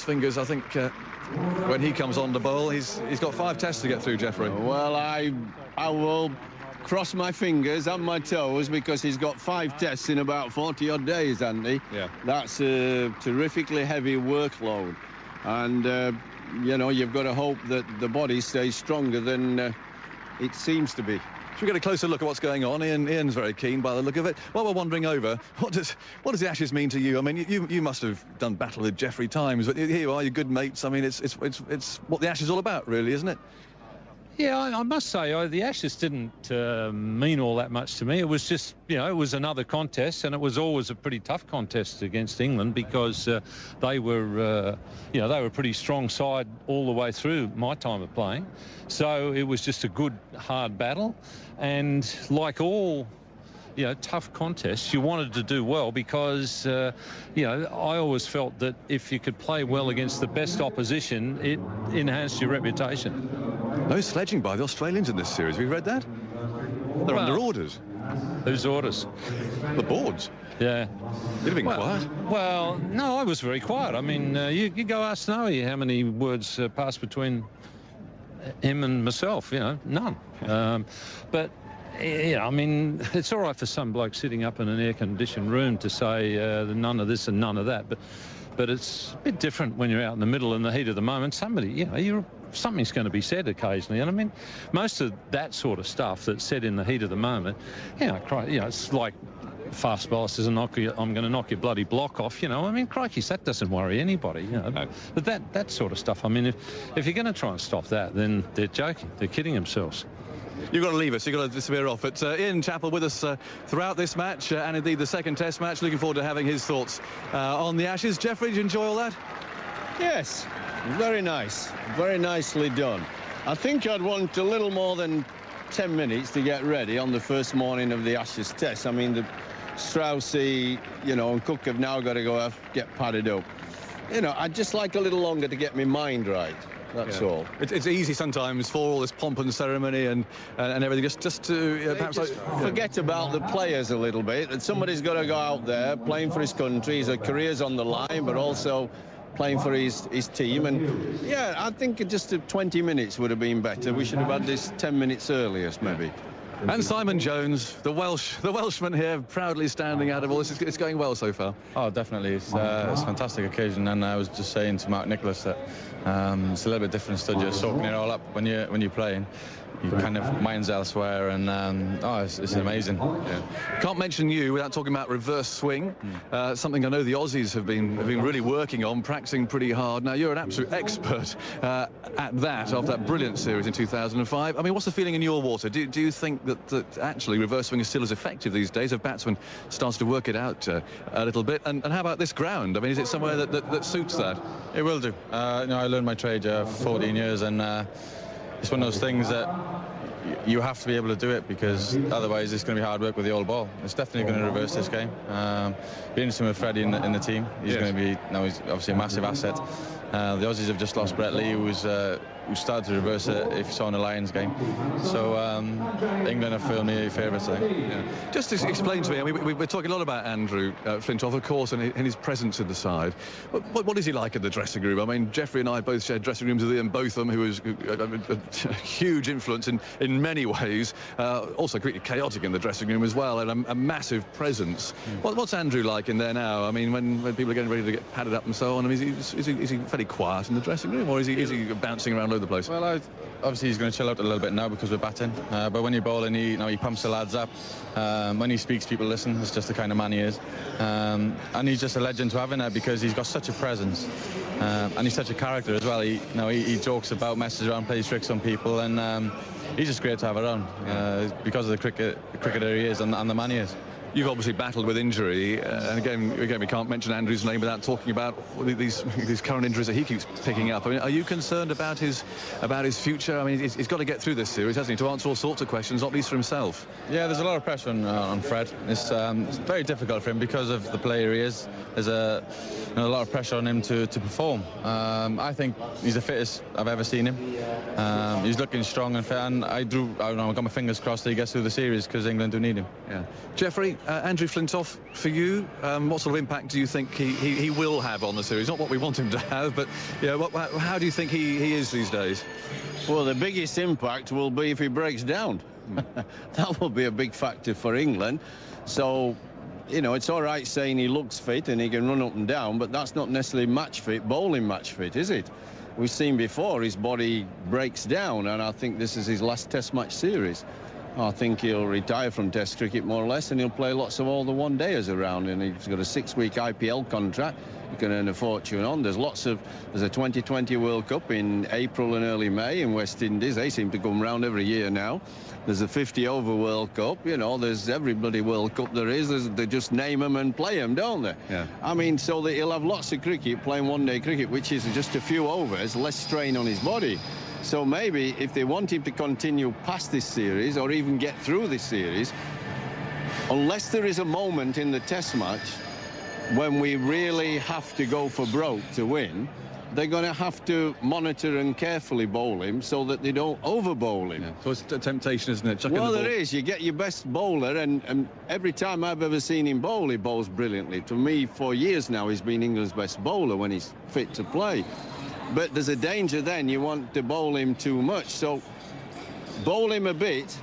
fingers, I think, when he comes on the bowl. He's got 5 tests to get through, Geoffrey. Well, I will cross my fingers and my toes, because he's got 5 tests in about 40-odd days, hasn't he? Yeah. That's a terrifically heavy workload. And, you know, you've got to hope that the body stays stronger than it seems to be. Should we get a closer look at what's going on? Ian's very keen by the look of it. While we're wandering over, what does the Ashes mean to you? I mean, you must have done battle with Geoffrey times, but here you are, you're good mates. I mean, it's what the Ashes is all about, really, isn't it? Yeah, I must say, the Ashes didn't mean all that much to me. It was just, you know, it was another contest, and it was always a pretty tough contest against England, because they were, you know, they were a pretty strong side all the way through my time of playing. So it was just a good, hard battle. And like all, you know, tough contests, you wanted to do well, because, you know, I always felt that if you could play well against the best opposition, it enhanced your reputation. No sledging by the Australians in this series. Have you read that? They're under orders. Whose orders? The board's. Yeah. You'd have been quiet. Well, no, I was very quiet. I mean, you go ask Snowy how many words passed between him and myself, you know, none. But, you know, I mean, it's all right for some bloke sitting up in an air-conditioned room to say none of this and none of that, but it's a bit different when you're out in the middle in the heat of the moment. Somebody, you know, something's going to be said occasionally, and I mean, most of that sort of stuff that's said in the heat of the moment, you know, it's like fast bowler says, I'm going to knock your bloody block off, you know. I mean, crikey, that doesn't worry anybody, you know. No. But that sort of stuff, I mean, if you're going to try and stop that, then they're joking, they're kidding themselves. You've got to leave us, you've got to disappear off. But Ian Chappell with us throughout this match, and indeed the second test match. Looking forward to having his thoughts on the Ashes. Geoffrey, did you enjoy all that? Yes, very nice, very nicely done. I think I'd want a little more than 10 minutes to get ready on the first morning of the Ashes test. I mean, the Straussy, you know, and Cook have now got to go off, get padded up. You know, I'd just like a little longer to get my mind right. That's all. It's easy sometimes for all this pomp and ceremony and everything, just to perhaps forget about the players a little bit. And somebody's got to go out there playing for his country. His career's on the line, but also playing for his team. And yeah, I think just 20 minutes would have been better. We should have had this 10 minutes earlier, maybe. And Simon Jones, the Welshman here, proudly standing out of all this. It's going well so far. Oh, definitely. It's a fantastic occasion, and I was just saying to Mark Nicholas that it's a little bit different to just soaking it all up when you're playing. You kind of mind's elsewhere, and it's amazing. Yeah. Can't mention you without talking about reverse swing, something I know the Aussies have been really working on, practicing pretty hard. Now, you're an absolute expert at that after that brilliant series in 2005. I mean, what's the feeling in your water? Do you think that actually reverse swing is still as effective these days? Have batsmen started to work it out a little bit? And how about this ground? I mean, is it somewhere that suits that? It will do. You know, I learned my trade for 14 years, and it's one of those things that you have to be able to do it, because otherwise it's going to be hard work with the old ball. It's definitely going to reverse this game. Be interesting with Freddie in the team. He's going to be, he's obviously a massive asset. The Aussies have just lost Brett Lee, who started to reverse it, if you saw in the Lions game. So England are firmly favourites, I think. Yeah. Just to explain to me, I mean, we're talking a lot about Andrew Flintoff, of course, and his presence at the side. What is he like in the dressing room? I mean, Geoffrey and I both shared dressing rooms with Ian Botham, who was a huge influence in many ways, also pretty chaotic in the dressing room as well, and a massive presence. What's Andrew like in there now? I mean, when people are getting ready to get padded up and so on, I mean, is he fairly quiet in the dressing room, or is he bouncing around all over the place? Well, obviously he's going to chill out a little bit now because we're batting, but when you're bowling, he pumps the lads up. When he speaks, people listen. It's just the kind of man he is, and he's just a legend to have in there, because he's got such a presence, and he's such a character as well. He jokes about, messes around, plays tricks on people, and he's just great to have around because of the cricketer he is and the man he is. You've obviously battled with injury, and again, we can't mention Andrew's name without talking about these current injuries that he keeps picking up. I mean, are you concerned about his future? I mean, he's got to get through this series, hasn't he, to answer all sorts of questions, not least for himself. Yeah, there's a lot of pressure on Fred. It's very difficult for him because of the player he is. There's a lot of pressure on him to perform. I think he's the fittest I've ever seen him. He's looking strong and fit, and I got my fingers crossed that he gets through the series, because England do need him. Yeah. Geoffrey, Andrew Flintoff, for you, what sort of impact do you think he will have on the series? Not what we want him to have, but how do you think he is these days? Well, the biggest impact will be if he breaks down. That will be a big factor for England. So, you know, it's all right saying he looks fit and he can run up and down, but that's not necessarily match fit, bowling match fit, is it? We've seen before his body breaks down, and I think this is his last Test match series. I think he'll retire from Test cricket more or less, and he'll play lots of all the one-dayers around, and he's got a 6-week IPL contract he can earn a fortune on. There's a 2020 World Cup in April and early May in West Indies. They seem to come round every year now. There's a 50-over World Cup. You know, there's every bloody World Cup there is. They just name them and play them, don't they? Yeah. I mean, so that he'll have lots of cricket, playing one-day cricket, which is just a few overs, less strain on his body. So maybe if they want him to continue past this series or even get through this series, unless there is a moment in the Test match when we really have to go for broke to win, they're going to have to monitor and carefully bowl him so that they don't over bowl him. Yeah. So it's a temptation, isn't it? Chucking Well, the ball. there is. You get your best bowler, and every time I've ever seen him bowl, he bowls brilliantly. To me, for years now, he's been England's best bowler when he's fit to play. But there's a danger then you want to bowl him too much. So bowl him a bit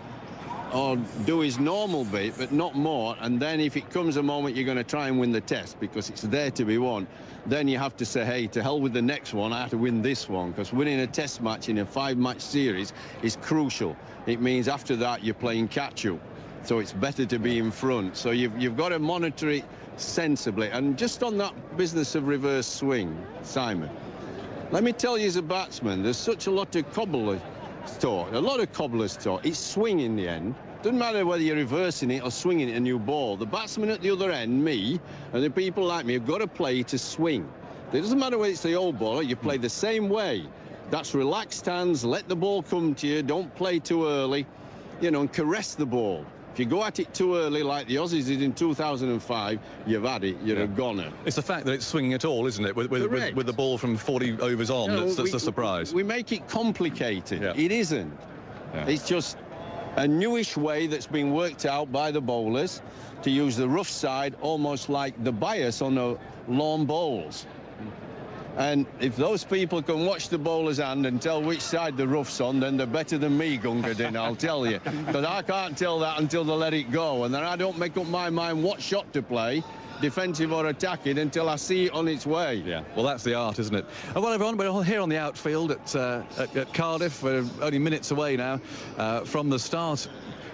or do his normal bit, but not more. And then if it comes a moment you're going to try and win the Test because it's there to be won, then you have to say, hey, to hell with the next one, I have to win this one, because winning a Test match in a 5-match series is crucial. It means after that you're playing catch-up. So it's better to be in front. So you've got to monitor it sensibly. And just on that business of reverse swing, Simon, let me tell you, as a batsman, there's such a lot of cobblers talk. It's swing in the end. Doesn't matter whether you're reversing it or swinging it a new ball. The batsman at the other end, me, and the people like me have got to play to swing. It doesn't matter whether it's the old ball or you play the same way. That's relaxed hands, let the ball come to you, don't play too early, you know, and caress the ball. If you go at it too early, like the Aussies did in 2005, you've had it, you're a goner. It's the fact that it's swinging at all, isn't it? With the ball from 40 overs on, that's the surprise. We make it complicated. Yeah. It isn't. Yeah. It's just a newish way that's been worked out by the bowlers to use the rough side almost like the bias on the lawn bowls. And if those people can watch the bowler's hand and tell which side the rough's on, then they're better than me, Gunga Din, I'll tell you. Because I can't tell that until they let it go. And then I don't make up my mind what shot to play, defensive or attacking, until I see it on its way. Yeah, well, that's the art, isn't it? Well, everyone, we're here on the outfield at Cardiff. We're only minutes away now from the start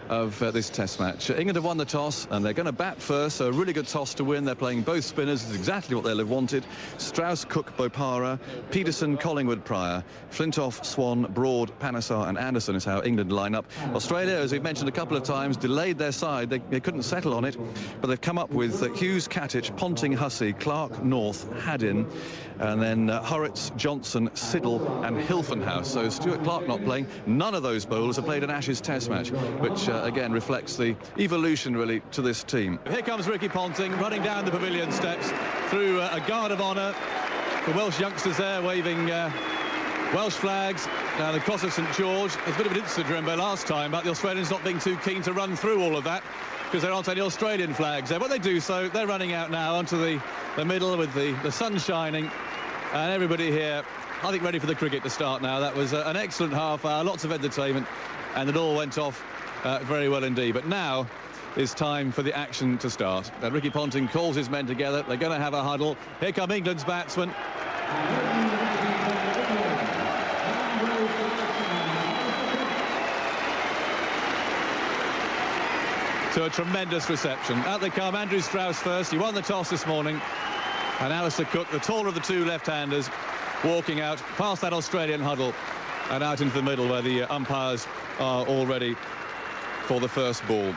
of this Test match. England have won the toss and they're going to bat first, so a really good toss to win. They're playing both spinners. It's exactly what they'll have wanted. Strauss, Cook, Bopara, Peterson, Collingwood, Pryor, Flintoff, Swan, Broad, Panesar and Anderson is how England line up. Australia, as we've mentioned a couple of times, delayed their side. They couldn't settle on it, but they've come up with Hughes, Katic, Ponting, Hussey, Clark, North, Haddin, and then Horrocks, Johnson, Siddle and Hilfenhaus. So Stuart Clark not playing. None of those bowlers have played an Ashes Test match, which again reflects the evolution really to this team. Here comes Ricky Ponting running down the pavilion steps through a guard of honour. The Welsh youngsters there waving Welsh flags down the cross of St George. There's a bit of an incident, remember, last time about the Australians not being too keen to run through all of that because there aren't any Australian flags there. But they do so. They're running out now onto the middle with the sun shining, and everybody here, I think, ready for the cricket to start now. That was an excellent half hour, lots of entertainment, and it all went off very well indeed. But now is time for the action to start. Ricky Ponting calls his men together. They're going to have a huddle. Here come England's batsmen. To a tremendous reception. Out they come. Andrew Strauss first. He won the toss this morning. And Alistair Cook, the taller of the two left-handers, walking out past that Australian huddle and out into the middle where the umpires are all ready for the first ball.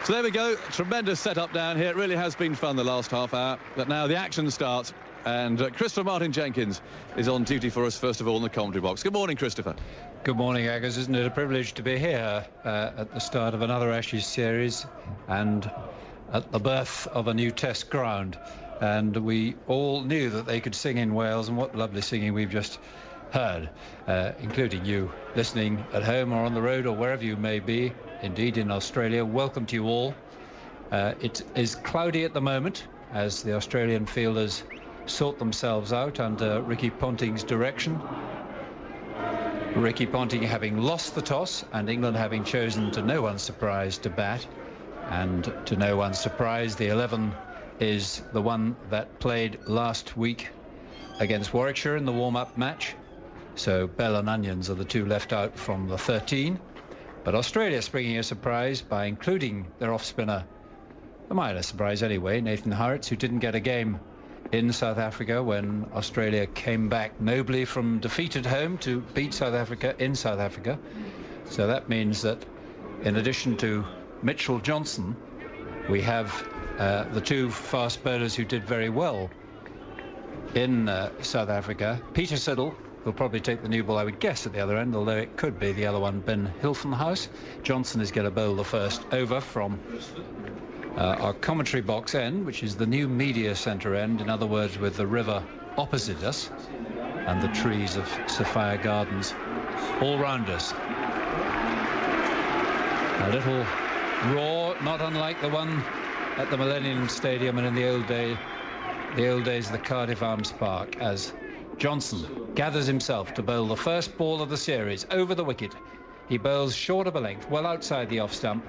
So there we go. Tremendous setup down here. It really has been fun the last half hour. But now the action starts. And Christopher Martin Jenkins is on duty for us, first of all, in the commentary box. Good morning, Christopher. Good morning, Agus. Isn't it a privilege to be here at the start of another Ashes series and at the birth of a new Test ground? And we all knew that they could sing in Wales, and what lovely singing we've just heard, including you listening at home or on the road or wherever you may be, indeed in Australia. Welcome to you all. It is cloudy at the moment as the Australian fielders sort themselves out under Ricky Ponting's direction. Ricky Ponting having lost the toss and England having chosen, to no one's surprise, to bat. And to no one's surprise, the 11 is the one that played last week against Warwickshire in the warm-up match. So Bell and Onions are the two left out from the 13. But Australia springing a surprise by including their off-spinner, a minor surprise anyway, Nathan Hurrits, who didn't get a game in South Africa when Australia came back nobly from defeat at home to beat South Africa in South Africa. So that means that in addition to Mitchell Johnson, we have the two fast bowlers who did very well in South Africa. Peter Siddle will probably take the new ball, I would guess, at the other end, although it could be the other one, Ben Hilfenhaus. Johnson is going to bowl the first over from our commentary box end, which is the new media centre end, in other words, with the river opposite us and the trees of Sophia Gardens all round us. A little roar, not unlike the one at the Millennium Stadium and in the old days of the Cardiff Arms Park, as Johnson gathers himself to bowl the first ball of the series over the wicket. He bowls short of a length, well outside the off stump,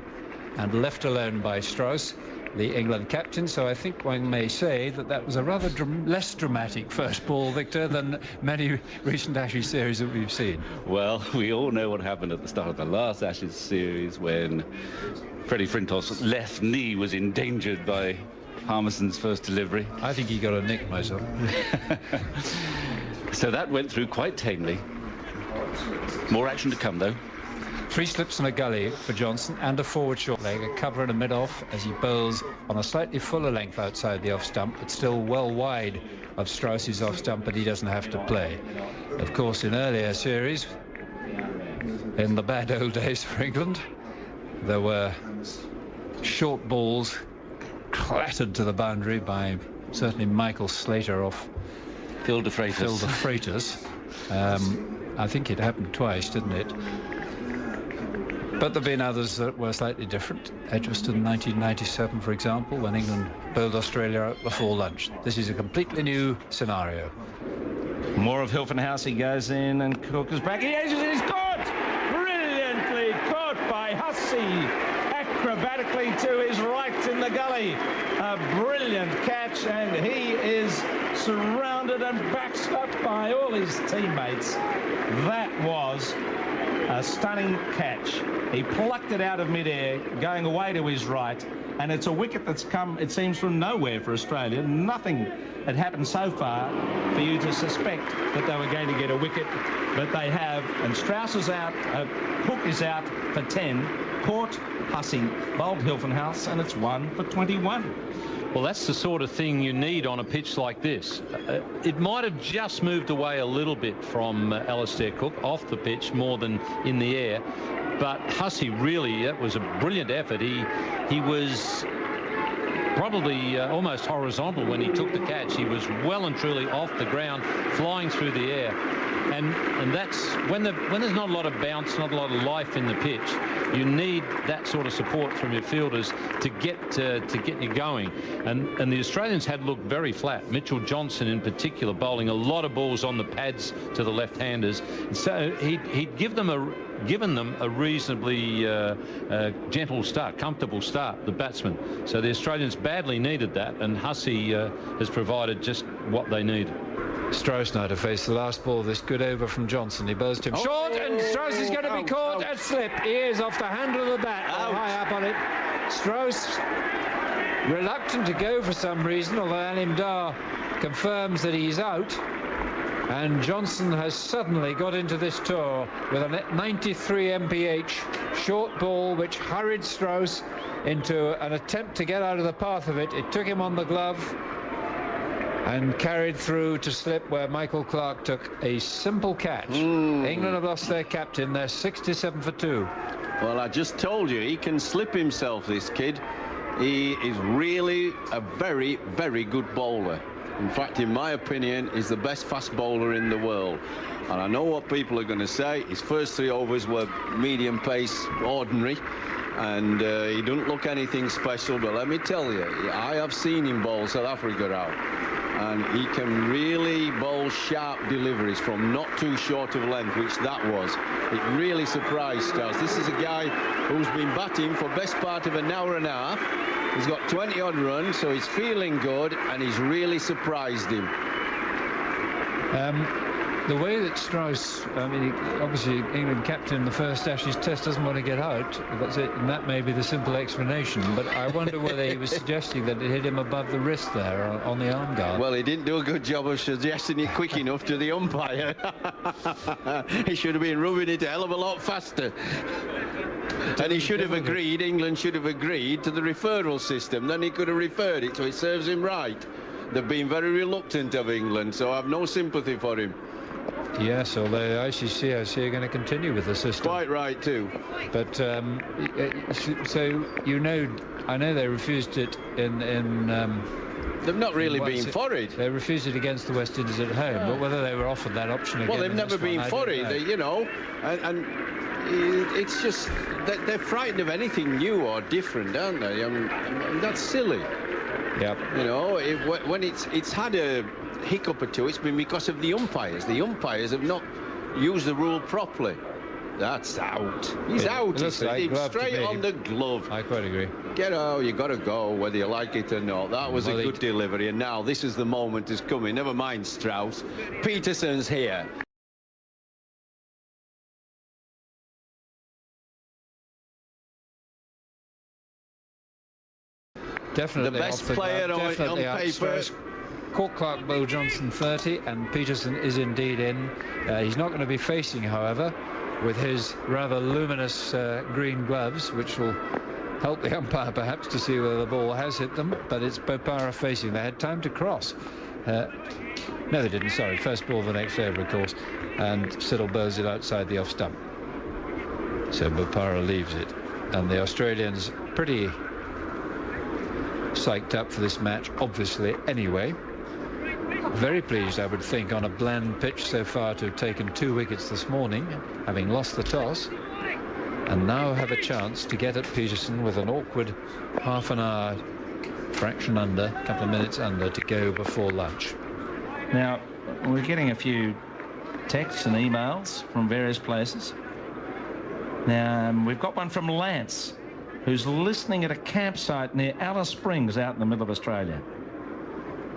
and left alone by Strauss, the England captain. So I think one may say that that was a rather less dramatic first ball, Victor, than many recent Ashes series that we've seen. Well, we all know what happened at the start of the last Ashes series when Freddie Frintosh's left knee was endangered by Harmison's first delivery. I think he got a nick myself. So that went through quite tamely. More action to come, though. 3 slips and a gully for Johnson, and a forward short leg, a cover and a mid-off as he bowls on a slightly fuller length outside the off-stump, but still well wide of Strauss's off-stump, but he doesn't have to play. Of course, in earlier series, in the bad old days for England, there were short balls clattered to the boundary by certainly Michael Slater off Phil de Freitas. I think it happened twice, didn't it? But there have been others that were slightly different. Edgbaston 1997, for example, when England bowled Australia out before lunch. This is a completely new scenario. More of Hilfenhaus. He goes in and Cook is back. He is caught! Brilliantly caught by Hussey. Acrobatically to his right in the gully. A brilliant catch, and he is surrounded and backed up by all his teammates. That was a stunning catch. He plucked it out of midair, going away to his right, and it's a wicket that's come, it seems, from nowhere for Australia. Nothing had happened so far for you to suspect that they were going to get a wicket, but they have. And Strauss is out, Hook is out for 10, caught Hussey, bowled Hilfenhaus, and it's 1 for 21. Well, that's the sort of thing you need on a pitch like this. It might have just moved away a little bit from Alastair Cook off the pitch more than in the air, but Hussey really, that was a brilliant effort. He was probably almost horizontal when he took the catch. He was well and truly off the ground, flying through the air. And that's when there's not a lot of bounce, not a lot of life in the pitch, you need that sort of support from your fielders to get you going. And the Australians had looked very flat. Mitchell Johnson in particular bowling a lot of balls on the pads to the left-handers. So he'd given them a reasonably gentle start, comfortable start, the batsmen. So the Australians badly needed that, and Hussey has provided just what they need. Strauss now to face the last ball. This good over from Johnson. He bowls to him short, and Strauss is going to be caught at slip. He is off the handle of the bat, high up on it. Strauss reluctant to go for some reason, although Alim Dar confirms that he's out. And Johnson has suddenly got into this tour with a 93 mph short ball, which hurried Strauss into an attempt to get out of the path of it. It took him on the glove and carried through to slip, where Michael Clarke took a simple catch. England have lost their captain. They're 67 for 2. Well, I just told you, he can slip himself, this kid. He is really a very, very good bowler. In fact, in my opinion, he's the best fast bowler in the world. And I know what people are going to say. His first 3 overs were medium pace, ordinary. and he doesn't look anything special, but let me tell you, I have seen him bowl South Africa out, and he can really bowl sharp deliveries from not too short of length, which that was. It really surprised us. This is a guy who's been batting for best part of an hour and a half. He's got 20-odd runs, so he's feeling good, and he's really surprised him. The way that Strauss, I mean, obviously England captain in the first Ashes Test doesn't want to get out. That's it, and that may be the simple explanation. But I wonder whether he was suggesting that it hit him above the wrist there on the arm guard. Well, he didn't do a good job of suggesting it quick enough to the umpire. He should have been rubbing it a hell of a lot faster. And he should have agreed, England should have agreed to the referral system. Then he could have referred it, so it serves him right. They've been very reluctant of England, so I have no sympathy for him. Yes, although ICC are going to continue with the system. Quite right too. But so I know they refused it in. They've not really been for it. They refused it against the West Indies at home, but whether they were offered that option again. Well, they've never been for it. They, you know, and it's just that they're frightened of anything new or different, aren't they? I mean, that's silly. Yep. You know, when it's had a hiccup or two, it's been because of the umpires. The umpires have not used the rule properly. That's out. He's out. He said him straight on the glove. I quite agree. Get out. You got to go, whether you like it or not. That was a good delivery, and now this is the moment is coming. Never mind Strauss. Peterson's here. Definitely the best player on paper. Court Clark, Beau Johnson 30, and Peterson is indeed in. He's not going to be facing, however, with his rather luminous green gloves, which will help the umpire perhaps to see whether the ball has hit them. But it's Bopara facing. They had time to cross. No, they didn't. Sorry, first ball of the next over, of course, and Siddle burrs it outside the off stump. So Bopara leaves it, and the Australians pretty psyched up for this match, obviously, anyway. Very pleased, I would think, on a bland pitch so far to have taken 2 wickets this morning, having lost the toss, and now have a chance to get at Peterson with an awkward half an hour, fraction under, a couple of minutes under to go before lunch. Now, we're getting a few texts and emails from various places. Now, we've got one from Lance, who's listening at a campsite near Alice Springs out in the middle of Australia.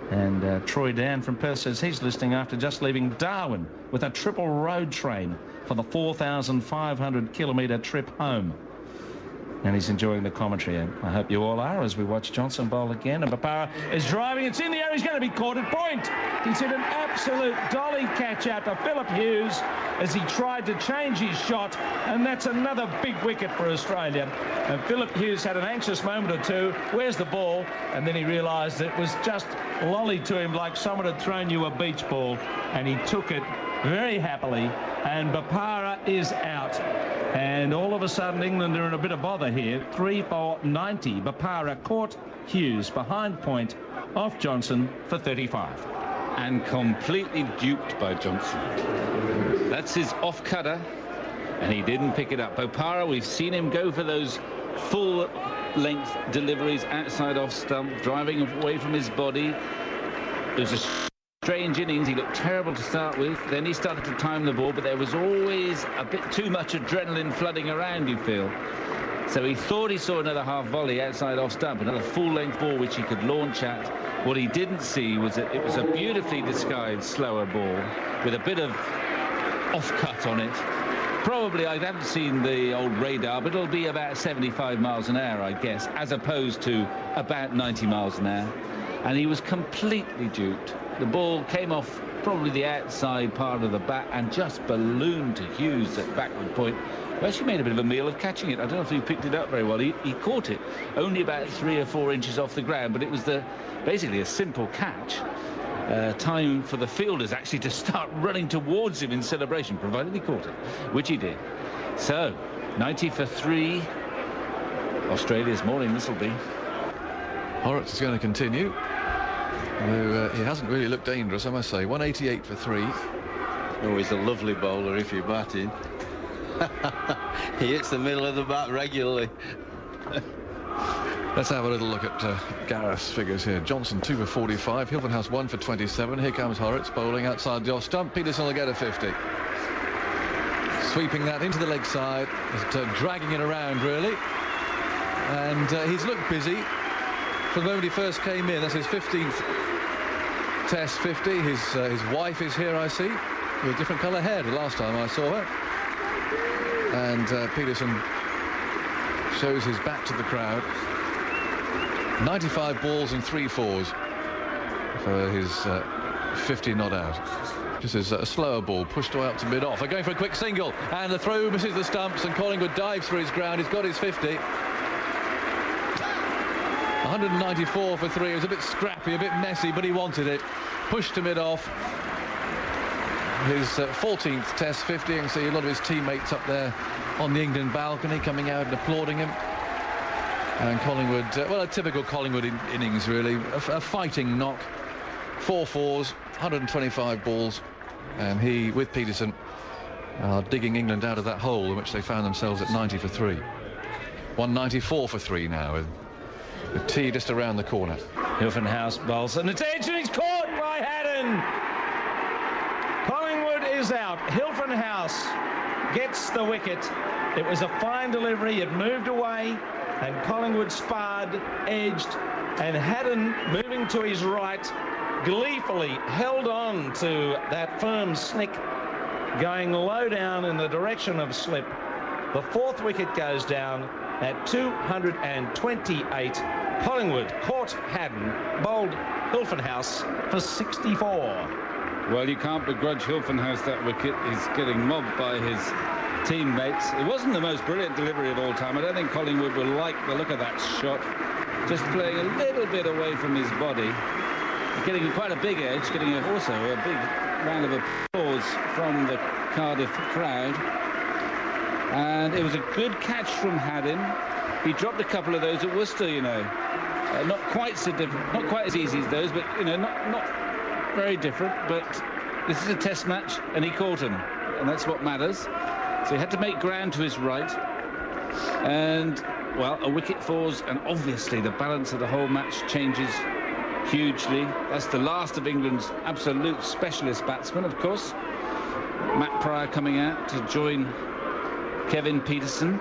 And Troy Dan from Perth says he's listening after just leaving Darwin with a triple road train for the 4,500-kilometre trip home. And he's enjoying the commentary. And I hope you all are as we watch Johnson bowl again. And Bopara is driving. It's in the air. He's going to be caught at point. He's hit an absolute dolly catch out to Philip Hughes as he tried to change his shot. And that's another big wicket for Australia. And Philip Hughes had an anxious moment or two. Where's the ball? And then he realised it was just lollied to him like someone had thrown you a beach ball. And he took it very happily. And Bopara is out. And all of a sudden, England are in a bit of bother here. 3 for 90. Bopara caught Hughes behind point off Johnson for 35. And completely duped by Johnson. That's his off-cutter, and he didn't pick it up. Bopara, we've seen him go for those full-length deliveries outside off stump, driving away from his body. It was a strange innings. He looked terrible to start with. Then he started to time the ball, but there was always a bit too much adrenaline flooding around, you feel. So he thought he saw another half volley outside off stump, another full-length ball which he could launch at. What he didn't see was that it was a beautifully disguised slower ball with a bit of off-cut on it. Probably, I haven't seen the old radar, but it'll be about 75 miles an hour, I guess, as opposed to about 90 miles an hour. And he was completely duped. The ball came off probably the outside part of the bat and just ballooned to Hughes at backward point, who actually made a bit of a meal of catching it. I don't know if he picked it up very well. He caught it only about 3 or 4 inches off the ground, but it was basically a simple catch. Time for the fielders actually to start running towards him in celebration, provided he caught it, which he did. So, 90 for 3. Australia's morning, this will be. Horrocks is going to continue. Although he hasn't really looked dangerous, I must say. 188 for 3. Oh, he's a lovely bowler if you're batting. He hits the middle of the bat regularly. Let's have a little look at Gareth's figures here. Johnson 2 for 45, Hilfenhaus 1 for 27. Here comes Horrocks bowling outside the off stump. Peterson will get a 50. Sweeping that into the leg side, just, dragging it around really. And he's looked busy from the moment he first came in. That's his 15th Test 50. His wife is here, I see, with a different colour hair the last time I saw her. And Peterson shows his back to the crowd. 95 balls and 3 fours for his 50 not out. This is a slower ball, pushed away up to mid-off. They're going for a quick single, and the throw misses the stumps, and Collingwood dives for his ground. He's got his 50. 194 for 3. It was a bit scrappy, a bit messy, but he wanted it. Pushed to mid-off. His 14th Test 50. You can see a lot of his teammates up there on the England balcony coming out and applauding him. And Collingwood, well, a typical Collingwood innings, really. A fighting knock. 4 fours, 125 balls. And he, with Peterson, are digging England out of that hole in which they found themselves at 90 for 3. 194 for 3 now, with the tee just around the corner. Hilfenhaus bowls, and attention, he's caught by Haddon. Collingwood is out. Hilfenhaus gets the wicket. It was a fine delivery. It moved away, and Collingwood sparred, edged, and Haddon, moving to his right, gleefully held on to that firm snick, going low down in the direction of slip. The 4th wicket goes down at 228. Collingwood caught Haddon, bowled Hilfenhaus for 64. Well, you can't begrudge Hilfenhaus that wicket. He's getting mobbed by his teammates. It wasn't the most brilliant delivery of all time. I don't think Collingwood will like the look of that shot. Just playing a little bit away from his body. Getting quite a big edge, getting also a big round of applause from the Cardiff crowd. And it was a good catch from Haddon. He dropped a couple of those at Worcester, you know. Not quite so different, not quite as easy as those, but, you know, not very different. But this is a Test match, and he caught him, and that's what matters. So he had to make ground to his right. And, well, a wicket falls, and obviously the balance of the whole match changes hugely. That's the last of England's absolute specialist batsmen, of course. Matt Pryor coming out to join Kevin Peterson.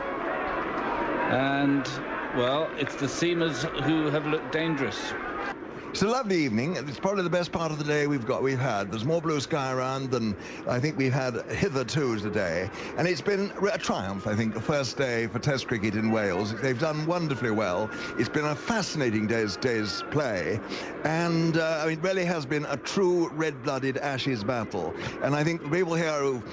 And, well, it's the seamers who have looked dangerous. It's a lovely evening. It's probably the best part of the day we've had. There's more blue sky around than I think we've had hitherto today. And it's been a triumph, I think, the first day for Test cricket in Wales. They've done wonderfully well. It's been a fascinating day's play. And I mean, it really has been a true red-blooded Ashes battle. And I think the people here who've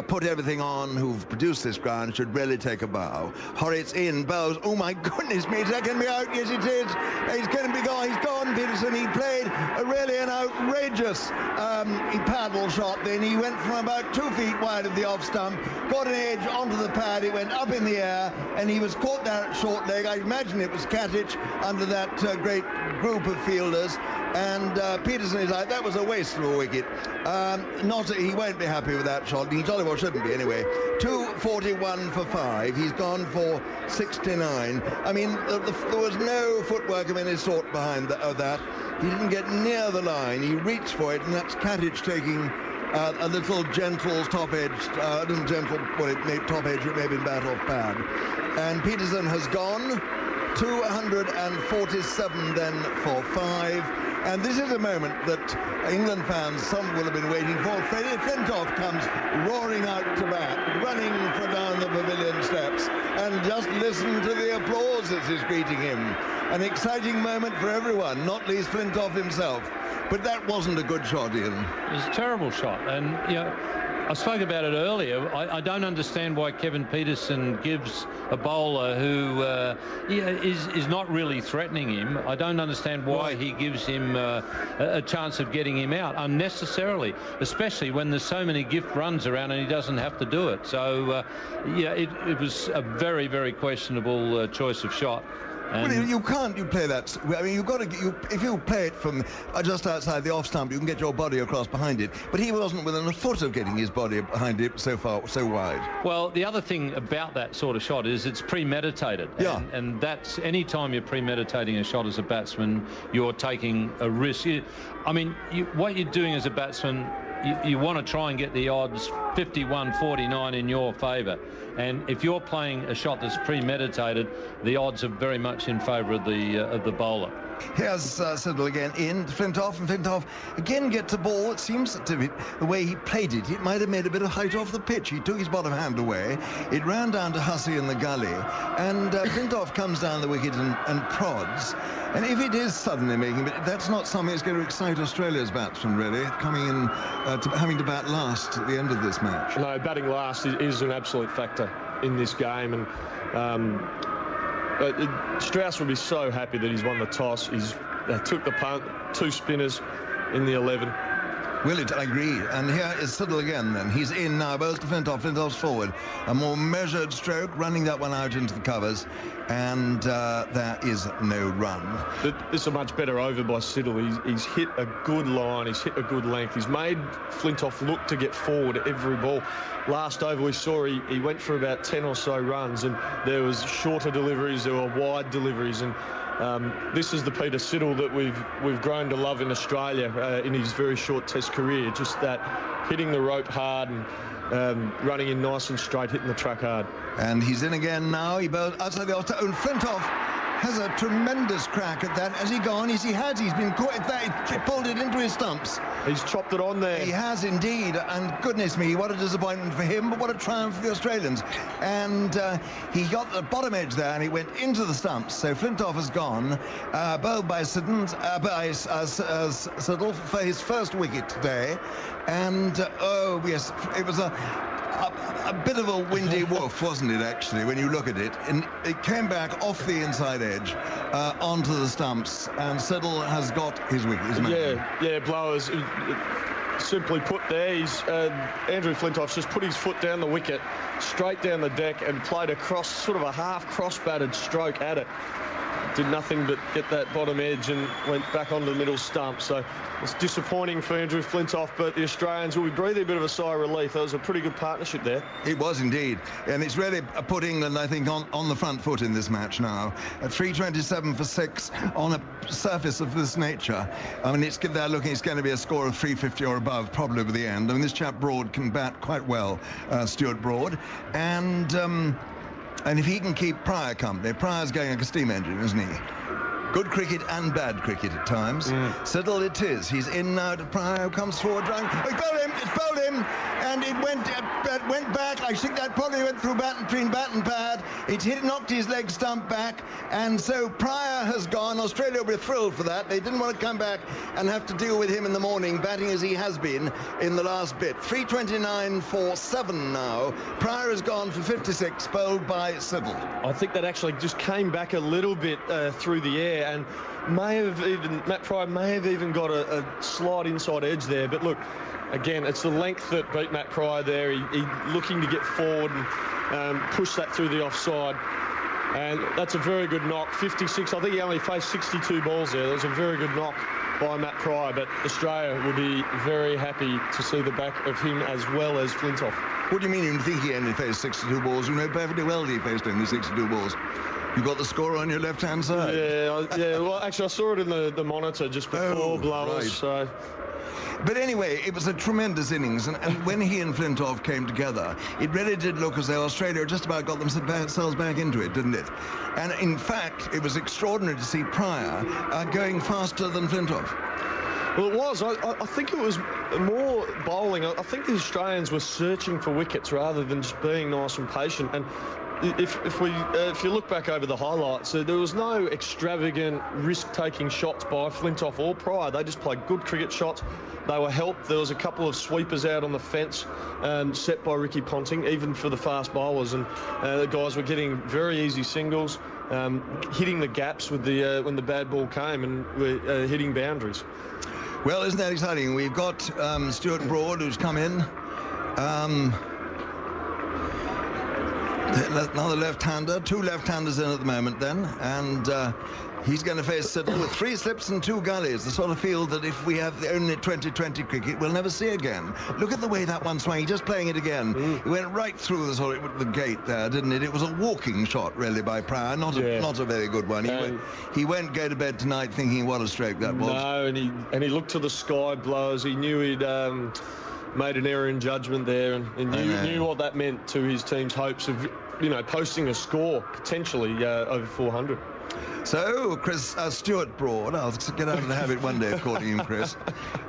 put everything on, who've produced this ground, should really take a bow. Horrocks in, bows. Oh, my goodness me, is that going to be out? Yes, it is. He's going to be gone. He's gone, Peterson. He played really an outrageous paddle shot. Then he went from about 2 feet wide of the off stump, got an edge onto the pad. It went up in the air, and he was caught there at short leg. I imagine it was Gatting under that great group of fielders. And Peterson is like, that was a waste of a wicket. He won't be happy with that shot. He jolly well shouldn't be anyway. 241 for 5. He's gone for 69. I mean, there was no footwork of any sort behind that. He didn't get near the line. He reached for it, and that's Gatting taking a little gentle top-edged, top edge, it may have been bat off pad. And Peterson has gone 247 then for 5. And this is a moment that England fans, some will have been waiting for. Freddie Flintoff comes roaring out to bat, running for down the pavilion steps, and just listen to the applause as is greeting him. An exciting moment for everyone, not least Flintoff himself. But that wasn't a good shot, Ian. It was a terrible shot, and, you know, I spoke about it earlier. I don't understand why Kevin Peterson gives a bowler who is not really threatening him. I don't understand why he gives him a chance of getting him out unnecessarily, especially when there's so many gift runs around and he doesn't have to do it. So, yeah, it was a very, very questionable choice of shot. Well, you can't. You play that. I mean, you've got to. If you play it from just outside the off stump, you can get your body across behind it. But he wasn't within a foot of getting his body behind it so wide. Well, the other thing about that sort of shot is it's premeditated. Yeah. And that's any time you're premeditating a shot as a batsman, you're taking a risk. What you're doing as a batsman, you want to try and get the odds 51-49 in your favour. And if you're playing a shot that's premeditated, the odds are very much in favour of the bowler. Here's Siddle again in Flintoff, and Flintoff again gets a ball. It seems to be the way he played it, it might have made a bit of height off the pitch. He took his bottom hand away. It ran down to Hussey in the gully, and Flintoff comes down the wicket and prods. And if it is suddenly making, but that's not something that's going to excite Australia's batsmen, really, coming in having to bat last at the end of this match. No, batting last is an absolute factor in this game, and Strauss will be so happy that he's won the toss. He's took the punt, 2 spinners in the 11. I agree. And here is Siddle again then. He's in now, bowls to Flintoff. Flintoff's forward. A more measured stroke, running that one out into the covers. And there is no run. This is a much better over by Siddle. He's hit a good line. He's hit a good length. He's made Flintoff look to get forward every ball. Last over we saw he went for about 10 or so runs, and there was shorter deliveries, there were wide deliveries, and this is the Peter Siddle that we've grown to love in Australia in his very short Test career. Just that hitting the rope hard and running in nice and straight, hitting the track hard. And he's in again now. He bowled outside the off, and Flintoff has a tremendous crack at that. Has he gone? Yes, he has. He's been caught at that. He pulled it into his stumps. He's chopped it on there. He has indeed. And goodness me, what a disappointment for him, but what a triumph for the Australians. And he got the bottom edge there, and he went into the stumps. So Flintoff has gone, bowled by Siddle for his first wicket today. And oh yes, it was a bit of a windy woof, wasn't it, actually, when you look at it? And it came back off the inside edge onto the stumps, and Siddle has got his wicket. Yeah, blowers. Simply put there, Andrew Flintoff's just put his foot down the wicket, straight down the deck, and played a sort of a half cross-batted stroke at it. Did nothing but get that bottom edge and went back onto the middle stump. So it's disappointing for Andrew Flintoff, but the Australians will be breathing a bit of a sigh of relief. That was a pretty good partnership there. It was indeed. And it's really put England, I think, on the front foot in this match now. At 327 for 6 on a surface of this nature. I mean, it's going to be a score of 350 or above, probably over the end. I mean, this chap Broad can bat quite well, Stuart Broad. And if he can keep Pryor company, Pryor's going like a steam engine, isn't he? Good cricket and bad cricket at times. Siddle it is. He's in now to Pryor, comes forward. It's bowled him, and it went back. I think that probably went through between bat and pad. It knocked his leg stump back, and so Pryor has gone. Australia will be thrilled for that. They didn't want to come back and have to deal with him in the morning, batting as he has been in the last bit. 329 for 7 now. Pryor has gone for 56, bowled by Siddle. I think that actually just came back a little bit through the air, and Matt Pryor may have even got a slight inside edge there. But look, again, it's the length that beat Matt Pryor there. He looking to get forward and push that through the offside. And that's a very good knock. 56. I think he only faced 62 balls there. That was a very good knock by Matt Pryor. But Australia will be very happy to see the back of him as well as Flintoff. What do you mean you think he only faced 62 balls? You know perfectly well he faced only 62 balls. You got the score on your left-hand side. Yeah. Well, actually, I saw it in the monitor just before blowers. Right. So. But anyway, it was a tremendous innings, and when he and Flintoff came together, it really did look as though Australia just about got themselves back into it, didn't it? And in fact, it was extraordinary to see Pryor going faster than Flintoff. Well, it was. I think it was more bowling. I think the Australians were searching for wickets rather than just being nice and patient. And if you look back over the highlights, there was no extravagant risk-taking shots by Flintoff or Pryor. They just played good cricket shots. They were helped. There was a couple of sweepers out on the fence set by Ricky Ponting, even for the fast bowlers, and the guys were getting very easy singles, hitting the gaps with when the bad ball came, and were hitting boundaries. Well, isn't that exciting? We've got Stuart Broad, who's come in. Another left-hander, 2 left-handers in at the moment then, and he's going to face Siddle with 3 slips and 2 gullies, the sort of field that if we have the only 2020 cricket, we'll never see again. Look at the way that one swung, just playing it again. He went right through the gate there, didn't it? It was a walking shot, really, by Pryor, not a very good one. He won't go to bed tonight thinking what a stroke that was. No, and he looked to the sky, Blowers. He knew he'd made an error in judgment there, and knew what that meant to his team's hopes of, posting a score potentially over 400. So, Chris Stuart Broad, I'll get out of the habit one day of calling him Chris,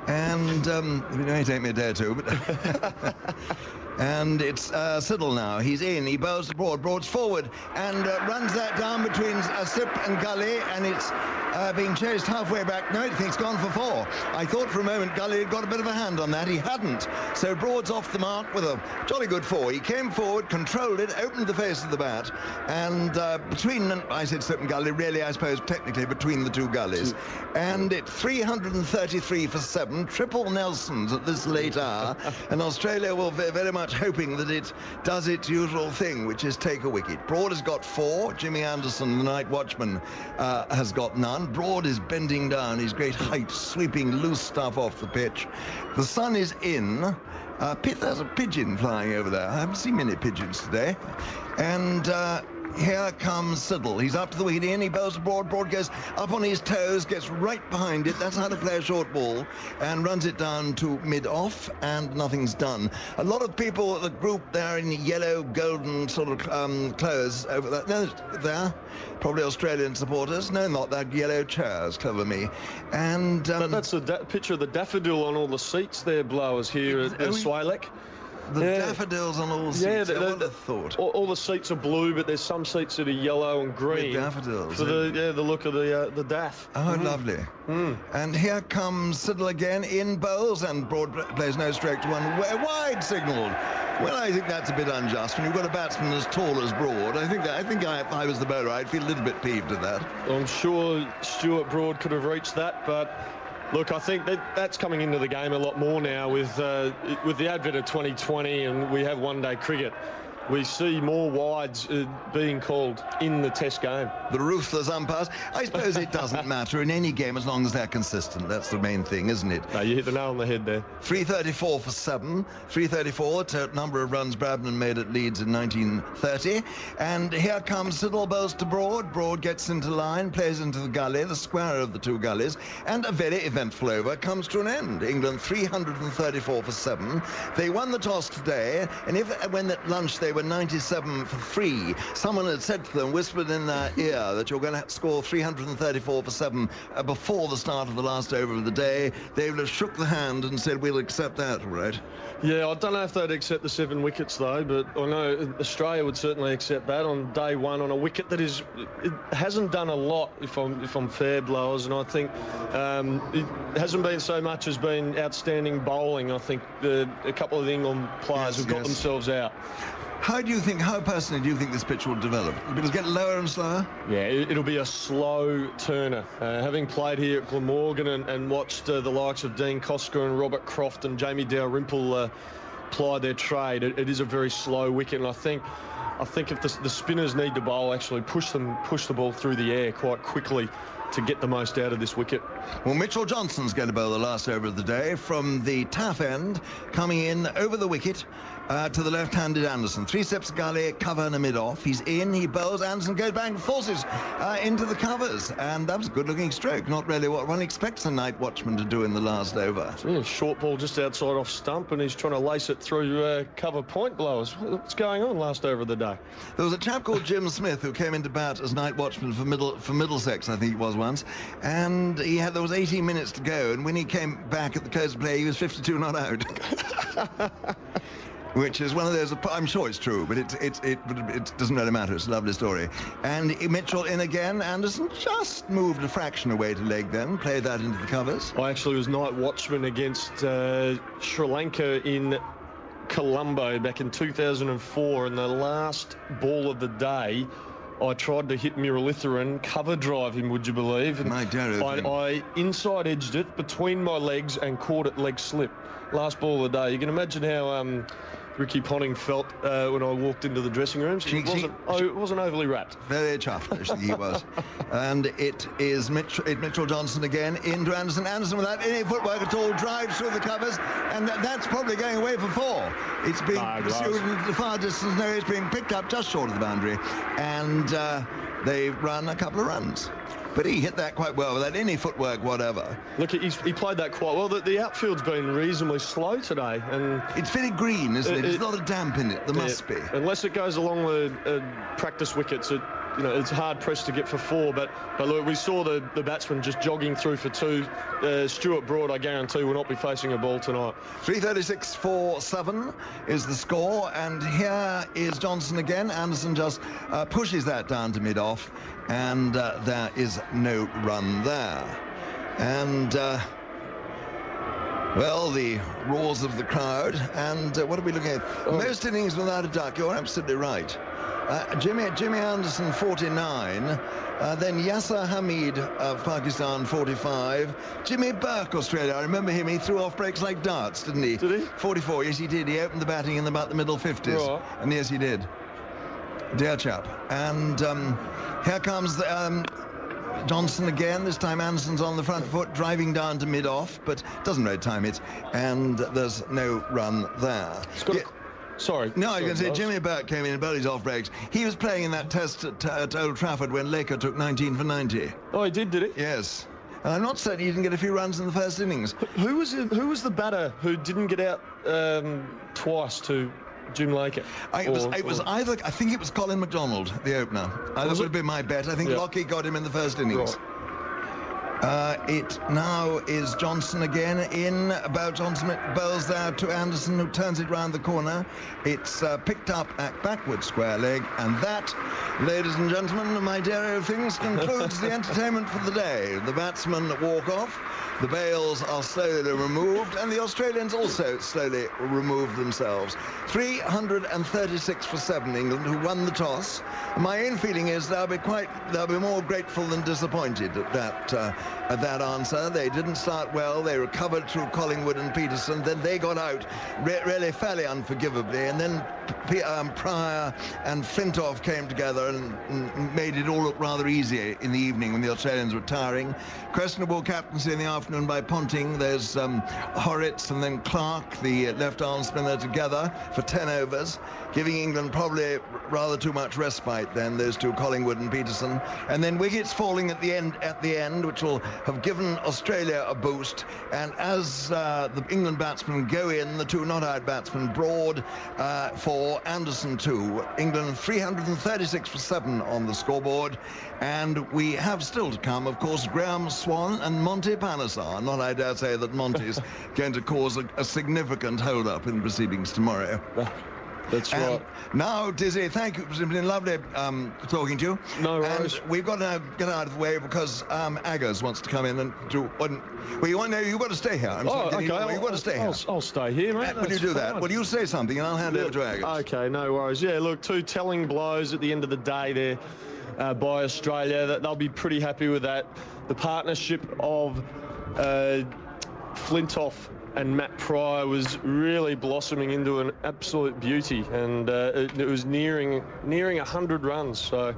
and it may take me a day or two, but and it's Siddle now. He's in, he bows to Broad, Broad's forward, and runs that down between slip and gully, and it's being chased halfway back. No, I think it's gone for 4. I thought for a moment Gully had got a bit of a hand on that. He hadn't. So Broad's off the mark with a jolly good 4. He came forward, controlled it, opened the face of the bat, and between, I said slip and gully, really, I suppose, technically between the 2 gullies. And it's 333 for 7, triple Nelsons at this late hour, and Australia will be very much hoping that it does its usual thing, which is take a wicket. Broad has got 4. Jimmy Anderson, the night watchman, has got none. Broad is bending down, his great height, sweeping loose stuff off the pitch. The sun is in. There's a pigeon flying over there. I haven't seen many pigeons today. And here comes Siddle. He's up to the wicket in. He bows to Broad. Broad goes up on his toes, gets right behind it. That's how to play a short ball, and runs it down to mid-off, and nothing's done. A lot of people at the group there in yellow, golden sort of clothes over there. No, there. Probably Australian supporters. No, not that. Yellow chairs. Clever me. And but that's a picture of the daffodil on all the seats there, Blowers, here at Swalek. The daffodils on all the seats. I would have thought. All the seats are blue, but there's some seats that are yellow and green. With daffodils. For the look of the daff. Oh, lovely. And here comes Siddle again in bowls, and Broad plays no stroke to 1. Wide signalled. Well, I think that's a bit unjust. When you've got a batsman as tall as Broad, I think if I was the bowler, I'd feel a little bit peeved at that. I'm sure Stuart Broad could have reached that, but look, I think that's coming into the game a lot more now with the advent of 2020, and we have one-day cricket. We see more wides being called in the Test game. The ruthless umpires. I suppose it doesn't matter in any game as long as they're consistent. That's the main thing, isn't it? No, you hit the nail on the head there. 334 for 7. 334, the number of runs Bradman made at Leeds in 1930. And here comes Siddle, bowls to Broad. Broad gets into line, plays into the gully, the square of the 2 gullies, and a very eventful over comes to an end. England 334 for 7. They won the toss today, and when at lunch they were 97 for 3. Someone had said to them, whispered in their ear, that you're going to score 334 for 7 before the start of the last over of the day. They would have shook the hand and said, we'll accept that, right? Yeah, I don't know if they'd accept the 7 wickets, though, but I know Australia would certainly accept that on day 1 on a wicket that it hasn't done a lot, if I'm fair, Blowers, and I think it hasn't been so much as been outstanding bowling. I think a couple of the England players have got themselves out. How personally do you think this pitch will develop? It'll get lower and slower? Yeah, it'll be a slow turner. Having played here at Glamorgan and watched the likes of Dean Kosker and Robert Croft and Jamie Dalrymple ply their trade, it is a very slow wicket, and I think if the spinners need to bowl, actually push the ball through the air quite quickly to get the most out of this wicket. Well, Mitchell Johnson's going to bowl the last over of the day from the taff end, coming in over the wicket to the left-handed Anderson. 3 steps gully, cover and a mid-off. He's in, he bowls, Anderson goes back and forces into the covers, and that was a good-looking stroke. Not really what one expects a night watchman to do in the last over. Yeah, short ball just outside off stump, and he's trying to lace it through cover point, Blowers. What's going on last over of the day? There was a chap called Jim Smith who came into bat as night watchman for Middlesex, I think it was once, and there was 18 minutes to go, and when he came back at the close of play, he was 52 not out. Which is one of those, I'm sure it's true, but it doesn't really matter. It's a lovely story. And Mitchell in again. Anderson just moved a fraction away to leg then, played that into the covers. I actually was night watchman against Sri Lanka in Colombo back in 2004, and the last ball of the day, I tried to hit Muralitharan, cover drive him, would you believe? And I inside edged it between my legs and caught it leg slip. Last ball of the day. You can imagine how Ricky Ponting felt when I walked into the dressing room. It wasn't overly wrapped. Very chuffed, he was. And it is Mitchell Johnson again into Anderson. Anderson, without any footwork at all, drives through the covers, and that's probably going away for 4. It's being pursued into the far distance. No, it's being picked up just short of the boundary, and they run a couple of runs. But he hit that quite well without any footwork whatever. Look, he played that quite well. The outfield's been reasonably slow today, and it's very green, isn't it? There's a lot of damp in it. There must be. Unless it goes along the practice wickets, it's hard pressed to get for 4. But look, we saw the batsman just jogging through for 2. Stuart Broad, I guarantee, will not be facing a ball tonight. 3:36 for 7 is the score, and here is Johnson again. Anderson just pushes that down to mid-off, and there is no run there. And well, the roars of the crowd, and what are we looking at? Most innings without a duck. You're absolutely right. Jimmy Anderson 49, then Yasser Hamid of Pakistan 45, Jimmy Burke, Australia. I remember him. He threw off breaks like darts, didn't he? Did he? 44. Yes, he did. He opened the batting in about the middle 50s, right. And yes, he did. Dear chap. And here comes the Johnson again. This time Anderson's on the front foot, driving down to mid-off, but doesn't really time it, and there's no run there. Sorry. No, I was going to say Jimmy Burke came in and bowled his off breaks. He was playing in that test at Old Trafford when Laker took 19 for 90. Oh, he did he? Yes. And I'm not certain he didn't get a few runs in the first innings. Who was the batter who didn't get out twice to Jim Laker? I think it was Colin McDonald, the opener. That would be my bet. I think Lockie got him in the first innings. Right. It now is Johnson again in. Johnson bowls there to Anderson, who turns it round the corner. It's picked up at backward square leg, and that, ladies and gentlemen, my dear old things, concludes the entertainment for the day. The batsmen walk off, the bails are slowly removed, and the Australians also slowly remove themselves. 336 for 7, England, who won the toss. My own feeling is they'll be more grateful than disappointed at that answer. They didn't start well. They recovered through Collingwood and Peterson. Then they got out really fairly unforgivably, and then Pryor and Flintoff came together and made it all look rather easy in the evening when the Australians were tiring. Questionable captaincy in the afternoon by Ponting. There's Horrocks and then Clark, the left-arm spinner, together for 10 overs, giving England probably rather too much respite then, those two, Collingwood and Peterson. And then wickets falling at the end, which will have given Australia a boost. And as the England batsmen go in, the two not-out batsmen, Broad for Anderson 2. England 336 for 7 on the scoreboard. And we have still to come, of course, Graham Swan and Monty Panesar. Not, I dare say, that Monty's going to cause a significant hold-up in proceedings tomorrow. That's right. Now, Dizzy, thank you. It's been lovely talking to you. No worries. And we've got to get out of the way because Aggers wants to come in and do... Well, you've got to stay here. Okay. You've got to stay here. I'll stay here, mate. Will you do that? Well, you say something and I'll hand over to Aggers. Okay, no worries. Yeah, look, 2 telling blows at the end of the day there by Australia. That they'll be pretty happy with that. The partnership of Flintoff and Matt Pryor was really blossoming into an absolute beauty, and it was nearing 100 runs, so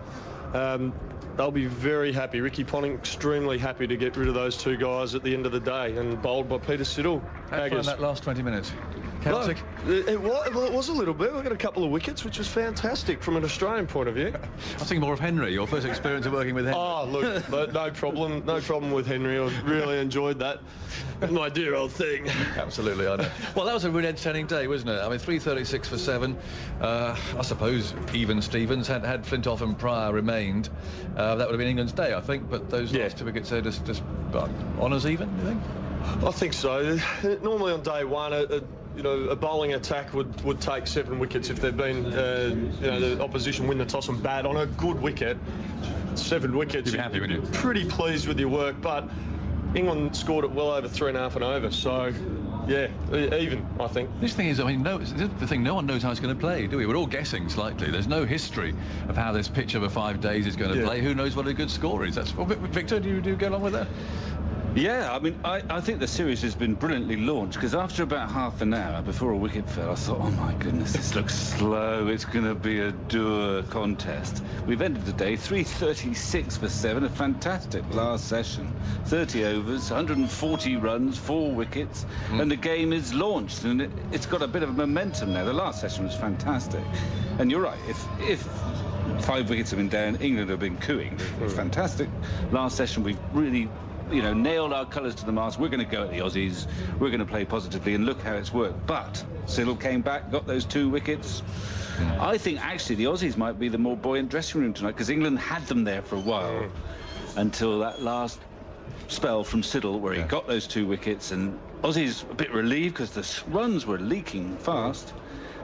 they'll be very happy. Ricky Ponting extremely happy to get rid of those 2 guys at the end of the day, and bowled by Peter Siddle. How did you find that last 20 minutes? Celtic? It was a little bit. We got a couple of wickets, which was fantastic from an Australian point of view. I was thinking more of Henry, your first experience of working with Henry. Oh, look, no problem with Henry. I really enjoyed that. My dear old thing. Absolutely, I know. Well, that was a really entertaining day, wasn't it? I mean, 336 for 7. I suppose even Stevens had Flintoff and Pryor remained. That would have been England's day, I think. But those last 2 wickets there just honours even, you think? I think so. Normally on day one, a bowling attack would take 7 wickets if they've been, the opposition win the toss and bat on a good wicket. 7 wickets. You'd be happy, wouldn't you? Pretty pleased with your work, but England scored it well over 3.5 and over, so yeah, even, I think. This thing is, I mean, no one knows how it's going to play, do we? We're all guessing slightly. There's no history of how this pitch over 5 days is going to play. Who knows what a good score is? Victor, do you go along with that? Yeah, I mean, I think the series has been brilliantly launched, because after about half an hour before a wicket fell, I thought, oh my goodness, this looks slow. It's going to be a dour contest. We've ended the day 336 for 7, a fantastic last session. 30 overs, 140 runs, 4 wickets, and the game is launched, and it's got a bit of momentum now. The last session was fantastic. And you're right, if 5 wickets have been down, England have been cooing. Fantastic last session. We've really, you know, nailed our colours to the mast. We're going to go at the Aussies. We're going to play positively, and look how it's worked. But Siddle came back, got those 2 wickets. I think actually the Aussies might be the more buoyant dressing room tonight, because England had them there for a while until that last spell from Siddle where he got those 2 wickets, and Aussies a bit relieved because the runs were leaking fast.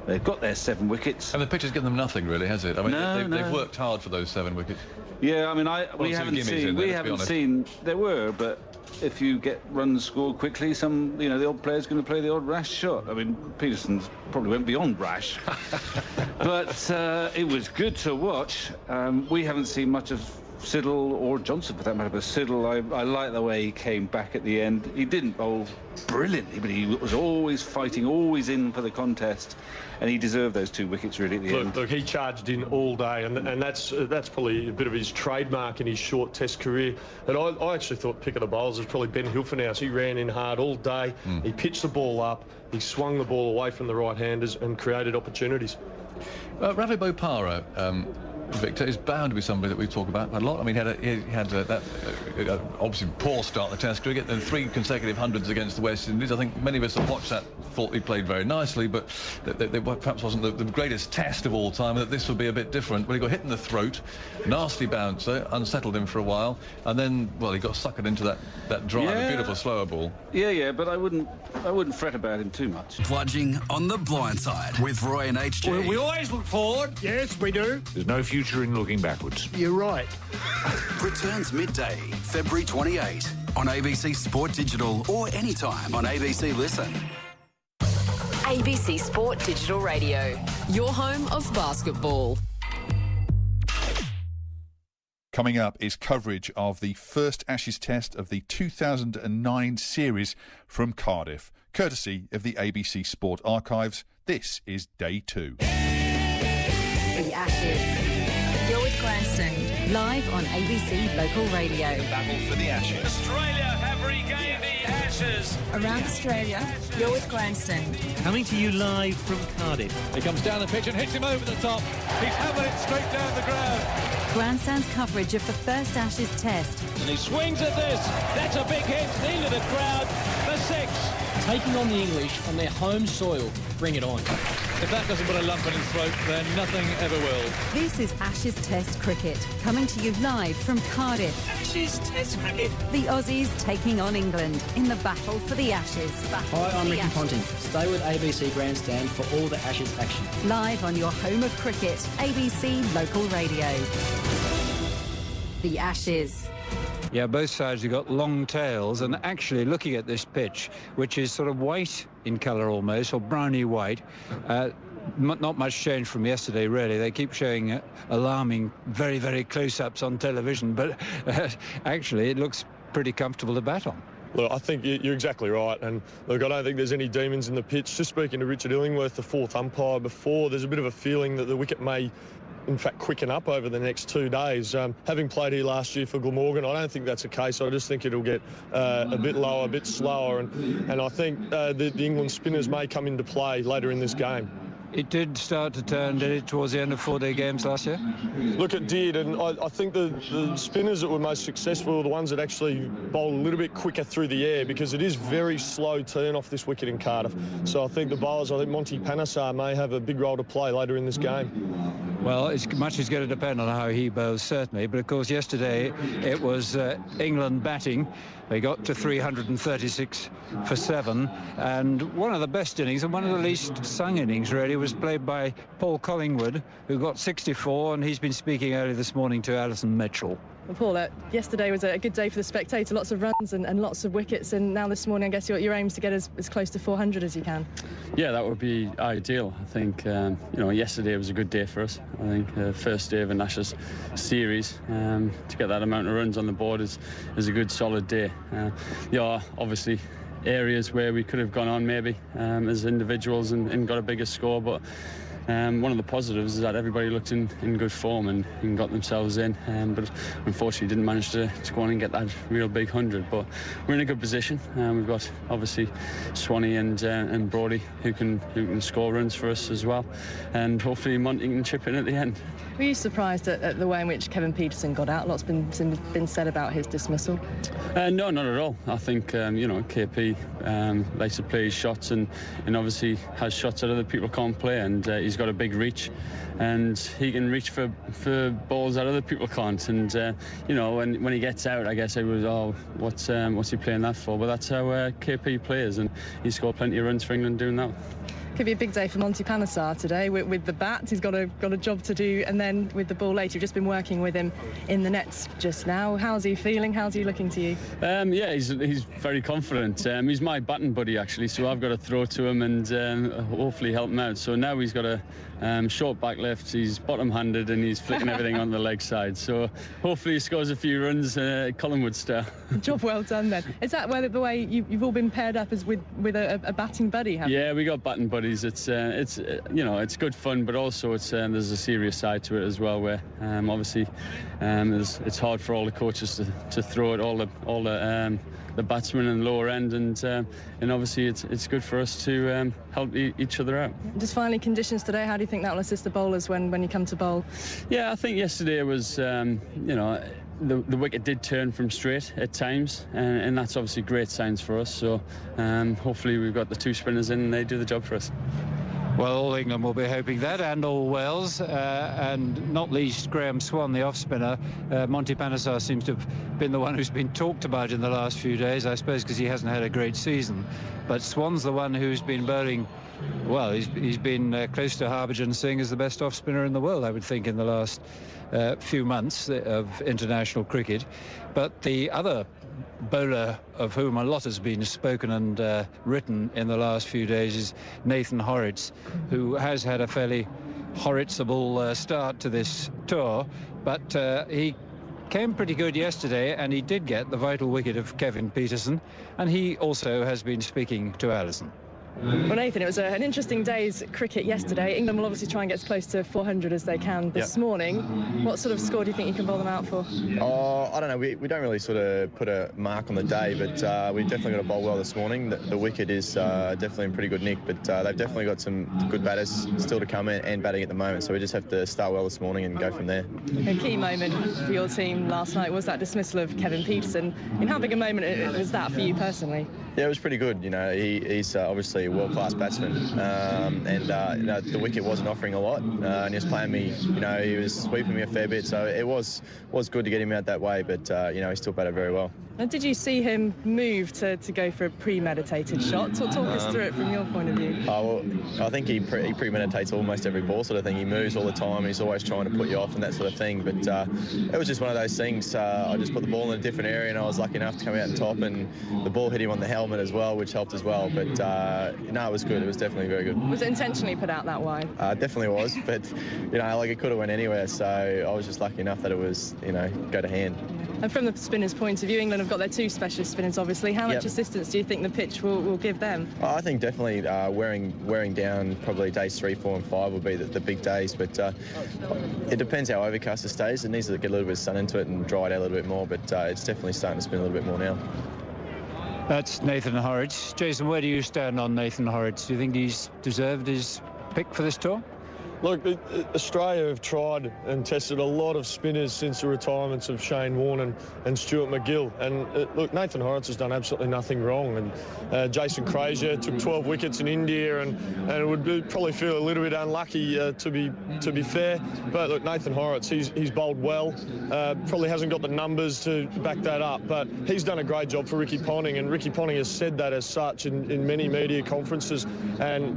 They've got their 7 wickets. And the pitch has given them nothing, really, has it? I mean, they've worked hard for those 7 wickets. Yeah, I mean, we haven't seen, there were, but if you get runs scored quickly, you know, the odd player's going to play the odd rash shot. I mean, Peterson's probably went beyond rash. But it was good to watch. We haven't seen much of Siddle or Johnson, for that matter, but Siddle, I like the way he came back at the end. He didn't bowl brilliantly, but he was always fighting, always in for the contest, and he deserved those 2 wickets really at the end. Look, he charged in all day, and that's probably a bit of his trademark in his short Test career. And I actually thought pick of the bowlers was probably Ben Hilfenhaus. He ran in hard all day. He pitched the ball up. He swung the ball away from the right-handers and created opportunities. Ravi Bopara, Victor, is bound to be somebody that we talk about a lot. I mean, he had that obviously poor start to Test cricket, then 3 consecutive hundreds against the West Indies. I think many of us have watched that, thought he played very nicely, but that perhaps wasn't the greatest Test of all time, that this would be a bit different. But he got hit in the throat, nasty bouncer, unsettled him for a while, and then, well, he got suckered into that drive, a beautiful slower ball. Yeah, but I wouldn't fret about him too much. Plunging on the blind side with Roy and HG. We always look forward. Yes, we do. There's no future in looking backwards. You're right. Returns midday, February 28 on ABC Sport Digital or anytime on ABC Listen. ABC Sport Digital Radio, your home of basketball. Coming up is coverage of the first Ashes Test of the 2009 series from Cardiff, courtesy of the ABC Sport Archives. This is Day 2. The Ashes. You're with Grandstand, live on ABC Local Radio. Battle for the Ashes. Australia have regained the Ashes. Around Australia, you're with Grandstand. Coming to you live from Cardiff. He comes down the pitch and hits him over the top. He's hammered it straight down the ground. Grandstand's coverage of the first Ashes Test. And he swings at this. That's a big hit into the crowd for 6. Taking on the English on their home soil. Bring it on. If that doesn't put a lump in his throat, then nothing ever will. This is Ashes Test cricket, coming to you live from Cardiff. Ashes Test cricket. The Aussies taking on England in the battle for the Ashes. Hi, I'm Ricky Ponting. Stay with ABC Grandstand for all the Ashes action. Live on your home of cricket, ABC Local Radio. The Ashes. Yeah, both sides have got long tails, and actually looking at this pitch, which is sort of white in colour almost, or browny white, not much change from yesterday, really. They keep showing alarming, very, very close-ups on television, but actually it looks pretty comfortable to bat on. Look, I think you're exactly right, and look, I don't think there's any demons in the pitch. Just speaking to Richard Illingworth, the 4th umpire, before, there's a bit of a feeling that the wicket may in fact quicken up over the next 2 days. Having played here last year for Glamorgan, I don't think that's the case. I just think it'll get a bit lower, a bit slower, and I think the England spinners may come into play later in this game. It did start to turn, did it, towards the end of 4-day games last year? Look, it did, and I think the spinners that were most successful are the ones that actually bowl a little bit quicker through the air, because it is very slow turn off this wicket in Cardiff. So I think the bowlers, I think Monty Panesar may have a big role to play later in this game. Well, much is going to depend on how he bowls, certainly. But, of course, yesterday it was England batting. They got to 336 for 7. And one of the best innings and one of the least sung innings, really, was played by Paul Collingwood, who got 64, and he's been speaking earlier this morning to Alison Mitchell. Well, Paul, yesterday was a good day for the Spectator, lots of runs and lots of wickets, and now this morning I guess your aim is to get as close to 400 as you can. Yeah, that would be ideal. I think yesterday was a good day for us. I think first day of an Ashes series, to get that amount of runs on the board is a good solid day. There are obviously areas where we could have gone on maybe as individuals and got a bigger score, but one of the positives is that everybody looked in good form and got themselves in, but unfortunately didn't manage to go on and get that real big 100. But we're in a good position. We've got obviously Swanee and Brodie who can score runs for us as well, and hopefully Monty can chip in at the end. Were you surprised at the way in which Kevin Peterson got out? Lots been said about his dismissal. No, not at all. I think KP likes to play his shots and obviously has shots that other people can't play, and he's got a big reach, and he can reach for balls that other people can't. And when he gets out, I guess I was, what's he playing that for? But that's how KP plays, and he scored plenty of runs for England doing that. Could be a big day for Monty Panesar today with the bat. He's got a job to do, and then with the ball later. You've just been working with him in the nets just now. How's he feeling? How's he looking to you? Yeah, he's very confident. He's my batting buddy actually, so I've got to throw to him and hopefully help him out. So now he's got a short back left. He's bottom-handed and he's flicking everything on the leg side. So hopefully he scores a few runs, Collingwood style. Job well done then. Is that the way you've all been paired up as with a batting buddy? Yeah, we got batting buddies. It's good fun, but also there's a serious side to it as well, where obviously it's hard for all the coaches to throw at all the batsmen and lower end, and obviously it's good for us to help each other out. Just finally, conditions today, how do you think that will assist the bowlers when you come to bowl? Yeah, I think yesterday was the wicket did turn from straight at times, and that's obviously great signs for us. So hopefully we've got the two spinners in and they do the job for us. Well, all England will be hoping that, and all Wales, and not least Graham Swan, the off-spinner. Monty Panesar seems to have been the one who's been talked about in the last few days, I suppose because he hasn't had a great season. But Swan's the one who's been bowling, well, he's been close to Harbhajan Singh as the best off-spinner in the world, I would think, in the last few months of international cricket. But the other bowler of whom a lot has been spoken and written in the last few days is Nathan Horrocks, who has had a fairly Horrocksable start to this tour, but he came pretty good yesterday, and he did get the vital wicket of Kevin Peterson, and he also has been speaking to Alison. Well, Nathan, it was an interesting day's cricket yesterday. England will obviously try and get as close to 400 as they can this morning. What sort of score do you think you can bowl them out for? I don't know. We don't really sort of put a mark on the day, but we've definitely got to bowl well this morning. The wicket is definitely in pretty good nick, but they've definitely got some good batters still to come in and batting at the moment, so we just have to start well this morning and go from there. A key moment for your team last night was that dismissal of Kevin Peterson. And how big a moment was that for you personally? Yeah, it was pretty good. He's obviously a world-class batsman, and the wicket wasn't offering a lot, and he was playing me. He was sweeping me a fair bit, so it was good to get him out that way. But he still batted very well. And did you see him move to go for a premeditated shot? Talk us through it from your point of view. Well, I think he premeditates almost every ball sort of thing. He moves all the time. He's always trying to put you off and that sort of thing. But it was just one of those things. I just put the ball in a different area, and I was lucky enough to come out on top, and the ball hit him on the helmet as well, which helped as well. But no, it was good. It was definitely very good. Was it intentionally put out that wide? Definitely was, but it could have went anywhere. So I was just lucky enough that it was go to hand. And from the spinners' point of view, England have got their two specialist spinners, obviously. How much assistance do you think the pitch will give them? I think definitely wearing down probably days 3, 4 and 5 will be the big days, but it depends how overcast it stays. It needs to get a little bit of sun into it and dry it out a little bit more, but it's definitely starting to spin a little bit more now. That's Nathan Horrocks. Jason, where do you stand on Nathan Horrocks? Do you think he's deserved his pick for this tour? Look, Australia have tried and tested a lot of spinners since the retirements of Shane Warne and Stuart McGill. And look, Nathan Horrocks has done absolutely nothing wrong. And Jason Frazier took 12 wickets in India, and it would probably feel a little bit unlucky to be fair. But look, Nathan Horrocks, he's bowled well. Probably hasn't got the numbers to back that up, but he's done a great job for Ricky Ponting, and Ricky Ponting has said that as such in many media conferences. And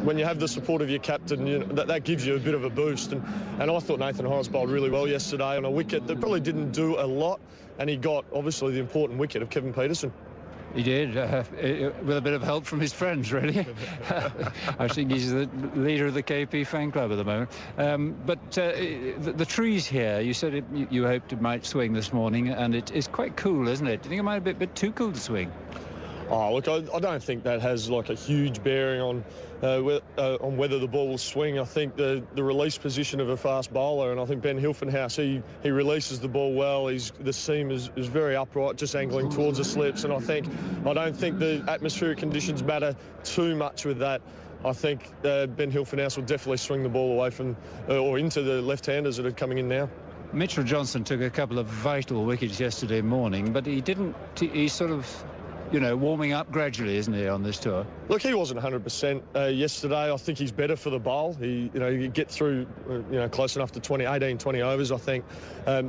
when you have the support of your captain, you know, that gives you a bit of a boost. And I thought Nathan Horrocks bowled really well yesterday on a wicket that probably didn't do a lot, and he got, obviously, the important wicket of Kevin Peterson. He did, with a bit of help from his friends, really. I think he's the leader of the KP fan club at the moment. But the trees here, you said you hoped it might swing this morning, and it's quite cool, isn't it? Do you think it might be a bit too cool to swing? Oh, look, I don't think that has like a huge bearing on whether the ball will swing. I think the release position of a fast bowler, and I think Ben Hilfenhaus, he releases the ball well. The seam is very upright, just angling towards the slips, and I don't think the atmospheric conditions matter too much with that. I think Ben Hilfenhaus will definitely swing the ball away from or into the left-handers that are coming in now. Mitchell Johnson took a couple of vital wickets yesterday morning, but he didn't. He's sort of, you know, warming up gradually, isn't he, on this tour? Look, he wasn't 100% yesterday. I think he's better for the bowl. You get through, close enough to 18, 20 overs, I think.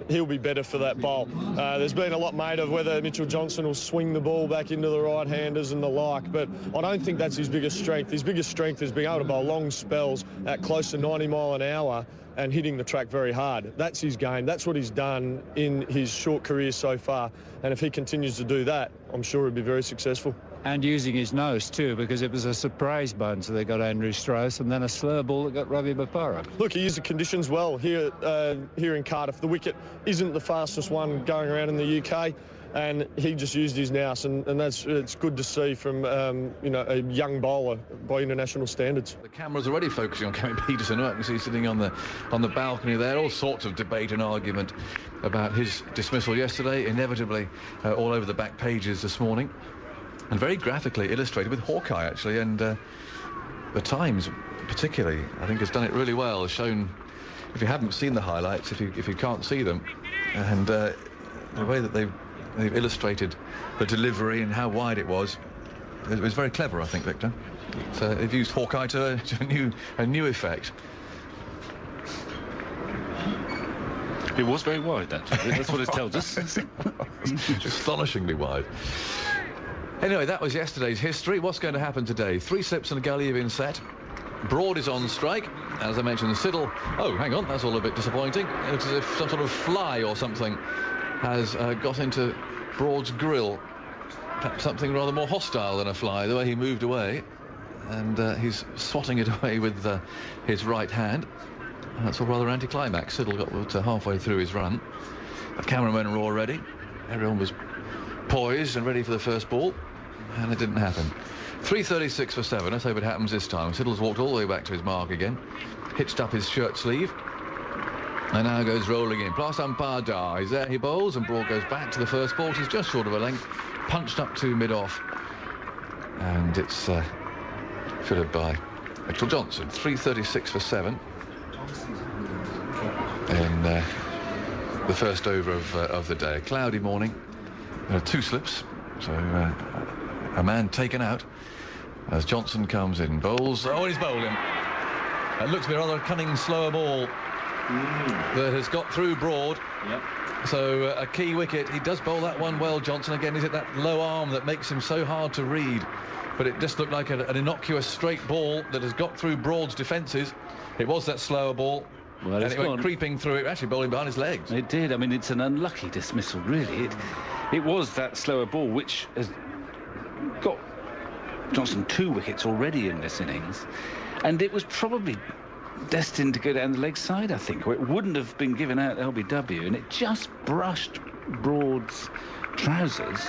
He'll be better for that bowl. There's been a lot made of whether Mitchell Johnson will swing the ball back into the right-handers and the like, but I don't think that's his biggest strength. His biggest strength is being able to bowl long spells at close to 90 mile an hour and hitting the track very hard. That's his game. That's what he's done in his short career so far. And if he continues to do that, I'm sure he'll be very successful. And using his nose too, because it was a surprise bun, so they got Andrew Strauss, and then a slur ball that got Ravi Bopara. Look, he used the conditions well here in Cardiff. The wicket isn't the fastest one going around in the UK, and he just used his nous, and it's good to see from a young bowler by international standards. The camera's already focusing on Kevin Peterson. I can see sitting on the balcony there. All sorts of debate and argument about his dismissal yesterday, inevitably all over the back pages this morning, and very graphically illustrated with Hawkeye, actually. And the Times particularly, I think, has done it really well. Shown, if you haven't seen the highlights, if you can't see them, and the way that they've illustrated the delivery and how wide it was very clever, I think, Victor. So they've used Hawkeye to a new effect. It was very wide, actually. That's what it tells us. Astonishingly wide. Anyway, that was yesterday's history. What's going to happen today? 3 slips and a gully have been set. Broad is on strike. As I mentioned, Siddle. Oh, hang on, that's all a bit disappointing. It looks as if some sort of fly or something has got into Broad's grill. Perhaps something rather more hostile than a fly, the way he moved away. And he's swatting it away with his right hand. And that's all rather anticlimax. Siddle got halfway through his run. The cameramen are all ready. Everyone was poised and ready for the first ball, and it didn't happen. 3:36 for 7. Let's hope it happens this time. Siddle's walked all the way back to his mark again, hitched up his shirt sleeve, and now goes rolling in. Plus umpire dies. There he bowls, and Broad goes back to the first ball. He's just short of a length, punched up to mid-off, and it's fielded by Mitchell Johnson. 3:36 for 7 in the first over of the day. A cloudy morning. There are 2 slips, so a man taken out as Johnson comes in. Bowls. Oh, he's bowling. It looks to be a rather cunning, slower ball that has got through Broad. Yep. So a key wicket. He does bowl that one well, Johnson. Again, is it that low arm that makes him so hard to read? But it just looked like an innocuous straight ball that has got through Broad's defences. It was that slower ball. Well, and it went creeping through it, actually bowling behind his legs. It did. I mean, it's an unlucky dismissal, really. It was that slower ball which has got Johnson 2 wickets already in this innings, and it was probably destined to go down the leg side, I think, or it wouldn't have been given out LBW, and it just brushed Broad's trousers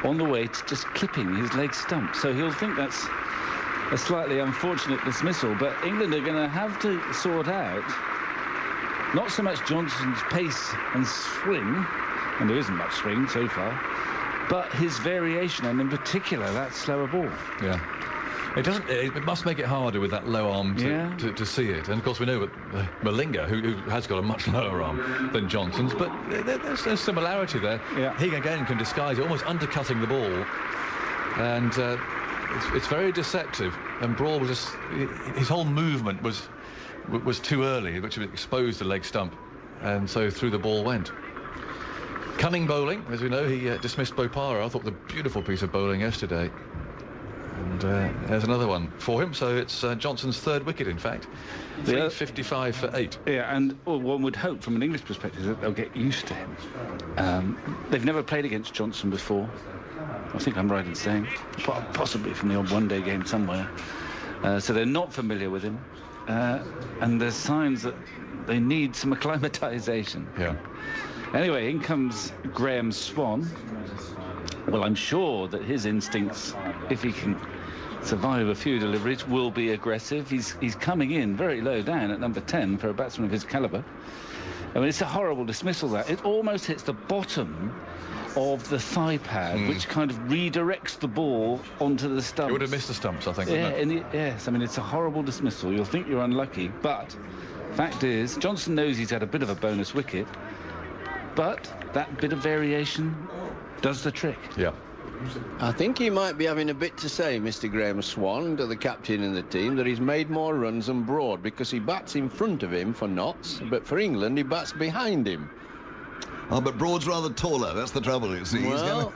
on the way to just clipping his leg stump. So he'll think that's a slightly unfortunate dismissal, but England are going to have to sort out not so much Johnson's pace and swing, and there isn't much swing so far, but his variation, and in particular that slower ball. Yeah. It must make it harder with that low arm to see it. And of course we know that Malinga, who has got a much lower arm than Johnson's, but there's no similarity there. Yeah. He again can disguise it, almost undercutting the ball, and it's very deceptive. And Brawl was just, his whole movement was too early, which exposed the leg stump, and so through the ball went. Cunning bowling, as we know. He dismissed Bopara. I thought the beautiful piece of bowling yesterday. And there's another one for him. So it's Johnson's third wicket, in fact. 355 for 8. Yeah, and one would hope from an English perspective that they'll get used to him. They've never played against Johnson before. I think I'm right in saying. Possibly from the odd one-day game somewhere. So they're not familiar with him. And there's signs that they need some acclimatisation. Yeah. Anyway, in comes Graham Swan. Well, I'm sure that his instincts, if he can survive a few deliveries, will be aggressive. He's coming in very low down at number 10 for a batsman of his calibre. I mean, it's a horrible dismissal, that. It almost hits the bottom of the thigh pad, which kind of redirects the ball onto the stumps. It would have missed the stumps, I think, yeah, wouldn't it? Yes, I mean, it's a horrible dismissal. You'll think you're unlucky, but fact is, Johnson knows he's had a bit of a bonus wicket, but that bit of variation does the trick. Yeah. I think he might be having a bit to say, Mr. Graham Swan, to the captain and the team, that he's made more runs than Broad, because he bats in front of him for Notts, but for England he bats behind him. Oh, but Broad's rather taller. That's the trouble, you see. Well,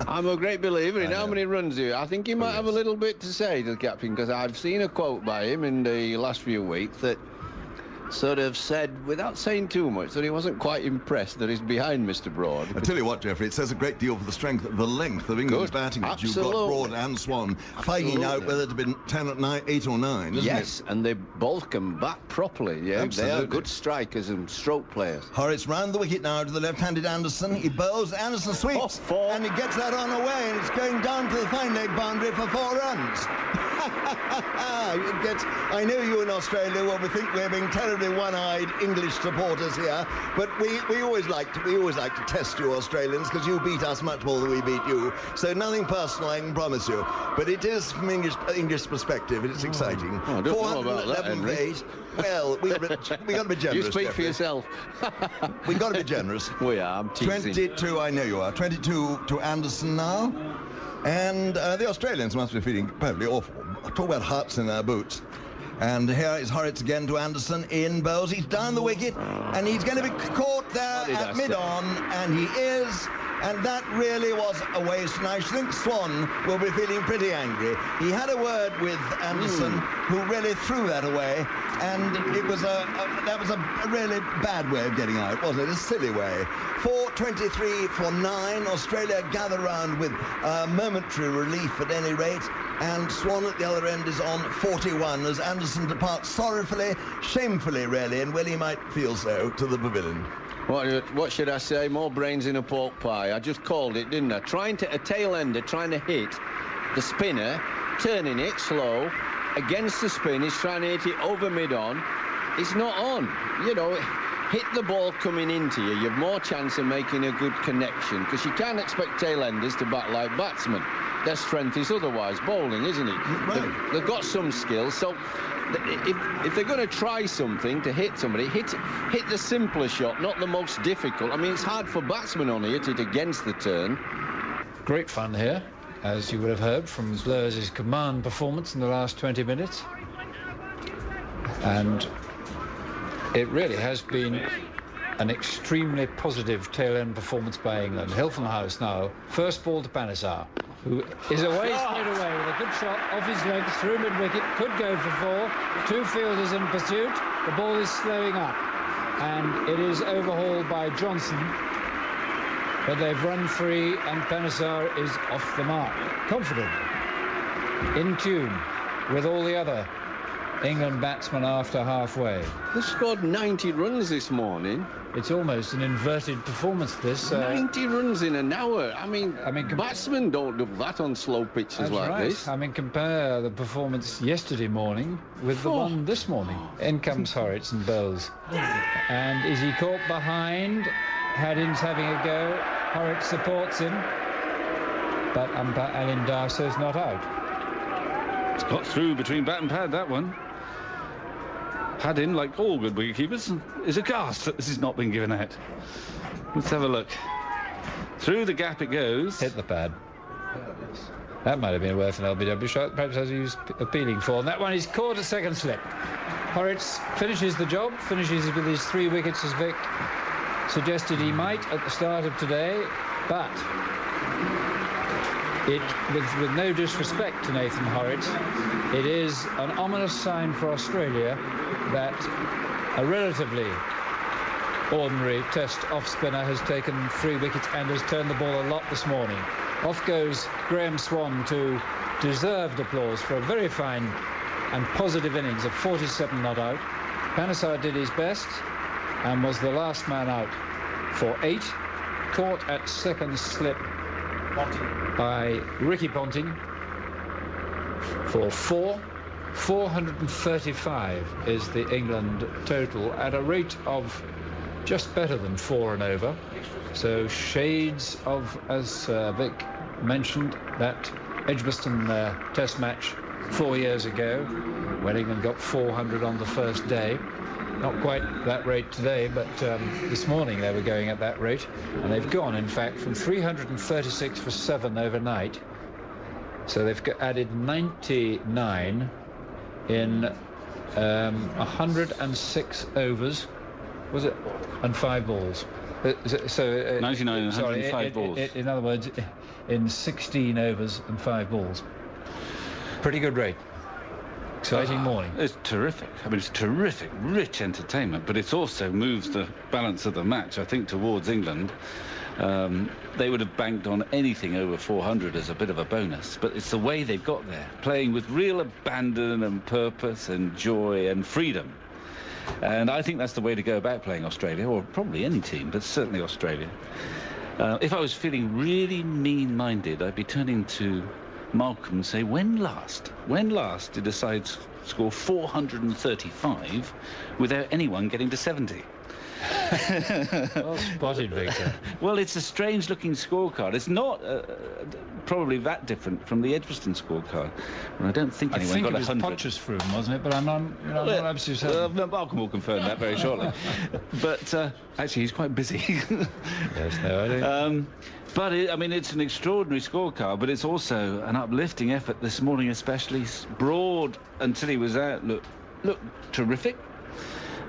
I'm a great believer in how many runs he... I think he might have a little bit to say to the captain, because I've seen a quote by him in the last few weeks that sort of said, without saying too much, that he wasn't quite impressed that he's behind Mr. Broad. I tell you what, Geoffrey, it says a great deal for the strength, the length of England's batting. You've got Broad and Swan fighting out whether it had been 10 or 9, 8 or 9, isn't it? And they both can bat properly. Yeah, they are good strikers and stroke players. Horrocks round the wicket now to the left-handed Anderson. He bowls, Anderson sweeps, and he gets that on away, and it's going down to the fine leg boundary for 4 runs. I know you in Australia will think we're being terribly one-eyed English supporters here, but we always like to test you Australians, because you beat us much more than we beat you. So nothing personal, I can promise you. But it is from English perspective, it's exciting. Oh, I don't know about that, Henry. Well, we got to be generous. You speak Geoffrey. for yourself. We got to be generous. We are. I'm teasing. 22, I know you are. 22 to Anderson now. And the Australians must be feeling perfectly awful. Talk about hearts in their boots. And here is Horrocks again to Anderson in bowls. He's down the wicket, and he's going to be caught there at mid-on, and he is. And that really was a waste, and I think Swan will be feeling pretty angry. He had a word with Anderson, who really threw that away, and it was that was a really bad way of getting out, wasn't it? A silly way. 4:23 for 9. Australia gather round with momentary relief at any rate, and Swan at the other end is on 41 as Anderson departs sorrowfully, shamefully really, and well he might feel so, to the pavilion. What should I say? More brains in a pork pie. I just called it, didn't I? A tail ender trying to hit the spinner, turning it slow against the spin. He's trying to hit it over mid-on. It's not on. You know, hit the ball coming into you. You've more chance of making a good connection, because you can't expect tail enders to bat like batsmen. Their strength is otherwise bowling, isn't it? Right. They've got some skills, so if they're going to try something to hit somebody, hit the simpler shot, not the most difficult. I mean, it's hard for batsmen on here to hit against the turn. Great fun here, as you would have heard from Blurs' command performance in the last 20 minutes. And it really has been an extremely positive tail-end performance by England. Hilton House now, first ball to Panesar, who is away straight away with a good shot off his legs through mid-wicket, could go for 4. 2 fielders in pursuit. The ball is slowing up, and it is overhauled by Johnson, but they've run free, and Panesar is off the mark. Confident, in tune with all the other England batsmen after halfway. They scored 90 runs this morning. It's almost an inverted performance, this. 90 runs in an hour. I mean batsmen don't do that on slow pitches like this. I mean, compare the performance yesterday morning with the one this morning. In comes Horrocks and bowls. And is he caught behind? Haddin's having a go. Horrocks supports him. But umpire Alan Dar says not out. It's got through between bat and pad, that one. Padding, like all good wicketkeepers, is aghast that this has not been given out. Let's have a look. Through the gap it goes. Hit the pad. That might have been worth an LBW shot, perhaps as he was appealing for. And that one is caught at second slip. Horrocks finishes the job, finishes with his 3 wickets as Vic suggested he might at the start of today, but with no disrespect to Nathan Horrocks, it is an ominous sign for Australia that a relatively ordinary test off-spinner has taken 3 wickets and has turned the ball a lot this morning. Off goes Graham Swann to deserved applause for a very fine and positive innings of 47 not out. Panesar did his best and was the last man out for 8. Caught at second slip by Ricky Ponting for 4. 435 is the England total at a rate of just better than 4 and over. So shades of, as Vic mentioned, that Edgbaston test match 4 years ago when England got 400 on the first day. Not quite that rate today, but this morning they were going at that rate, and they've gone, in fact, from 336 for 7 overnight. So they've added 99 in 106 overs, was it, and 5 balls. So 99 and 105 balls. In other words, in 16 overs and 5 balls. Pretty good rate. Exciting morning. It's terrific. I mean, it's terrific, rich entertainment, but it also moves the balance of the match, I think, towards England. They would have banked on anything over 400 as a bit of a bonus, but it's the way they've got there, playing with real abandon and purpose and joy and freedom. And I think that's the way to go about playing Australia, or probably any team, but certainly Australia. If I was feeling really mean-minded, I'd be turning to Malcolm and say, when last did a side score 435 without anyone getting to 70? Well spotted, Victor. Well, it's a strange-looking scorecard. It's not probably that different from the Edgbaston scorecard. And I don't think anyone got 100. I think it was Potchefstroom, wasn't it? But I'm not absolutely certain. Malcolm will confirm that very shortly. But actually, he's quite busy. Yes, no, I don't. But I mean, it's an extraordinary scorecard, but it's also an uplifting effort this morning, especially. Broad, until he was out, looked terrific.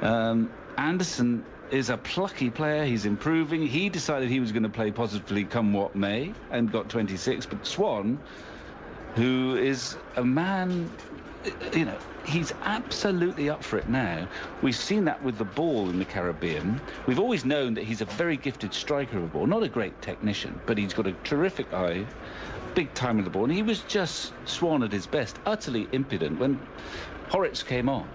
Anderson is a plucky player. He's improving. He decided he was going to play positively come what may and got 26. But Swann, who is a man, you know, he's absolutely up for it now. We've seen that with the ball in the Caribbean. We've always known that he's a very gifted striker of a ball, not a great technician, but he's got a terrific eye, big time with the ball. And he was just Swann at his best, utterly impudent when Horrocks came on.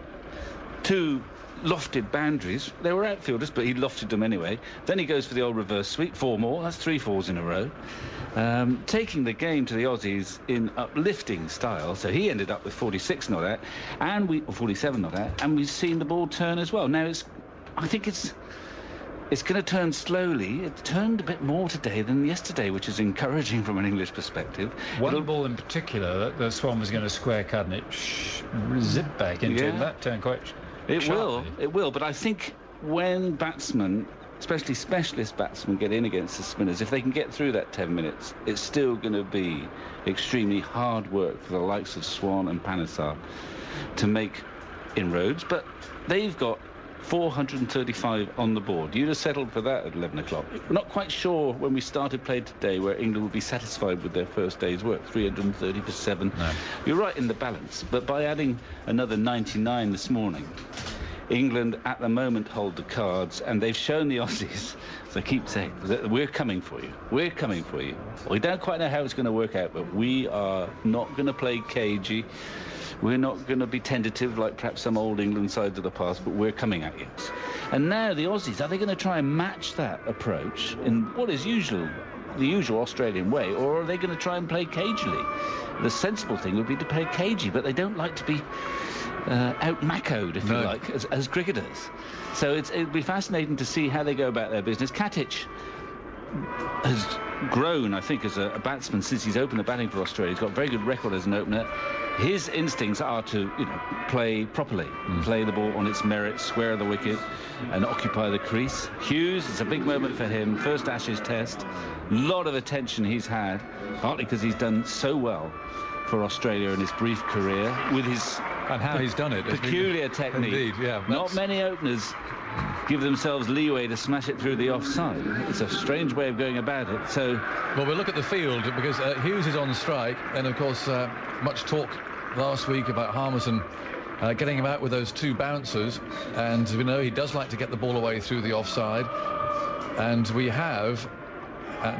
2 lofted boundaries. They were outfielders, but he lofted them anyway. Then he goes for the old reverse sweep, 4 more. That's 3 4s in a row. Taking the game to the Aussies in uplifting style. So he ended up with 46 not out, or 47 not out, and we've seen the ball turn as well. Now I think it's going to turn slowly. It turned a bit more today than yesterday, which is encouraging from an English perspective. One ball in particular that Swann was going to square cut, and it zipped back into him. That turned quite sharply. It will, but I think when batsmen, especially specialist batsmen, get in against the spinners, if they can get through that 10 minutes, it's still going to be extremely hard work for the likes of Swann and Panesar to make inroads, but they've got 435 on the board. You'd have settled for that at 11 o'clock. We're not quite sure when we started play today where England would be satisfied with their first day's work. 330 for 7. No. You're right in the balance, but by adding another 99 this morning, England at the moment hold the cards, and they've shown the Aussies, as I keep saying, that we're coming for you. We're coming for you. We don't quite know how it's going to work out, but we are not going to play cagey. We're not going to be tentative like perhaps some old England sides of the past, but we're coming at you. And now the Aussies, are they going to try and match that approach in what is the usual Australian way, or are they going to try and play cagily? The sensible thing would be to play cagey, but they don't like to be out-maccoed, if you like, as cricketers. So it'd be fascinating to see how they go about their business. Katic has grown, I think, as a batsman since he's opened the batting for Australia. He's got a very good record as an opener. his instincts are to, play properly, play the ball on its merit, square the wicket, and occupy the crease. Hughes, it's a big moment for him. First Ashes Test, a lot of attention he's had, partly because he's done so well for Australia in his brief career with his and how he's done it, peculiar technique. Indeed, yeah. Not many openers give themselves leeway to smash it through the offside. It's a strange way of going about it. So, well, we'll look at the field because Hughes is on strike, and of course, much talk last week about Harmison getting him out with those 2 bouncers, and we know he does like to get the ball away through the offside. And we have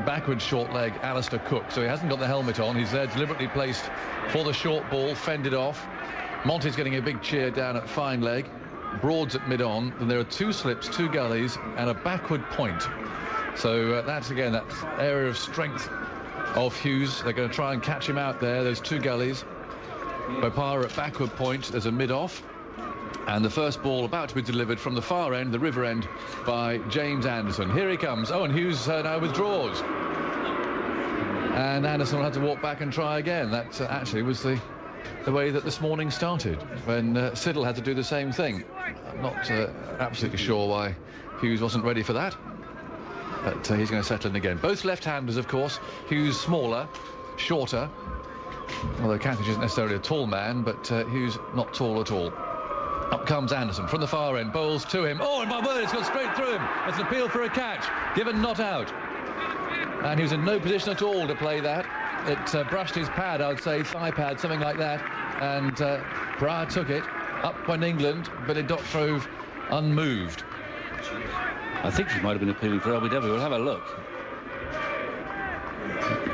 backward short leg Alistair Cook, so he hasn't got the helmet on. He's there deliberately placed for the short ball, fended off. Monty's getting a big cheer down at fine leg. Broad's at mid-on, and there are 2 slips, 2 gullies, and a backward point. So that's, again, that area of strength of Hughes. They're going to try and catch him out there. There's 2 gullies. Bopara at backward point. There's a mid-off. And the first ball about to be delivered from the far end, the river end, by James Anderson. Here he comes. Oh, and Hughes now withdraws. And Anderson will have to walk back and try again. That actually was the way that this morning started, when Siddle had to do the same thing. I'm not absolutely sure why Hughes wasn't ready for that, but he's going to settle in again. Both left-handers, of course. Hughes smaller, shorter, although Cathedge isn't necessarily a tall man, but Hughes not tall at all. Up comes Anderson from the far end, bowls to him. Oh, and my word, it's gone straight through him. It's an appeal for a catch, given not out. And he was in no position at all to play that. It brushed his pad, I would say, thigh pad, something like that. And Pryor took it. Up went England, but it drove unmoved. I think he might have been appealing for LBW. We'll have a look.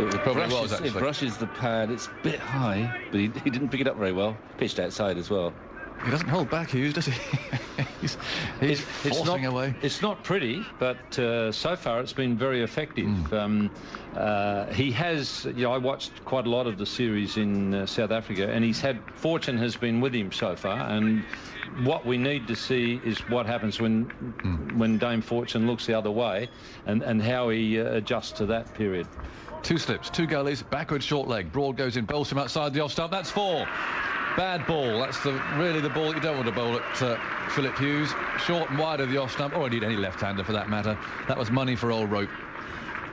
It brushes the pad. It's a bit high, but he didn't pick it up very well. Pitched outside as well. He doesn't hold back, Hughes, does he? he's forcing away. It's not pretty, but so far it's been very effective. He has, I watched quite a lot of the series in South Africa, and fortune has been with him so far. And what we need to see is what happens when Dame Fortune looks the other way, and how he adjusts to that period. 2 slips, 2 gullies, backward short leg. Broad goes in, bowls him outside the off stump. That's 4. Bad ball. That's really the ball that you don't want to bowl at Philip Hughes. Short and wide of the off stump, or indeed any left-hander for that matter. That was money for old Rope.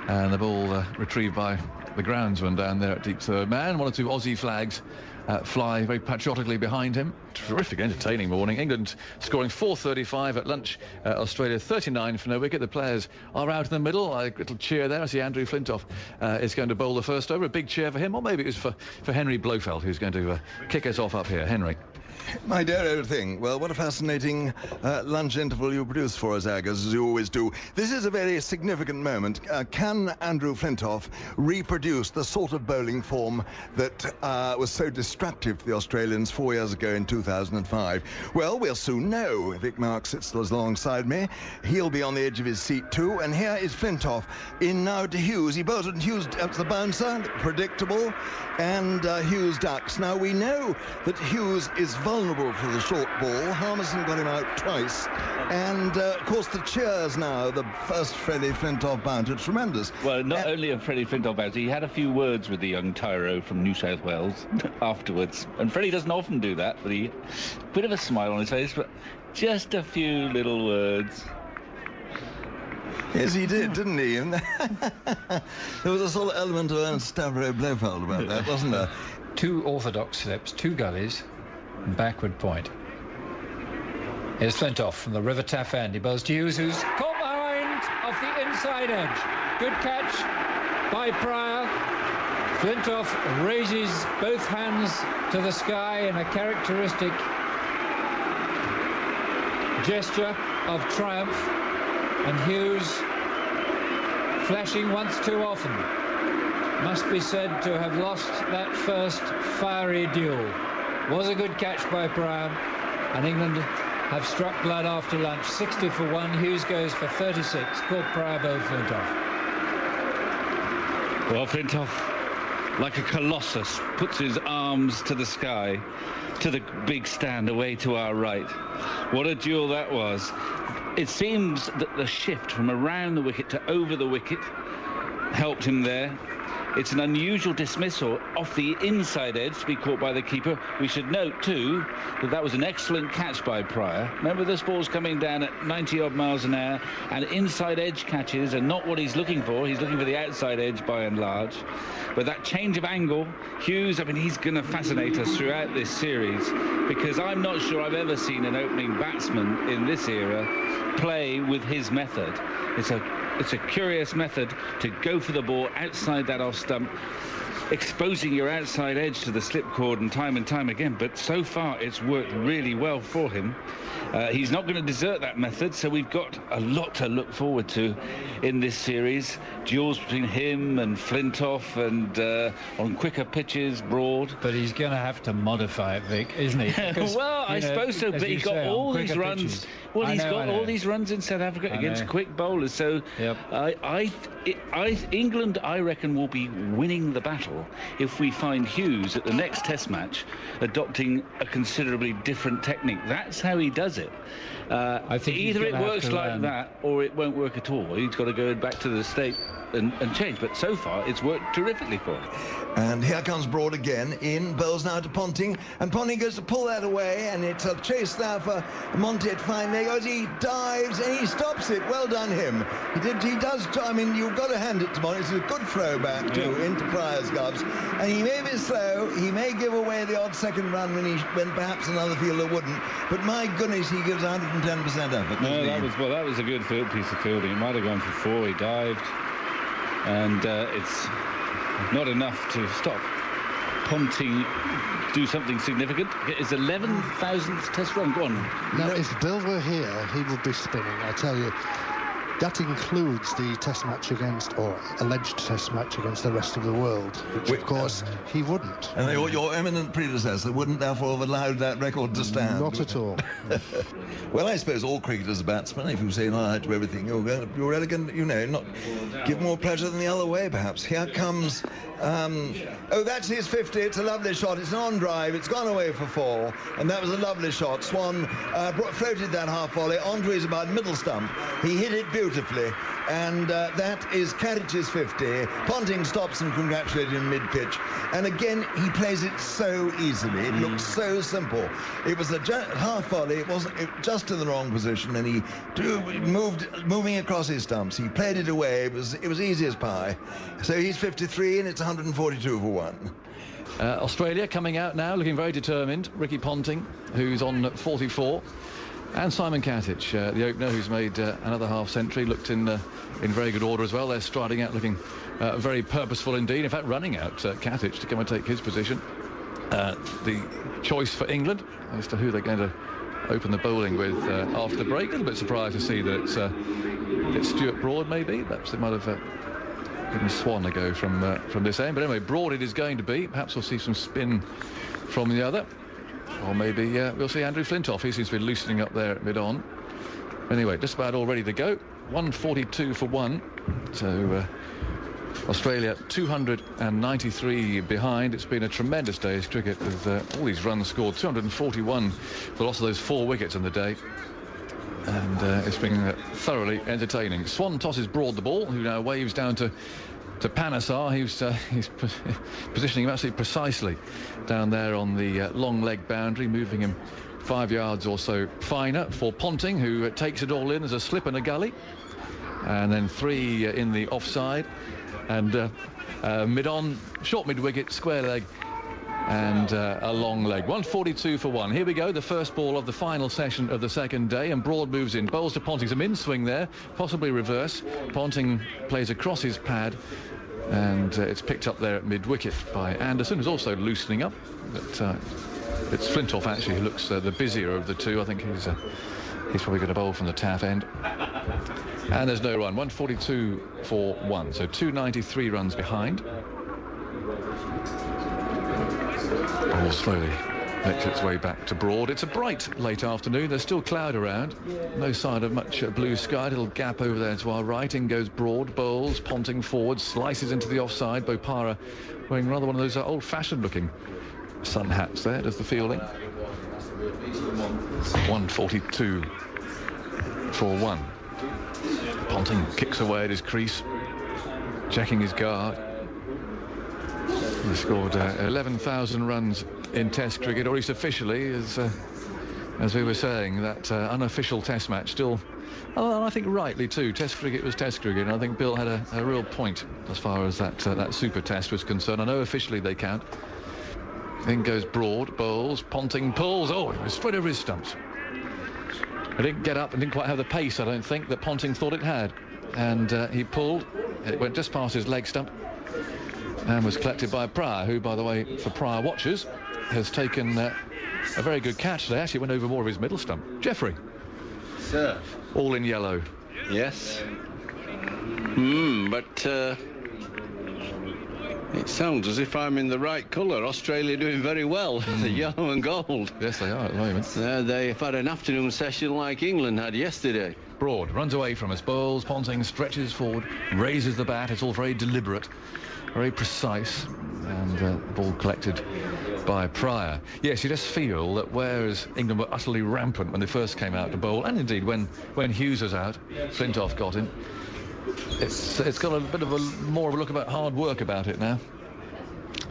And the ball retrieved by the groundsman down there at deep third man. 1 or 2 Aussie flags fly very patriotically behind him. Terrific, entertaining morning. England scoring 4:35 at lunch. Australia 39 for no wicket. The players are out in the middle. A little cheer there. I see Andrew Flintoff is going to bowl the first over. A big cheer for him, or maybe it was for Henry Blofeld, who's going to kick us off up here. Henry. My dear old thing. Well, what a fascinating lunch interval you produce for us, Aggers, as you always do. This is a very significant moment. Can Andrew Flintoff reproduce the sort of bowling form that was so destructive to the Australians 4 years ago in 2005? Well, we'll soon know. Vic Mark sits alongside me. He'll be on the edge of his seat too. And here is Flintoff in now to Hughes. He bowls it, and Hughes up to the bouncer, predictable, and Hughes ducks. Now, we know that Hughes is vulnerable for the short ball. Harmison got him out twice. And, of course, the cheers now, the first Freddie Flintoff bouncer, tremendous. Well, not only a Freddie Flintoff bouncer, he had a few words with the young tyro from New South Wales afterwards. And Freddie doesn't often do that, but he bit of a smile on his face, but just a few little words. Yes, he did, didn't he? And there was a sort of element of Ernst Stavro Blofeld about that, wasn't there? 2 orthodox slips, 2 gullies, and backward point. Here's Flintoff from the River Taff end. He bowls to Hughes, who's caught behind off the inside edge. Good catch by Pryor. Flintoff raises both hands to the sky in a characteristic gesture of triumph. And Hughes flashing once too often. Must be said to have lost that first fiery duel. Was a good catch by Pryor, and England have struck blood after lunch. 60 for 1. Hughes goes for 36. Caught Pryor, bowled Flintoff. Well, Flintoff, like a colossus, puts his arms to the sky, to the big stand away to our right. What a duel that was. It seems that the shift from around the wicket to over the wicket helped him there. It's an unusual dismissal off the inside edge to be caught by the keeper. We should note, too, that was an excellent catch by Pryor. Remember, this ball's coming down at 90-odd miles an hour, and inside edge catches are not what he's looking for. He's looking for the outside edge by and large. But that change of angle, Hughes, I mean, he's going to fascinate us throughout this series, because I'm not sure I've ever seen an opening batsman in this era play with his method. It's a curious method to go for the ball outside that off stump, exposing your outside edge to the slip cord and time again. But so far, it's worked really well for him. He's not going to desert that method, so we've got a lot to look forward to in this series. Duels between him and Flintoff, and on quicker pitches, Broad. But he's going to have to modify it, Vic, isn't he? Because, well, I suppose so, but he's got all these runs. Pitches. Well, he's got all these runs in South Africa against quick bowlers. So England, I reckon, will be winning the battle if we find Hughes at the next Test match adopting a considerably different technique. That's how he does it. I think either it works like that or it won't work at all. He's got to go back to the state and change. But so far, it's worked terrifically for him. And here comes Broad again, in, bowls now to Ponting, and Ponting goes to pull that away, and it's a chase there for Monty at fine leg as he dives, and he stops it. Well done him. He does, I mean, you've got to hand it to Monty. It's a good throw back, too, into Pryor's gloves, and he may be slow, he may give away the odd second run when perhaps another fielder wouldn't, but my goodness, he gives 110% effort. No, that was a good piece of fielding. It might have gone for 4, he dived, and it's not enough to stop Ponting do something significant. His 11,000th Test run. Go on. Now, if Bill were here, he would be spinning, I tell you. That includes the Test match against, or alleged Test match against the rest of the world, which of course he wouldn't. And your eminent predecessor wouldn't therefore have allowed that record to stand. Not at all. Well, I suppose all cricketers are batsmen. If you say no to everything, you're elegant, not give more pleasure than the other way, perhaps. Here comes, that's his 50. It's a lovely shot. It's an on drive. It's gone away for 4, and that was a lovely shot. Swan floated that half volley onto his about middle stump. He hit it beautifully, and that is Carriage's 50. Ponting stops and congratulated him mid-pitch, and again he plays it so easily. It looks so simple. It was a half volley. It wasn't just in the wrong position, and he moving across his stumps. He played it away. It was easy as pie. So he's 53, and it's 142 for 1. Australia coming out now, looking very determined. Ricky Ponting, who's on 44. And Simon Katic, the opener, who's made another half-century, looked in very good order as well. They're striding out, looking very purposeful indeed. In fact, running out Katic to come and take his position. The choice for England as to who they're going to open the bowling with after the break. A little bit surprised to see that it's Stuart Broad, maybe. Perhaps they might have given Swan a go from this end. But anyway, Broad it is going to be. Perhaps we'll see some spin from the other. Or maybe we'll see Andrew Flintoff. He seems to be loosening up there at mid-on. Anyway, just about all ready to go. 142 for 1. So Australia 293 behind. It's been a tremendous day's cricket with all these runs scored. 241 for the loss of those 4 wickets in the day. And it's been thoroughly entertaining. Swan tosses Broad the ball, who now waves down to Panesar. He's positioning him absolutely precisely down there on the long leg boundary, moving him 5 yards or so finer for Ponting, who takes it all in as a slip and a gully, and then 3 in the offside, and mid-on, short mid-wicket, square leg, and a long leg. 142 for 1. Here we go, the first ball of the final session of the second day, and Broad moves in, bowls to Ponting. Some in-swing there, possibly reverse. Ponting plays across his pad, and it's picked up there at mid-wicket by Anderson, who's also loosening up. But it's Flintoff, actually, who looks the busier of the two. I think he's probably going to bowl from the taff end. And there's no run. 142 for 1, so 293 runs behind. Ball slowly makes its way back to Broad. It's a bright late afternoon. There's still cloud around. No sign of much blue sky. A little gap over there to our right. In goes Broad, bowls, Ponting forward, slices into the offside. Bopara wearing rather one of those old-fashioned looking sun hats there, does the fielding. 142 for 1. Ponting kicks away at his crease, checking his guard. He scored 11,000 runs in Test cricket, or at least officially, as we were saying, that unofficial Test match still. Oh, and I think rightly too. Test cricket was Test cricket, and I think Bill had a real point as far as that Super Test was concerned. I know officially they count. Then goes Broad, bowls, Ponting pulls. Oh, it was straight over his stumps. It didn't get up and didn't quite have the pace, I don't think, that Ponting thought it had. And he pulled. It went just past his leg stump and was collected by Pryor, who, by the way, for Pryor watchers, has taken a very good catch today. Actually went over more of his middle stump. Geoffrey. Sir. All in yellow. Yes. But it sounds as if I'm in the right colour. Australia doing very well. The yellow and gold. Yes, they are at the moment. They've had an afternoon session like England had yesterday. Broad runs away from us. Bowls, Ponting stretches forward, raises the bat. It's all very deliberate, very precise, and the ball collected by Pryor. Yes, you just feel that whereas England were utterly rampant when they first came out to bowl, and indeed when Hughes was out, Flintoff got in. It's got a bit of more of a look about hard work about it now.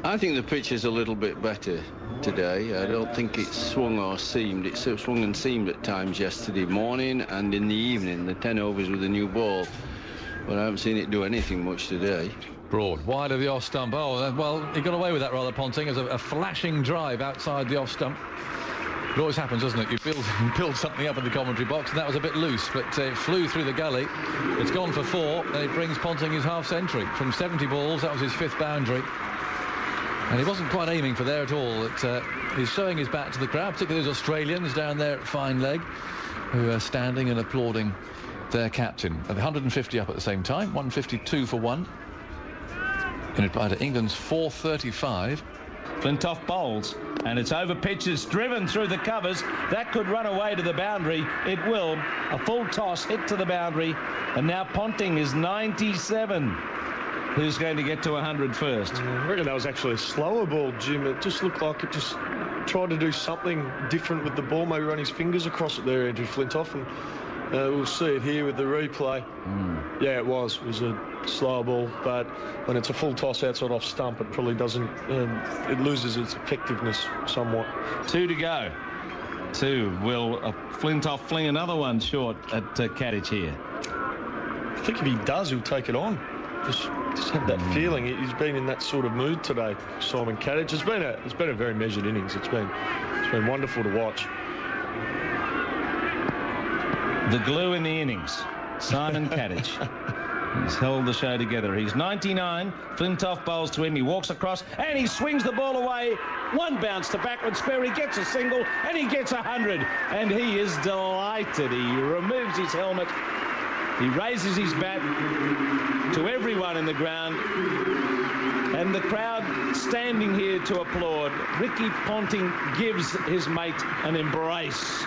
I think the pitch is a little bit better today. I don't think it's swung or seamed. It swung and seamed at times yesterday morning and in the evening, the 10 overs with the new ball. But I haven't seen it do anything much today. Broad, wide of the off stump. Oh, well, he got away with that rather, Ponting, as a flashing drive outside the off stump. It always happens, doesn't it? You build something up in the commentary box, and that was a bit loose, but it flew through the gully. It's gone for 4, and it brings Ponting his half century. From 70 balls, that was his 5th boundary. And he wasn't quite aiming for there at all. He's showing his bat to the crowd, particularly those Australians down there at fine leg, who are standing and applauding their captain. At 150 up at the same time, 152 for 1. In reply to England's 435. Flintoff bowls, and it's over pitch. It's driven through the covers. That could run away to the boundary. It will. A full toss hit to the boundary, and now Ponting is 97. Who's going to get to 100 first? I reckon that was actually a slower ball, Jim. It just looked like it just tried to do something different with the ball, maybe run his fingers across it there, Andrew Flintoff, and we'll see it here with the replay. Yeah, it was a slower ball, but when it's a full toss outside off stump, it probably doesn't, it loses its effectiveness somewhat. 2 to go. 2. Will Flintoff fling another one short at Gatting here? I think if he does, he'll take it on. Just have that feeling. He's been in that sort of mood today, Simon Gatting. It's been a very measured innings. It's been wonderful to watch. The glue in the innings, Simon Gatting. He's held the show together. He's 99. Flintoff bowls to him. He walks across and he swings the ball away. One bounce to backward square. He gets a single and he gets 100. And he is delighted. He removes his helmet. He raises his bat to everyone in the ground. And the crowd standing here to applaud. Ricky Ponting gives his mate an embrace.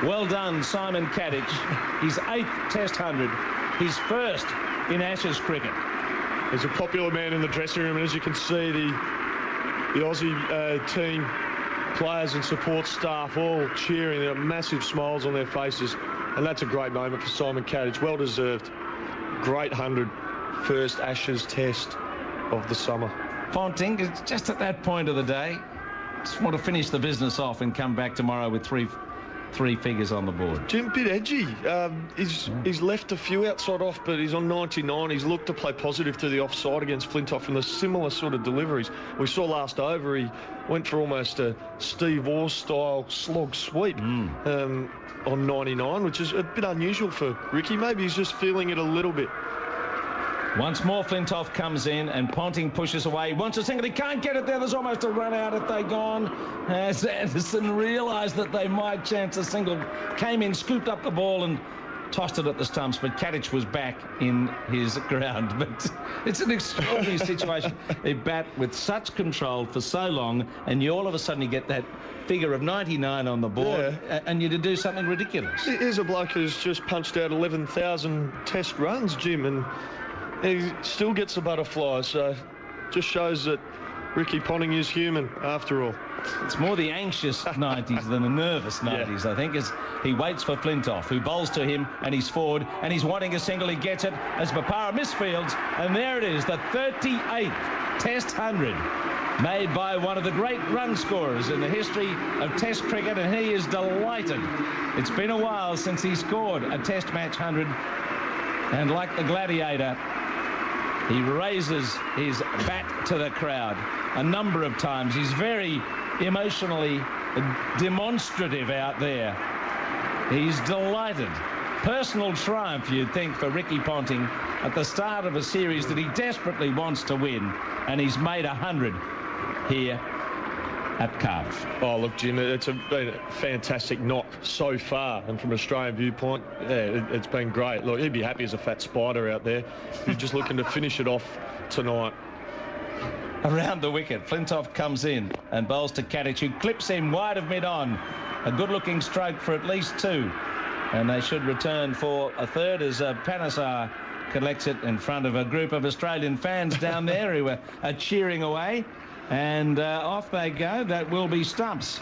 Well done, Simon Gatting. His 8th Test 100. His first in Ashes cricket. He's a popular man in the dressing room, and as you can see, the Aussie team players and support staff all cheering. They have massive smiles on their faces, and that's a great moment for Simon Gatting. Well deserved. Great 100. First Ashes Test of the summer. Ponting is just at that point of the day. Just want to finish the business off and come back tomorrow with three figures on the board. Jim, bit edgy. He's left a few outside off, but he's on 99. He's looked to play positive to the offside against Flintoff in the similar sort of deliveries. We saw last over, he went for almost a Steve Waugh style slog sweep on 99, which is a bit unusual for Ricky. Maybe he's just feeling it a little bit. Once more, Flintoff comes in and Ponting pushes away. Wants a single. He can't get it there. There's almost a run out if they gone. As Anderson realised that they might chance a single, came in, scooped up the ball and tossed it at the stumps, but Gatting was back in his ground. But it's an extraordinary situation. They bat with such control for so long, and you all of a sudden you get that figure of 99 on the board, and you to do something ridiculous. Here's a bloke who's just punched out 11,000 Test runs, Jim, and he still gets the butterfly, so just shows that Ricky Ponting is human after all. It's more the anxious 90s than the nervous 90s, I think, as he waits for Flintoff, who bowls to him, and he's forward, and he's wanting a single. He gets it as Bopara misfields, and there it is, the 38th Test 100 made by one of the great run scorers in the history of Test cricket, and he is delighted. It's been a while since he scored a Test match 100, and like the gladiator, he raises his bat to the crowd a number of times. He's very emotionally demonstrative out there. He's delighted. Personal triumph, you'd think, for Ricky Ponting at the start of a series that he desperately wants to win, and he's made 100 here at Cardiff. Oh, look, Jim, it's been a fantastic knock so far, and from an Australian viewpoint, yeah, it's been great. Look, he'd be happy as a fat spider out there. He's just looking to finish it off tonight. Around the wicket, Flintoff comes in and bowls to Gatting, who clips him wide of mid-on. A good-looking stroke for at least 2. And they should return for a third as Panesar collects it in front of a group of Australian fans down there who are cheering away. And off they go. That will be stumps.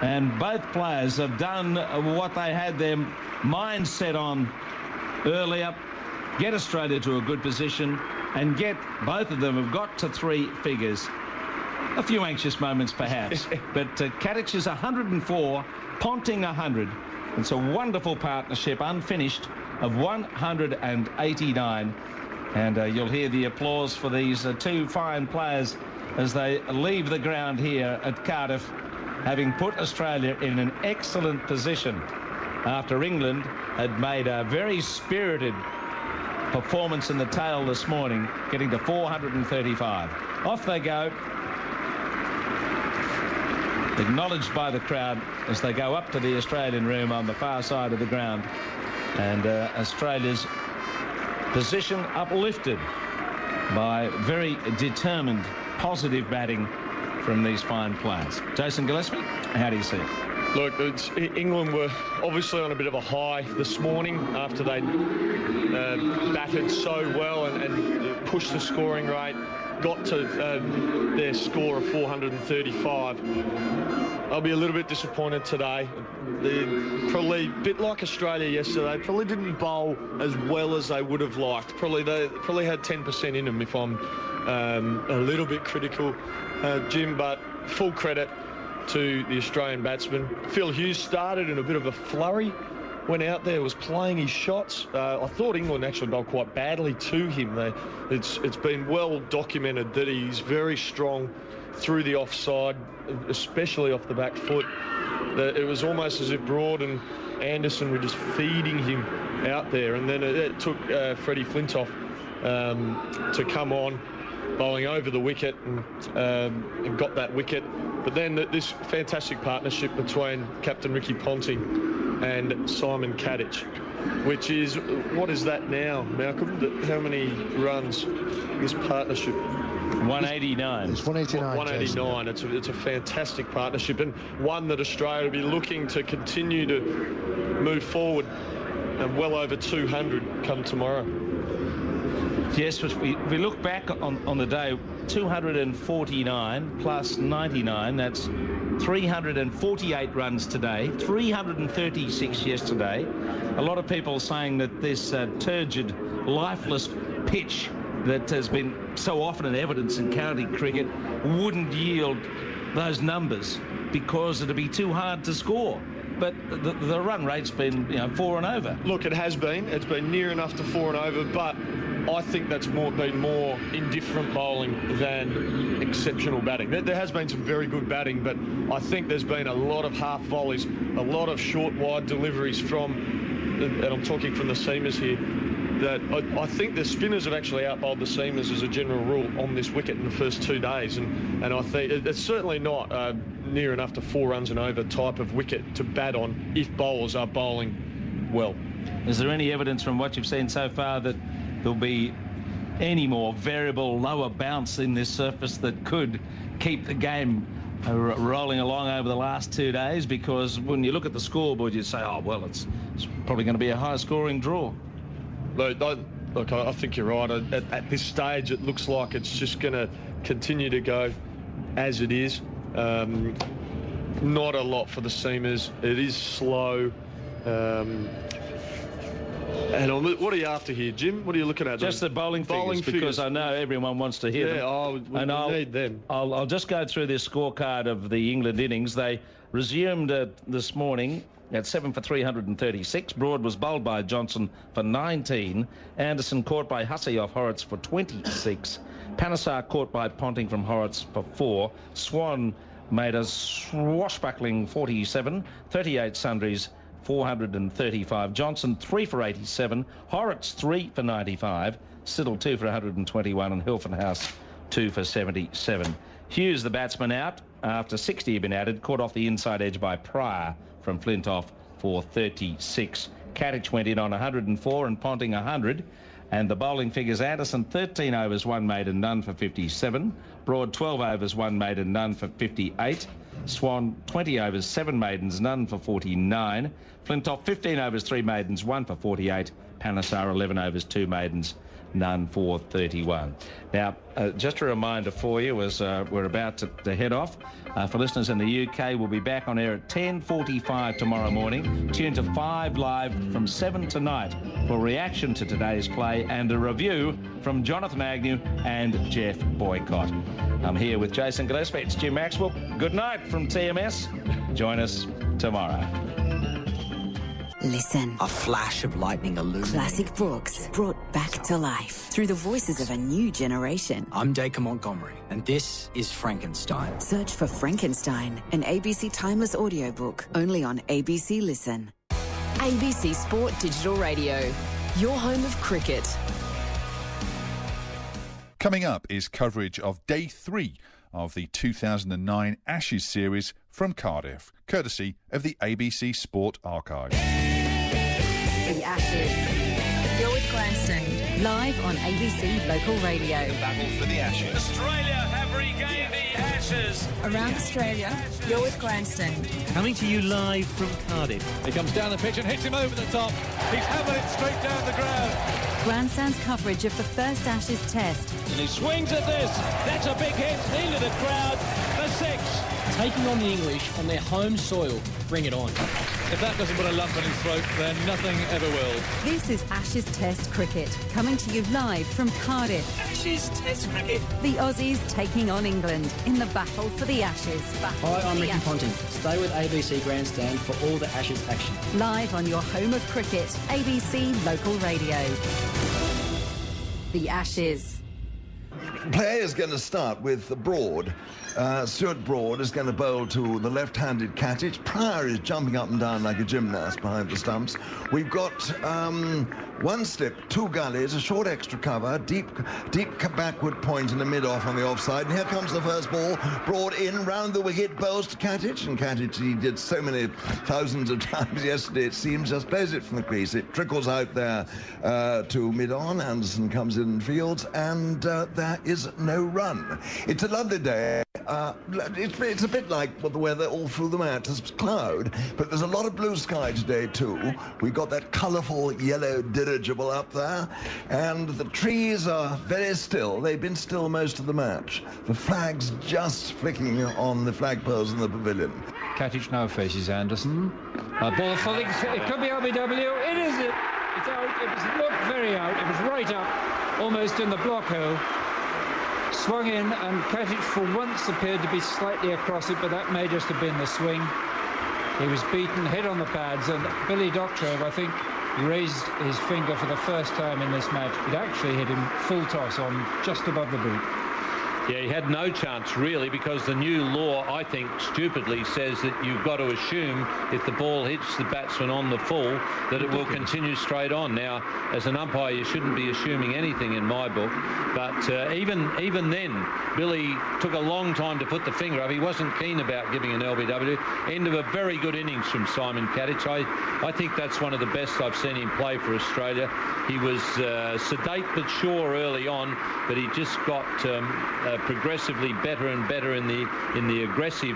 And both players have done what they had their minds set on earlier. Get Australia to a good position and both of them have got to 3 figures. A few anxious moments perhaps, but Gatting is 104, Ponting 100. It's a wonderful partnership, unfinished, of 189. And you'll hear the applause for these 2 fine players as they leave the ground here at Cardiff, having put Australia in an excellent position after England had made a very spirited performance in the tail this morning, getting to 435. Off they go, acknowledged by the crowd as they go up to the Australian room on the far side of the ground, and Australia's position uplifted by very determined, positive batting from these fine players. Jason Gillespie, how do you see it? Look, England were obviously on a bit of a high this morning after they batted so well and pushed the scoring rate, got to their score of 435. I'll be a little bit disappointed today. They're probably a bit like Australia yesterday, probably didn't bowl as well as they would have liked. They probably had 10% in them, if I'm a little bit critical, Jim, but full credit to the Australian batsman. Phil Hughes started in a bit of a flurry, went out there, was playing his shots. I thought England actually bowled quite badly to him. It's been well documented that he's very strong through the offside, especially off the back foot. It was almost as if Broad and Anderson were just feeding him out there, and then it took Freddie Flintoff to come on, bowling over the wicket and got that wicket. But then this fantastic partnership between Captain Ricky Ponting and Simon Gatting, which is, what is that now, Malcolm? How many runs this partnership? 189. It's 189. 189. It's a fantastic partnership, and one that Australia will be looking to continue to move forward, and well over 200 come tomorrow. Yes, if we look back on the day, 249 plus 99, that's 348 runs today, 336 yesterday. A lot of people saying that this turgid, lifeless pitch that has been so often in evidence in county cricket wouldn't yield those numbers because it'd be too hard to score. But the run rate's been, 4 and over. Look, it has been. It's been near enough to 4 and over, but I think that's been more indifferent bowling than exceptional batting. There has been some very good batting, but I think there's been a lot of half volleys, a lot of short, wide deliveries from, and I'm talking from the seamers here, that I think the spinners have actually outbowled the seamers as a general rule on this wicket in the first 2 days, and I think it's certainly not near enough to 4 runs and over type of wicket to bat on if bowlers are bowling well. Is there any evidence from what you've seen so far that there'll be any more variable lower bounce in this surface that could keep the game rolling along over the last 2 days? Because when you look at the scoreboard, you say, oh, well, it's probably going to be a high-scoring draw. Look, I think you're right. At this stage, it looks like it's just going to continue to go as it is. not a lot for the seamers. It is slow. And what are you after here, Jim? What are you looking at? Just the bowling figures, because I know everyone wants to hear them. We need them. I'll just go through this scorecard of the England innings. They resumed this morning at 7 for 336. Broad was bowled by Johnson for 19. Anderson caught by Hussey off Horrocks for 26. Panesar caught by Ponting from Horrocks for 4. Swan made a swashbuckling 47. 38 sundries, 435. Johnson 3 for 87. Horrocks 3 for 95. Siddle 2 for 121, and Hilfenhaus 2 for 77. Hughes, the batsman, out after 60 had been added, caught off the inside edge by Pryor from Flintoff for 36. Katic went in on 104 and Ponting 100. And the bowling figures: Anderson 13 overs, 1 maiden, none for 57. Broad 12 overs, 1 maiden, none for 58. Swan 20 overs, 7 maidens, none for 49. Flintoff 15 overs, 3 maidens, 1 for 48. Panesar 11 overs, 2 maidens, none for 31. Now, just a reminder for you as we're about to head off, for listeners in the UK, we'll be back on air at 10:45 tomorrow morning. Tune to 5 Live from 7 tonight for reaction to today's play and a review from Jonathan Agnew and Jeff Boycott. I'm here with Jason Gillespie. It's Jim Maxwell. Good night from TMS. Join us tomorrow. Listen. A flash of lightning illuminating. Classic books brought back to life through the voices of a new generation. I'm Dacre Montgomery, and this is Frankenstein. Search for Frankenstein, an ABC timeless audiobook, only on ABC Listen. ABC Sport Digital Radio, your home of cricket. Coming up is coverage of Day 3 of the 2009 Ashes series from Cardiff, courtesy of the ABC Sport Archive. The Ashes. You're with Grandstand, live on ABC Local Radio. The battle for the Ashes. Australia have regained the Ashes. Around Australia, you're with Grandstand. Coming to you live from Cardiff. He comes down the pitch and hits him over the top. He's hammered it straight down the ground. Grandstand's coverage of the first Ashes Test. And he swings at this. That's a big hit. Into the crowd for 6. Taking on the English on their home soil. Bring it on. If that doesn't put a lump in his throat, then nothing ever will. This is Ashes Test cricket, coming to you live from Cardiff. Ashes Test cricket. The Aussies taking on England in the battle for the Ashes. Hi, I'm Ricky Ponting. Stay with ABC Grandstand for all the Ashes action. Live on your home of cricket, ABC Local Radio. The Ashes. Play is going to start with Broad. Stuart Broad is going to bowl to the left-handed Katic. Pryor is jumping up and down like a gymnast behind the stumps. We've got 1 slip, 2 gullies, a short extra cover, deep backward point in the mid-off on the offside. And here comes the first ball. Broad in, round the wicket, bowls to Katic. And Katic, he did so many thousands of times yesterday, it seems, just plays it from the crease. It trickles out there to mid-on. Anderson comes in fields, and there is no run. It's a lovely day. It's a bit like the weather all through the match. There's cloud, but there's a lot of blue sky today too. We've got that colourful yellow dirigible up there, and the trees are very still. They've been still most of the match. The flag's just flicking on the flagpoles in the pavilion. Katic now faces Anderson. Ball falling. It could be LBW. It is it. It's out. It looked very out. It was right up, almost in the block hole. Swung in, and Katic for once appeared to be slightly across it, but that may just have been the swing. He was beaten, hit on the pads, and Billy Doctrove, I think, raised his finger for the first time in this match. It actually hit him full toss on just above the boot. Yeah, he had no chance, really, because the new law, I think, stupidly says that you've got to assume if the ball hits the batsman on the full, that it will continue straight on. Now, as an umpire, you shouldn't be assuming anything in my book. But even then, Billy took a long time to put the finger up. He wasn't keen about giving an LBW. End of a very good innings from Simon Katic. I think that's one of the best I've seen him play for Australia. He was sedate but sure early on, but he just got progressively better and better in the aggressive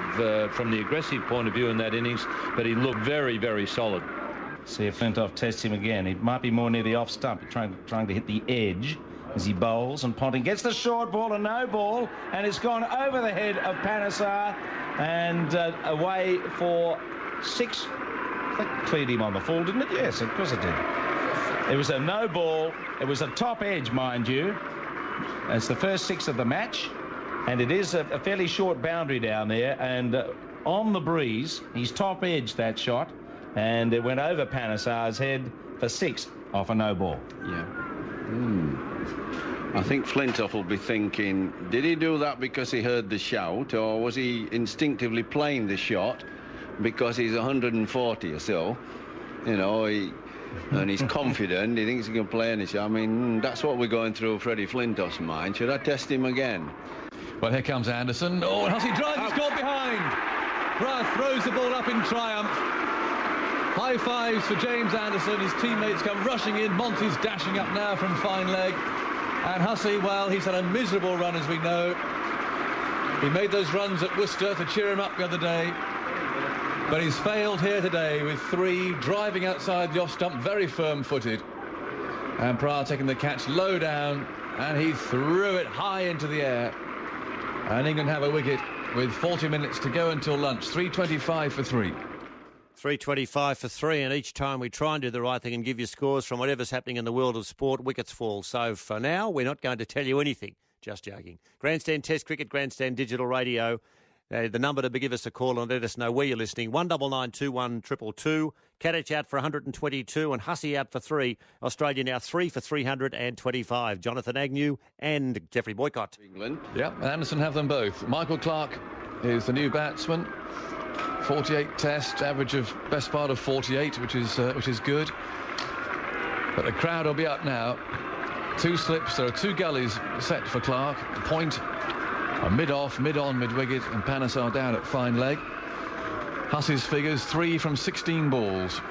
from the aggressive point of view in that innings. But he looked very, very solid. See if Flintoff tests him again. He might be more near the off stump, trying to hit the edge as he bowls, and Ponting gets the short ball, a no ball, and it's gone over the head of Panesar. and away for 6. That cleared him on the full, didn't it? Yes, of course it did. It was a no ball. It was a top edge, mind you. It's the first 6 of the match, and it is a fairly short boundary down there, and on the breeze, he's top edged that shot, and it went over Panesar's head for 6 off a no ball. Yeah. I think Flintoff will be thinking, did he do that because he heard the shout, or was he instinctively playing the shot because he's 140 or so? You know, and he's confident, he thinks he can play any shot. I mean, that's what we're going through Freddie Flintoff's mind. Should I test him again? Well, here comes Anderson. Oh, and Hussey drives, he's caught behind. Pratt throws the ball up in triumph. High fives for James Anderson. His teammates come rushing in. Monty's dashing up now from fine leg. And Hussey, well, he's had a miserable run, as we know. He made those runs at Worcester to cheer him up the other day. But he's failed here today with 3, driving outside the off stump, very firm-footed. And Pratt taking the catch low down, and he threw it high into the air. And England have a wicket with 40 minutes to go until lunch. 3:25 for 3. 3:25 for 3, and each time we try and do the right thing and give you scores from whatever's happening in the world of sport, wickets fall. So for now, we're not going to tell you anything. Just joking. Grandstand Test Cricket, Grandstand Digital Radio. The number to give us a call and let us know where you're listening, 1992 21222. Kadich out for 122 and Hussey out for 3. Australia now 3 for 325. Jonathan Agnew and Geoffrey Boycott. England. Yep, and Anderson have them both. Michael Clarke is the new batsman. 48 tests, average of best part of 48, which is good. But the crowd will be up now. 2 slips. There are 2 gullies set for Clarke. Point, a mid-off, mid-on, mid-wicket, and Panesar down at fine leg. Hussey's figures 3 from 16 balls.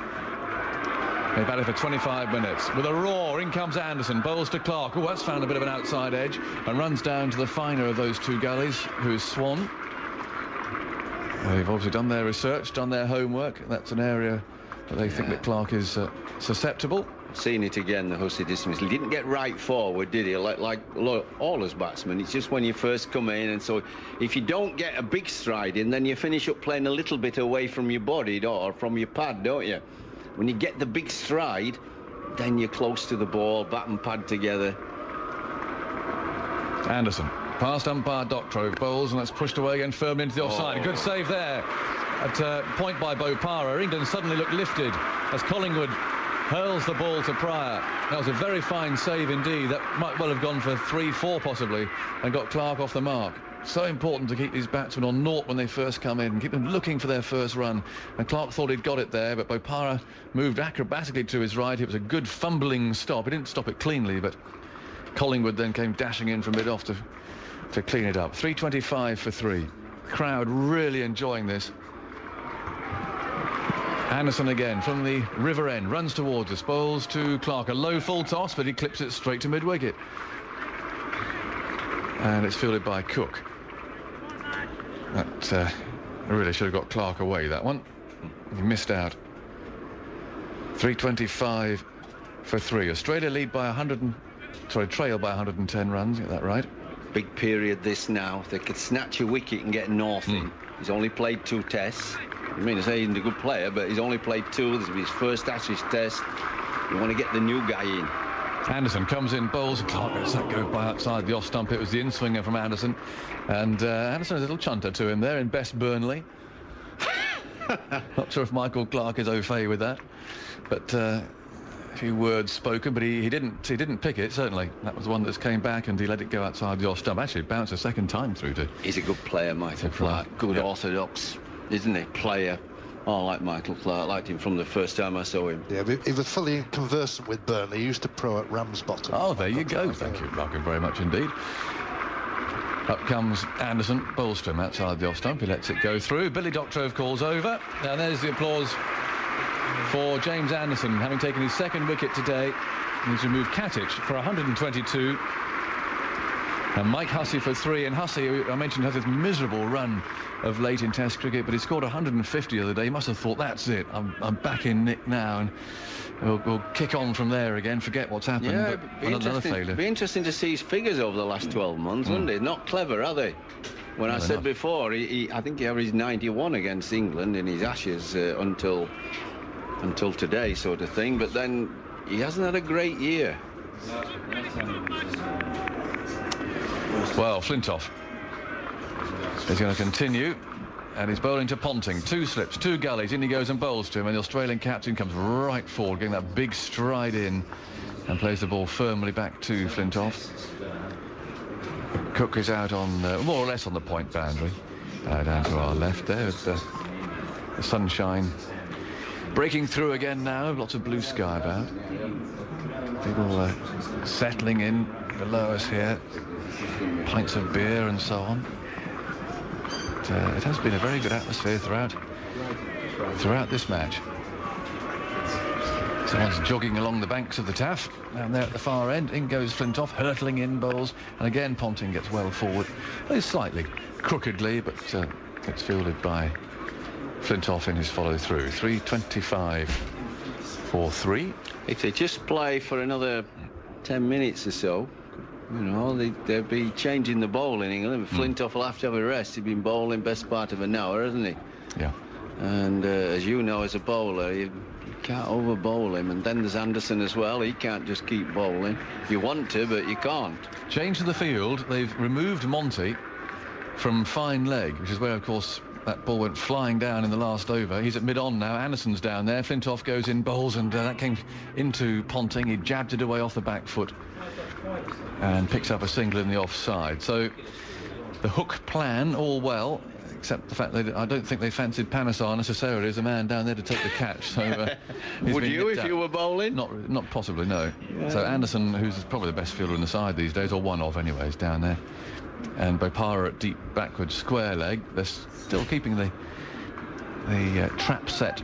They batted for 25 minutes. With a roar, in comes Anderson, bowls to Clarke. Oh, that's found a bit of an outside edge, and runs down to the finer of those 2 gullies, who is Swan. They've obviously done their research, done their homework. That's an area that they think that Clarke is susceptible. Seen it again, the Hussey dismissal. He didn't get right forward, did he? Like all us batsmen. It's just when you first come in, and so if you don't get a big stride in, then you finish up playing a little bit away from your body or from your pad, don't you? When you get the big stride, then you're close to the ball, bat and pad together. Anderson, past umpire Doctrove, bowls, and that's pushed away again firmly into the offside. A good save there at point by Bopara. England suddenly looked lifted as Collingwood hurls the ball to Pryor. That was a very fine save indeed. That might well have gone for 3-4 possibly, and got Clarke off the mark. So important to keep these batsmen on naught when they first come in, keep them looking for their first run. And Clarke thought he'd got it there, but Bopara moved acrobatically to his right. It was a good fumbling stop. He didn't stop it cleanly, but Collingwood then came dashing in from mid-off to clean it up. 3:25 for 3. Crowd really enjoying this. Anderson again from the river end, runs towards us, bowls to Clarke. A low full toss, but he clips it straight to mid-wicket. And it's fielded by Cook. That really should have got Clarke away, that one. He missed out. 3:25 for 3. Australia lead by trail by 110 runs, get that right. Big period this now. They could snatch a wicket and get North in. He's only played 2 tests. I mean, I say he's a good player, but he's only played 2. This will be his first Ashes test. You want to get the new guy in. Anderson comes in, bowls. Clarke lets that go by outside the off stump. It was the in-swinger from Anderson. And Anderson has a little chunter to him there in best Burnley. Not sure if Michael Clarke is au fait with that. But a few words spoken, but he didn't pick it, certainly. That was one that came back and he let it go outside the off stump. Actually, it bounced a second time through to... He's a good player, Michael Clarke. Good orthodox, isn't he, player? Oh, I like Michael Clarke. I liked him from the first time I saw him. Yeah, he was fully conversant with Burnley. He used to pro at Ramsbottom. Oh, there you go. Thank you, Clarke, very much indeed. Up comes Anderson, bowls to him outside the off stump. He lets it go through. Billy Doctrove calls over. And there's the applause for James Anderson, having taken his 2nd wicket today. He's removed Gatting for 122. And Mike Hussey for 3, and Hussey, I mentioned, has this miserable run of late in Test cricket, but he scored 150 the other day. He must have thought, that's it, I'm back in nick now, and we'll kick on from there again, forget what's happened. Yeah, but another failure. It'd be interesting to see his figures over the last 12 months, wouldn't it? Not clever, are they? When I said before, I think he averaged 91 against England in his Ashes until today, sort of thing, but then he hasn't had a great year. Well, Flintoff is going to continue, and he's bowling to Ponting. 2 slips, 2 gullies, in he goes and bowls to him, and the Australian captain comes right forward, getting that big stride in, and plays the ball firmly back to Flintoff. Cook is out on, more or less on the point boundary, down to our left there, with the sunshine breaking through again now, lots of blue sky about. People settling in below us here, pints of beer and so on. But, it has been a very good atmosphere throughout this match. Someone's jogging along the banks of the Taff, down there at the far end. In goes Flintoff, hurtling in bowls, and again Ponting gets well forward. Plays slightly crookedly, but gets fielded by Flintoff in his follow-through. 3:25 for 3. If they just play for another 10 minutes or so, you know, they'll be changing the bowl in England. Flintoff will have to have a rest. He's been bowling best part of an hour, hasn't he? Yeah. And as you know, as a bowler, you can't over bowl him. And then there's Anderson as well. He can't just keep bowling. You want to, but you can't. Change to the field. They've removed Monty from fine leg, which is where, of course, that ball went flying down in the last over. He's at mid-on now. Anderson's down there. Flintoff goes in, bowls, and that came into Ponting. He jabbed it away off the back foot and picks up a single in the offside. So the hook plan, all well, except the fact that I don't think they fancied Panesar necessarily as a man down there to take the catch. So would you if you were bowling? Not possibly, no. Yeah. So Anderson, who's probably the best fielder in the side these days, or one of anyways, down there. And Bopara at deep backward square leg. They're still keeping the trap set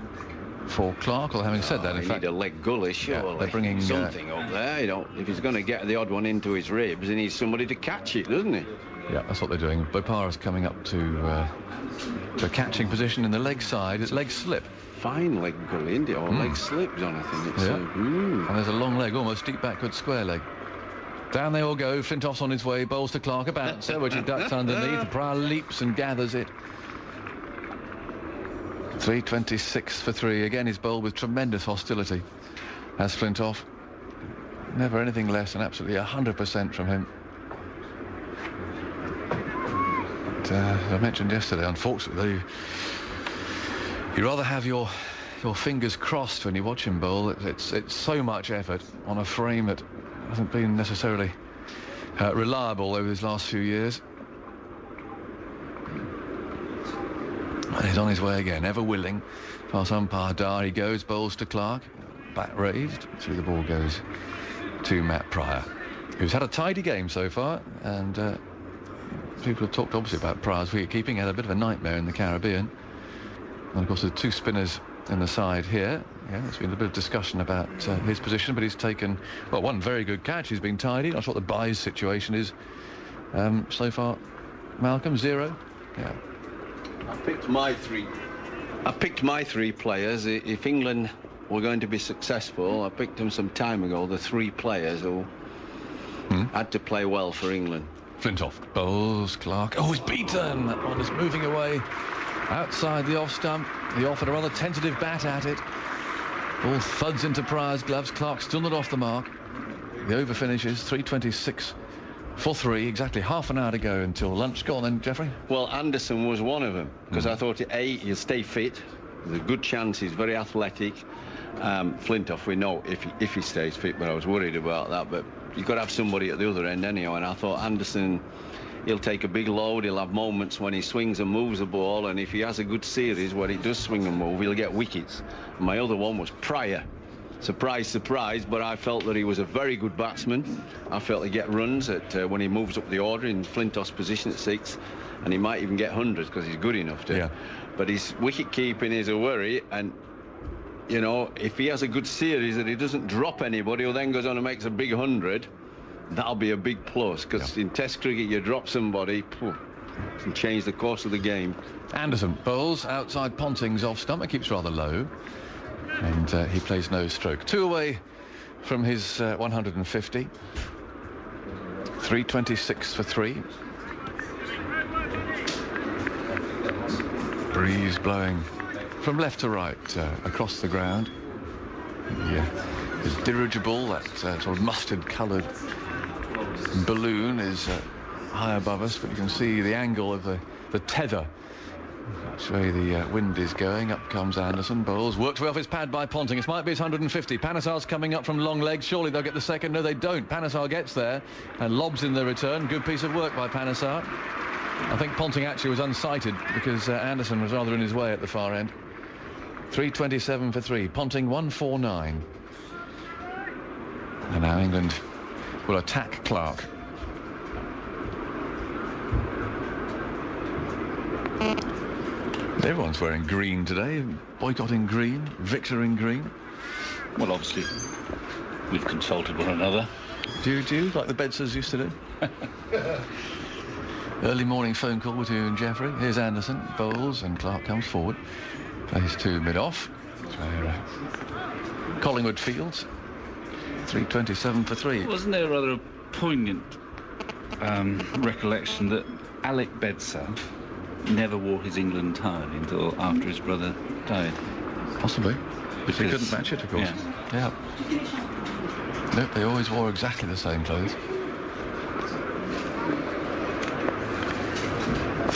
for Clark. Or having said that, in fact, need a leg gully, surely. Yeah, they're bringing something up there. You know, if he's going to get the odd one into his ribs, he needs somebody to catch it, doesn't he? Yeah, that's what they're doing. Bopara's coming up to a catching position in the leg side. It's leg slip. Fine leg gully, isn't it? Or leg slip, Jonathan. It's and there's a long leg, almost deep backward square leg. Down they all go. Flintoff's on his way. Bowls to Clark, a bouncer, which he ducks underneath. Pryor leaps and gathers it. 3:26 for 3. Again, his bowl with tremendous hostility. As Flintoff. Never anything less than absolutely 100% from him. But, as I mentioned yesterday, unfortunately, you'd rather have your fingers crossed when you watch him bowl. It's so much effort on a frame that hasn't been necessarily reliable over his last few years. And he's on his way again, ever willing. Past umpire Dar he goes, bowls to Clark. Back raised. Through the ball goes to Matt Pryor, who's had a tidy game so far. And people have talked obviously about Pryor's wicket keeping. He had a bit of a nightmare in the Caribbean. And of course there's 2 spinners in the side here. Yeah, there's been a bit of discussion about his position, but he's taken, well, one very good catch. He's been tidy. Not sure what the buys situation is so far. Malcolm, 0. Yeah. I picked my 3 players. If England were going to be successful, I picked them some time ago, the 3 players who had to play well for England. Flintoff bowls, Clark. Oh, he's beaten. That one is moving away outside the off stump. He offered a rather tentative bat at it. Ball thuds into Pryor's gloves. Clark still not off the mark. The over finishes 3:26 for 3. Exactly half an hour to go until lunch. Go on then, Geoffrey. Well, Anderson was one of them, because I thought, he'll stay fit. There's a good chance. He's very athletic. Flintoff, we know if he stays fit, but I was worried about that. But you've got to have somebody at the other end anyhow, and I thought Anderson, he'll take a big load. He'll have moments when he swings and moves the ball, and if he has a good series where he does swing and move, he'll get wickets. My other one was Pryor. Surprise, surprise, but I felt that he was a very good batsman. I felt he'd get runs at when he moves up the order in Flintoff's position at 6, and he might even get hundreds because he's good enough to. Yeah. But his wicket keeping is a worry, and you know, if he has a good series that he doesn't drop anybody, who then goes on and makes a big 100, that'll be a big plus, because in Test cricket you drop somebody, can change the course of the game. Anderson bowls outside Ponting's off stump. It keeps rather low, and he plays no stroke. 2 away from his 150. 326 for 3. Breeze blowing from left to right across the ground. His dirigible, that sort of mustard-coloured balloon, is high above us, but you can see the angle of the tether, which way the wind is going. Up comes Anderson, bowls, worked way off his pad by Ponting. It might be his 150. Panesar's coming up from long legs. Surely they'll get the second. No, they don't. Panesar gets there and lobs in the return. Good piece of work by Panesar. I think Ponting actually was unsighted because Anderson was rather in his way at the far end. 327 for 3. Ponting 149. And now England will attack Clark. Everyone's wearing green today. Boycott in green, Victor in green. Well, obviously, we've consulted one another. Do you, like the Bedsers used to do? Early morning phone call with you and Geoffrey. Here's Anderson, bowls, and Clark comes forward. Plays to mid-off. Collingwood Fields. 327 for 3. Wasn't there rather a poignant recollection that Alec Bedser never wore his England tie until after his brother died? Possibly. Because he couldn't match it, of course. Yeah. Nope, they always wore exactly the same clothes.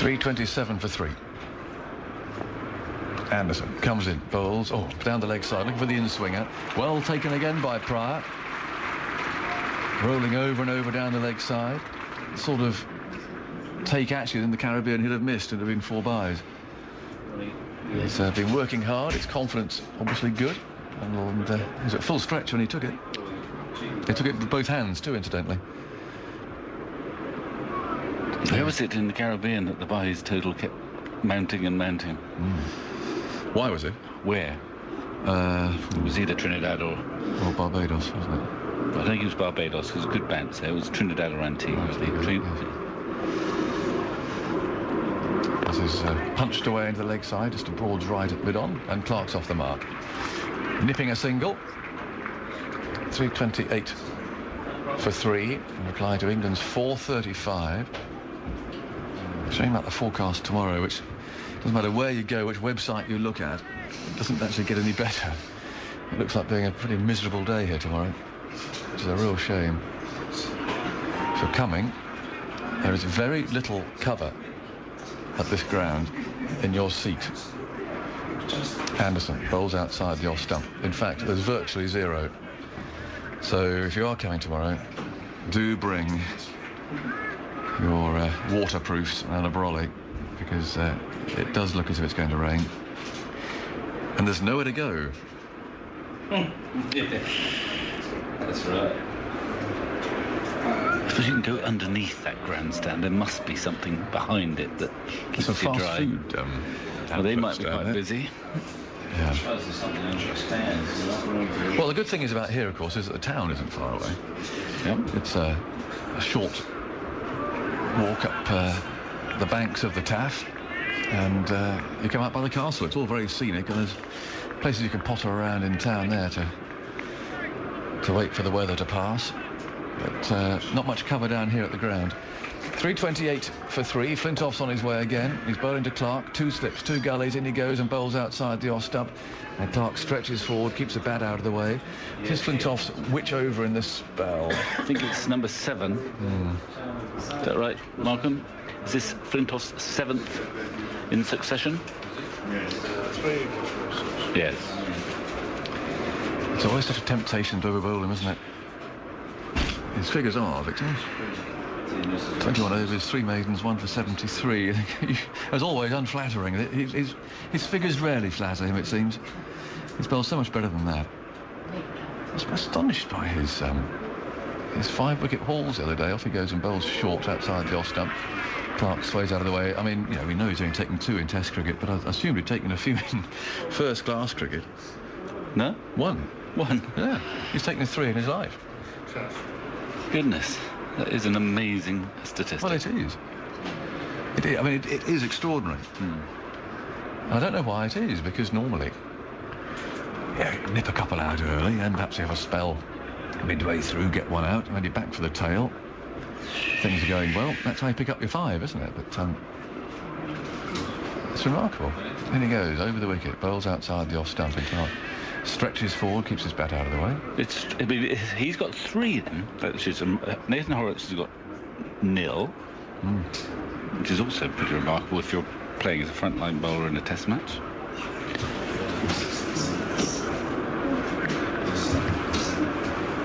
327 for 3. Anderson comes in, bowls, down the leg side, looking for the in-swinger. Well taken again by Pryor. Rolling over and over down the leg side. Sort of take action in the Caribbean he'd have missed. It'd have been 4 byes. He's been working hard. His confidence obviously good. And he was at full stretch when he took it. He took it with both hands too, incidentally. Where was it in the Caribbean that the byes total kept mounting and mounting? Why was it? Where? It was either Trinidad or Barbados, wasn't it? I think it was Barbados. It was a good bounce there. It was Trinidad or Antigua. This is punched away into the leg side, just a Broad's right at mid-on, and Clark's off the mark. Nipping a single. 328 for 3, in reply to England's 435. Showing about the forecast tomorrow, which doesn't matter where you go, which website you look at, it doesn't actually get any better. It looks like being a pretty miserable day here tomorrow, which is a real shame. So coming, there is very little cover at this ground in your seat. Anderson bowls outside the off stump. In fact, there's virtually 0. So if you are coming tomorrow, do bring your waterproofs and a brolly, because it does look as if it's going to rain. And there's nowhere to go. That's right. I suppose you can go underneath that grandstand. There must be something behind it that keeps you dry. Fast food. Well, they might be quite busy. Yeah. Well, the good thing is about here, of course, is that the town isn't far away. Yep. It's a short walk up the banks of the Taff, and you come out by the castle. It's all very scenic, and there's places you can potter around in town there to wait for the weather to pass. But not much cover down here at the ground. 328 for 3. Flintoff's on his way again. He's bowling to Clark. 2 slips, 2 gullies. In he goes and bowls outside the off stump. And Clark stretches forward, keeps the bat out of the way. Here's Flintoff's which over in this spell? I think it's number 7. Is that right, Malcolm? Is this Flintoff's 7th in succession? Yes. It's always such a temptation to overbowl him, isn't it? His figures are, Victor. 21 overs, 3 maidens, 1 for 73. As always, unflattering. His figures rarely flatter him, it seems. He's bowled so much better than that. I was astonished by his 5-wicket hauls the other day. Off he goes and bowls short outside the off stump. Clark sways out of the way. I mean, we know he's only taken 2 in Test cricket, but I assumed he'd taken a few in first-class cricket. No? 1. 1? Yeah. He's taken 3 in his life. Goodness, that is an amazing statistic. Well, it is. I mean, it is extraordinary. I don't know why it is, because normally, nip a couple out early and perhaps you have a spell midway through, get one out, and then you're back for the tail. Things are going well. That's how you pick up your 5, isn't it? But it's remarkable. In he goes, over the wicket, bowls outside the off stump, and Clark stretches forward, keeps his bat out of the way. He's got 3 then. Which is, Nathan Horrocks has got 0, which is also pretty remarkable if you're playing as a frontline bowler in a Test match.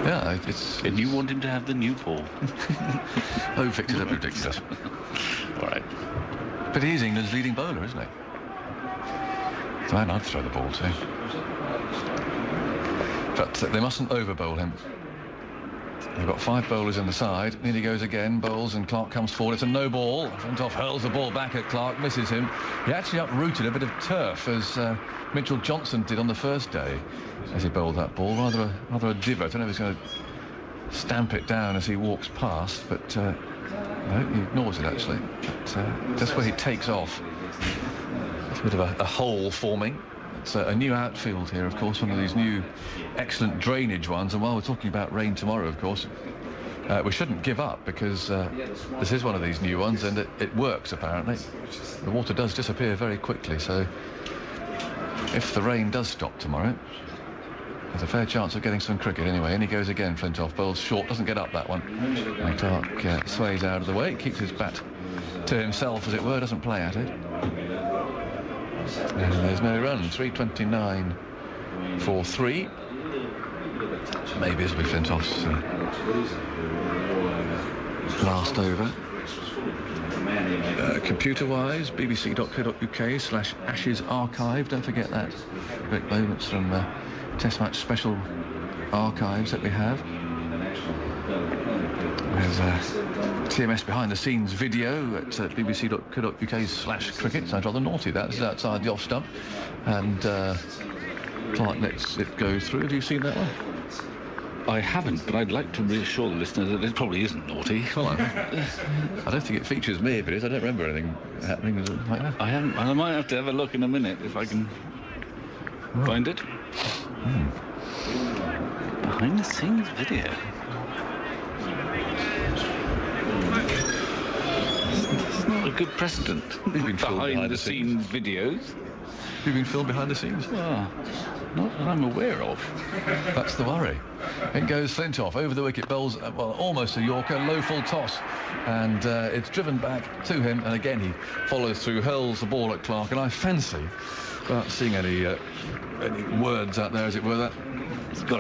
Yeah, and you want him to have the new ball. Oh, Victor, that's ridiculous. All right. But he is England's leading bowler, isn't he? So I'd throw the ball to. But they mustn't over-bowl him. They've got 5 bowlers in the side. In he goes again, bowls, and Clark comes forward. It's a no ball. Flintoff hurls the ball back at Clark, misses him. He actually uprooted a bit of turf, as Mitchell Johnson did on the first day, as he bowled that ball. Rather a divot. I don't know if he's going to stamp it down as he walks past, but no, he ignores it, actually. But just where he takes off, it's a bit of a hole forming. It's a new outfield here, of course, one of these new excellent drainage ones. And while we're talking about rain tomorrow, of course, we shouldn't give up, because this is one of these new ones, and it works, apparently. The water does disappear very quickly, so if the rain does stop tomorrow, there's a fair chance of getting some cricket anyway. And he goes again, Flintoff, bowls short, doesn't get up that one. And Clark sways out of the way, keeps his bat to himself, as it were, doesn't play at it. And there's no run. 3:29 for 3. Maybe this will be Flintoff's last over. Computer-wise, bbc.co.uk/Ashes Archive. Don't forget that. Great moments from Test Match special archives that we have. There's TMS behind-the-scenes video at bbc.co.uk/cricket. Sounds rather naughty, that. This is outside the off stump. And Clark lets it go through. Have you seen that one? I haven't, but I'd like to reassure the listeners that it probably isn't naughty. Well, I don't think it features me if it is. I don't remember anything happening like that. I haven't. I might have to have a look in a minute if I can find it. Behind-the-scenes video. It's not a good precedent. You've been behind-the-scenes videos. You've been filmed behind the scenes? Well, not that I'm aware of. That's the worry. It goes Flintoff over the wicket, bowls, well, almost a Yorker, low full toss, and it's driven back to him, and again he follows through, hurls the ball at Clark, and I fancy, without seeing any words out there, as it were, that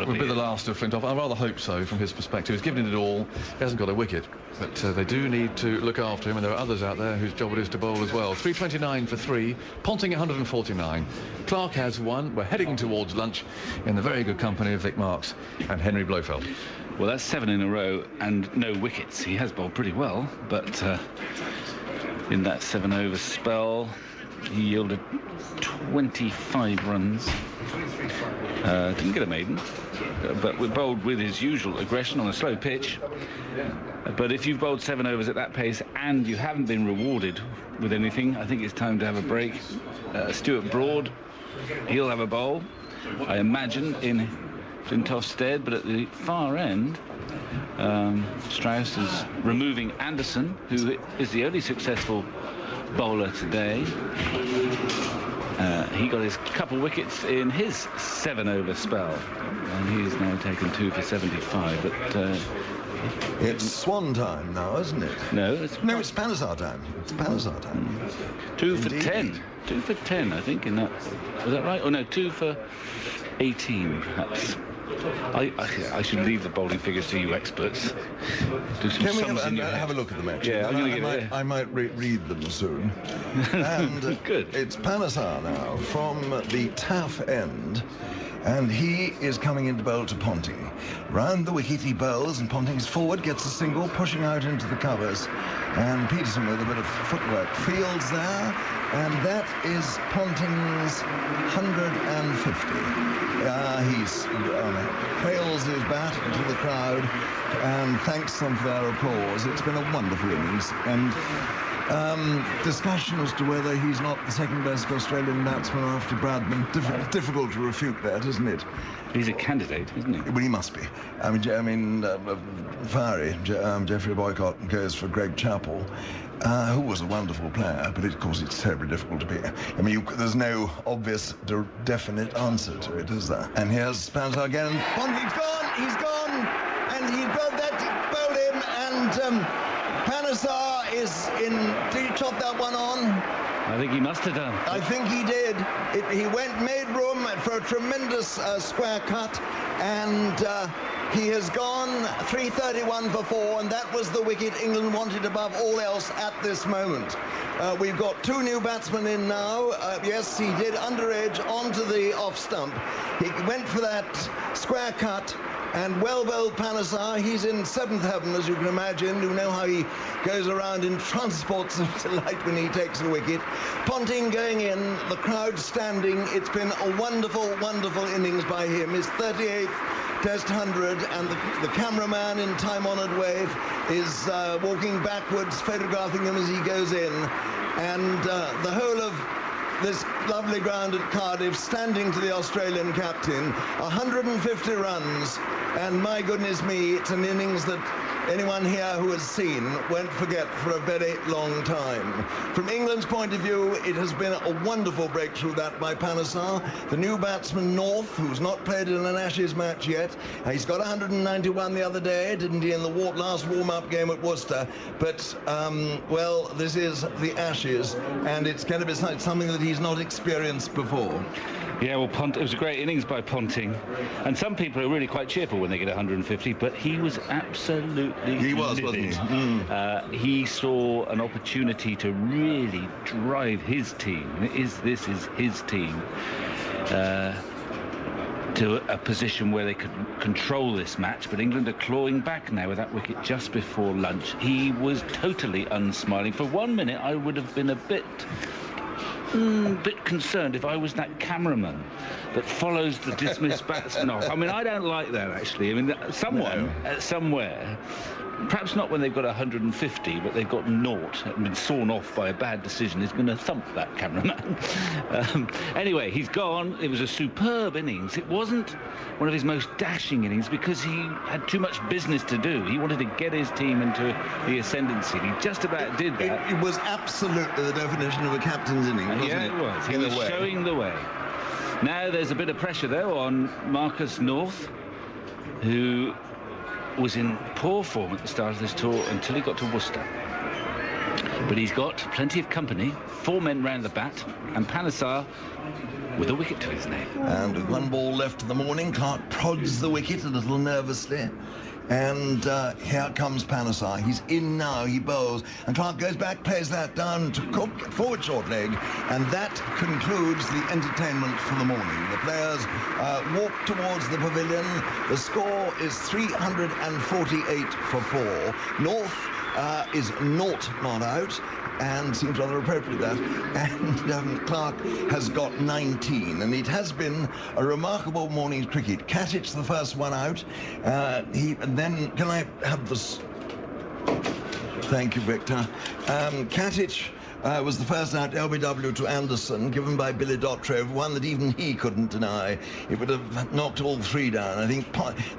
would be the last of Flintoff. I rather hope so, from his perspective. He's given it all. He hasn't got a wicket, but they do need to look after him, and there are others out there whose job it is to bowl as well. 3:29 for 3, Ponting 149. Clark has 1. We're heading towards lunch in the very good company of Vic Marks and Henry Blofeld. Well, that's 7 in a row and no wickets. He has bowled pretty well, but in that 7-over spell, he yielded 25 runs. Didn't get a maiden, but we bowled with his usual aggression on a slow pitch. But if you've bowled 7 overs at that pace and you haven't been rewarded with anything, I think it's time to have a break. Stuart Broad, he'll have a bowl, I imagine, in Flintoff's stead, but at the far end, Strauss is removing Anderson, who is the only successful bowler today. He got his couple wickets in his 7-over spell, and he's now taken 2 for 75. But it's Swan time now, isn't it? No, it's Panesar time. It's Panesar time. 2 for 10. 2 for 10, I think. In that, was that right? Oh no, 2 for 18, perhaps. I should leave the bowling figures to you experts. Do some Can we sums in your head. have a look at them, actually? Yeah, I'm going to get it. I might read them soon. And good. It's Panesar now from the Taff end. and he is coming in to bowl to Ponting. Round the wicket he bowls, and Ponting's forward, gets a single, pushing out into the covers, and Peterson with a bit of footwork fields there, and that is Ponting's 150. He's trails his bat into the crowd and thanks them for their applause. It's been a wonderful innings, and discussion as to whether he's not the second best Australian batsman after Bradman. Difficult to refute that, isn't it? He's a candidate, isn't he? Well, he must be. Fiery Geoffrey Boycott goes for Greg Chappell, who was a wonderful player, but of course it's terribly difficult to be. I mean, there's no obvious, definite answer to it, is there? And here's Panesar again. He's gone, and he bowled him, and Panesar is in. Did he chop that one on? I think he must have done. I think he did. He made room for a tremendous square cut, and he has gone 331 for 4, and that was the wicket England wanted above all else at this moment. We've got 2 new batsmen in now. Yes, he did under edge onto the off stump. He went for that square cut, and well bowled Panesar. He's in 7th heaven, as you can imagine. You know how he goes around in transports of delight when he takes a wicket. Ponting going in, the crowd standing. It's been a wonderful, wonderful innings by him. His 38th Test 100, and the cameraman in time-honoured way is walking backwards, photographing him as he goes in. And the whole of this lovely ground at Cardiff standing to the Australian captain. 150 runs, and my goodness me, it's an innings that anyone here who has seen won't forget for a very long time. From England's point of view, it has been a wonderful breakthrough, that by Panesar. The new batsman, North, who's not played in an Ashes match yet. He's got 191 the other day, didn't he, in the last warm-up game at Worcester. But, well, this is the Ashes, and it's going to be something that he's not experienced before. Yeah, well, it was a great innings by Ponting, and some people are really quite cheerful when they get 150, but he was absolutely livid. He saw an opportunity to really drive his team. This is his team to a position where they could control this match, but England are clawing back now with that wicket just before lunch. He was totally unsmiling. For 1 minute, I would have been a bit concerned if I was that cameraman that follows the dismissed batsman off. I mean, I don't like that, actually. I mean, someone somewhere, perhaps not when they've got 150, but they've got naught and been sawn off by a bad decision, is going to thump that cameraman. Anyway, he's gone. It was a superb innings. It wasn't one of his most dashing innings because he had too much business to do. He wanted to get his team into the ascendancy. He just about did that. It was absolutely the definition of a captain's innings, wasn't it? It was. He was showing the way. Now there's a bit of pressure, though, on Marcus North, who was in poor form at the start of this tour until he got to Worcester. But he's got plenty of company, 4 men round the bat, and Panesar with a wicket to his name. And with 1 ball left in the morning, Clark prods the wicket a little nervously. And here comes Panesar. He's in now, he bowls, and Clark goes back, plays that down to Cook, forward short leg, and that concludes the entertainment for the morning. The players walk towards the pavilion. The score is 348 for 4. North is not out, and seems rather appropriate, that. And Clark has got 19, and it has been a remarkable morning's cricket. Katic, the first one out. And then, can I have this? Thank you, Victor. Katic was the first out LBW to Anderson, given by Billy Dottrove, one that even he couldn't deny. It would have knocked all 3 down, I think.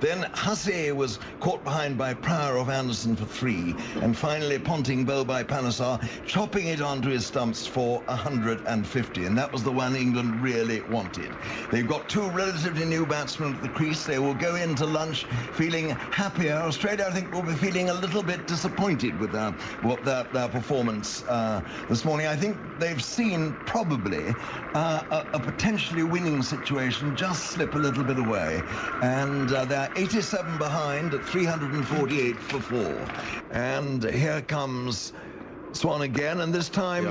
Then Hussey was caught behind by Pryor off Anderson for 3, and finally Ponting bowled by Panesar, chopping it onto his stumps for 150, and that was the one England really wanted. They've got 2 relatively new batsmen at the crease. They will go into lunch feeling happier. Australia, I think, will be feeling a little bit disappointed with their performance this morning. I think they've seen probably a potentially winning situation just slip a little bit away, and they're 87 behind at 348 for 4. And here comes Swan again, and this time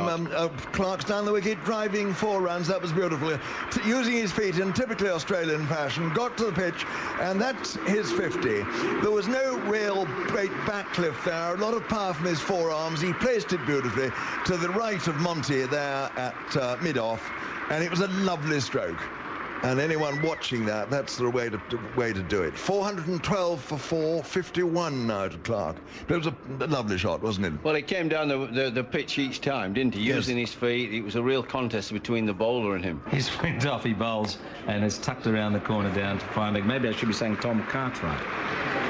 Clark's down the wicket, driving 4 runs. That was beautiful. Using his feet in typically Australian fashion, got to the pitch, and that's his 50. There was no real great backlift there, a lot of power from his forearms. He placed it beautifully to the right of Monty there at mid-off, and it was a lovely stroke. And anyone watching that, that's the way to do it. 412 for 4, 51 now to Clark. But it was a lovely shot, wasn't it? Well, it came down the pitch each time, didn't he? Yes. Using his feet. It was a real contest between the bowler and him. He's flicked off, he bowls, and it's tucked around the corner down to find it. Maybe I should be saying Tom Cartwright.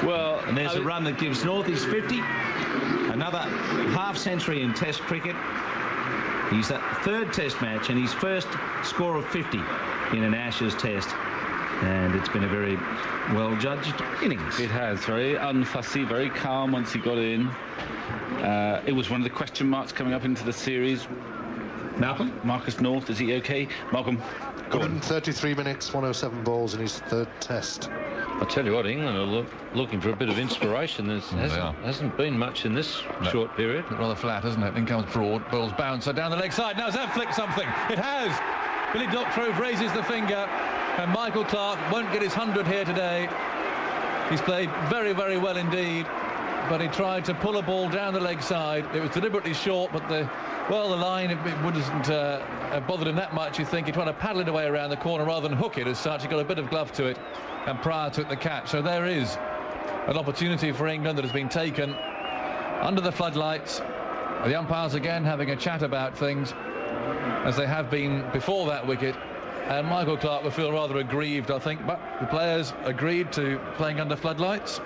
Well, and there's a run that gives North his 50. Another half-century in Test cricket. He's that 3rd Test match and his first score of 50 in an Ashes Test. And it's been a very well-judged innings. It has. Very unfussy, very calm once he got in. It was one of the question marks coming up into the series. Malcolm? Marcus North, is he okay? Malcolm, go on. 133 minutes, 107 balls in his 3rd Test. I tell you what, England are looking for a bit of inspiration. There hasn't been much in this short period. Rather flat, isn't it? In comes Broad, bowls bouncer down the leg side. Now, has that flicked something? It has! Billy Doctrove raises the finger, and Michael Clark won't get his 100 here today. He's played very, very well indeed, but he tried to pull a ball down the leg side. It was deliberately short, but the line, it wouldn't have bothered him that much, you think. He tried to paddle it away around the corner rather than hook it as such. He got a bit of glove to it, and Pryor took the catch. So there is an opportunity for England that has been taken under the floodlights. The umpires again having a chat about things, as they have been before that wicket, and Michael Clark will feel rather aggrieved, I think, but the players agreed to playing under floodlights,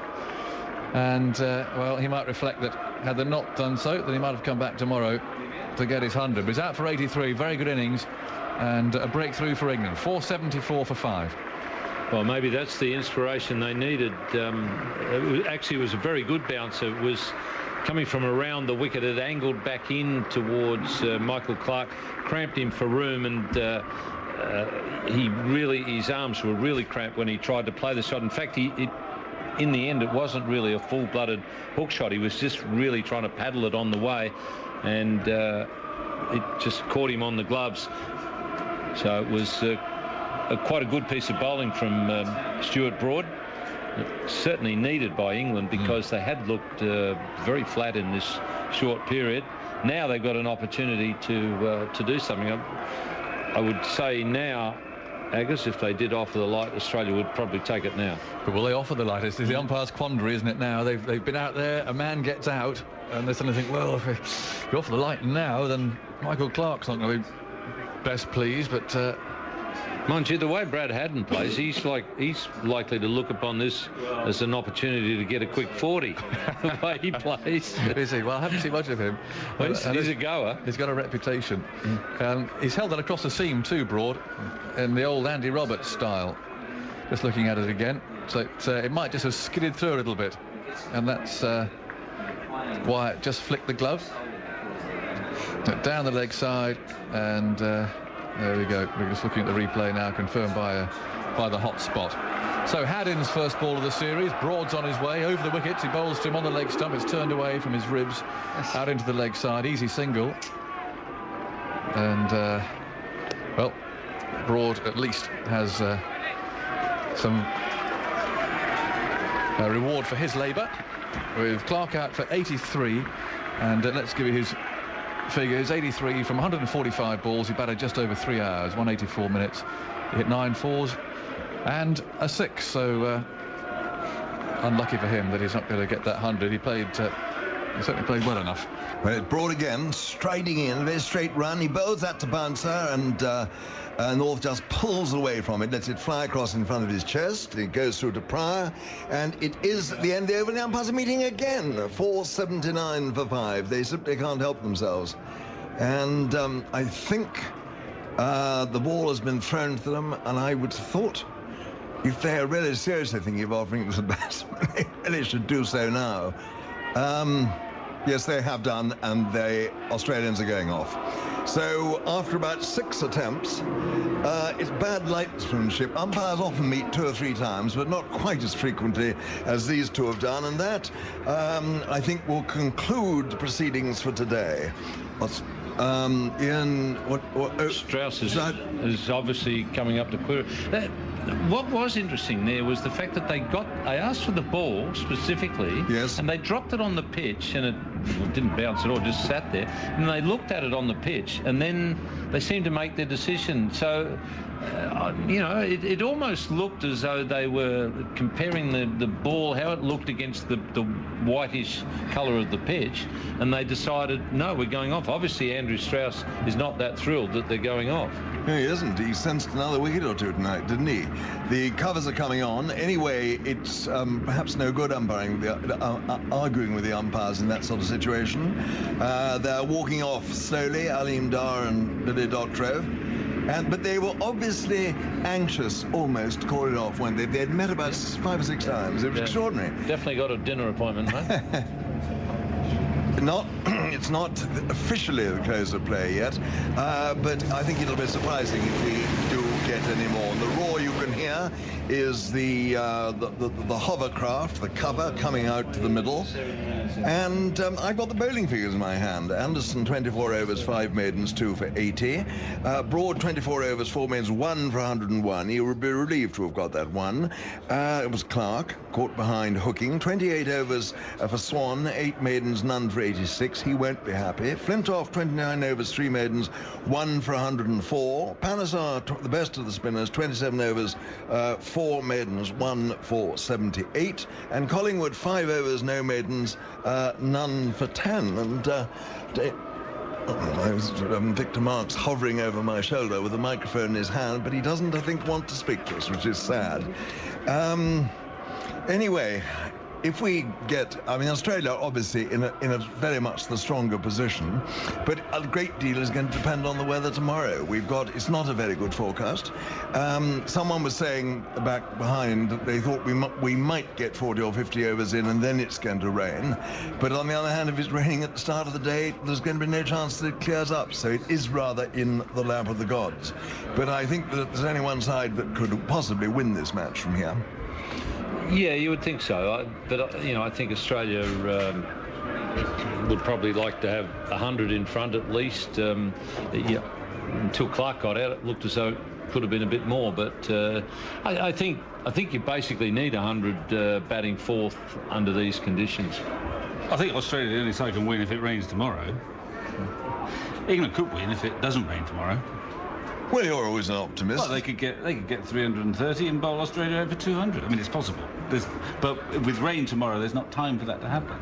and well, he might reflect that had they not done so, then he might have come back tomorrow to get his 100. But he's out for 83, very good innings, and a breakthrough for England. 474 for 5. Well, maybe that's the inspiration they needed. It was a very good bouncer. It was coming from around the wicket. It angled back in towards Michael Clark, cramped him for room, and his arms were really cramped when he tried to play the shot. In fact, in the end, it wasn't really a full-blooded hook shot. He was just really trying to paddle it on the way, and it just caught him on the gloves. So it was quite a good piece of bowling from Stuart Broad. Certainly needed by England, because they had looked very flat in this short period. Now they've got an opportunity to do something. I would say now, Agus, if they did offer the light, Australia would probably take it now. But will they offer the light? It's the umpire's quandary, isn't it, now? They've been out there, a man gets out, and they suddenly think, well, if we offer the light now, then Michael Clark's not going to be best pleased, but... Mind you, the way Brad Haddon plays, he's likely to look upon this as an opportunity to get a quick 40. The way he plays. Is he? Well, I haven't seen much of him. Well, he's a goer. He's got a reputation. He's held that across the seam too, Broad, in the old Andy Roberts style. Just looking at it again. So it might just have skidded through a little bit. And that's why it just flicked the glove. Down the leg side, and... there we go. We're just looking at the replay now, confirmed by the hot spot. So Haddon's first ball of the series. Broad's on his way over the wickets. He bowls to him on the leg stump. It's turned away from his ribs, out into the leg side. Easy single. And well, Broad at least has some reward for his labour, with Clark out for 83. And let's give you his figures. 83 from 145 balls. He batted just over 3 hours, 184 minutes. He hit 9 fours and a 6. So unlucky for him that he's not going to get that 100. He certainly played well enough. Well, it's Broad again, striding in, a very straight run. He bowls that to bouncer, and North just pulls away from it, lets it fly across in front of his chest. It goes through to Pryor, and it is at the end of the over. The umpires are meeting again. 479 for 5. They simply can't help themselves. And I think the ball has been thrown to them, and I would have thought, if they are really seriously thinking of offering it to the batsman, they really should do so now. Yes, they have done, and the Australians are going off. So after about 6 attempts, It's bad lightsmanship. Umpires often meet 2 or 3 times, but not quite as frequently as these two have done, and that, I think, will conclude the proceedings for today. Ian, Strauss is obviously coming up to clear. What was interesting there was the fact that they asked for the ball specifically, yes, and they dropped it on the pitch, and it didn't bounce at all, just sat there, and they looked at it on the pitch, and then they seemed to make their decision. So, you know, it almost looked as though they were comparing the ball, how it looked against the whitish colour of the pitch, and they decided, no, we're going off. Obviously, Andrew Strauss is not that thrilled that they're going off. No, he isn't. He sensed another wicket or two tonight, didn't he? The covers are coming on. Anyway, it's perhaps no good umpiring, arguing with the umpires in that sort of situation. They're walking off slowly, Aleem Dar and Billy Doctorow. But they were obviously anxious almost to call it off when they'd met about 5 or 6 times. It was extraordinary. Definitely got a dinner appointment, mate. It's not officially the close of play yet, but I think it'll be surprising if we do get any more. And the roar you can hear is the hovercraft, the cover coming out to the middle. And I've got the bowling figures in my hand. Anderson, 24 overs, 5 maidens, 2 for 80. Broad, 24 overs, 4 maidens, 1 for 101. He would be relieved to have got that one. It was Clark, caught behind hooking. 28 overs for Swan, 8 maidens, none for 86. He won't be happy. Flintoff, 29 overs, 3 maidens, 1 for 104. Panesar, the best of the spinners, 27 overs, 4 maidens, 1 for 78. And Collingwood, 5 overs, no maidens, none for 10. And Victor Marks hovering over my shoulder with a microphone in his hand, but he doesn't, I think, want to speak to us, which is sad. Anyway, if we get, I mean, Australia obviously in a very much the stronger position, but a great deal is going to depend on the weather tomorrow. It's not a very good forecast. Someone was saying back behind that they thought we might get 40 or 50 overs in and then it's going to rain. But on the other hand, if it's raining at the start of the day, there's going to be no chance that it clears up. So it is rather in the lap of the gods. But I think that there's only one side that could possibly win this match from here. Yeah, you would think so. But, you know, I think Australia would probably like to have 100 in front at least. Yeah, until Clark got out, it looked as though it could have been a bit more. But I think you basically need 100 batting fourth under these conditions. I think Australia the only side can win if it rains tomorrow. England could win if it doesn't rain tomorrow. Well, you're always an optimist. Well, they could get 330 and bowl Australia over 200. I mean, it's possible. But with rain tomorrow, there's not time for that to happen.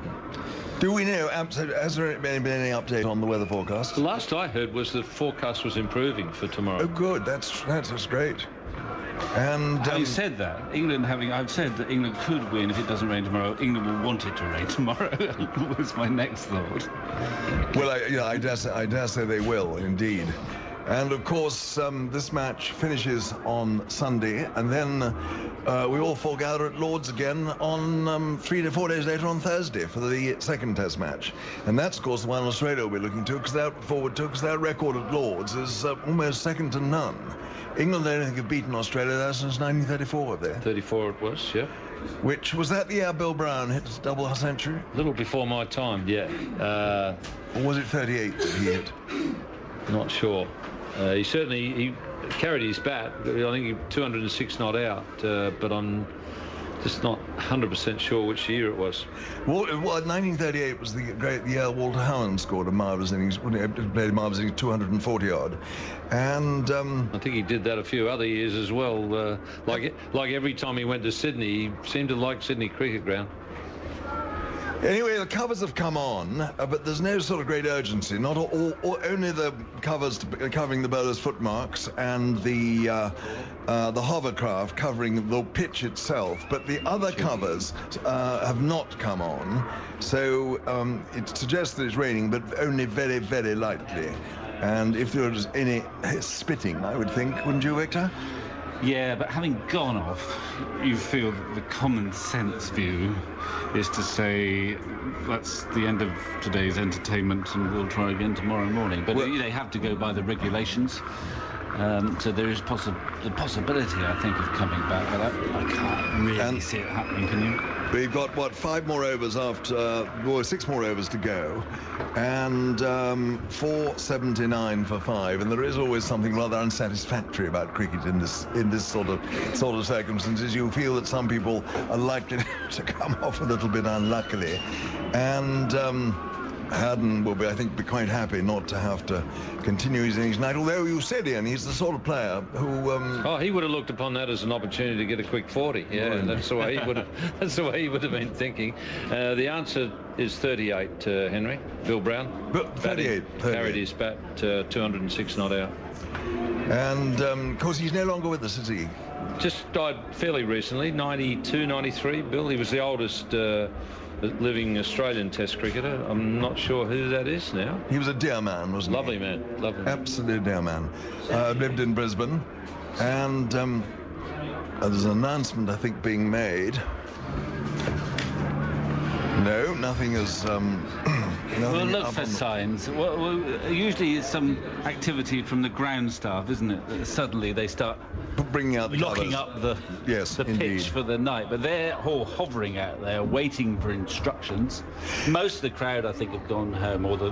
Do we know, has there been any update on the weather forecast? The last I heard was the forecast was improving for tomorrow. Oh, good. That's great. And having said that, I've said that England could win if it doesn't rain tomorrow. England will want it to rain tomorrow. Was my next thought. Well, I dare say they will indeed. And of course, this match finishes on Sunday, and then we all foregather at Lord's again on 3 to 4 days later on Thursday for the second Test match. And that's, of course, the one Australia will be looking to, because their record at Lords is almost second to none. England, I don't think, have beaten Australia there since 1934, have they? 34 it was, yeah. Which, was that the year Bill Brown hit his double century? A little before my time, yeah. Or was it 38 that he hit? Not sure. He carried his bat. I think he 206 not out, but I'm just not 100% sure which year it was. Well, 1938 was the year Walter Howard scored a marvellous innings, played a marvellous innings, 240 odd, and I think he did that a few other years as well. Like every time he went to Sydney, he seemed to like Sydney Cricket Ground. Anyway, the covers have come on, but there's no sort of great urgency. Not only the covers covering the bowler's footmarks and the hovercraft covering the pitch itself, but the other covers have not come on. So it suggests that it's raining, but only very, very lightly. And if there was any spitting, I would think, wouldn't you, Victor? Yeah, but having gone off, you feel that the common sense view is to say that's the end of today's entertainment and we'll try again tomorrow morning. But they have to go by the regulations. So there is the possibility, I think, of coming back, but I can't really see it happening, can you? We've got, what, 5 more overs after, or 6 more overs to go, and 4.79 for 5, and there is always something rather unsatisfactory about cricket in this sort of circumstances. You feel that some people are likely to come off a little bit unluckily, and Haddon will be, I think, quite happy not to have to continue his innings tonight. Although you said, Ian, he's the sort of player who. Oh, he would have looked upon that as an opportunity to get a quick 40. Yeah, right. That's the way he would have. That's the way he would have been thinking. The answer is 38, Henry. Bill Brown. But 38. Carried his bat 206 not out. And of course, he's no longer with us, is he? Just died fairly recently, 92, 93. Bill. He was the oldest. Living Australian Test cricketer. I'm not sure who that is now. He was a dear man, wasn't he? Lovely man. Lovely. Absolutely dear man. Lived in Brisbane, and there's an announcement, I think, being made. No, nothing is. We'll look for signs. Well, usually it's some activity from the ground staff, isn't it? That suddenly they start bringing out the locking colours. up the indeed. pitch for the night, but they're all hovering out there waiting for instructions. Most of the crowd, I think, have gone home, or the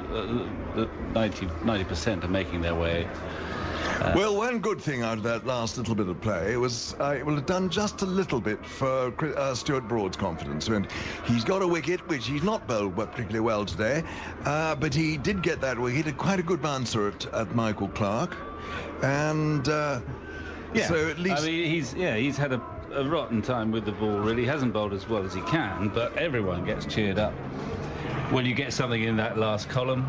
90% are making their way. Well, one good thing out of that last little bit of play was it will have done just a little bit for Stuart Broad's confidence. And he's got a wicket, which he's not bowled particularly well today, but he did get that wicket. Quite a good bouncer at Michael Clarke, and so at least. I mean, he's had a rotten time with the ball. Really, he hasn't bowled as well as he can, but everyone gets cheered up when you get something in that last column.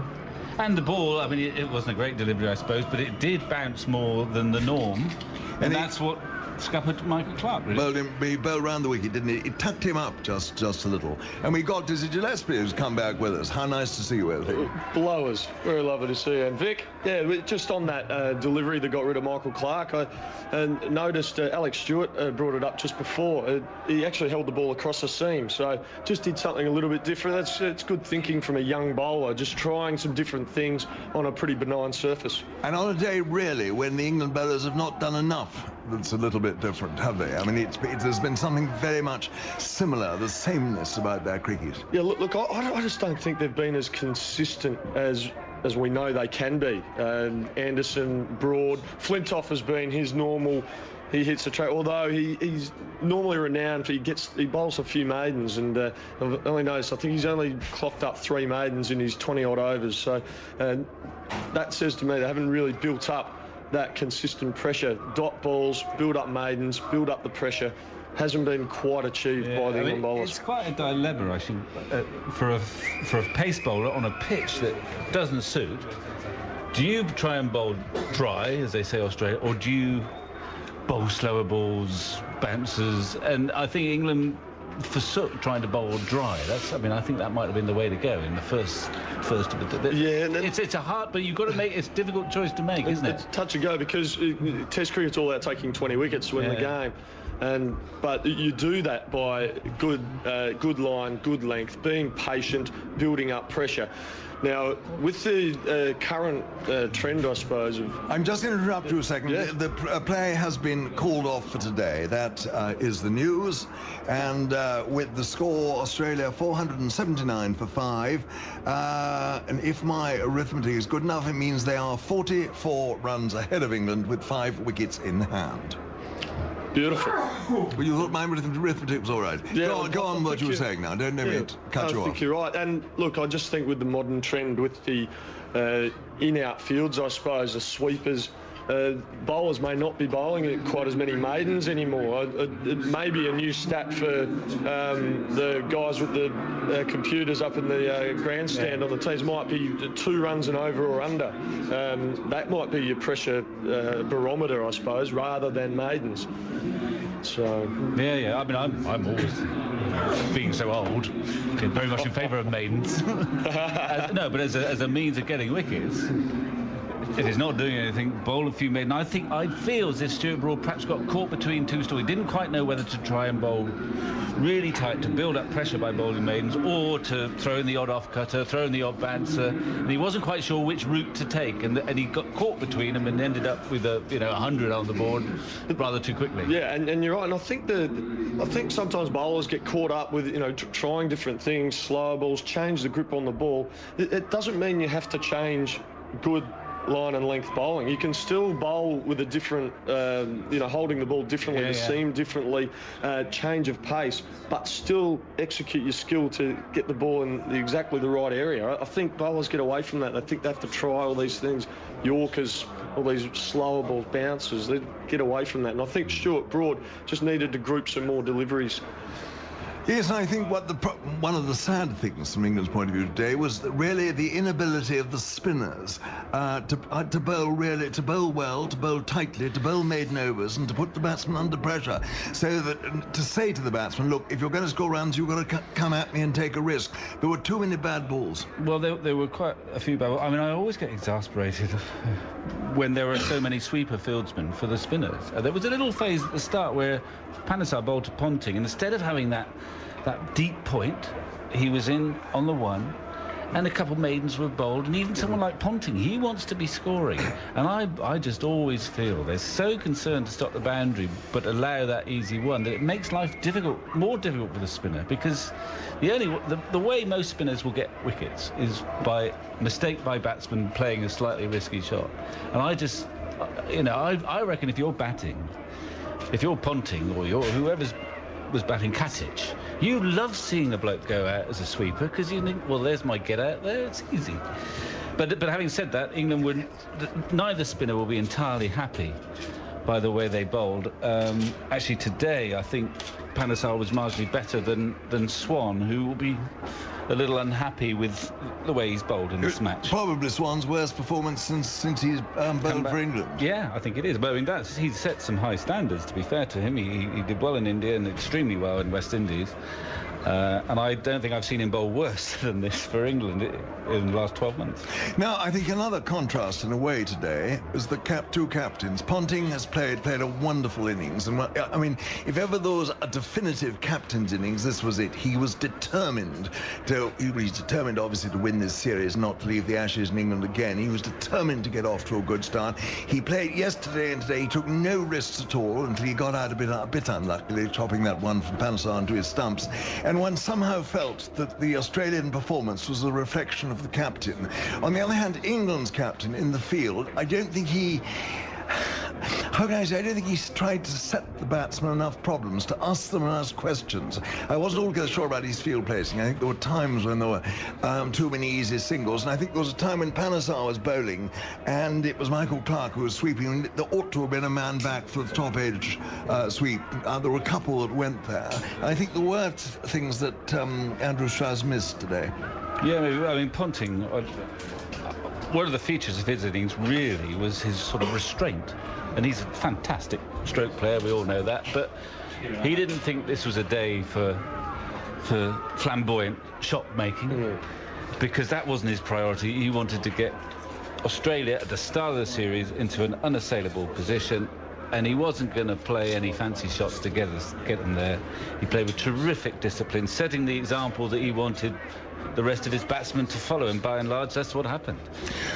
And the ball, I mean, it wasn't a great delivery, I suppose, but it did bounce more than the norm. And that's what scuppered Michael Clarke, really. He bowled round the wicket, didn't he? It tucked him up just a little. And we got Dizzy Gillespie, who's come back with us. How nice to see you, Will. Blowers. Very lovely to see you. And Vic, yeah, just on that delivery that got rid of Michael Clarke, I noticed Alex Stewart brought it up just before. He actually held the ball across the seam, so just did something a little bit different. It's good thinking from a young bowler, just trying some different things on a pretty benign surface. And on a day, really, when the England bowlers have not done enough, that's a little bit different, have they? I mean, there's been something very much similar, the sameness about their cricket. Yeah, look, I just don't think they've been as consistent as we know they can be. Anderson, Broad, Flintoff has been his normal. He hits the track, although he's normally renowned for he bowls a few maidens, and I've only noticed, I think he's only clocked up 3 maidens in his 20-odd overs. So that says to me they haven't really built up that consistent pressure. Dot balls, build up maidens, build up the pressure. Hasn't been quite achieved by the England bowlers. It's quite a dilemma, I think, for a pace bowler on a pitch that doesn't suit. Do you try and bowl dry, as they say Australia, or do you bowl slower balls, bouncers? And I think England forsook trying to bowl dry. I think that might have been the way to go in the first of it. Yeah, it's a hard, but you've got to make it's a difficult choice to make, isn't it? It's touch and go, because Test cricket's all about taking 20 wickets to win the game. But you do that by good line, good length, being patient, building up pressure. Now, with the current trend, I suppose, I'm just going to interrupt you a second. Yeah. The play has been called off for today. That is the news. And with the score, Australia 479 for 5. And if my arithmetic is good enough, it means they are 44 runs ahead of England with 5 wickets in hand. Beautiful. Well, you thought my arithmetic was all right. Yeah, go on what you were saying now. Don't let me cut you off. I think you're right. And look, I just think with the modern trend, with the in-out fields, I suppose, the sweepers, bowlers may not be bowling quite as many maidens anymore. It may be a new stat for the guys with the computers up in the grandstand on the teams. Might be 2 runs and over or under. That might be your pressure barometer, I suppose, rather than maidens. So yeah. I mean, I'm always, being so old, very much in favour of maidens. No, but as a means of getting wickets. if he's not doing anything, bowl a few maiden. I feel as if Stuart Broad perhaps got caught between two stools. He didn't quite know whether to try and bowl really tight to build up pressure by bowling maidens, or to throw in the odd off-cutter, throw in the odd bouncer, and he wasn't quite sure which route to take, and he got caught between them and ended up with 100 on the board rather too quickly. Yeah, and you're right, and I think sometimes bowlers get caught up with trying different things, slower balls, change the grip on the ball. It doesn't mean you have to change good line and length bowling. You can still bowl with a different, holding the ball differently, the seam differently, change of pace, but still execute your skill to get the ball in exactly the right area. I think bowlers get away from that. They think they have to try all these things, Yorkers, all these slower balls, bouncers. They get away from that. And I think Stuart Broad just needed to group some more deliveries. Yes, I think one of the sad things from England's point of view today was really the inability of the spinners to bowl well, to bowl tightly, to bowl maiden overs, and to put the batsman under pressure. So that to say to the batsman, look, if you're going to score runs, you've got to come at me and take a risk. There were too many bad balls. Well, there were quite a few bad balls. I mean, I always get exasperated when there are so many sweeper fieldsmen for the spinners. There was a little phase at the start where Panesar bowled to Ponting, and instead of having that deep point, he was in on the one, and a couple maidens were bowled, and even someone like Ponting, he wants to be scoring, and I just always feel they're so concerned to stop the boundary but allow that easy one that it makes life more difficult for the spinner, because the way most spinners will get wickets is by mistake by batsmen playing a slightly risky shot. And I reckon if you're batting, if you're Ponting or whoever's was batting Katic, you love seeing a bloke go out as a sweeper, because you think, well, there's my get out there, it's easy. But having said that, England neither spinner will be entirely happy by the way they bowled. Actually today I think Panesar was marginally better than Swan, who will be a little unhappy with the way he's bowled in this match. Probably Swan's worst performance since he's bowled for England. Yeah, I think it is. But I mean, he's set some high standards, to be fair to him. He did well in India and extremely well in West Indies. And I don't think I've seen him bowl worse than this for England in the last 12 months. Now, I think another contrast in a way today is the two captains. Ponting has played a wonderful innings. And I mean, if ever there was a definitive captain's innings, this was it. He was determined he's determined, obviously, to win this series, not to leave the Ashes in England again. He was determined to get off to a good start. He played yesterday and today. He took no risks at all until he got out a bit unluckily, chopping that one from Panesar into his stumps. And one somehow felt that the Australian performance was a reflection of the captain. On the other hand, England's captain in the field, I don't think he... How can I say? I don't think he's tried to set the batsmen enough problems, to ask them and ask questions. I wasn't altogether sure about his field placing. I think there were times when there were too many easy singles, and I think there was a time when Panesar was bowling and it was Michael Clarke who was sweeping. There ought to have been a man back for the top edge sweep. There were a couple that went there. And I think there were things that Andrew Strauss missed today. Yeah, I mean, Ponting, one of the features of his innings really was his sort of restraint. And he's a fantastic stroke player, we all know that, but he didn't think this was a day for flamboyant shot making, because that wasn't his priority. He wanted to get Australia at the start of the series into an unassailable position, and he wasn't going to play any fancy shots to get them there. He played with terrific discipline, setting the example that he wanted the rest of his batsmen to follow, and by and large that's what happened.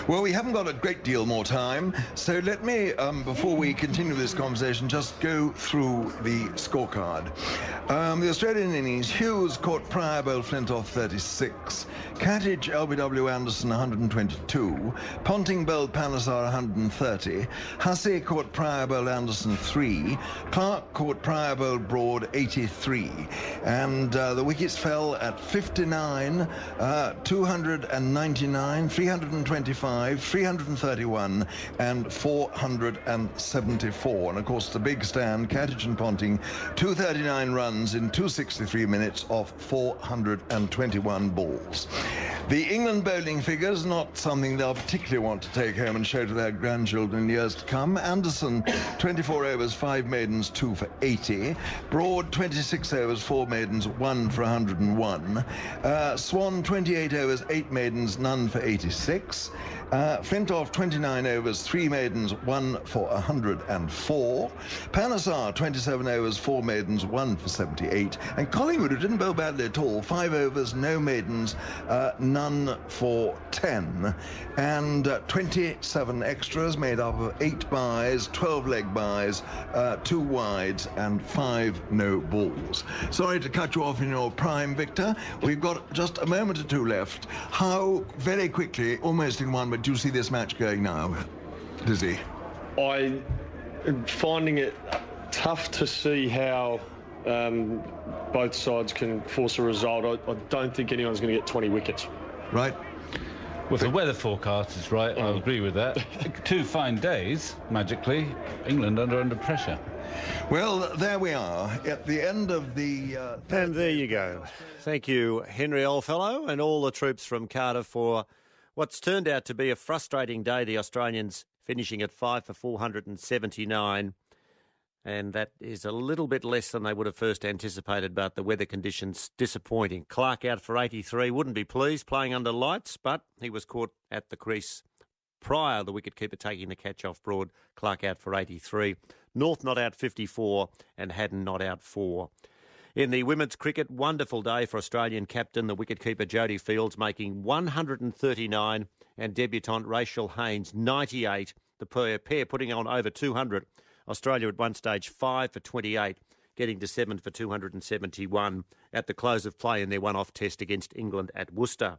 Well, we haven't got a great deal more time, so let me, before we continue this conversation, just go through the scorecard. The Australian innings: Hughes caught Pryor, bowled Flintoff 36, Katic, LBW Anderson 122, Ponting bowled Panesar 130, Hussey caught Pryor, bowled Anderson 3, Clarke caught Pryor, bowled Broad 83, and the wickets fell at 59, 299, 325, 331 and 474. And of course the big stand, Katic and Ponting, 239 runs in 263 minutes off 421 balls. The England bowling figures, not something they'll particularly want to take home and show to their grandchildren in years to come. Anderson, 24 overs, 5 maidens, 2 for 80. Broad, 26 overs, 4 maidens, 1 for 101. Swan, 28 overs, 8 maidens, none for 86. Flintoff, 29 overs, 3 maidens, 1 for 104. Panesar, 27 overs, 4 maidens, 1 for 78. And Collingwood, who didn't bowl badly at all, 5 overs, no maidens, none for 10. And 27 extras made up of 8 byes, 12 leg byes, 2 wides, and 5 no balls. Sorry to cut you off in your prime, Victor. We've got just a moment or two left. How very quickly, almost in 1 minute, do you see this match going now, Lizzie? I am finding it tough to see how both sides can force a result. I don't think anyone's going to get 20 wickets. Right. Well, the weather forecast is right. I'll agree with that. 2 fine days, magically. England under pressure. Well, there we are at the end of the... And there you go. Thank you, Henry Oldfellow, and all the troops from Cardiff for what's turned out to be a frustrating day. The Australians finishing at 5 for 479. And that is a little bit less than they would have first anticipated, but the weather conditions disappointing. Clark out for 83, wouldn't be pleased playing under lights, but he was caught at the crease prior, the wicketkeeper taking the catch off Broad. Clark out for 83. North not out 54 and Haddon not out 4. In the women's cricket, wonderful day for Australian captain, the wicketkeeper Jodie Fields, making 139 and debutant Rachel Haynes 98. The pair putting on over 200. Australia at one stage 5 for 28, getting to 7 for 271 at the close of play in their one-off test against England at Worcester.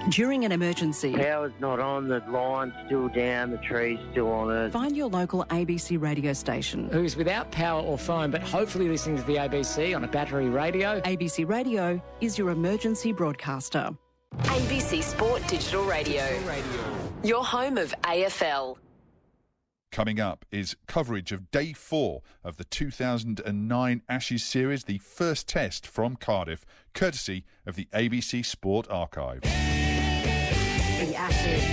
During an emergency, power's not on, the line's still down, the tree's still on it. Find your local ABC radio station. Who's without power or phone, but hopefully listening to the ABC on a battery radio. ABC Radio is your emergency broadcaster. ABC Sport Digital Radio. Your home of AFL. Coming up is coverage of Day 4 of the 2009 Ashes series, the first test from Cardiff, courtesy of the ABC Sport Archive. The Ashes.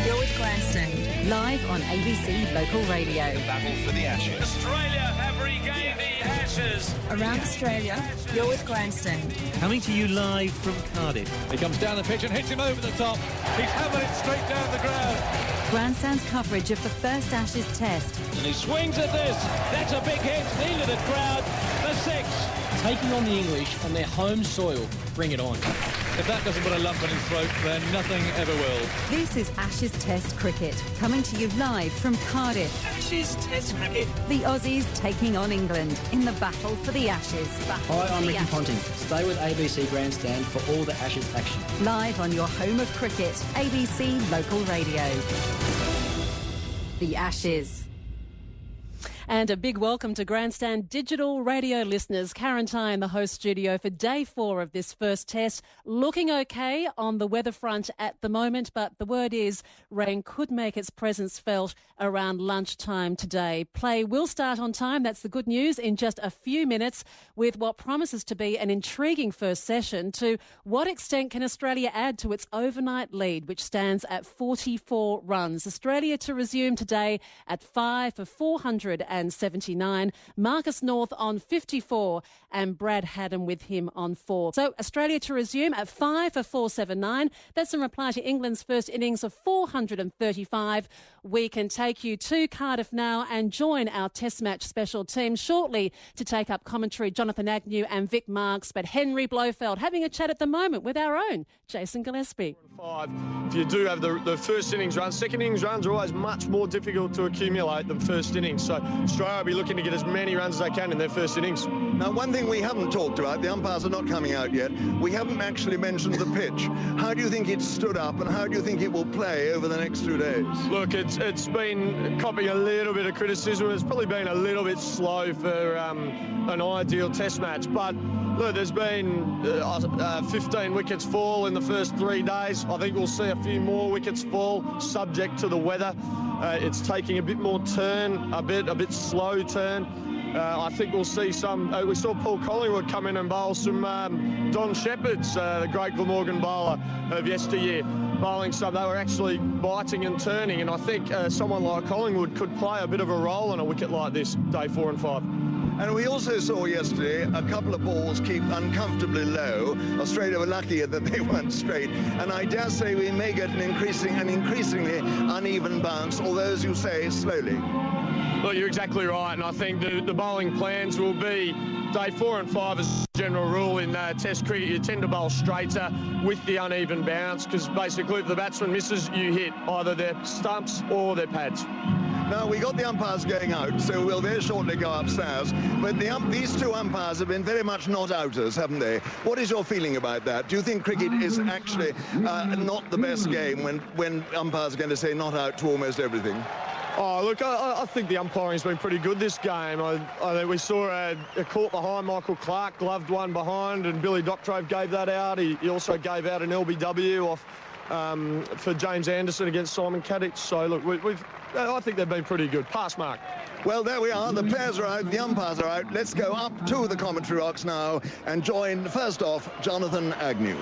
You're with Grandstand. Live on ABC Local Radio. Battle for the Ashes. Australia have regained the Ashes. Around Australia, you're with Grandstand. Coming to you live from Cardiff. He comes down the pitch and hits him over the top. He's hammered it straight down the ground. Grandstand's coverage of the first Ashes test. And he swings at this. That's a big hit into the crowd for 6. Taking on the English on their home soil. Bring it on. If that doesn't put a lump in his throat, then nothing ever will. This is Ashes Test Cricket, coming to you live from Cardiff. Ashes Test Cricket. The Aussies taking on England in the battle for the Ashes. Hi, I'm Ricky Ponting. Stay with ABC Grandstand for all the Ashes action. Live on your home of cricket, ABC Local Radio. The Ashes. And a big welcome to Grandstand Digital Radio listeners. Karen Ty in the host studio for Day 4 of this first test. Looking okay on the weather front at the moment, but the word is rain could make its presence felt around lunchtime today. Play will start on time, that's the good news, in just a few minutes with what promises to be an intriguing first session. To what extent can Australia add to its overnight lead, which stands at 44 runs? Australia to resume today at 5 for 479. Marcus North on 54 and Brad Haddon with him on 4. So Australia to resume at 5 for 479. That's in reply to England's first innings of 435. We can take you to Cardiff now and join our Test match special team shortly to take up commentary. Jonathan Agnew and Vic Marks, but Henry Blofeld having a chat at the moment with our own Jason Gillespie. 5. If you do have the first innings runs, second innings runs are always much more difficult to accumulate than first innings. So Australia will be looking to get as many runs as they can in their first innings. Now, one thing we haven't talked about, the umpires are not coming out yet, we haven't actually mentioned the pitch. How do you think it stood up and how do you think it will play over the next 2 days? Look, it's been copying a little bit of criticism. It's probably been a little bit slow for an ideal test match, but look, there's been 15 wickets fall in the first 3 days. I think we'll see a few more wickets fall, subject to the weather. It's taking a bit more turn, a bit slow turn. I think we'll see some. We saw Paul Collingwood come in and bowl some Don Shepherd's, the great Glamorgan bowler of yesteryear, bowling some. They were actually biting and turning, and I think someone like Collingwood could play a bit of a role on a wicket like this, day 4 and 5. And we also saw yesterday a couple of balls keep uncomfortably low. Australia were lucky that they weren't straight. And I dare say we may get an increasingly uneven bounce, although, as you say, slowly. Well, you're exactly right, and I think the bowling plans will be day 4 and 5 as a general rule in Test cricket. You tend to bowl straighter with the uneven bounce, because basically if the batsman misses, you hit either their stumps or their pads. Now, we got the umpires going out, so we'll very shortly go upstairs. But these two umpires have been very much not outers, haven't they? What is your feeling about that? Do you think cricket is actually not the best game when umpires are going to say not out to almost everything? Oh, look, I think the umpiring's been pretty good this game. I think we saw a caught behind Michael Clark, gloved one behind, and Billy Doctrove gave that out. He also gave out an LBW off for James Anderson against Simon Caddick. So, look, I think they've been pretty good. Pass mark. Well, there we are. The players are out. The umpires are out. Let's go up to the commentary box now and join, first off, Jonathan Agnew.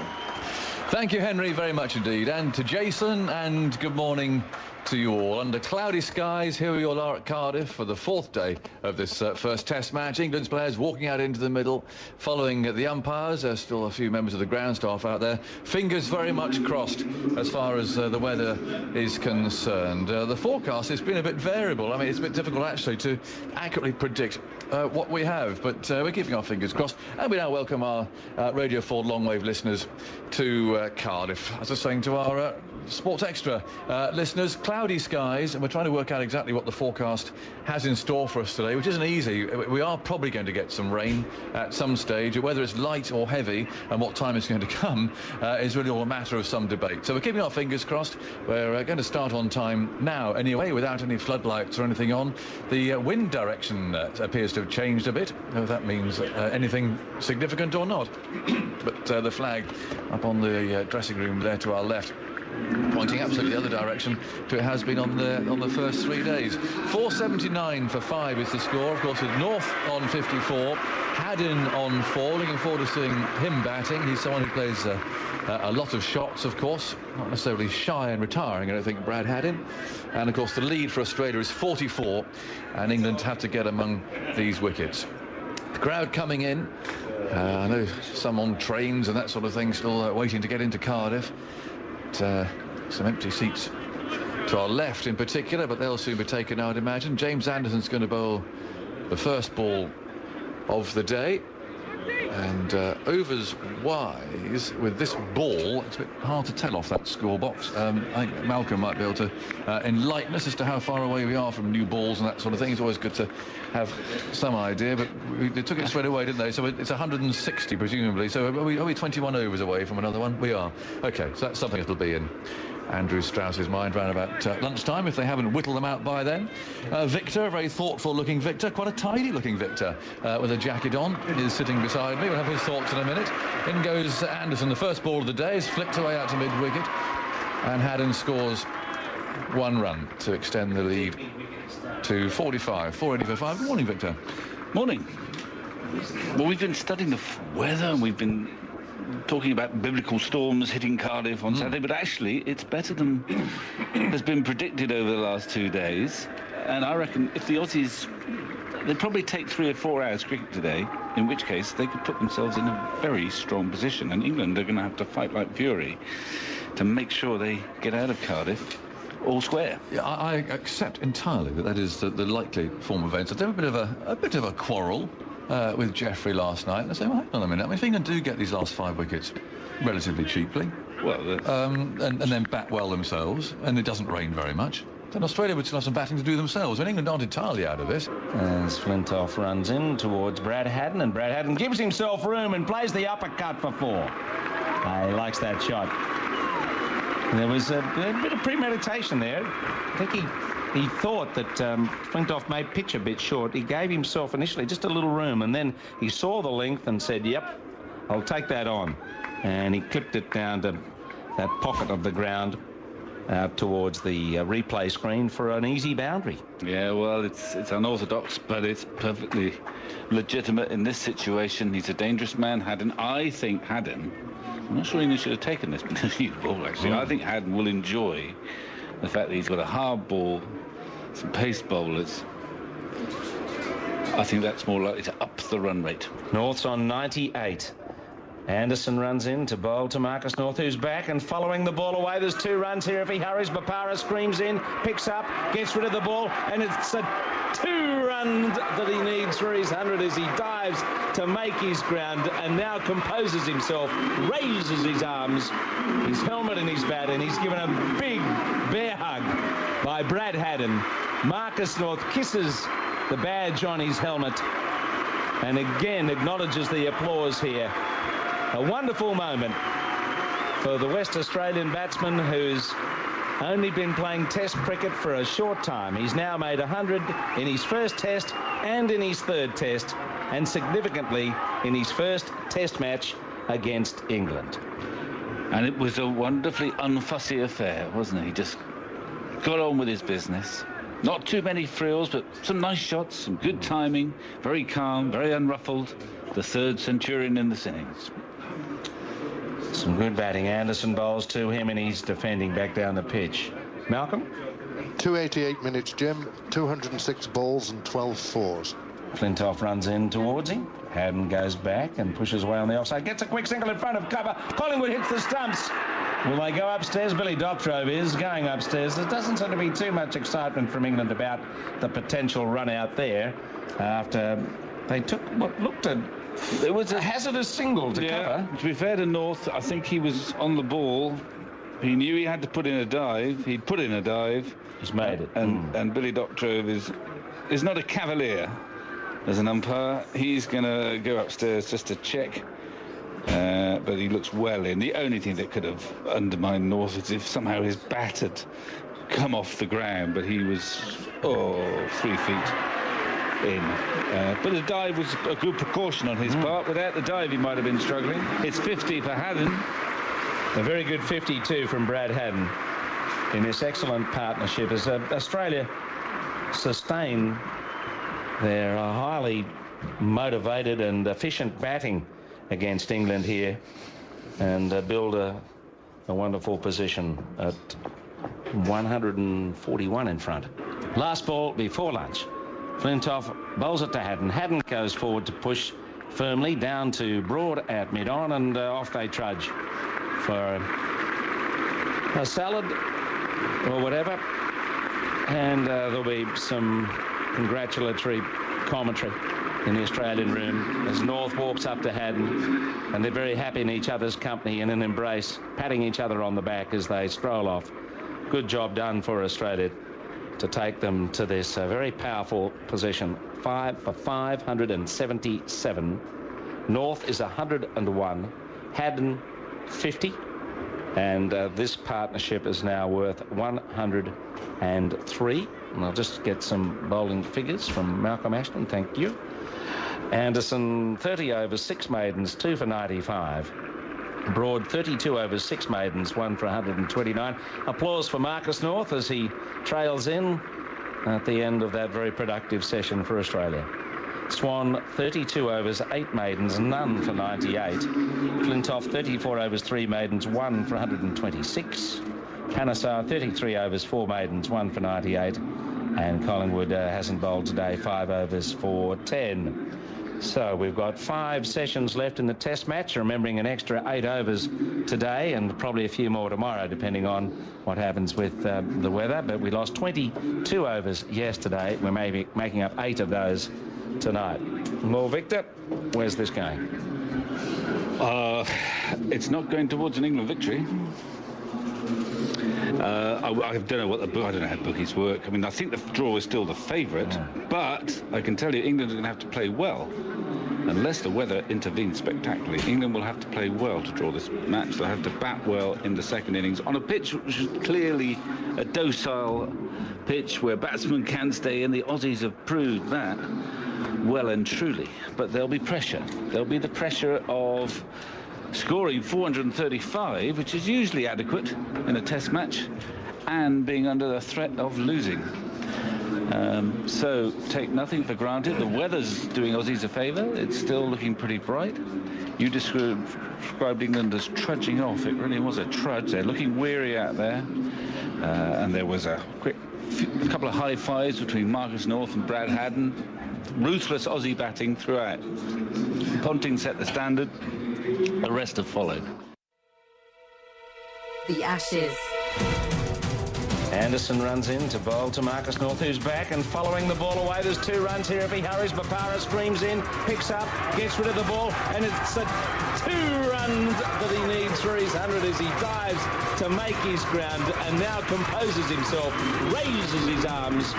Thank you, Henry, very much indeed. And to Jason, and good morning to you all. Under cloudy skies, here we all are at Cardiff for the 4th day of this first Test match. England's players walking out into the middle, following the umpires. There's still a few members of the ground staff out there. Fingers very much crossed as far as the weather is concerned. The forecast has been a bit variable. I mean, it's a bit difficult actually to accurately predict what we have, but we're keeping our fingers crossed. And we now welcome our Radio 4 long-wave listeners to Cardiff. As I was saying to our Sports Extra listeners, cloudy skies, and we're trying to work out exactly what the forecast has in store for us today, which isn't easy. We are probably going to get some rain at some stage. Whether it's light or heavy and what time it's going to come is really all a matter of some debate. So we're keeping our fingers crossed. We're going to start on time now anyway, without any floodlights or anything on. The wind direction appears to have changed a bit. If that means anything significant or not. But the flag up on the dressing room there to our left, pointing absolutely the other direction to it has been on the first 3 days. 479 for 5 is the score. Of course, with North on 54, Haddin on 4. Looking forward to seeing him batting. He's someone who plays a lot of shots, of course, not necessarily shy and retiring, I don't think, Brad Haddin. And of course the lead for Australia is 44, and England have to get among these wickets. The crowd coming in. I know some on trains and that sort of thing, still waiting to get into Cardiff. Some empty seats to our left in particular, but they'll soon be taken, I would imagine. James Anderson's going to bowl the first ball of the day, and overs wise with this ball, it's a bit hard to tell off that score box. I think Malcolm might be able to enlighten us as to how far away we are from new balls and that sort of thing. It's always good to have some idea, but they took it straight away, didn't they? So it's 160 presumably. So are we 21 overs away from another one? We are. Okay, so that's something that'll be in Andrew Strauss's mind round about lunchtime, if they haven't whittled them out by then. Victor, a very thoughtful looking Victor, quite a tidy looking Victor with a jacket on, is sitting beside me. We'll have his thoughts in a minute. In goes Anderson. The first ball of the day is flicked away out to mid-wicket, and Haddin scores 1 run to extend the lead to 45. 480 for 5. Good morning, Victor. Morning. Well, we've been studying the weather, and we've been talking about biblical storms hitting Cardiff on Saturday, but actually it's better than has been predicted over the last 2 days. And I reckon if the Aussies, they'd probably take 3 or 4 hours cricket today, in which case they could put themselves in a very strong position, and England are going to have to fight like fury to make sure they get out of Cardiff all square. Yeah, I accept entirely that is the likely form of events. There was a bit of a quarrel with Geoffrey last night. I say, well, hang on a minute. I mean, if England do get these last 5 wickets relatively cheaply, well, and then bat well themselves, and it doesn't rain very much, then Australia would still have some batting to do themselves. And England aren't entirely out of this. As Flintoff runs in towards Brad Haddin, and Brad Haddin gives himself room and plays the uppercut for 4. He likes that shot. There was a bit of premeditation there. I think he thought that Flintoff may pitch a bit short. He gave himself initially just a little room, and then he saw the length and said, yep, I'll take that on. And he clipped it down to that pocket of the ground out towards the replay screen for an easy boundary. Yeah, well, it's unorthodox, but it's perfectly legitimate in this situation. He's a dangerous man. I think Haddon, I'm not sure he should have taken this ball, actually. I think Haddon will enjoy the fact that he's got a hard ball, some pace bowlers. I think that's more likely to up the run rate. North's on 98. Anderson runs in to bowl to Marcus North, who's back and following the ball away. There's 2 runs here if he hurries. Bopara screams in, picks up, gets rid of the ball, and it's a 2 runs that he needs for his 100 as he dives to make his ground and now composes himself, raises his arms, his helmet and his bat, and he's given a big bear hug by Brad Haddon. Marcus North kisses the badge on his helmet and again acknowledges the applause here. A wonderful moment for the West Australian batsman who's only been playing Test cricket for a short time. He's now made 100 in his first Test and in his third Test, and significantly in his first Test match against England. And it was a wonderfully unfussy affair, wasn't it? He just got on with his business. Not too many frills, but some nice shots, some good timing, very calm, very unruffled. The third centurion in this innings. Some good batting. Anderson bowls to him and he's defending back down the pitch. Malcolm? 288 minutes, Jim. 206 balls and 12 fours. Flintoff runs in towards him. Haddon goes back and pushes away on the offside. Gets a quick single in front of cover. Collingwood hits the stumps. Will they go upstairs? Billy Doctrove is going upstairs. There doesn't seem to be too much excitement from England about the potential run out there after they took what looked at... It was a hazardous single to cover. To be fair to North, I think he was on the ball. He knew he had to put in a dive. He put in a dive. He's made it. And Billy Doctrove is not a cavalier as an umpire. He's going to go upstairs just to check. But he looks well in. The only thing that could have undermined North is if somehow his bat had come off the ground, but he was 3 feet in. But the dive was a good precaution on his part. Without the dive, he might have been struggling. It's 50 for Haddon. A very good 52 from Brad Haddon in this excellent partnership as Australia sustain their highly motivated and efficient batting against England here and build a wonderful position at 141 in front. Last ball before lunch. Flintoff bowls it to Haddon. Haddon goes forward to push firmly down to Broad at mid-on, and off they trudge for a salad or whatever. And there'll be some congratulatory commentary in the Australian room as North walks up to Haddon, and they're very happy in each other's company in an embrace, patting each other on the back as they stroll off. Good job done for Australia to take them to this very powerful position. 5 for 577. North is 101. Haddon 50. And this partnership is now worth 103. And I'll just get some bowling figures from Malcolm Ashton. Thank you. Anderson 30 overs, 6 maidens, 2 for 95. Broad 32 overs, 6 maidens, 1 for 129. Applause for Marcus North as he trails in at the end of that very productive session for Australia. Swan 32 overs, 8 maidens, none for 98. Flintoff 34 overs, 3 maidens, 1 for 126. Panesar 33 overs, 4 maidens, 1 for 98. And Collingwood hasn't bowled today, 5 overs for 10. So we've got 5 sessions left in the Test match, remembering an extra 8 overs today and probably a few more tomorrow, depending on what happens with the weather. But we lost 22 overs yesterday. We're maybe making up 8 of those tonight. Well, Victor, where's this going? It's not going towards an England victory. I don't know I don't know how bookies work. I mean, I think the draw is still the favourite, but I can tell you England are going to have to play well. Unless the weather intervenes spectacularly, England will have to play well to draw this match. They'll have to bat well in the second innings on a pitch which is clearly a docile pitch where batsmen can stay in. The Aussies have proved that well and truly. But there'll be pressure. There'll be the pressure of scoring 435, which is usually adequate in a Test match, and being under the threat of losing. So take nothing for granted. The weather's doing Aussies a favour. It's still looking pretty bright. You described England as trudging off. It really was a trudge. They're looking weary out there. And there was a couple of high fives between Marcus North and Brad Haddon. Ruthless Aussie batting throughout. Ponting set the standard. The rest have followed. The Ashes. Anderson runs in to bowl to Marcus North, who's back and following the ball away. There's 2 runs here if he hurries. Bopara streams in, picks up, gets rid of the ball, and it's 2 runs that he needs for his 100 as he dives to make his ground and now composes himself, raises his arms,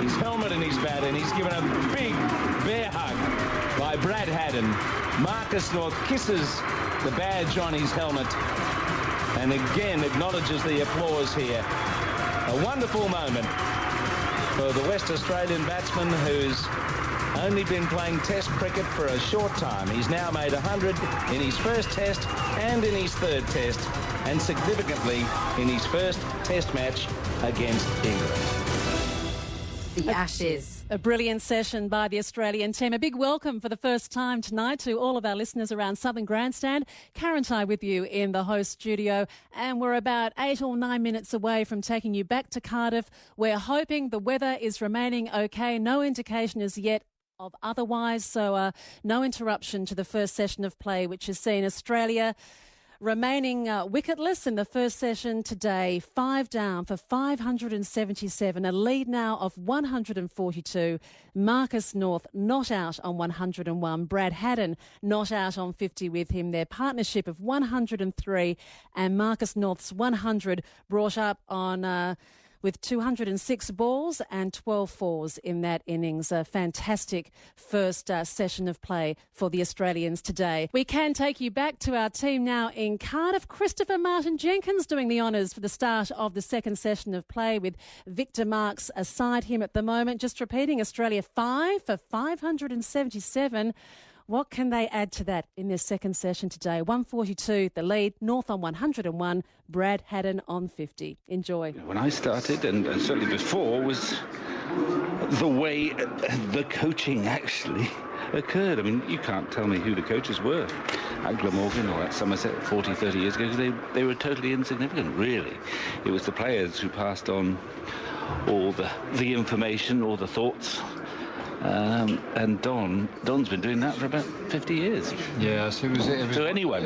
his helmet and his bat, and he's given a big bear hug by Brad Haddon. Marcus North kisses the badge on his helmet and again acknowledges the applause here. A wonderful moment for the West Australian batsman who's only been playing Test cricket for a short time. He's now made 100 in his first Test and in his third Test, and significantly in his first Test match against England. The Ashes. A brilliant session by the Australian team. A big welcome for the first time tonight to all of our listeners around Southern Grandstand. Karen Ty with you in the host studio, and we're about 8 or 9 minutes away from taking you back to Cardiff. We're hoping the weather is remaining okay. No indication as yet of otherwise, so no interruption to the first session of play, which has seen Australia remaining wicketless in the first session today. 5 down for 577, a lead now of 142. Marcus North not out on 101. Brad Haddon not out on 50 with him. Their partnership of 103, and Marcus North's 100 brought up on with 206 balls and 12 fours in that innings. A fantastic first session of play for the Australians today. We can take you back to our team now in Cardiff. Christopher Martin Jenkins doing the honours for the start of the second session of play, with Victor Marks aside him at the moment. Just repeating, Australia 5 for 577. What can they add to that in their second session today? 142, the lead. North on 101, Brad Haddon on 50. Enjoy. When I started, and certainly before, was the way the coaching actually occurred. I mean, you can't tell me who the coaches were at Glamorgan or at Somerset 40, 30 years ago, because they were totally insignificant, really. It was the players who passed on all the information, all the thoughts. And Don's been doing that for about 50 years. Yes, it was to anyone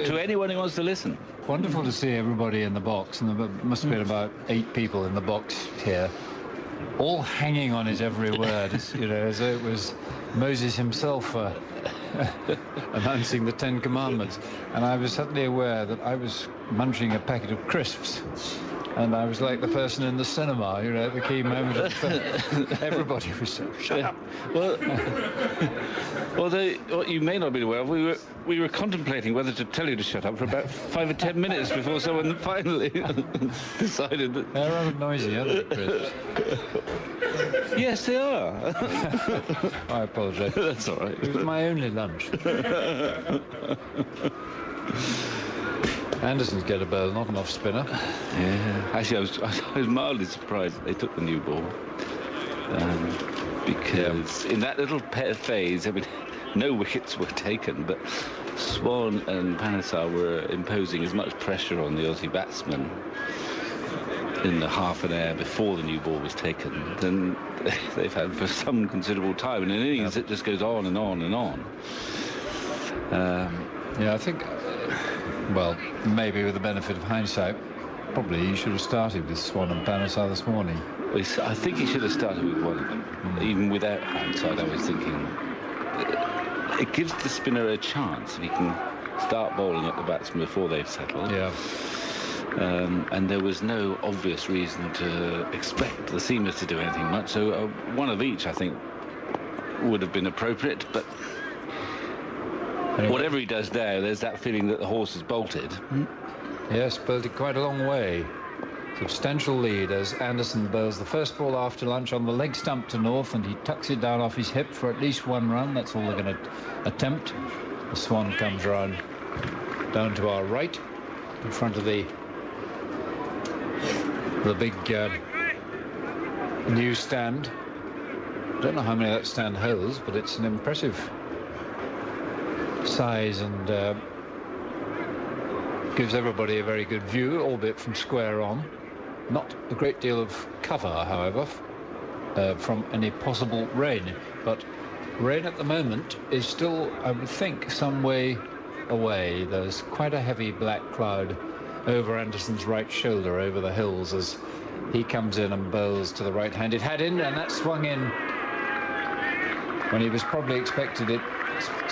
who wants to listen. Wonderful to see everybody in the box, and there must have been about 8 people in the box here, all hanging on his every word, as though it was Moses himself announcing the 10 Commandments. And I was suddenly aware that I was munching a packet of crisps. And I was like the person in the cinema, at the key moment of the film. Everybody was so, shut up. Well, what you may not be aware of, we were contemplating whether to tell you to shut up for about 5 or 10 minutes before someone finally decided that... They're rather noisy, aren't they, Chris? Yes, they are. I apologise. That's all right. It was my only lunch. Anderson's get a ball, not an off spinner. Yeah, actually, I was mildly surprised that they took the new ball, because in that little phase, I mean, no wickets were taken, but Swan and Panesar were imposing as much pressure on the Aussie batsmen in the half an hour before the new ball was taken than they've had for some considerable time. And in innings, it just goes on and on and on. Yeah, I think. Well, maybe with the benefit of hindsight, probably he should have started with Swan and Panesar this morning. I think he should have started with one of them. Even without hindsight, I was thinking it gives the spinner a chance if he can start bowling at the batsman before they've settled. Yeah. And there was no obvious reason to expect the seamers to do anything much. So one of each, I think, would have been appropriate, but... Anyway. Whatever he does now, there's that feeling that the horse is bolted. Yes, bolted quite a long way. Substantial lead as Anderson bowls the first ball after lunch on the leg stump to North, and he tucks it down off his hip for at least 1 run. That's all they're going to attempt. The Swan comes round down to our right, in front of the the big new stand. I don't know how many that stand holds, but it's an impressive size and gives everybody a very good view, albeit from square on. Not a great deal of cover, however, from any possible rain. But rain at the moment is still, I would think, some way away. There's quite a heavy black cloud over Anderson's right shoulder over the hills as he comes in and bowls to the right-handed Haddin, and that swung in when he was probably expecting it,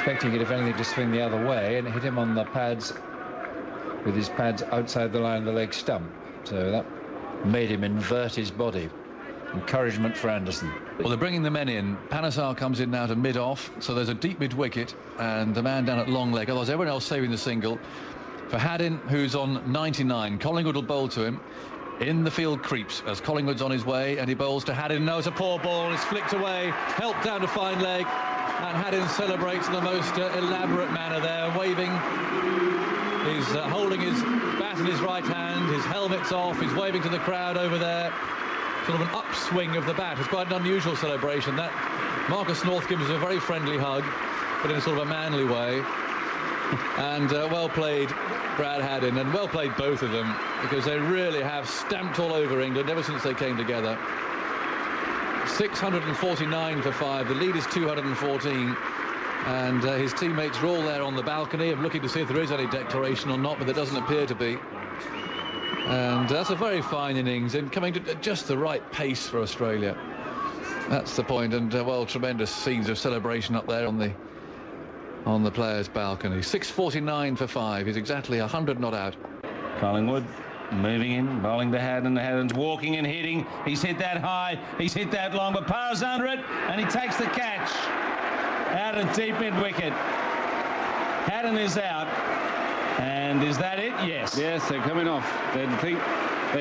if anything, to swing the other way, and it hit him on the pads with his pads outside the line of the leg stump. So that made him invert his body. Encouragement for Anderson. Well, they're bringing the men in. Panesar comes in now to mid-off, so there's a deep mid-wicket and the man down at long leg. Otherwise, everyone else saving the single. For Haddin, who's on 99, Collingwood will bowl to him. In the field creeps as Collingwood's on his way, and he bowls to Haddin. No, it's a poor ball. It's flicked away. Helped down to fine leg. And Haddin celebrates in the most elaborate manner there, waving. He's holding his bat in his right hand. His helmet's off. He's waving to the crowd over there. Sort of an upswing of the bat. It's quite an unusual celebration. That Marcus North gives us a very friendly hug, but in a sort of a manly way. And well played, Brad Haddin, and well played both of them, because they really have stamped all over England ever since they came together. 649 for 5. The lead is 214. And his teammates are all there on the balcony, looking to see if there is any declaration or not, but there doesn't appear to be. And that's a very fine innings, and coming to just the right pace for Australia. That's the point. And well, tremendous scenes of celebration up there on the players' balcony. 649 for 5. He's exactly 100 not out. Collingwood moving in, bowling to Haddin. Haddin's walking and hitting. He's hit that high. He's hit that long, but Power's under it, and he takes the catch out of deep mid-wicket. Haddin is out. And is that it? Yes. Yes, they're coming off. They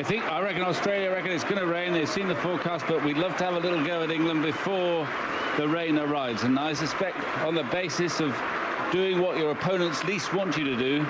think, I reckon Australia reckon it's going to rain. They've seen the forecast, but we'd love to have a little go at England before the rain arrives. And I suspect on the basis of doing what your opponents least want you to do,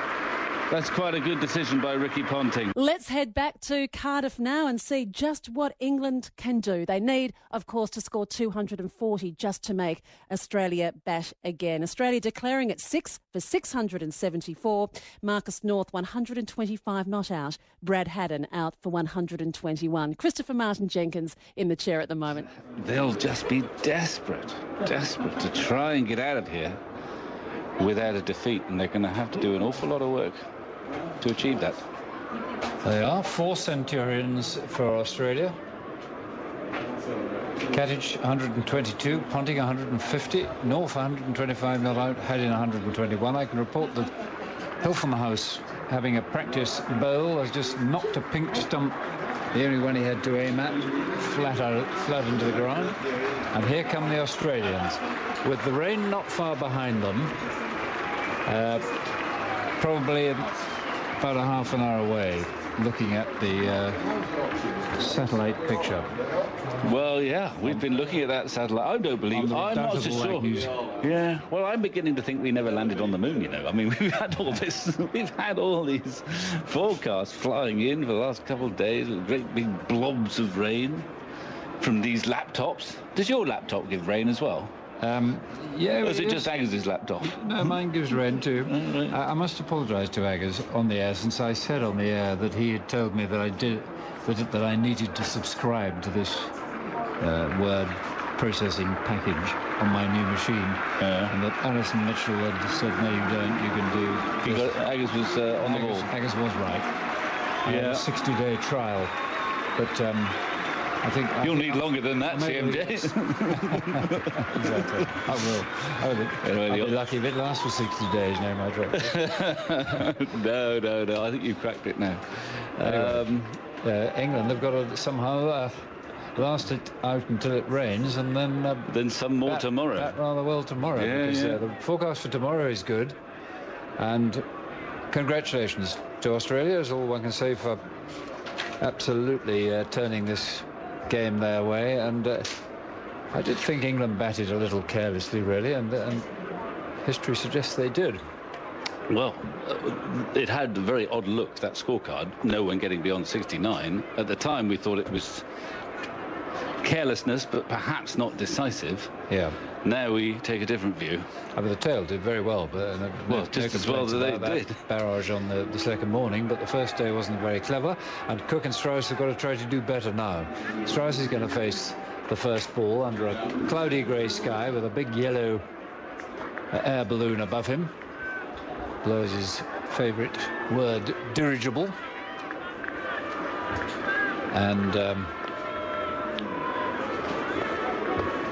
that's quite a good decision by Ricky Ponting. Let's head back to Cardiff now and see just what England can do. They need, of course, to score 240 just to make Australia bat again. Australia declaring at 6 for 674. Marcus North 125 not out. Brad Haddin out for 121. Christopher Martin Jenkins in the chair at the moment. They'll just be desperate to try and get out of here without a defeat, and they're going to have to do an awful lot of work to achieve that. They are 4 centurions for Australia. Cattage 122, Ponting 150, North 125 not out, Haddin 121. I can report that Hilfenhaus, having a practice bowl, has just knocked a pink stump, the only one he had to aim at, flat into the ground. And here come the Australians, with the rain not far behind them, probably about a half an hour away, looking at the satellite picture. Well, yeah, we've been looking at that satellite. I don't believe, I'm not so sure. Yeah, well, I'm beginning to think we never landed on the moon, you know. I mean, we've had all these forecasts flying in for the last couple of days with great big blobs of rain from these laptops. Does your laptop give rain as well? Yeah. Or is it just Agnes' laptop? No, mine gives rain too. I must apologise to Agnes on the air, since I said on the air that he had told me that I needed to subscribe to this word processing package on my new machine, and that Alison Mitchell had said, no, you don't. You can do. Agnes was on the ball. Agnes was right. I had a 60-day trial, but. I think you'll need longer than that, CMJ. Exactly. I will. Anyway, I'll be lucky if it lasts for 60 days, no matter what. No. I think you've cracked it now. Anyway, England have got to somehow last it out until it rains, and then some more tomorrow. Bat rather well tomorrow, because the forecast for tomorrow is good. And congratulations to Australia, is all one can say, for absolutely turning this game their way. And I did think England batted a little carelessly, really, and history suggests they did. Well, it had a very odd look, that scorecard. No one getting beyond 69. At the time, we thought it was carelessness, but perhaps not decisive. Yeah. Now we take a different view. I mean, the tail did very well, but well, just as well as they did. Barrage on the second morning, but the first day wasn't very clever, and Cook and Strauss have got to try to do better now. Strauss is going to face the first ball under a cloudy grey sky with a big yellow air balloon above him. Blows his favourite word, dirigible. And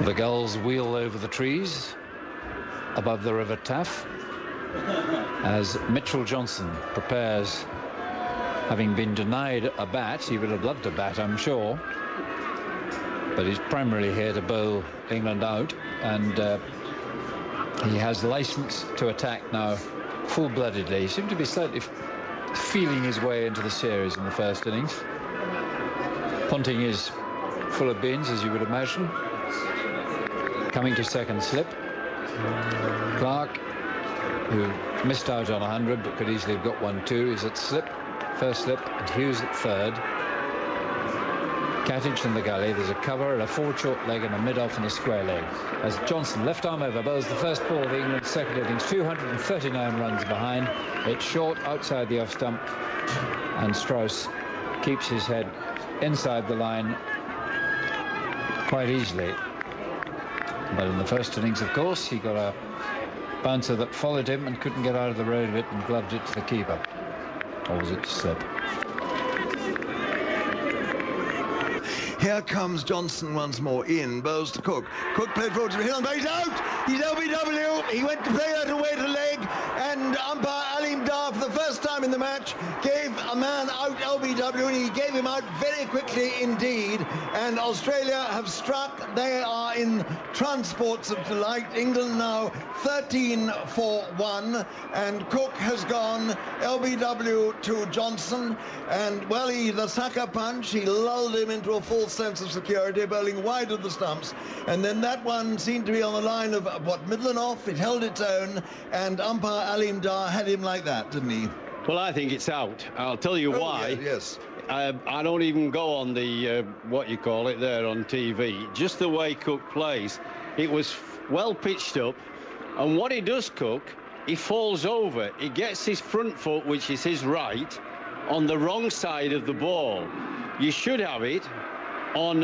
the gulls wheel over the trees above the River Taff as Mitchell Johnson prepares, having been denied a bat. He would have loved a bat, I'm sure, but he's primarily here to bowl England out, and he has license to attack now full-bloodedly. He seemed to be slightly feeling his way into the series in the first innings. Ponting is full of beans, as you would imagine. Coming to second slip. Clark, who missed out on 100 but could easily have got one too, is at slip, first slip, and Hughes at third. Cattage in the gully. There's a cover and a forward short leg and a mid-off and a square leg. As Johnson, left arm over, bowls the first ball of England's second innings, 239 runs behind. It's short outside the off stump, and Strauss keeps his head inside the line quite easily. But in the first innings, of course, he got a bouncer that followed him and couldn't get out of the road of it and gloved it to the keeper. Or was it to slip? Here comes Johnson once more in, bowls to Cook. Cook played forward to Hill, but he's out! He's LBW! He went to play that away to leg, and umpire Alim Dar, for the first time in the match, gave a man out LBW, and he gave him out very quickly indeed. And Australia have struck. They are in transports of delight. England now 13-for-1, and Cook has gone LBW to Johnson, and well, the sucker punch, he lulled him into a full sense of security, bowling wide of the stumps, and then that one seemed to be on the line of middle and off. It held its own, and umpire Alim Dar had him like that, didn't he? Well, I think it's out. I'll tell you why. Yeah, yes. I don't even go on the what you call it there on TV. Just the way Cook plays, it was well pitched up, and what he does, Cook, he falls over. He gets his front foot, which is his right, on the wrong side of the ball. You should have it on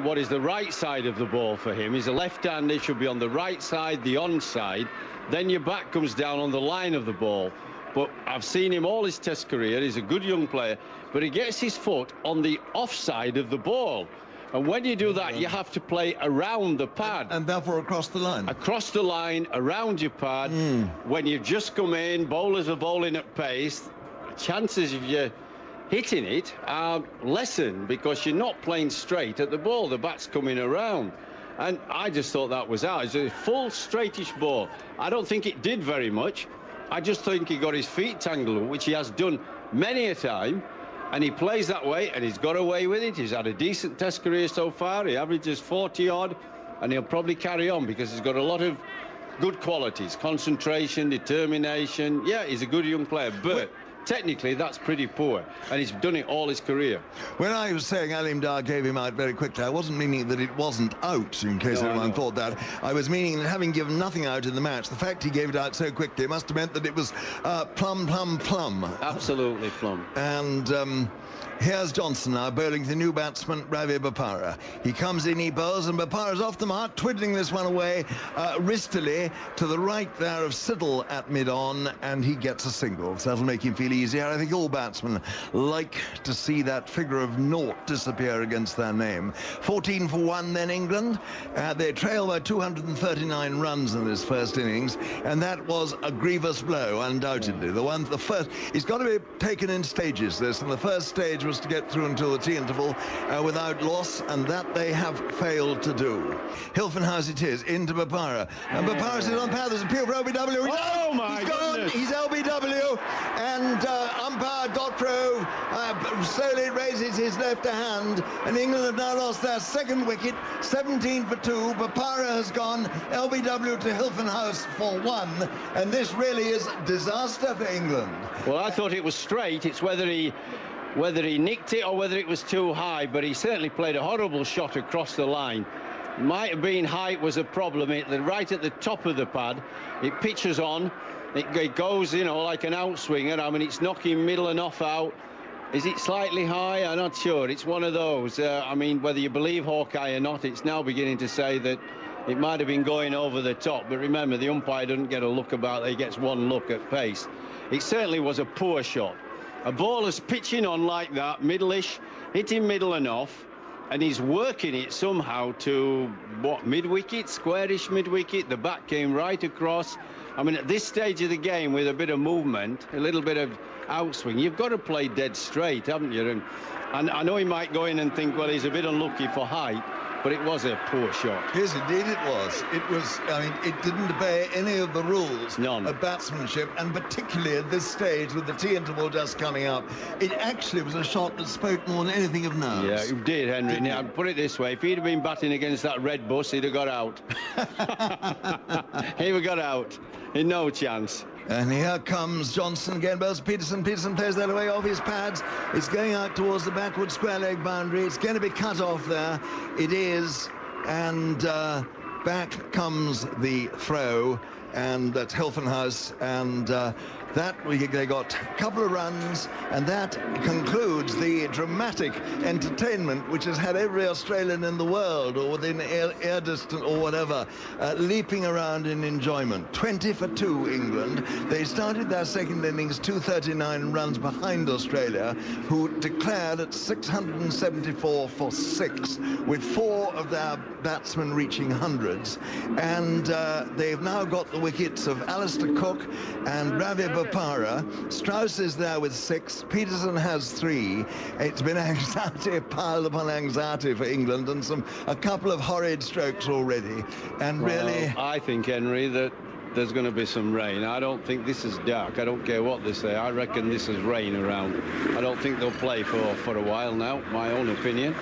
what is the right side of the ball for him. He's a left-hander, should be on the right side, the onside. Then your back comes down on the line of the ball. But I've seen him all his test career. He's a good young player, but he gets his foot on the offside of the ball. And when you do that, you have to play around the pad. And therefore across the line. Across the line, around your pad. When you've just come in, bowlers are bowling at pace. Chances of you hitting it are lessened because you're not playing straight at the ball. The bat's coming around. And I just thought that was out. It's a full straightish ball. I don't think it did very much. I just think he got his feet tangled, which he has done many a time. And he plays that way, and he's got away with it. He's had a decent test career so far. He averages 40-odd, and he'll probably carry on because he's got a lot of good qualities. Concentration, determination. Yeah, he's a good young player, but technically that's pretty poor, and he's done it all his career. When I was saying Alim Dar gave him out very quickly, I wasn't meaning that it wasn't out, in case anyone thought that. I was meaning that having given nothing out in the match, the fact he gave it out so quickly must have meant that it was plum. Absolutely plum. And here's Johnson now bowling the new batsman Ravi Bopara. He comes in, he bowls, and Bopara's off the mark, twiddling this one away wristily to the right there of Siddle at mid-on, and he gets a single. So that'll make him feel easier. I think all batsmen like to see that figure of naught disappear against their name. 14-for-1 then England. They trail by 239 runs in this first innings, and that was a grievous blow, undoubtedly. The first, it's got to be taken in stages, this, and the first stage was to get through until the tea interval without loss, and that they have failed to do. Hilfenhaus it is, into Bopara, and Bopara is on path. There's an appeal for LBW. Oh my goodness! He's LBW, and umpire Godfrey slowly raises his left hand, and England have now lost their second wicket, 17 for 2. Bopara has gone LBW to Hilton House for 1, and this really is disaster for England. Well, I thought it was straight. It's whether he nicked it or whether it was too high, but he certainly played a horrible shot across the line. Might have been height was a problem. Right at the top of the pad, it pitches on. It goes, you know, like an outswinger. I mean, it's knocking middle and off out. Is it slightly high? I'm not sure. It's one of those. I mean, whether you believe Hawkeye or not, it's now beginning to say that it might have been going over the top. But remember, the umpire doesn't get a look about it. He gets one look at pace. It certainly was a poor shot. A bowler's pitching on like that, middle-ish, hitting middle and off, and he's working it somehow to, what, mid-wicket, squarish mid-wicket. The bat came right across. I mean, at this stage of the game, with a bit of movement, a little bit of outswing, you've got to play dead straight, haven't you? And I know he might go in and think, well, he's a bit unlucky for height, but it was a poor shot. Yes, indeed it was. It was, I mean, it didn't obey any of the rules of batsmanship, and particularly at this stage with the tea interval just coming up, it actually was a shot that spoke more than anything of nerves. Yeah, it did, Henry. Now, I'd put it this way, if he'd have been batting against that red bus, he'd have got out. He would have got out. No chance. And here comes Johnson again, bells Peterson. Peterson plays that away off his pads. It's going out towards the backward square leg boundary. It's going to be cut off there. It is. And back comes the throw. And that's Hilton House. And they got a couple of runs, and that concludes the dramatic entertainment which has had every Australian in the world or within air distance or whatever leaping around in enjoyment. 20 for 2 England. They started their second innings 239 runs behind Australia, who declared at 674 for 6, with 4 of their batsmen reaching hundreds. And they've now got the wickets of Alistair Cook and Ravi Bopara. Strauss is there with 6. Peterson has 3. It's been anxiety piled upon anxiety for England, and a couple of horrid strokes already. And really, I think, Henry, that there's going to be some rain. I don't think this is dark. I don't care what they say. I reckon this is rain around. I don't think they'll play for a while now, my own opinion.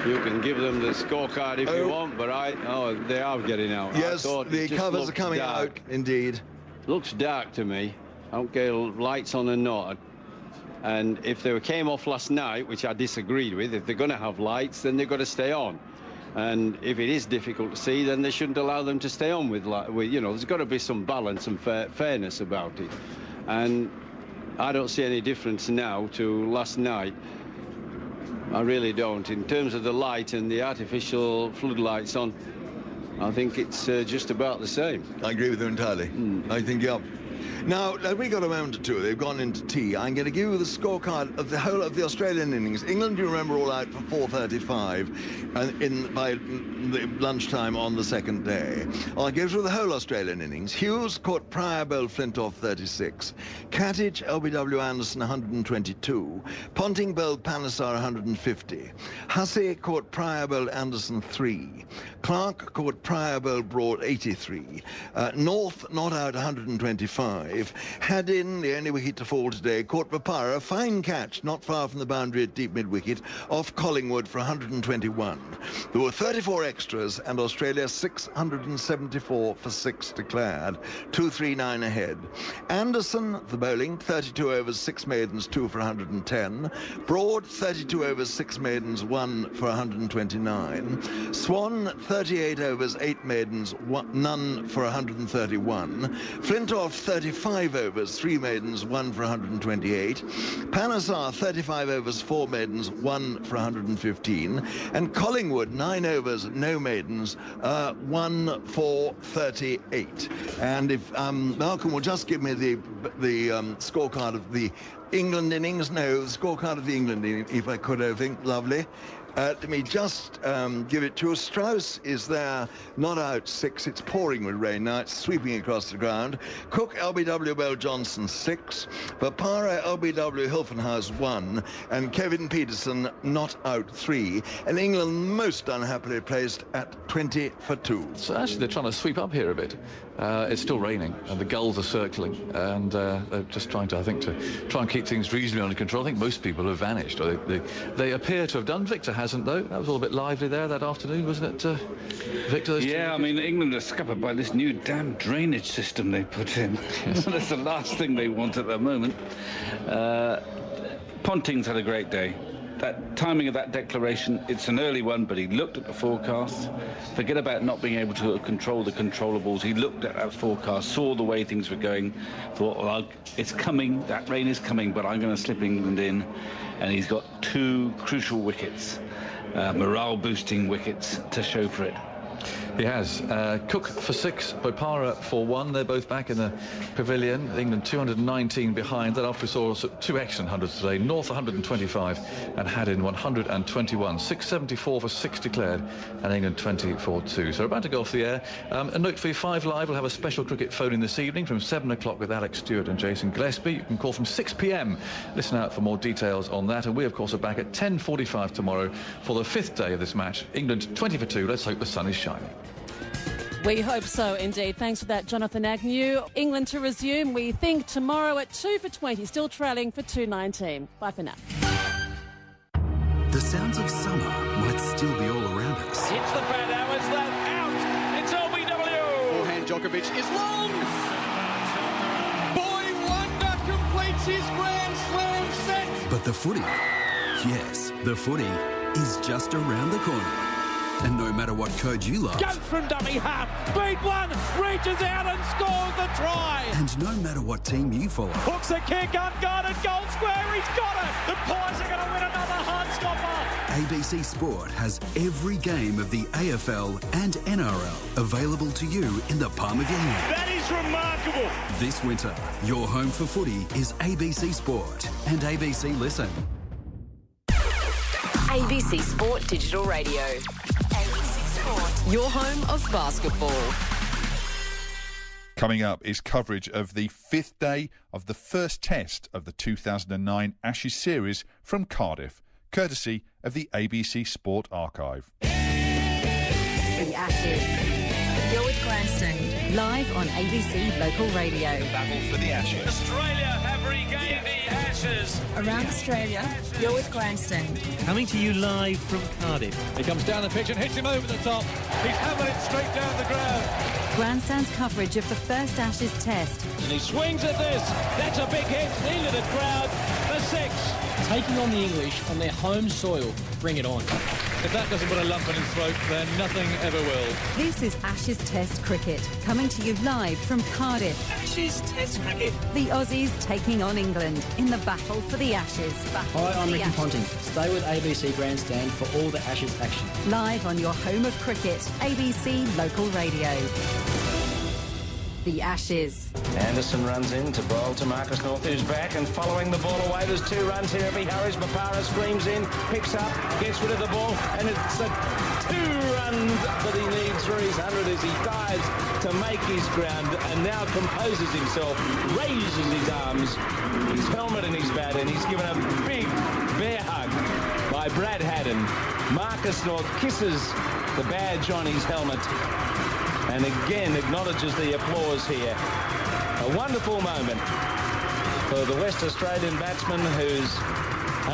You can give them the scorecard if you want, but they are getting out. Yes, the covers are coming out, indeed. Looks dark to me. I don't care lights on or not. And if they came off last night, which I disagreed with, if they're going to have lights, then they've got to stay on. And if it is difficult to see, then they shouldn't allow them to stay on with you know, there's got to be some balance and fairness about it. And I don't see any difference now to last night. I really don't. In terms of the light and the artificial floodlights on, I think it's just about the same. I agree with you entirely. I think, yeah. Now, we got a moment or two. They've gone into tea. I'm going to give you the scorecard of the whole of the Australian innings. England, you remember, all out for 4:35 by the lunchtime on the second day. I'll go through the whole Australian innings. Hughes caught Pryor, bowled Flintoff 36. Catich, LBW Anderson 122. Ponting bowled Panesar 150. Hussey caught Pryor, bowled Anderson 3. Clark caught Pryor, bowled Broad 83. North not out 125. Had in, the only wicket to fall today, caught Bopara, a fine catch not far from the boundary at deep mid-wicket, off Collingwood for 121. There were 34 extras, and Australia 674 for 6 declared, 239 ahead. Anderson, the bowling, 32 overs, 6 maidens, 2 for 110. Broad, 32 overs, 6 maidens, 1 for 129. Swan, 38 overs, 8 maidens, none for 131. Flintoff, 35 overs, 3 maidens, 1 for 128. Panesar, 35 overs, 4 maidens, 1 for 115. And Collingwood, 9 overs, no maidens, 1 for 38. And if Malcolm will just give me the scorecard of the England innings. No, the scorecard of the England innings, if I could, I think. Lovely. Let me just give it to you. Strauss is there, not out 6. It's pouring with rain now. It's sweeping across the ground. Cook, LBW, Bell Johnson 6. Bopara, LBW, Hilton House 1. And Kevin Peterson not out 3. And England most unhappily placed at 20 for 2. So actually they're trying to sweep up here a bit. It's still raining and the gulls are circling, and they're just trying to, I think, to try and keep things reasonably under control. I think most people have vanished, or they appear to have done. Victor hasn't, though. That was all a bit lively there that afternoon, wasn't it, Victor? Yeah, I mean, England are scuppered by this new damn drainage system they put in. That's the last thing they want at the moment. Ponting's had a great day. That timing of that declaration, it's an early one, but he looked at the forecast. Forget about not being able to control the controllables. He looked at that forecast, saw the way things were going, thought, well, it's coming, that rain is coming, but I'm going to slip England in. And he's got 2 crucial wickets, morale-boosting wickets to show for it. He has. Cook for 6, Bopara for 1. They're both back in the pavilion. England 219 behind. That after we saw 2 excellent hundreds today. North 125 and Haddin 121. 674 for 6 declared and England 20 for 2. So we're about to go off the air. A note for you, 5 Live will have a special cricket phone in this evening from 7 o'clock with Alex Stewart and Jason Gillespie. You can call from 6 p.m. Listen out for more details on that. And we, of course, are back at 10:45 tomorrow for the 5th day of this match. England 20 for 2. Let's hope the sun is shining. We hope so, indeed. Thanks for that, Jonathan Agnew. England to resume, we think, tomorrow at 2 for 20, still trailing for 2:19. Bye for now. The sounds of summer might still be all around us. Hits the bat now, is that out? It's LBW! Forehand Djokovic is long! Boy Wonder completes his Grand Slam set! But the footy, yes, the footy is just around the corner. And no matter what code you love... Goes from dummy half, speed one, reaches out and scores the try! And no matter what team you follow... Hooks a kick, unguarded, goal square, he's got it! The Pies are going to win another hard stopper! ABC Sport has every game of the AFL and NRL available to you in the palm of your hand. That is remarkable! This winter, your home for footy is ABC Sport and ABC Listen. ABC Sport Digital Radio. ABC Sport. Your home of basketball. Coming up is coverage of the 5th day of the first test of the 2009 Ashes series from Cardiff, courtesy of the ABC Sport Archive. The Ashes. You're with Grandstand, live on ABC Local Radio. Battle for the Ashes. Australia have regained the Ashes. Around Australia, you're with Grandstand. Coming to you live from Cardiff. He comes down the pitch and hits him over the top. He's hammered it straight down the ground. Grandstand's coverage of the first Ashes test. And he swings at this. That's a big hit into the crowd for 6. Taking on the English on their home soil. Bring it on. If that doesn't put a lump in his throat, then nothing ever will. This is Ashes Test Cricket, coming to you live from Cardiff. Ashes Test Cricket. The Aussies taking on England in the battle for the Ashes. Hi, I'm Ricky Ponting. Stay with ABC Grandstand for all the Ashes action. Live on your home of cricket, ABC Local Radio. The Ashes. Anderson runs in to bowl to Marcus North, who's back and following the ball away. There's 2 runs here if he hurries. Bopara screams in, picks up, gets rid of the ball, and it's a 2 runs that he needs for his 100 as he dives to make his ground and now composes himself, raises his arms, his helmet and his bat, and he's given a big bear hug by Brad Haddin. Marcus North kisses the badge on his helmet and again acknowledges the applause here. A wonderful moment for the West Australian batsman who's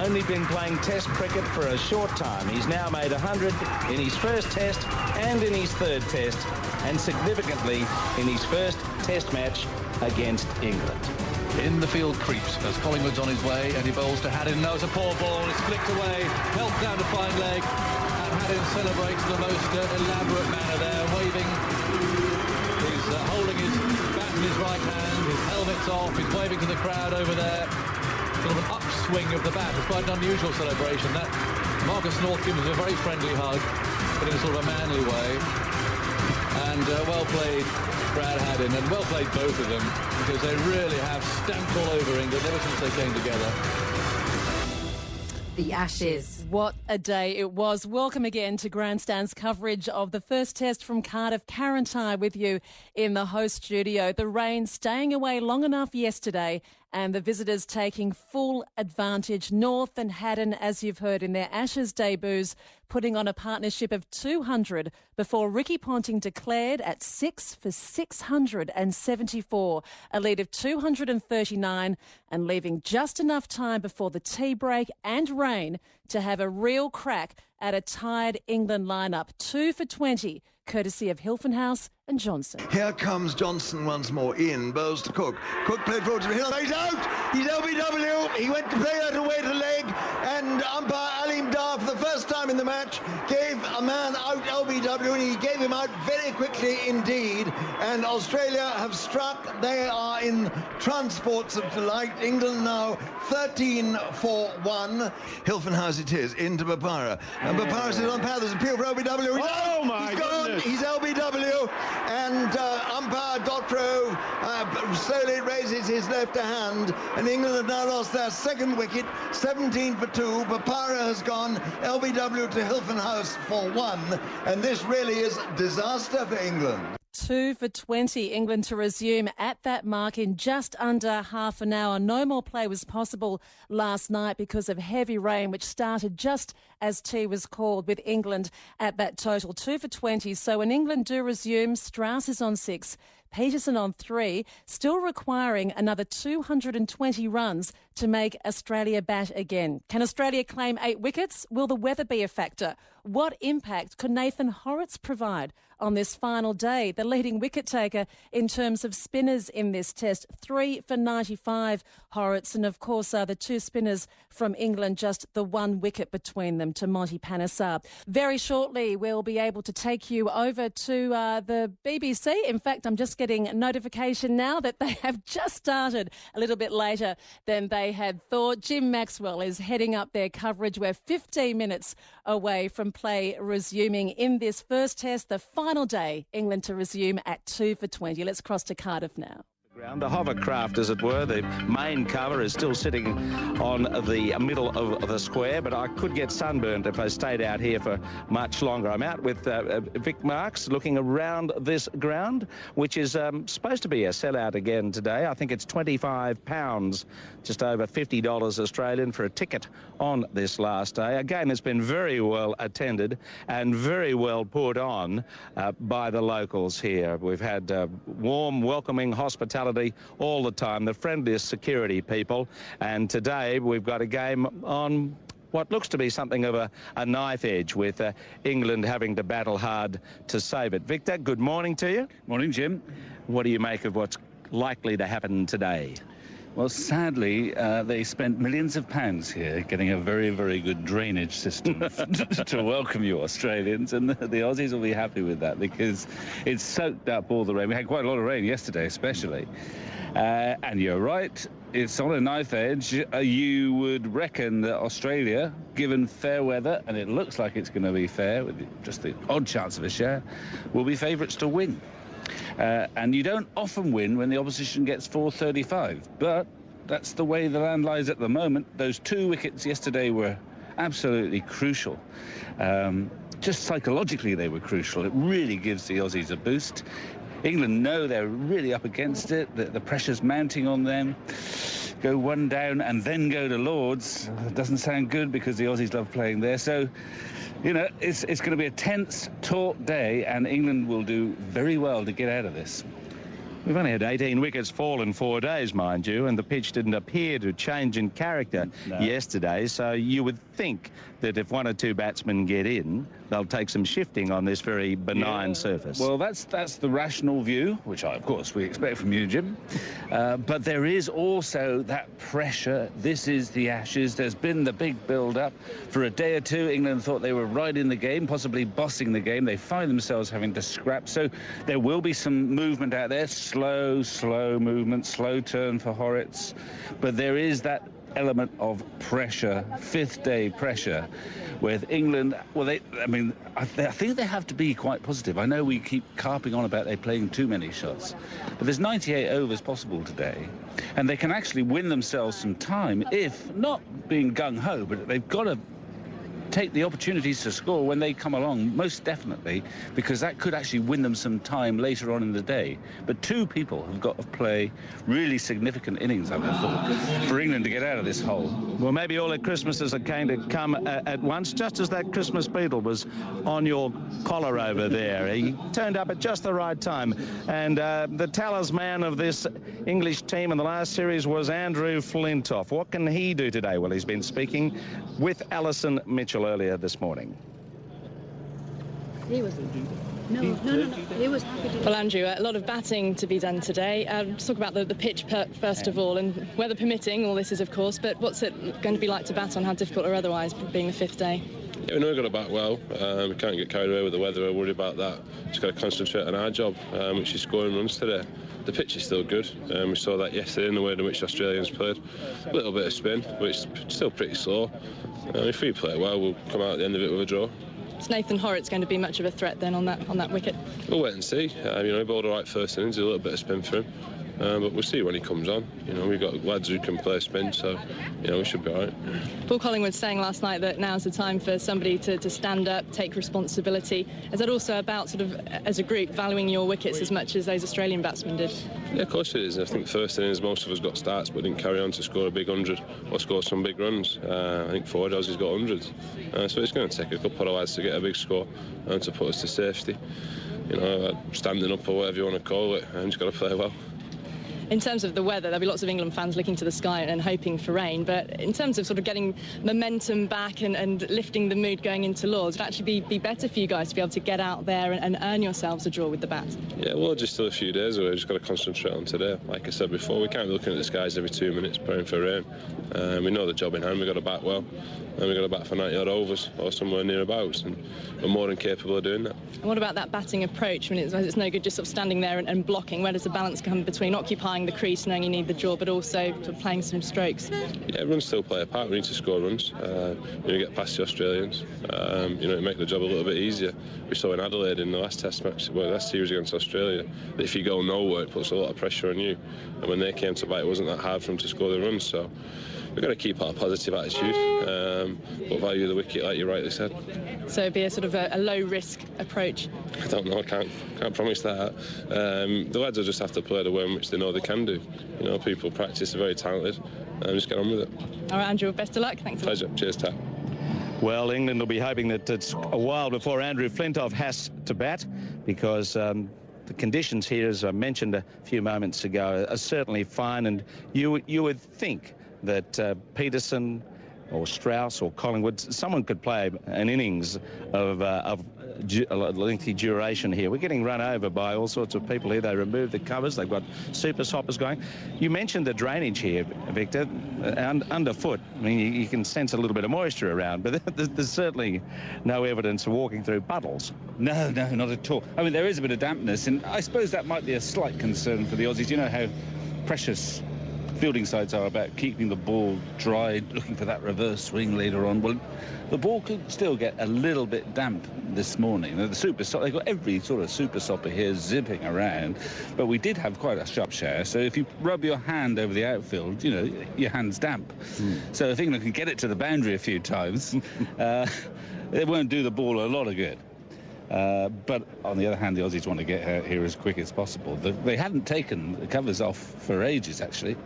only been playing test cricket for a short time. He's now made 100 in his first test and in his third test, and significantly in his first test match against England. In the field creeps as Collingwood's on his way and he bowls to Haddin. Now it's a poor ball, it's flicked away, helped down to fine leg, and Haddin celebrates in the most elaborate manner there, waving. He's holding his bat in his right hand, his helmet's off, he's waving to the crowd over there. Sort of an upswing of the bat. It's quite an unusual celebration. That Marcus North gives us a very friendly hug, but in a sort of a manly way. And well played Brad Haddin, and well played both of them, because they really have stamped all over England ever since they came together. The Ashes. What a day it was. Welcome again to Grandstand's coverage of the first test from Cardiff. Karen Ty with you in the host studio. The rain staying away long enough yesterday and the visitors taking full advantage. North and Haddin, as you've heard in their Ashes debuts, putting on a partnership of 200 before Ricky Ponting declared at 6 for 674, a lead of 239, and leaving just enough time before the tea break and rain to have a real crack at a tied England lineup. 2 for 20, courtesy of Hilfenhaus and Johnson. Here comes Johnson once more in, bowls to Cook. Cook played forward to Hill. He's out! He's LBW. He went to play that away to leg, and umpire Alim Dar, for the first time in the match, gave a man out LBW, and he gave him out very quickly indeed. And Australia have struck. They are in transports of delight. England now 13 for 1. Hilfenhaus it is, into Bapara. And Bapara says on path, there's appeal for LBW. He's out! My He's gone! goodness. He's LBW. And umpire Dotro slowly raises his left hand, and England have now lost their second wicket, 17 for 2. Bapara has gone, LBW to Hilfenhaus for 1, and this really is disaster for England. 2 for 20, England to resume at that mark in just under half an hour. No more play was possible last night because of heavy rain, which started just as tea was called, with England at that total. 2 for 20. So when England do resume, Strauss is on 6, Peterson on 3, still requiring another 220 runs to make Australia bat again. Can Australia claim 8 wickets? Will the weather be a factor? What impact could Nathan Horrocks provide on this final day, the leading wicket taker in terms of spinners in this test? 3 for 95, Horrocks, and of course the 2 spinners from England, just the 1 wicket between them to Monty Panesar. Very shortly we'll be able to take you over to the BBC. In fact, I'm just getting a notification now that they have just started a little bit later than they had thought. Jim Maxwell is heading up their coverage. We're 15 minutes away from play resuming in this first test, the final day, England to resume at 2 for 20. Let's cross to Cardiff now. The hovercraft, as it were, the main cover is still sitting on the middle of the square, but I could get sunburned if I stayed out here for much longer. I'm out with Vic Marks looking around this ground, which is supposed to be a sellout again today. I think it's £25, just over $50 Australian for a ticket on this last day. A game that's been very well attended and very well put on by the locals here. We've had warm, welcoming hospitality all the time, the friendliest security people, and today we've got a game on what looks to be something of a knife edge, with England having to battle hard to save it. Victor, good morning to you. Morning, Jim. What do you make of what's likely to happen today? Well, sadly, they spent millions of pounds here getting a very, very good drainage system to welcome you Australians, and the Aussies will be happy with that because it's soaked up all the rain. We had quite a lot of rain yesterday, especially. And you're right, it's on a knife edge. You would reckon that Australia, given fair weather, and it looks like it's going to be fair, with just the odd chance of a share, will be favourites to win. And you don't often win when the opposition gets 435, but that's the way the land lies at the moment. Those 2 wickets yesterday were absolutely crucial. Just psychologically they were crucial. It really gives the Aussies a boost. England know they're really up against it, the pressure's mounting on them. Go 1 down and then go to Lords. Doesn't sound good because the Aussies love playing there. So, you know, it's going to be a tense, taut day, and England will do very well to get out of this. We've only had 18 wickets fall in 4 days, mind you, and the pitch didn't appear to change in character yesterday, so you would think that if 1 or 2 batsmen get in, they'll take some shifting on this very benign surface. Well, that's the rational view, which of course we expect from you, Jim. But there is also that pressure. This is the Ashes. There's been the big build-up. For a day or two, England thought they were right in the game, possibly bossing the game. They find themselves having to scrap. So there will be some movement out there. Slow movement, slow turn for Horrocks. But there is that element of pressure, 5th day pressure, with England. Well, I think they have to be quite positive. I know we keep carping on about they playing too many shots, but there's 98 overs possible today, and they can actually win themselves some time if not being gung-ho, but they've got to take the opportunities to score when they come along, most definitely, because that could actually win them some time later on in the day. But two people have got to play really significant innings, I would have thought, for England to get out of this hole. Well, maybe all the Christmases are going to come at once, just as that Christmas beetle was on your collar over there. He turned up at just the right time. And the talisman of this English team in the last series was Andrew Flintoff. What can he do today? Well, he's been speaking with Alison Mitchell earlier this morning. He wasn't. No. He was happy to. Well, Andrew, a lot of batting to be done today. Let's talk about the pitch first of all, and weather permitting, all this is, of course, but what's it going to be like to bat on, how difficult or otherwise, being the fifth day? Yeah, we know we've got to bat well. We can't get carried away with the weather. We're worried about that. Just got to concentrate on our job, which is scoring runs today. The pitch is still good. We saw that yesterday in the way in which the Australians played. A little bit of spin, but it's still pretty slow. If we play well, we'll come out at the end of it with a draw. Is Nathan Horrocks going to be much of a threat then on that wicket? We'll wait and see. He bowled all right first innings, a little bit of spin for him. But we'll see when he comes on. We've got lads who can play spin, so, we should be all right. Paul Collingwood saying last night that now's the time for somebody to stand up, take responsibility. Is that also about, sort of, as a group, valuing your wickets as much as those Australian batsmen did? Yeah, of course it is. I think first innings, most of us got starts, but didn't carry on to score a big 100 or score some big runs. I think forward Aussie's got hundreds. So it's going to take a couple of lads to get a big score and to put us to safety. Standing up or whatever you want to call it, and just got to play well. In terms of the weather, there'll be lots of England fans looking to the sky and hoping for rain, but in terms of sort of getting momentum back and lifting the mood going into Lords, it'd actually be better for you guys to be able to get out there and earn yourselves a draw with the bat. Yeah, well, just still a few days away. We've just got to concentrate on today. Like I said before, we can't be looking at the skies every 2 minutes praying for rain. We know the job in hand. We've got to bat well, and we've got to bat for 90-odd overs or somewhere nearabouts, and we're more than capable of doing that. And what about that batting approach? I mean, it's no good just sort of standing there and blocking. Where does the balance come between occupying the crease, knowing you need the draw, but also sort of playing some strokes? Yeah, runs still play a part. We need to score runs. Get past the Australians. To make the job a little bit easier. We saw in Adelaide in the last test match, last series against Australia, that if you go nowhere, it puts a lot of pressure on you. And when they came to bat, it wasn't that hard for them to score the runs. So we've got to keep our positive attitude, but value the wicket, like you rightly said. So it'd be a sort of a low-risk approach? I don't know. I can't promise that. The lads will just have to play the way in which they know they can do. People practice, are very talented, and just get on with it. All right, Andrew, best of luck. Thanks. Pleasure. Cheers, Tat. Well, England will be hoping that it's a while before Andrew Flintoff has to bat, because the conditions here, as I mentioned a few moments ago, are certainly fine, and you would think that Peterson or Strauss or Collingwood, someone could play an innings of a lengthy duration here. We're getting run over by all sorts of people here. They removed the covers. They've got super soppers going. You mentioned the drainage here, Victor, underfoot. I mean, you can sense a little bit of moisture around, but there's certainly no evidence of walking through puddles. No, not at all. I mean, there is a bit of dampness, and I suppose that might be a slight concern for the Aussies. You know how precious fielding sides are about keeping the ball dry, looking for that reverse swing later on. Well, the ball could still get a little bit damp this morning. The super stopper, they've got every sort of super stopper here zipping around, but we did have quite a sharp shower, so if you rub your hand over the outfield, your hand's damp. So if England can get it to the boundary a few times, it won't do the ball a lot of good. But on the other hand, the Aussies want to get here as quick as possible. They hadn't taken the covers off for ages, actually.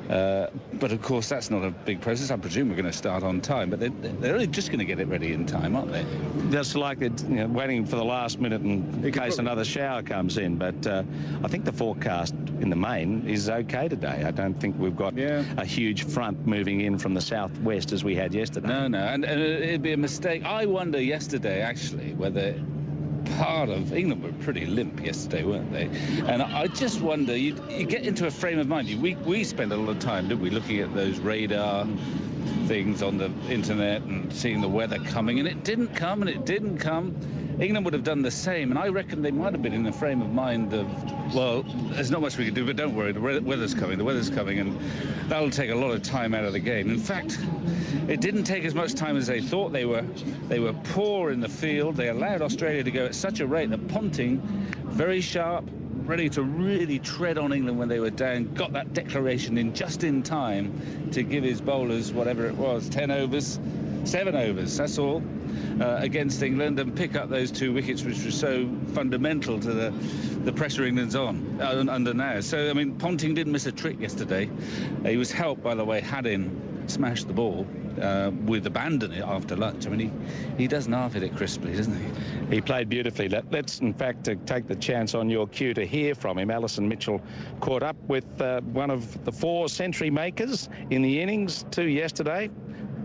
But of course, that's not a big process. I presume we're going to start on time, but they're only just going to get it ready in time, aren't they? Just like waiting for the last minute in case another shower comes in. But I think the forecast in the main is okay today. I don't think we've got a huge front moving in from the southwest as we had yesterday. No, and it'd be a mistake. I wonder yesterday, actually, whether part of England were pretty limp yesterday, weren't they? And I just wonder, you get into a frame of mind. We spend a lot of time, didn't we, looking at those radar things on the internet and seeing the weather coming, and it didn't come, and it didn't come. England would have done the same, and I reckon they might have been in the frame of mind of, well, there's not much we can do, but don't worry, the weather's coming, and that'll take a lot of time out of the game. In fact, it didn't take as much time as they thought. They were poor in the field. They allowed Australia to go at such a rate that Ponting, very sharp, ready to really tread on England when they were down, got that declaration in just in time to give his bowlers, whatever it was, 10 overs, 7 overs, that's all, against England, and pick up those 2 wickets, which were so fundamental to the pressure England's under now. So, I mean, Ponting didn't miss a trick yesterday. He was helped by the way Haddin smashed the ball with abandon after lunch. I mean, he doesn't half hit it crisply, doesn't he? He played beautifully. Let's, in fact, take the chance on your cue to hear from him. Alison Mitchell caught up with one of the 4 century makers in the innings, 2 yesterday,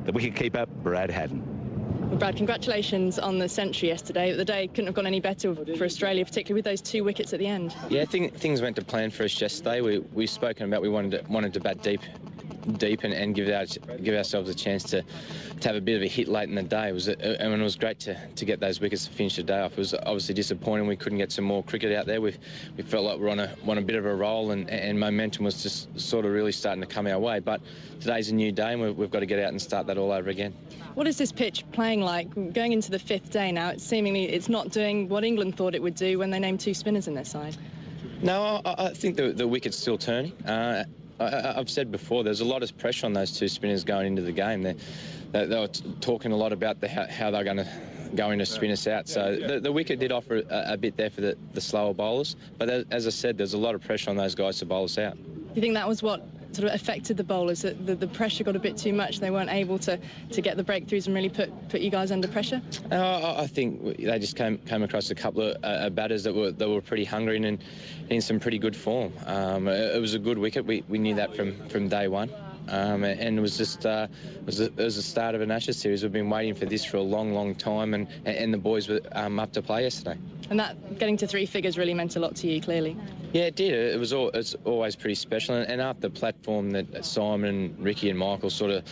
the wicketkeeper Brad Haddin. Well, Brad, congratulations on the century yesterday. The day couldn't have gone any better for Australia, particularly with those 2 wickets at the end. Yeah, things went to plan for us yesterday. We've spoken about we wanted to bat deep and give ourselves a chance to have a bit of a hit late in the day. It was great to get those wickets to finish the day off. It was obviously disappointing we couldn't get some more cricket out there. We felt like we're on a bit of a roll, and momentum was just sort of really starting to come our way. But today's a new day, and we've got to get out and start that all over again. What is this pitch playing like? Going into the 5th day now, it's not doing what England thought it would do when they named 2 spinners in their side. No, I think the wicket's still turning. I've said before, there's a lot of pressure on those 2 spinners going into the game. They were talking a lot about how they're going to go into spin us out. So the wicket did offer a bit there for the slower bowlers. But as I said, there's a lot of pressure on those guys to bowl us out. Do you think that was what sort of affected the bowlers, that the pressure got a bit too much? They weren't able to get the breakthroughs and really put you guys under pressure? I think they just came across a couple of batters that were pretty hungry and in some pretty good form. It was a good wicket. We knew that from day one. And it was just it was the start of an Ashes series. We've been waiting for this for a long time, and the boys were up to play yesterday. And that getting to 3 figures really meant a lot to you, clearly. Yeah, it did. It's always pretty special. And after the platform that Simon, Ricky and Michael sort of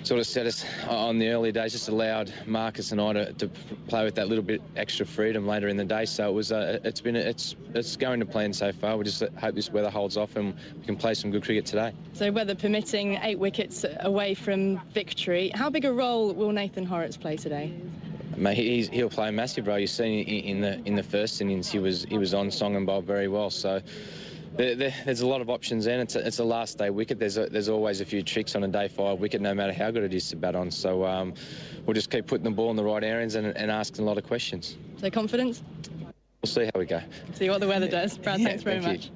set us on the early days, just allowed Marcus and I to play with that little bit extra freedom later in the day. So it was it's going to plan so far. We just hope this weather holds off and we can play some good cricket today. So weather permitting, 8 wickets away from victory. How big a role will Nathan Horrocks play today? Mate, he'll play a massive role. You've seen in the first innings he was on song and bowled very well. So there's a lot of options in. It's a last day wicket. There's always a few tricks on a day 5 wicket, no matter how good it is to bat on. So we'll just keep putting the ball in the right areas and asking a lot of questions. So confidence? We'll see how we go. See what the weather does. Brad, thanks very much.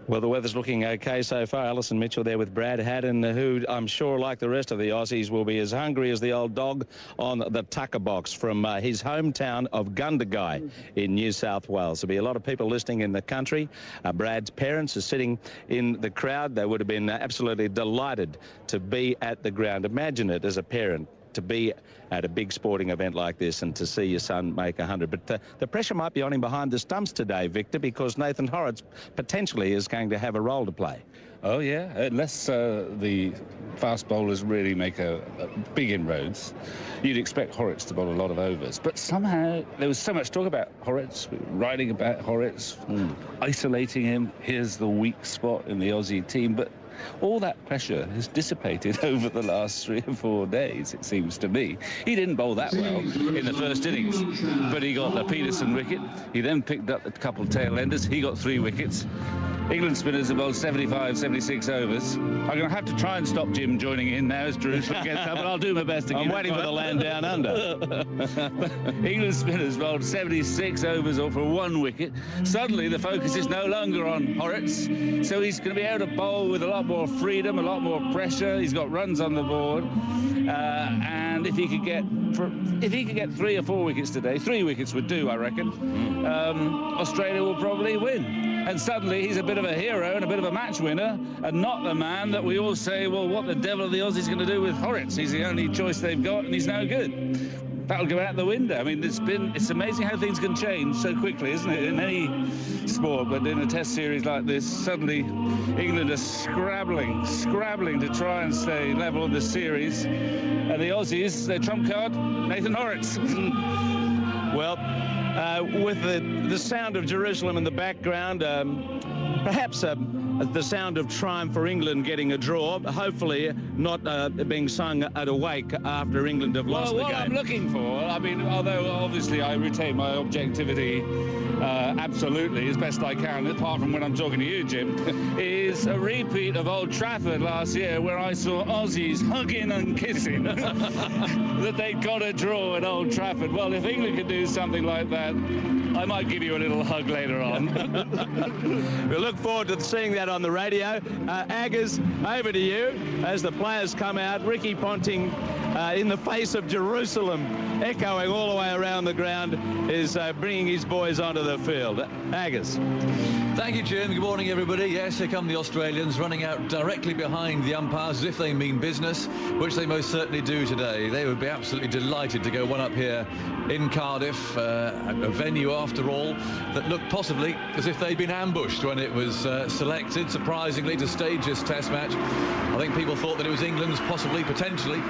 Well, the weather's looking okay so far. Alison Mitchell there with Brad Haddin, who I'm sure, like the rest of the Aussies, will be as hungry as the old dog on the tucker box from his hometown of Gundagai in New South Wales. There'll be a lot of people listening in the country. Brad's parents are sitting in the crowd. They would have been absolutely delighted to be at the ground. Imagine it as a parent, to be at a big sporting event like this and to see your son make 100. But the pressure might be on him behind the stumps today, Victor, because Nathan Horrocks potentially is going to have a role to play. Oh, yeah, unless the fast bowlers really make a big inroads, you'd expect Horrocks to bowl a lot of overs. But somehow there was so much talk about Horrocks, writing about Horrocks, isolating him. Here's the weak spot in the Aussie team. But all that pressure has dissipated over the last 3 or 4 days, it seems to me. He didn't bowl that well in the first innings, but he got the Peterson wicket. He then picked up a couple of tail-enders. He got 3 wickets. England spinners have bowled 75, 76 overs. I'm going to have to try and stop Jim joining in now as Jerusalem gets up, but I'll do my best to get I'm waiting for the land down under. England spinners bowled 76 overs or for 1 wicket. Suddenly the focus is no longer on Horrocks, so he's going to be able to bowl with a lot more freedom, a lot more pressure. He's got runs on the board, and if he could get 3 or 4 wickets today, 3 wickets would do, I reckon. Australia will probably win. And suddenly he's a bit of a hero and a bit of a match winner, and not the man that we all say, well, what the devil are the Aussies going to do with Horrocks? He's the only choice they've got, and he's no good. That'll go out the window. I mean, it's amazing how things can change so quickly, isn't it, in any sport? But in a test series like this, suddenly England are scrabbling to try and stay level in the series. And the Aussies, their trump card, Nathan Horrocks. Well, with the sound of Jerusalem in the background, perhaps the sound of triumph for England getting a draw. Hopefully not being sung at a wake after England have lost the game. What I'm looking for, I mean, although obviously I retain my objectivity absolutely as best I can, apart from when I'm talking to you, Jim, is a repeat of Old Trafford last year where I saw Aussies hugging and kissing that they'd got a draw at Old Trafford. Well, if England could do something like that, I might give you a little hug later on. We look forward to seeing that on the radio. Aggers, over to you as the players come out. Ricky Ponting, in the face of Jerusalem, echoing all the way around the ground, is bringing his boys onto the field. Aggers. Thank you, Jim. Good morning, everybody. Yes, here come the Australians running out directly behind the umpires as if they mean business, which they most certainly do today. They would be absolutely delighted to go one up here in Cardiff, a venue, after all, that looked possibly as if they'd been ambushed when it was selected, surprisingly, to stage this Test match. I think people thought that it was England's possibly, potentially,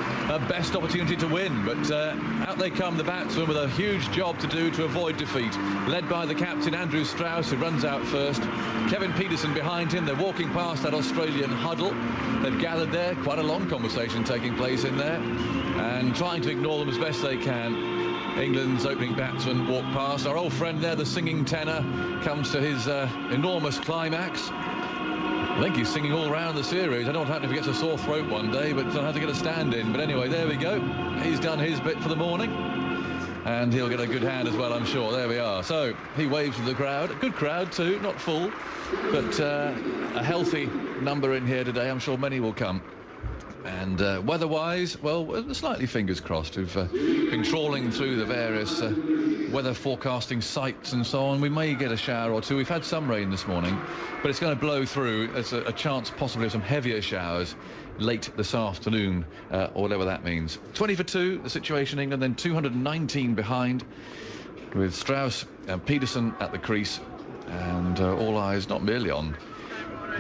best opportunity to win, but out they come, the batsmen, with a huge job to do to avoid defeat, led by the captain, Andrew Strauss, who runs out first. Kevin Peterson behind him. They're walking past that Australian huddle. They've gathered there, quite a long conversation taking place in there, and trying to ignore them as best they can. England's opening batsman walk past. Our old friend there, the singing tenor, comes to his enormous climax. I think he's singing all round the series. I don't know what happened if he gets a sore throat one day, but don't have to get a stand in. But anyway, there we go. He's done his bit for the morning, and he'll get a good hand as well, I'm sure. There we are. So he waves to the crowd. A good crowd too, not full, but a healthy number in here today. I'm sure many will come. And weather-wise, well, slightly fingers crossed. We've been trawling through the various weather forecasting sites and so on. We may get a shower or two. We've had some rain this morning, but it's going to blow through. There's a chance possibly of some heavier showers late this afternoon, or whatever that means. 20 for 2, the situation in England, then 219 behind, with Strauss and Peterson at the crease, and all eyes not merely on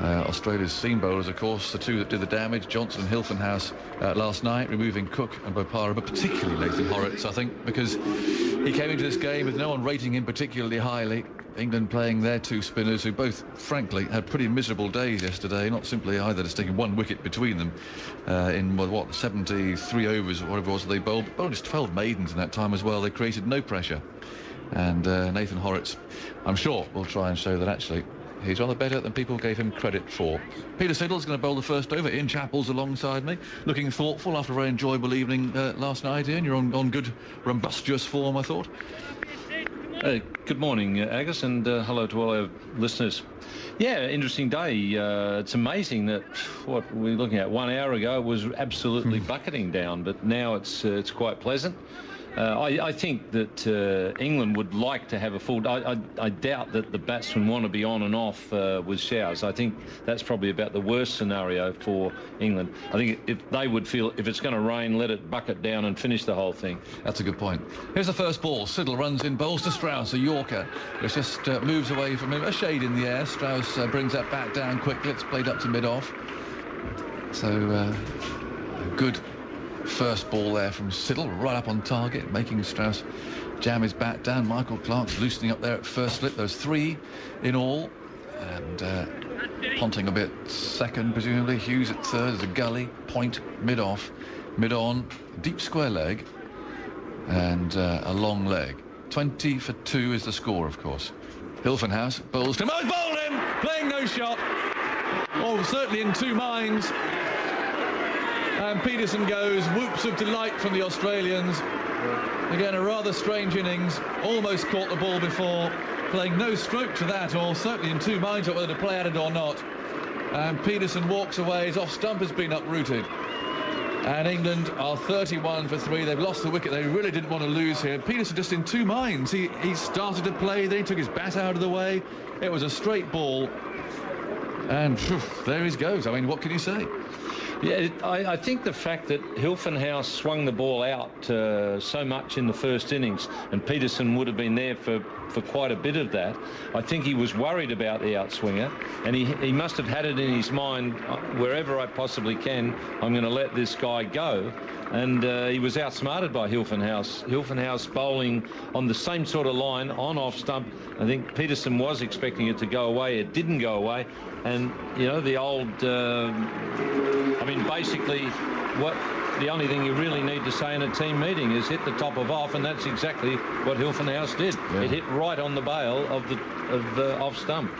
Australia's seam bowlers, of course, the two that did the damage, Johnson and Hilfenhaus last night, removing Cook and Bopara, but particularly Nathan Horrocks, I think, because he came into this game with no one rating him particularly highly. England playing their two spinners, who both, frankly, had pretty miserable days yesterday, not simply either just taking one wicket between them in, what, 73 overs or whatever it was they bowled, but just 12 maidens in that time as well. They created no pressure. And Nathan Horrocks, I'm sure, will try and show that actually he's rather better than people gave him credit for. Peter Siddle's going to bowl the first over. Ian Chappell's alongside me, looking thoughtful after a very enjoyable evening last night. Ian, you're on good, rumbustious form, I thought. Good morning, Agus, and hello to all our listeners. Yeah, interesting day. It's amazing that what we were looking at 1 hour ago was absolutely bucketing down, but now it's quite pleasant. I think that England would like to have a full... I doubt that the batsmen want to be on and off with showers. I think that's probably about the worst scenario for England. I think if they would feel if it's going to rain, let it bucket down and finish the whole thing. That's a good point. Here's the first ball. Siddle runs in, bowls to Strauss, a Yorker, which just moves away from him. A shade in the air. Strauss brings that back down quickly. It's played up to mid-off. So, good first ball there from Siddle, right up on target, making Strauss jam his bat down. Michael Clark's loosening up there at first slip. There's 3 in all, and Ponting a bit second, presumably. Hughes at third. There's a gully, point, mid-off, mid-on, deep square leg, and a long leg. 20 for 2 is the score, of course. Hilfenhaus bowls to him. Oh, he's bowled him! Playing no shot. Oh, certainly in two minds. And Peterson goes, whoops of delight from the Australians. Again, a rather strange innings. Almost caught the ball before, playing no stroke to that, or certainly in two minds whether to play at it or not. And Peterson walks away. His off stump has been uprooted. And England are 31 for 3. They've lost the wicket. They really didn't want to lose here. Peterson just in two minds. He started to play, then he took his bat out of the way. It was a straight ball. And phew, there he goes. I mean, what can you say? Yeah, I think the fact that Hilfenhaus swung the ball out so much in the first innings, and Peterson would have been there for quite a bit of that, I think he was worried about the outswinger, and he must have had it in his mind, wherever I possibly can, I'm going to let this guy go. And he was outsmarted by Hilfenhaus. Hilfenhaus bowling on the same sort of line, on-off stump. I think Peterson was expecting it to go away. It didn't go away. And, you know, the old... I mean, basically, the only thing you really need to say in a team meeting is hit the top of off, and that's exactly what Hilfenhaus did. Yeah. It hit right on the bail of the off stump.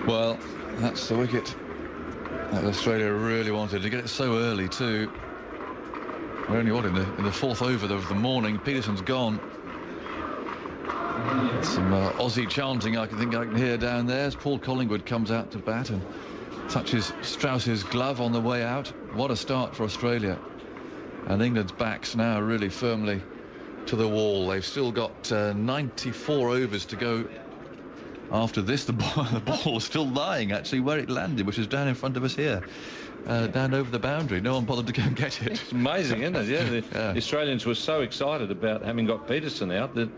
Well, that's the wicket that Australia really wanted, to get it so early too. We're only in the fourth over of the morning. Peterson's gone. Some Aussie chanting I can hear down there as Paul Collingwood comes out to bat and touches Strauss's glove on the way out. What a start for Australia. And England's backs now really firmly to the wall. They've still got 94 overs to go. After this, the ball is still lying actually where it landed, which is down in front of us here. Down over the boundary. No one bothered to go and get it. It's amazing, isn't it? Yeah, the Australians were so excited about having got Peterson out that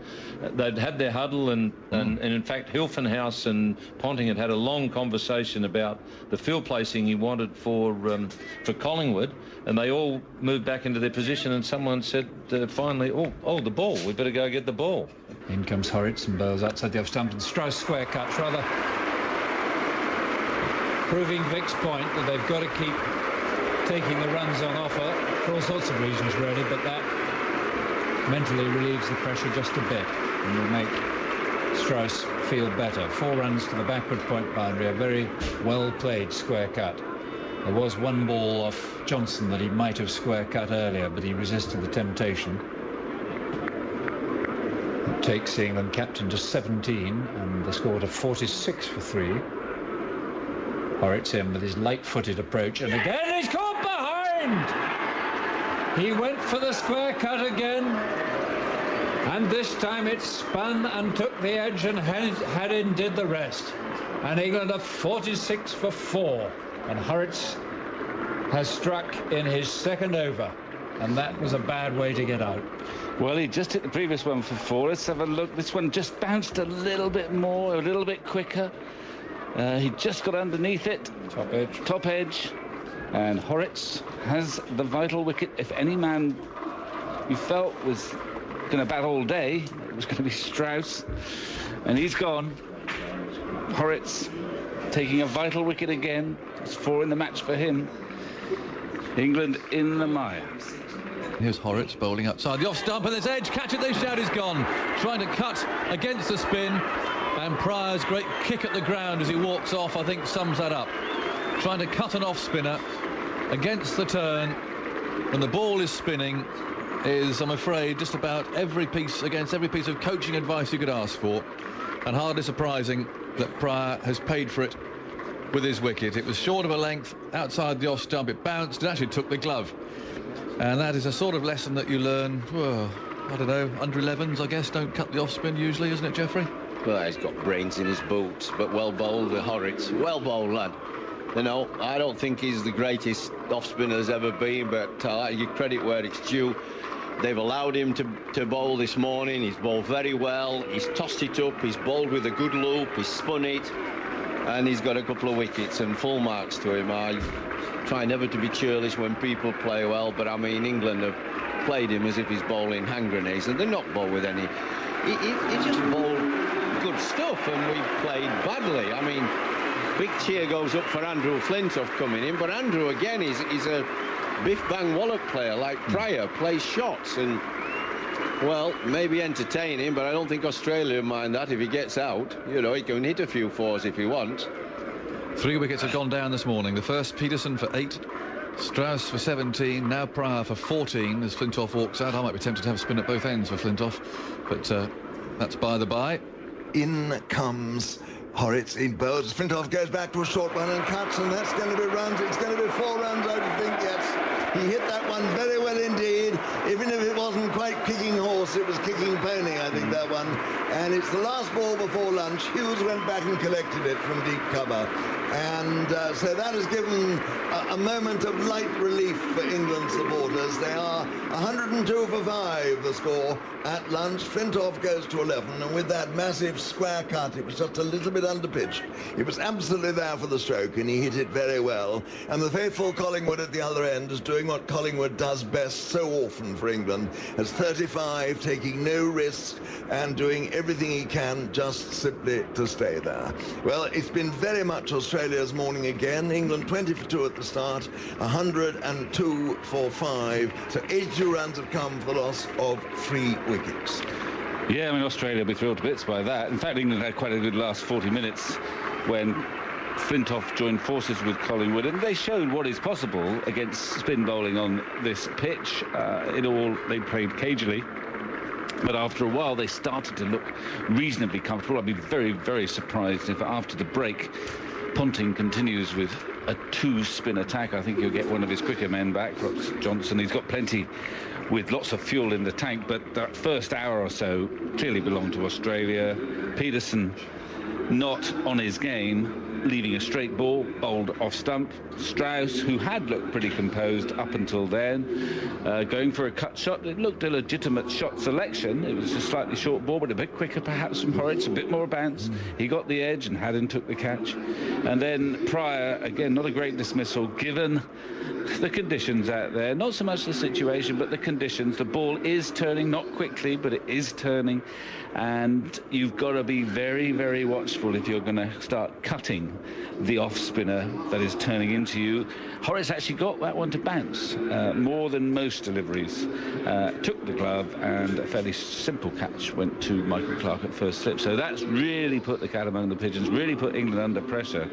they'd had their huddle, and in fact Hilfenhaus and Ponting had a long conversation about the field placing he wanted for Collingwood, and they all moved back into their position, and someone said finally, oh, the ball, we better go get the ball. In comes Horitz and bowls outside the off stump, and Strauss square cuts, rather proving Vic's point that they've got to keep taking the runs on offer for all sorts of reasons really, but that mentally relieves the pressure just a bit and will make Strauss feel better. 4 runs to the backward point boundary, a very well played square cut. There was one ball off Johnson that he might have square cut earlier, but he resisted the temptation. It takes England captain to 17 and the score to 46 for 3. Horitz in with his light-footed approach, and again he's caught behind. He went for the square cut again, and this time it spun and took the edge, and Haddin did the rest. And England are 46 for 4, and Horitz has struck in his second over, and that was a bad way to get out. Well, he just hit the previous one for 4. Let's have a look. This one just bounced a little bit more, a little bit quicker. He just got underneath it. Top edge. And Horitz has the vital wicket. If any man you felt was going to bat all day, it was going to be Strauss. And he's gone. Horitz taking a vital wicket again. It's 4 in the match for him. England in the mire. Here's Horitz bowling outside the off stump, and this edge catch it, they shout, is gone. Trying to cut against the spin, and Pryor's great kick at the ground as he walks off, I think, sums that up. Trying to cut an off spinner against the turn when the ball is spinning is, I'm afraid, just about every piece of coaching advice you could ask for, and hardly surprising that Pryor has paid for it with his wicket. It was short of a length outside the off stump. It bounced and actually took the glove. And that is a sort of lesson that you learn, well, I don't know, under 11s, I guess, don't cut the off spin usually, isn't it, Geoffrey? Well, he's got brains in his boots, but well bowled, Horitz. Well bowled, lad. You know, I don't think he's the greatest off spinner there's ever been, but I give credit where it's due. They've allowed him to bowl this morning. He's bowled very well. He's tossed it up. He's bowled with a good loop. He's spun it. And he's got a couple of wickets and full marks to him. I try never to be churlish when people play well, but I mean, England have played him as if he's bowling hand grenades, and they're not bowled with any. He just bowled good stuff, and we played badly. I mean, big cheer goes up for Andrew Flintoff coming in, but Andrew again is a biff bang wallop player like Pryor, plays shots, and well, maybe entertaining, but I don't think Australia mind that if he gets out. You know, he can hit a few 4s if he wants. 3 wickets have gone down this morning. The first, Peterson for 8, Strauss for 17, now Pryor for 14 as Flintoff walks out. I might be tempted to have a spin at both ends for Flintoff, but that's by the by. In comes Horitz, in bowls. Flintoff goes back to a short one and cuts, and that's going to be runs. It's going to be 4 runs, I would think, yes. He hit that one very well indeed. Even if it wasn't quite kicking horse, it was kicking pony, I think, that one. And it's the last ball before lunch. Hughes went back and collected it from deep cover. And so that has given a moment of light relief for England supporters. They are 102 for 5, the score at lunch. Flintoff goes to 11, and with that massive square cut, it was just a little bit under pitch. It was absolutely there for the stroke, and he hit it very well. And the faithful Collingwood at the other end is doing what Collingwood does best so orphan for England. Has 35, taking no risks and doing everything he can just simply to stay there. Well, it's been very much Australia's morning again. England 20 for 2 at the start, 102 for 5. So 82 runs have come for the loss of 3 wickets. Yeah, I mean, Australia will be thrilled to bits by that. In fact, England had quite a good last 40 minutes when Flintoff joined forces with Collingwood, and they showed what is possible against spin bowling on this pitch. They played cagily, but after a while they started to look reasonably comfortable. I'd be very, very surprised if after the break Ponting continues with a 2-spin attack. I think he'll get one of his quicker men back, Rox Johnson. He's got plenty with lots of fuel in the tank, but that first hour or so clearly belonged to Australia. Peterson not on his game, leaving a straight ball, bowled off stump. Strauss, who had looked pretty composed up until then, going for a cut shot. It looked a legitimate shot selection. It was a slightly short ball, but a bit quicker perhaps from Horrocks, a bit more bounce. He got the edge and Haddon took the catch. And then Pryor, again, not a great dismissal, given the conditions out there. Not so much the situation, but the conditions. The ball is turning, not quickly, but it is turning. And you've got to be very, very watchful if you're going to start cutting the off-spinner that is turning into you. Horrocks actually got that one to bounce more than most deliveries. Took the glove, and a fairly simple catch went to Michael Clarke at first slip. So that's really put the cat among the pigeons, really put England under pressure.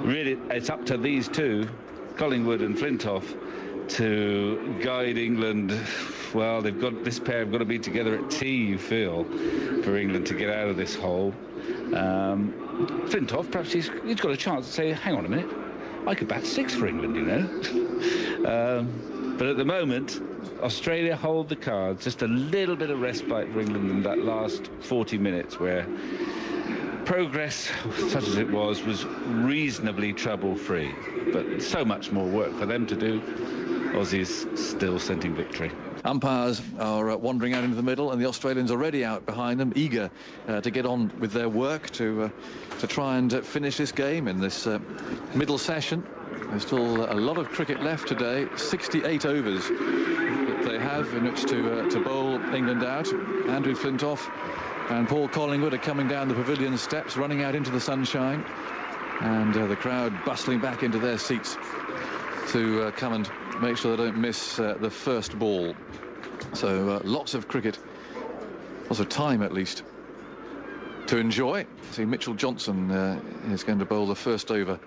Really, it's up to these two, Collingwood and Flintoff, to guide England. Well, this pair have got to be together at tea, you feel, for England to get out of this hole. Flintoff, perhaps he's got a chance to say, hang on a minute, I could bat 6 for England, you know. But at the moment, Australia hold the cards. Just a little bit of respite for England in that last 40 minutes where progress, such as it was reasonably trouble-free. But so much more work for them to do. Aussies still scenting victory. Umpires are wandering out into the middle, and the Australians already out behind them, eager to get on with their work to try and finish this game in this middle session. There's still a lot of cricket left today, 68 overs that they have in which to bowl England out. Andrew Flintoff and Paul Collingwood are coming down the pavilion steps, running out into the sunshine, and the crowd bustling back into their seats to come and make sure they don't miss the first ball. So lots of cricket, lots of time at least to enjoy. See, Mitchell Johnson is going to bowl the first over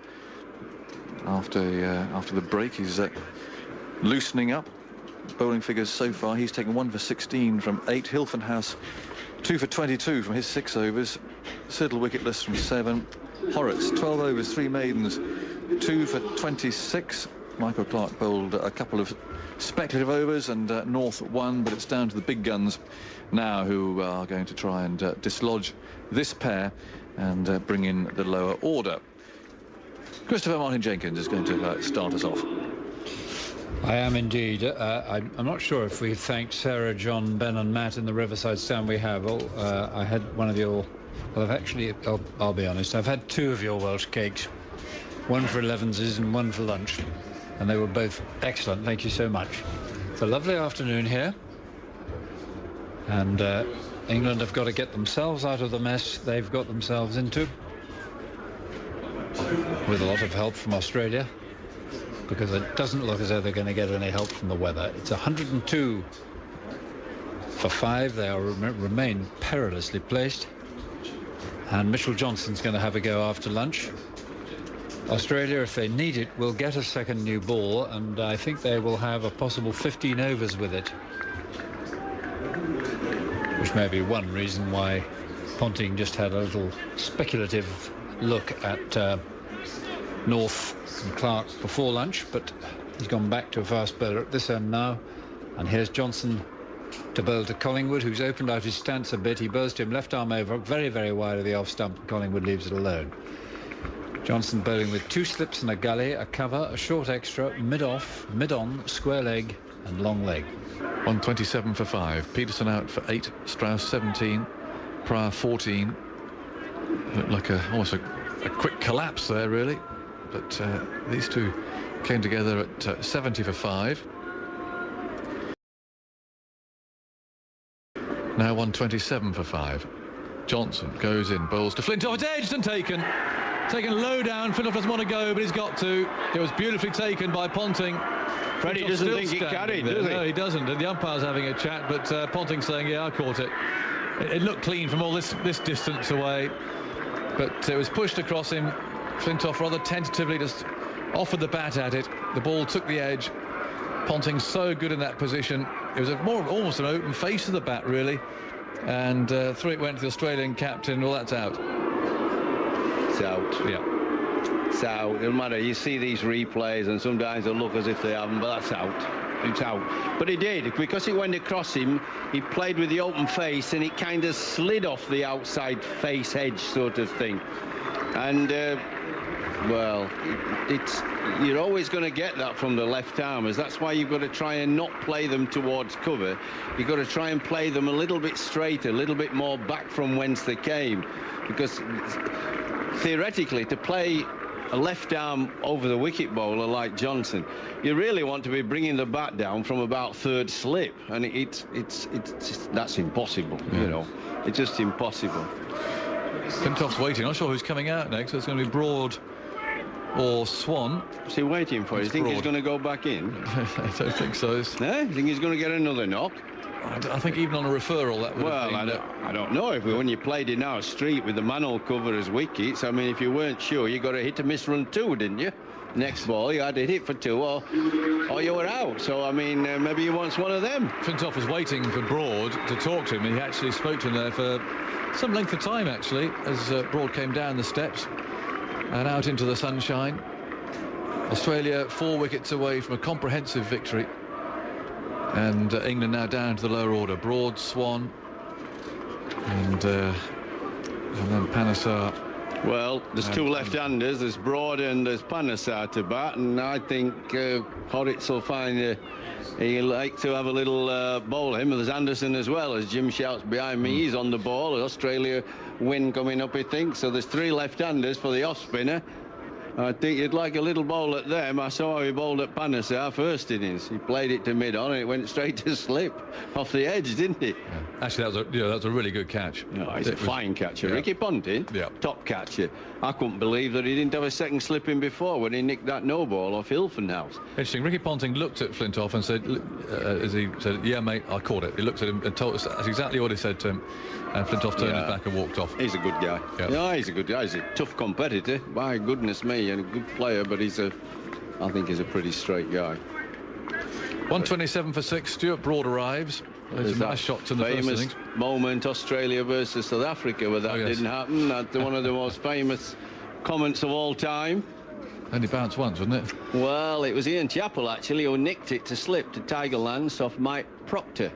after the break. He's loosening up. Bowling figures so far, he's taken 1 for 16 from 8. Hilfenhaus 2 for 22 from his 6 overs. Siddle wicketless from 7. Horrocks 12 overs, 3 maidens, 2 for 26. Michael Clarke bowled a couple of speculative overs, and North 1, but it's down to the big guns now who are going to try and dislodge this pair and bring in the lower order. Christopher Martin Jenkins is going to start us off. I am indeed. I'm not sure if we've thanked Sarah, John, Ben and Matt in the Riverside stand. We have. I had one of your... Well, I've actually... I'll be honest. I've had 2 of your Welsh cakes. 1 for 11s and 1 for lunch. And they were both excellent. Thank you so much. It's a lovely afternoon here. And England have got to get themselves out of the mess they've got themselves into, with a lot of help from Australia, because it doesn't look as though they're going to get any help from the weather. It's 102 for 5. They remain perilously placed. And Mitchell Johnson's going to have a go after lunch. Australia, if they need it, will get a second new ball, and I think they will have a possible 15 overs with it, which may be one reason why Ponting just had a little speculative look at North and Clarke before lunch, but he's gone back to a fast bowler at this end now. And here's Johnson to bowl to Collingwood, who's opened out his stance a bit. He bowls to him left arm over, very, very wide of the off stump, and Collingwood leaves it alone. Johnson bowling with 2 slips and a gully, a cover, a short extra, mid-off, mid-on, square leg and long leg. 127 for 5. Peterson out for 8. Strauss 17. Pryor 14. Looked like almost a quick collapse there, really. But these two came together at 70 for 5. Now 127 for 5. Johnson goes in, bowls to Flintoff. It's edged and taken. Taken low down. Flintoff doesn't want to go, but he's got to. It was beautifully taken by Ponting. Freddie doesn't think it carried, does he? No, he doesn't. And the umpire's having a chat, but Ponting saying, yeah, I caught it. It looked clean from all this distance away, but it was pushed across him. Flintoff rather tentatively just offered the bat at it. The ball took the edge. Ponting so good in that position. It was almost an open face of the bat, really. And through it went to the Australian captain. Well, that's out. It's out. Yeah. It's out. It doesn't matter. You see these replays and sometimes they look as if they haven't, but that's out. It's out. But he did, because it went across him. He played with the open face and it kind of slid off the outside face edge sort of thing. And well, you're always going to get that from the left-armers. That's why you've got to try and not play them towards cover. You've got to try and play them a little bit straighter, a little bit more back from whence they came. Because theoretically, to play a left arm over the wicket bowler like Johnson, you really want to be bringing the bat down from about third slip, and that's impossible. Yeah. You know, it's just impossible. Flintoff's waiting. I'm not sure who's coming out next. It's going to be Broad or Swan. What's he waiting for? You think he's going to go back in? I don't think so. You think he's going to get another knock? I think even on a referral that would have been... I don't know. When you played in our street with the manhole cover as wickets, I mean, if you weren't sure, you got to hit a miss run 2, didn't you? Next ball, you had to hit for 2 or you were out. So, I mean, maybe he wants one of them. Flintoff was waiting for Broad to talk to him. He actually spoke to him there for some length of time, actually, as Broad came down the steps and out into the sunshine. Australia 4 wickets away from a comprehensive victory. And England now down to the lower order. Broad, Swan, and then Panesar. Well, there's 2 left-handers. There's Broad and there's Panesar to bat, and I think Horrocks will find he'll like to have a little bowl him. There's Anderson as well, as Jim shouts behind me. He's on the ball. Australia win coming up, I think. So there's 3 left-handers for the off-spinner. I think you'd like a little bowl at them. I saw how he bowled at Panesar first innings. He played it to mid-on and it went straight to slip off the edge, didn't it? Yeah. Actually, that was a really good catch. No, he's a fine catcher. Yeah. Ricky Ponting, top catcher. I couldn't believe that he didn't have a second slip in before when he nicked that no ball off Hilfenhaus. Interesting. Ricky Ponting looked at Flintoff and said, as he said, yeah, mate, I caught it. He looked at him and told us that's exactly what he said to him. And Flintoff turned his back and walked off. He's a good guy. Yeah, he's a good guy. He's a tough competitor. My goodness me, and a good player, but I think he's a pretty straight guy. 127 for 6. Stuart Broad arrives. There's nice shots in the first innings. Moment, Australia versus South Africa, where that didn't happen. That's one of the most famous comments of all time. Only bounced once, wasn't it? Well, it was Ian Chappell, actually, who nicked it to slip to Tigerlands off Mike Proctor.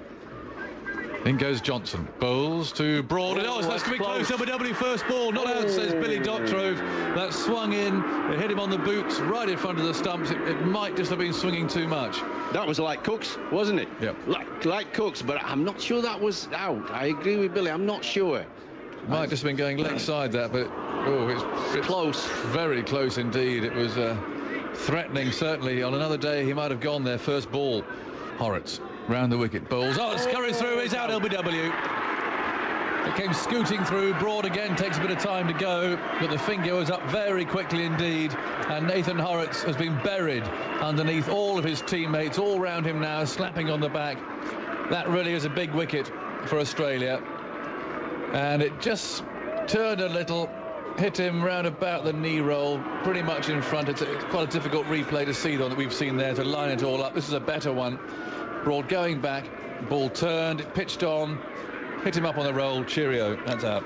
In goes Johnson. Bowls to Broad. Oh, that's going to be close. LBW first ball. Not out, says Billy Doctrove. That swung in. It hit him on the boots, right in front of the stumps. It might just have been swinging too much. That was like Cooks, wasn't it? Yeah. Like Cooks, but I'm not sure that was out. I agree with Billy. I'm not sure. Might just have been going leg side there, but it's close. Very close indeed. It was threatening, certainly. On another day, he might have gone there. First ball. Horrocks. Round the wicket, bowls. Oh, it's scurries through. It's out, LBW. It came scooting through. Broad again takes a bit of time to go, but the finger was up very quickly indeed. And Nathan Horrocks has been buried underneath all of his teammates, all round him now, slapping on the back. That really is a big wicket for Australia. And it just turned a little, hit him round about the knee roll, pretty much in front. It's quite a difficult replay to see, though, that we've seen there to line it all up. This is a better one. Broad going back, ball turned, it pitched on, hit him up on the roll, cheerio, that's out.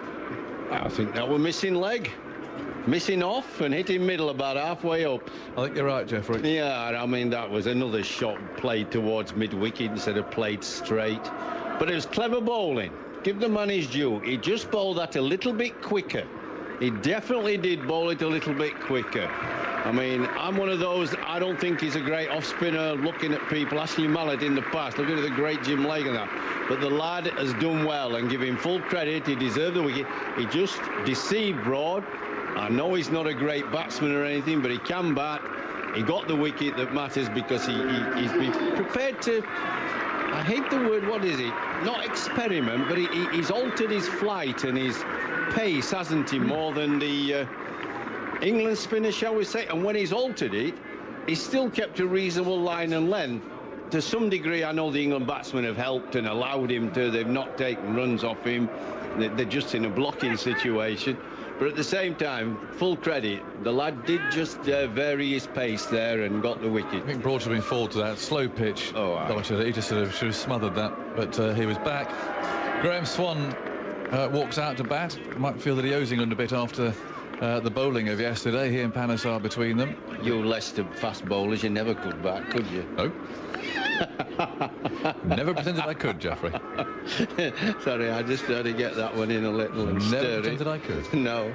I think that was missing leg, missing off and hit him middle about halfway up. I think you're right, Geoffrey. Yeah, I mean, that was another shot played towards mid-wicket instead of played straight. But it was clever bowling. Give the man his due. He just bowled that a little bit quicker. He definitely did bowl it a little bit quicker. I mean, I'm one of those, I don't think he's a great off-spinner looking at people. Ashley Mallet in the past, looking at the great Jim Legg and that. But the lad has done well, and give him full credit. He deserved the wicket. He just deceived Broad. I know he's not a great batsman or anything, but he can bat. He got the wicket that matters because he's been prepared to I hate the word, what is it? Not experiment, but he's altered his flight and his pace, hasn't he, more than the England spinner, shall we say? And when he's altered it, he's still kept a reasonable line and length. To some degree, I know the England batsmen have helped and allowed him to. They've not taken runs off him. They're just in a blocking situation. But at the same time, full credit, the lad did just vary his pace there and got the wicket. I think Broad should have been forward to that slow pitch. Oh, wow. He just should have smothered that, but he was back. Graham Swan walks out to bat. Might feel that he owes England a bit after the bowling of yesterday. He and Panesar between them. You Leicester fast bowlers, you never could bat, could you? No. Never pretended I could, Geoffrey. Sorry, I just had to get that one in a little and Never stir pretended it. I could. No.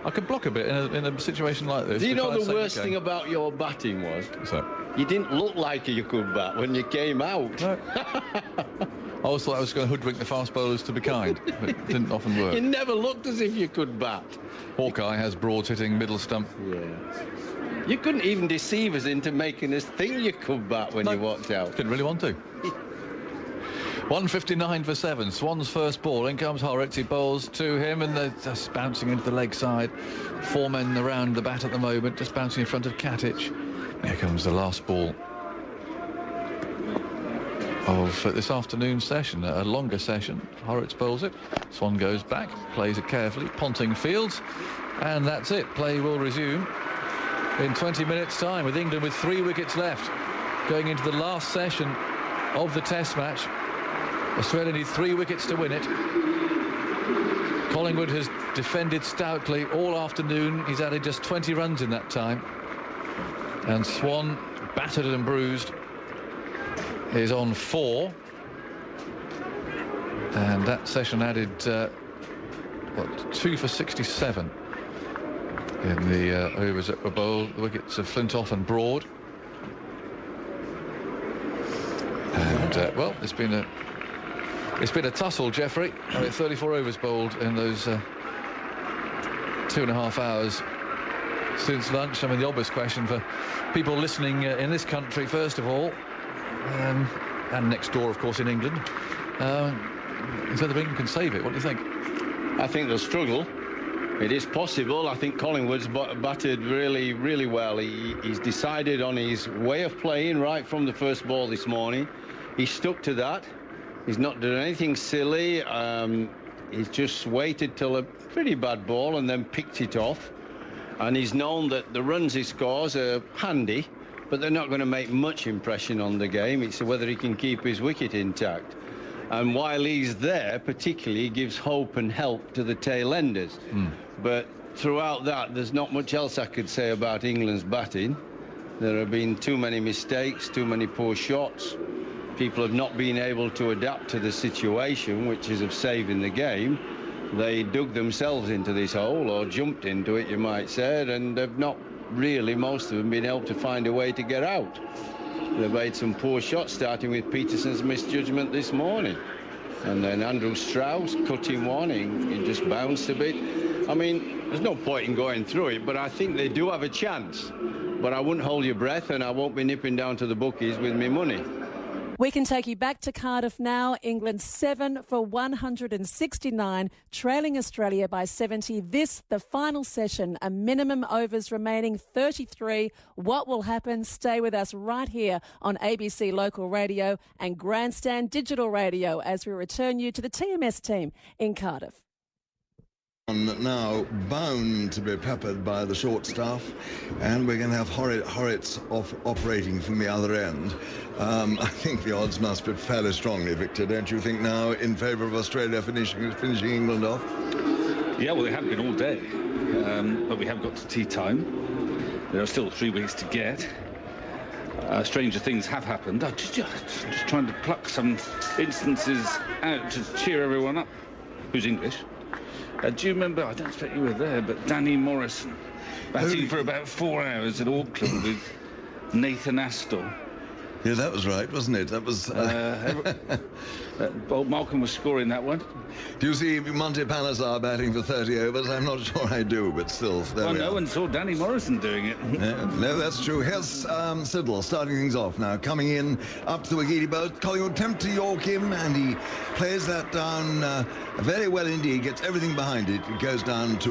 I could block a bit in a situation like this. Do you know the worst thing about your batting was? So? You didn't look like you could bat when you came out. No. I always thought I was going to hoodwink the fast bowlers to be kind, but it didn't often work. You never looked as if you could bat. Hawkeye has Broad hitting middle stump. Yeah. You couldn't even deceive us into making us think you could bat when you walked out. Didn't really want to. 1:59 for 7. Swan's first ball. In comes Horrocks. He bowls to him, and they're just bouncing into the leg side. 4 men around the bat at the moment, just bouncing in front of Katic. Here comes the last ball of this afternoon's session, a longer session. Horrocks bowls it. Swan goes back, plays it carefully. Ponting fields, and that's it. Play will resume in 20 minutes' time, with England with 3 wickets left, going into the last session of the Test match. Australia need 3 wickets to win it. Collingwood has defended stoutly all afternoon. He's added just 20 runs in that time. And Swan, battered and bruised, is on 4. And that session added, 2 for 67 in the overs that were bowled. The wickets of Flintoff and Broad. And, well, it's been a tussle, Geoffrey. 34 overs bowled in those 2.5 hours since lunch. I mean, the obvious question for people listening in this country, first of all, and next door, of course, in England, is whether England can save it. What do you think? I think they'll struggle. It is possible. I think Collingwood's batted really, really well. He's decided on his way of playing right from the first ball this morning. He stuck to that. He's not done anything silly. He's just waited till a pretty bad ball and then picked it off. And he's known that the runs he scores are handy, but they're not going to make much impression on the game. It's whether he can keep his wicket intact. And while he's there, particularly, he gives hope and help to the tail enders. But throughout that, there's not much else I could say about England's batting. There have been too many mistakes, too many poor shots. People have not been able to adapt to the situation, which is of saving the game. They dug themselves into this hole, or jumped into it, you might say, and have not really, most of them, been able to find a way to get out. They've made some poor shots, starting with Peterson's misjudgment this morning. And then Andrew Strauss cutting one, he just bounced a bit. I mean, there's no point in going through it, but I think they do have a chance. But I wouldn't hold your breath, and I won't be nipping down to the bookies with me money. We can take you back to Cardiff now. England 7 for 169, trailing Australia by 70. This, the final session, a minimum overs remaining 33. What will happen? Stay with us right here on ABC Local Radio and Grandstand Digital Radio as we return you to the TMS team in Cardiff. Now bound to be peppered by the short stuff, and we're going to have Horrocks operating from the other end. I think the odds must be fairly strongly, Victor, don't you think, now in favour of Australia finishing England off? Yeah, well, they have been all day, but we have got to tea time. There are still 3 weeks to get. Stranger things have happened. I'm just trying to pluck some instances out to cheer everyone up. Who's English? Do you remember, I don't expect you were there, but Danny Morrison batting for about 4 hours at Auckland with Nathan Astor. Yeah, that was right, wasn't it? That was... Bob Malcolm was scoring that one. Do you see Monty Panesar batting for 30 overs? I'm not sure I do, but still, there we are. No one saw Danny Morrison doing it. No, that's true. Here's Siddle starting things off now. Coming in up to the wicket, both Collingwood attempt to york him, and he plays that down very well indeed, gets everything behind it. It goes down to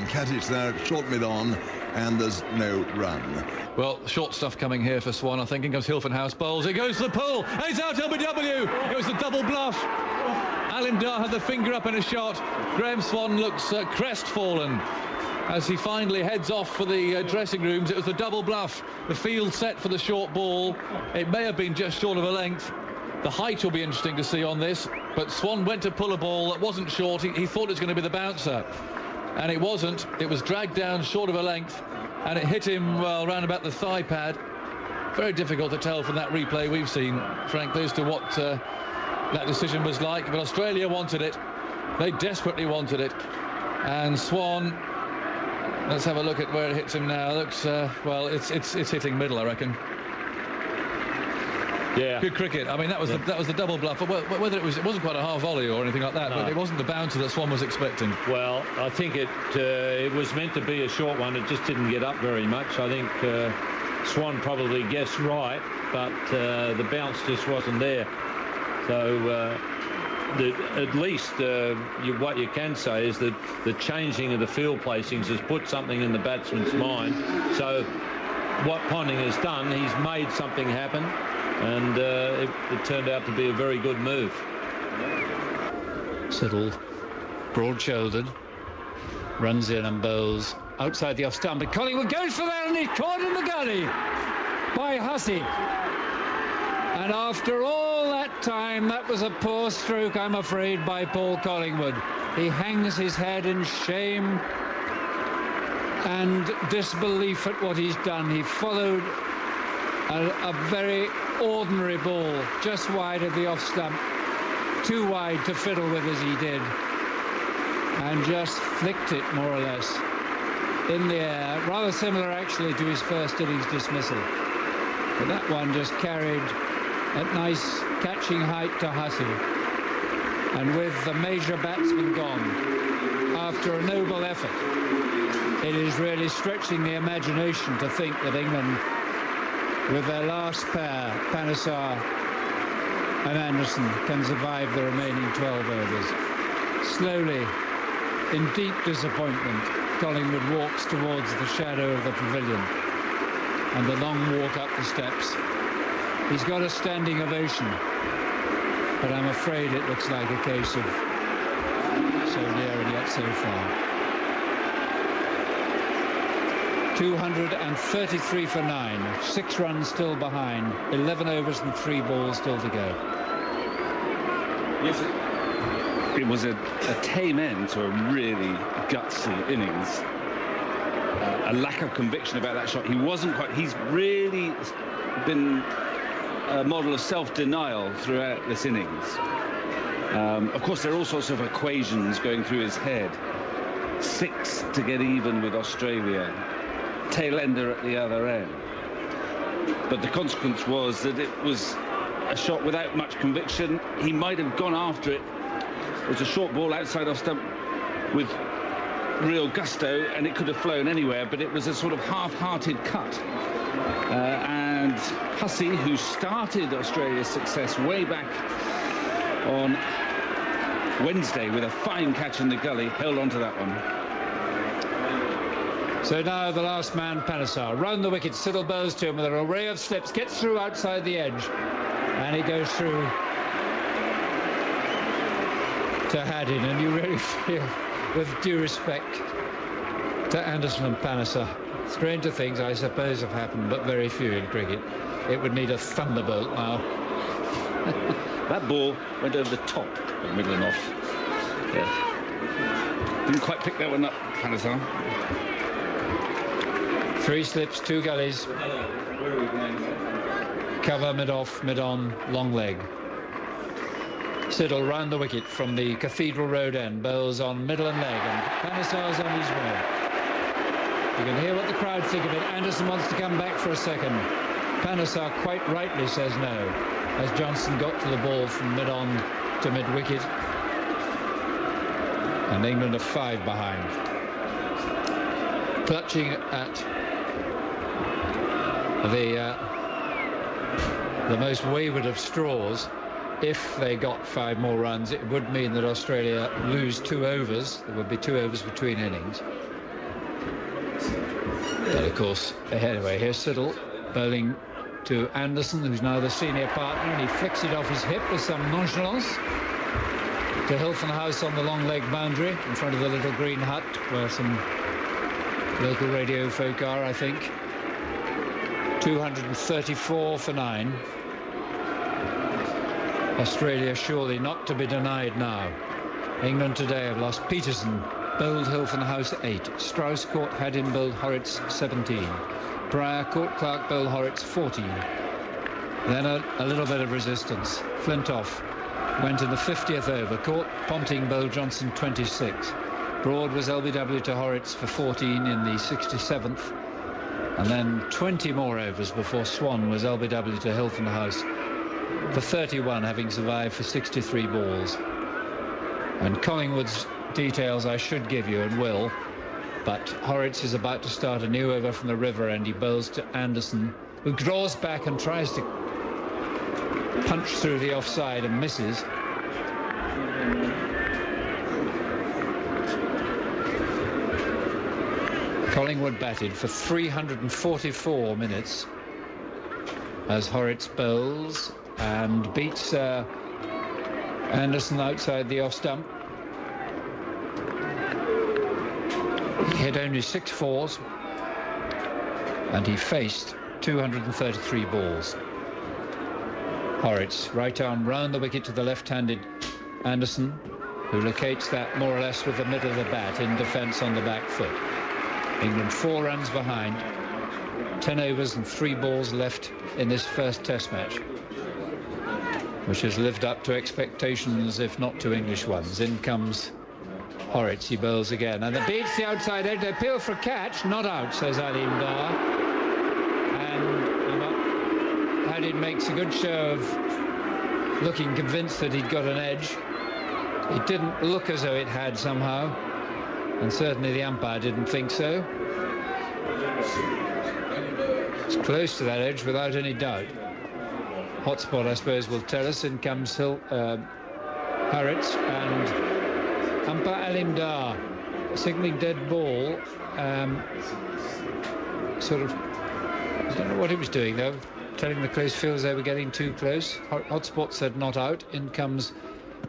Katic there, short mid-on, and there's no run. Well, short stuff coming here for Swan. I think in comes Hilton House bowls. It goes to the pull. It's out LBW. It was a double bluff. Alim Dar had the finger up in a shot. Graham Swan looks crestfallen as he finally heads off for the dressing rooms. It was the double bluff. The field set for the short ball. It may have been just short of a length. The height will be interesting to see on this. But Swan went to pull a ball that wasn't short. He thought it was going to be the bouncer. And it wasn't. It was dragged down short of a length, and it hit him, well, round about the thigh pad. Very difficult to tell from that replay we've seen, frankly, as to what that decision was like. But Australia wanted it. They desperately wanted it. And Swan, let's have a look at where it hits him now. Looks, well, it's hitting middle, I reckon. Yeah. Good cricket. I mean, that was the double bluff. Whether it wasn't quite a half volley or anything like that, No. but it wasn't the bouncer that Swan was expecting. Well, I think it was meant to be a short one. It just didn't get up very much. I think Swan probably guessed right, but the bounce just wasn't there. So at least what you can say is that the changing of the field placings has put something in the batsman's mind. So what Ponting has done, he's made something happen. And it turned out to be a very good move. Siddle, broad-shouldered, runs in and bowls outside the off-stump. But Collingwood goes for that, and he's caught in the gully by Hussey. And after all that time, that was a poor stroke, I'm afraid, by Paul Collingwood. He hangs his head in shame and disbelief at what he's done. He followed a very ordinary ball just wide of the off stump, too wide to fiddle with as he did, and just flicked it more or less in the air, rather similar actually to his first innings dismissal. But that one just carried at nice catching height to Hussey, and with the major batsman gone after a noble effort, it is really stretching the imagination to think that England, with their last pair, Panesar and Anderson, can survive the remaining 12 overs. Slowly, in deep disappointment, Collingwood walks towards the shadow of the pavilion and the long walk up the steps. He's got a standing ovation, but I'm afraid it looks like a case of so near and yet so far. 233 for 9, 6 runs still behind, 11 overs and 3 balls still to go. Yes, it was a tame end to a really gutsy innings. A lack of conviction about that shot. He's really been a model of self-denial throughout this innings. Of course, there are all sorts of equations going through his head. 6 to get even with Australia. Tail ender at the other end. But the consequence was that it was a shot without much conviction. He might have gone after it. It was a short ball outside off stump with real gusto, and it could have flown anywhere, but it was a sort of half-hearted cut. And Hussey, who started Australia's success way back on Wednesday with a fine catch in the gully, held on to that one. So now the last man, Panesar, round the wicket. Siddle bows to him with an array of slips, gets through outside the edge, and he goes through to Haddin. And you really feel, with due respect to Anderson and Panesar, stranger things I suppose have happened, but very few in cricket. It would need a thunderbolt now. That ball went over the top of middle and off. Yeah. Didn't quite pick that one up, Panesar. 3 slips, 2 gullies. Cover, mid-off, mid-on, long leg. Siddle round the wicket from the Cathedral Road end, bowls on middle and leg, and Panesar's on his way. You can hear what the crowd think of it. Anderson wants to come back for a second. Panesar quite rightly says no, as Johnson got to the ball from mid-on to mid-wicket. And England are 5 behind. Clutching at the most wayward of straws. If they got 5 more runs, it would mean that Australia lose 2 overs. There would be 2 overs between innings. But of course, anyway, here's Siddle bowling to Anderson, who's now the senior partner, and he flicks it off his hip with some nonchalance to Hilton House on the long leg boundary in front of the little green hut where some local radio folk are, I think. 234 for 9. Australia surely not to be denied now. England today have lost Peterson, bowled Hilton House 8. Strauss caught Haddin, bowled Horrocks 17. Pryor caught Clark, bowled Horrocks 14. Then a little bit of resistance. Flintoff went in the 50th over, caught Ponting, bowled Johnson 26. Broad was LBW to Horrocks for 14 in the 67th. And then 20 more overs before Swan was LBW to Hilton House for 31, having survived for 63 balls. And Collingwood's details I should give you and will, but Horrocks is about to start a new over from the river end. He bowls to Anderson, who draws back and tries to punch through the offside and misses. Collingwood batted for 344 minutes as Horrocks bowls and beats Anderson outside the off stump. He hit only 6 fours and he faced 233 balls. Horrocks, right arm round the wicket to the left-handed Anderson, who locates that more or less with the middle of the bat in defence on the back foot. England 4 runs behind, 10 overs and 3 balls left in this first test match, which has lived up to expectations, if not to English ones. In comes Horrocks, he bowls again, and it beats the outside edge. They appeal for a catch, not out, says Alim Dar. And Haddin makes a good show of looking convinced that he'd got an edge. It didn't look as though it had somehow, and certainly the umpire didn't think so. It's close to that edge without any doubt. Hotspot, I suppose, will tell us. In comes Horrocks, and umpire Alim Dar signalling dead ball. Sort of, I don't know what he was doing though, telling the close fielders they were getting too close. Hotspot said not out. In comes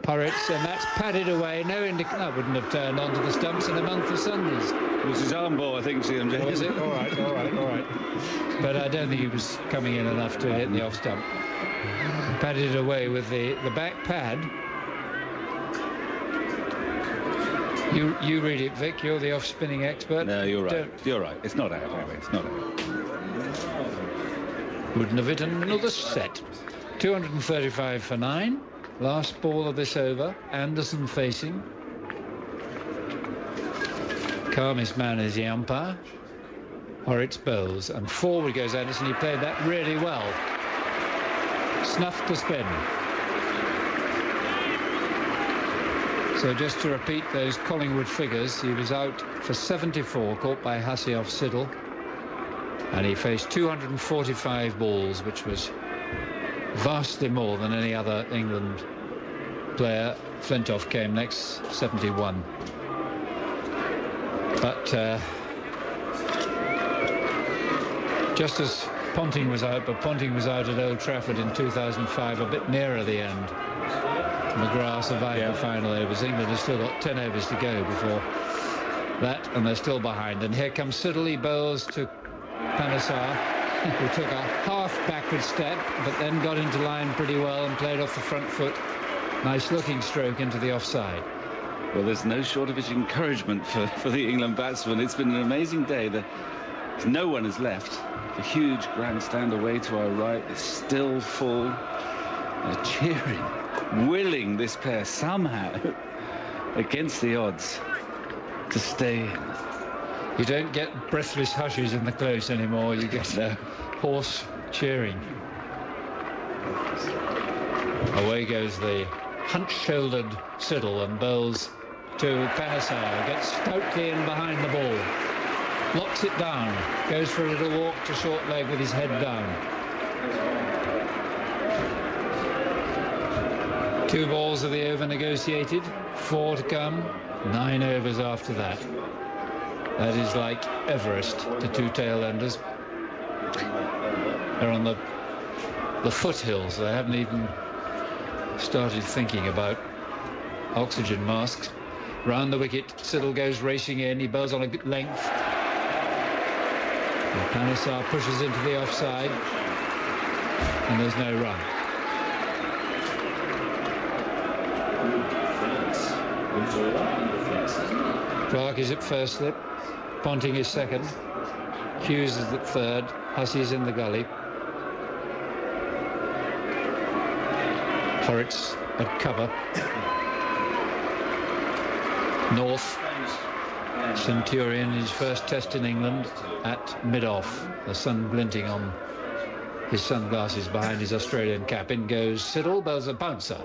Horrocks, and that's padded away. That wouldn't have turned onto the stumps in a month of Sundays. It was his arm ball, I think, CMJ. Was it? All right. But I don't think he was coming in enough to hit the off stump. Padded away with the back pad. You read it, Vic. You're the off-spinning expert. No, you're right. You're right. It's not out anyway. It's not out. Wouldn't have hit another set. 235 for 9. Last ball of this over. Anderson facing. Calmest man is the umpire. Horrocks bowls, and forward goes Anderson. He played that really well. Snuffed the spin. So just to repeat those Collingwood figures, he was out for 74, caught by Hussey off Siddle, and he faced 245 balls, which was vastly more than any other England player. Flintoff came next, 71. But just as Ponting was out, but Ponting was out at Old Trafford in 2005, a bit nearer the end. McGrath survived the final overs. England has still got 10 overs to go before that, and they're still behind. And here comes Siddle. He bowls to Panesar, who took a half backward step, but then got into line pretty well and played off the front foot. Nice looking stroke into the offside. Well, there's no shortage of encouragement for the England batsmen. It's been an amazing day. No one is left. The huge grandstand away to our right is still full. They're cheering, willing this pair somehow, against the odds, to stay in. You don't get breathless hushes in the close anymore. You get hoarse cheering. Away goes the hunch-shouldered Siddle and bowls to Panesar. Gets stoutly in behind the ball. Locks it down. Goes for a little walk to short leg with his head down. 2 balls of the over negotiated. 4 to come. 9 overs after that. That is like Everest to 2 tail enders. They're on the foothills. They haven't even started thinking about oxygen masks. Round the wicket, Siddle goes racing in. He bowls on a good length. And Panesar pushes into the offside, and there's no run. Clark is at first slip. Ponting is second. Hughes is at third. Hussey's in the gully. Horrocks at cover. North. Centurion, his first test in England, at mid-off. The sun glinting on his sunglasses behind his Australian cap. In goes Siddle, bowls a bouncer,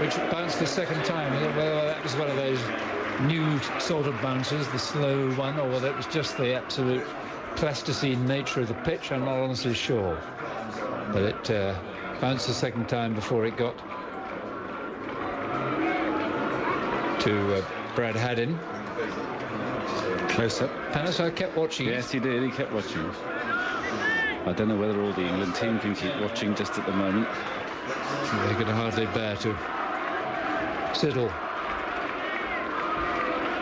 which bounced the second time. Whether that was one of those new sort of bouncers, the slow one, or whether it was just the absolute plasticine nature of the pitch, I'm not honestly sure. But it bounced the second time before it got to Brad Haddin. Close up. Panesar kept watching. Yes, he did. He kept watching. I don't know whether all the England team can keep watching just at the moment. They could hardly bear to. Siddle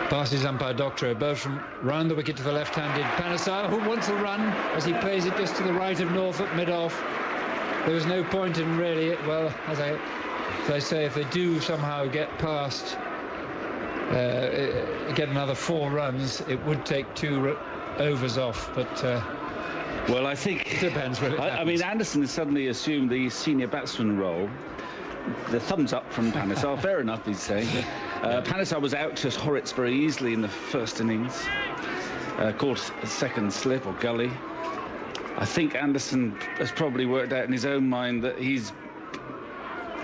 passes umpire Doctorow, both from round the wicket to the left-handed Panesar, who wants a run as he plays it just to the right of North at mid-off. There was no point in really, well, as I say, if they do somehow get past, get another 4 runs, it would take 2 overs off, but well, I think it depends when it happens. I mean, Anderson has suddenly assumed the senior batsman role. The thumbs up from Panesar. Fair enough, he's saying. Panesar was out to Horrocks very easily in the first innings. Caught a second slip or gully. I think Anderson has probably worked out in his own mind that he's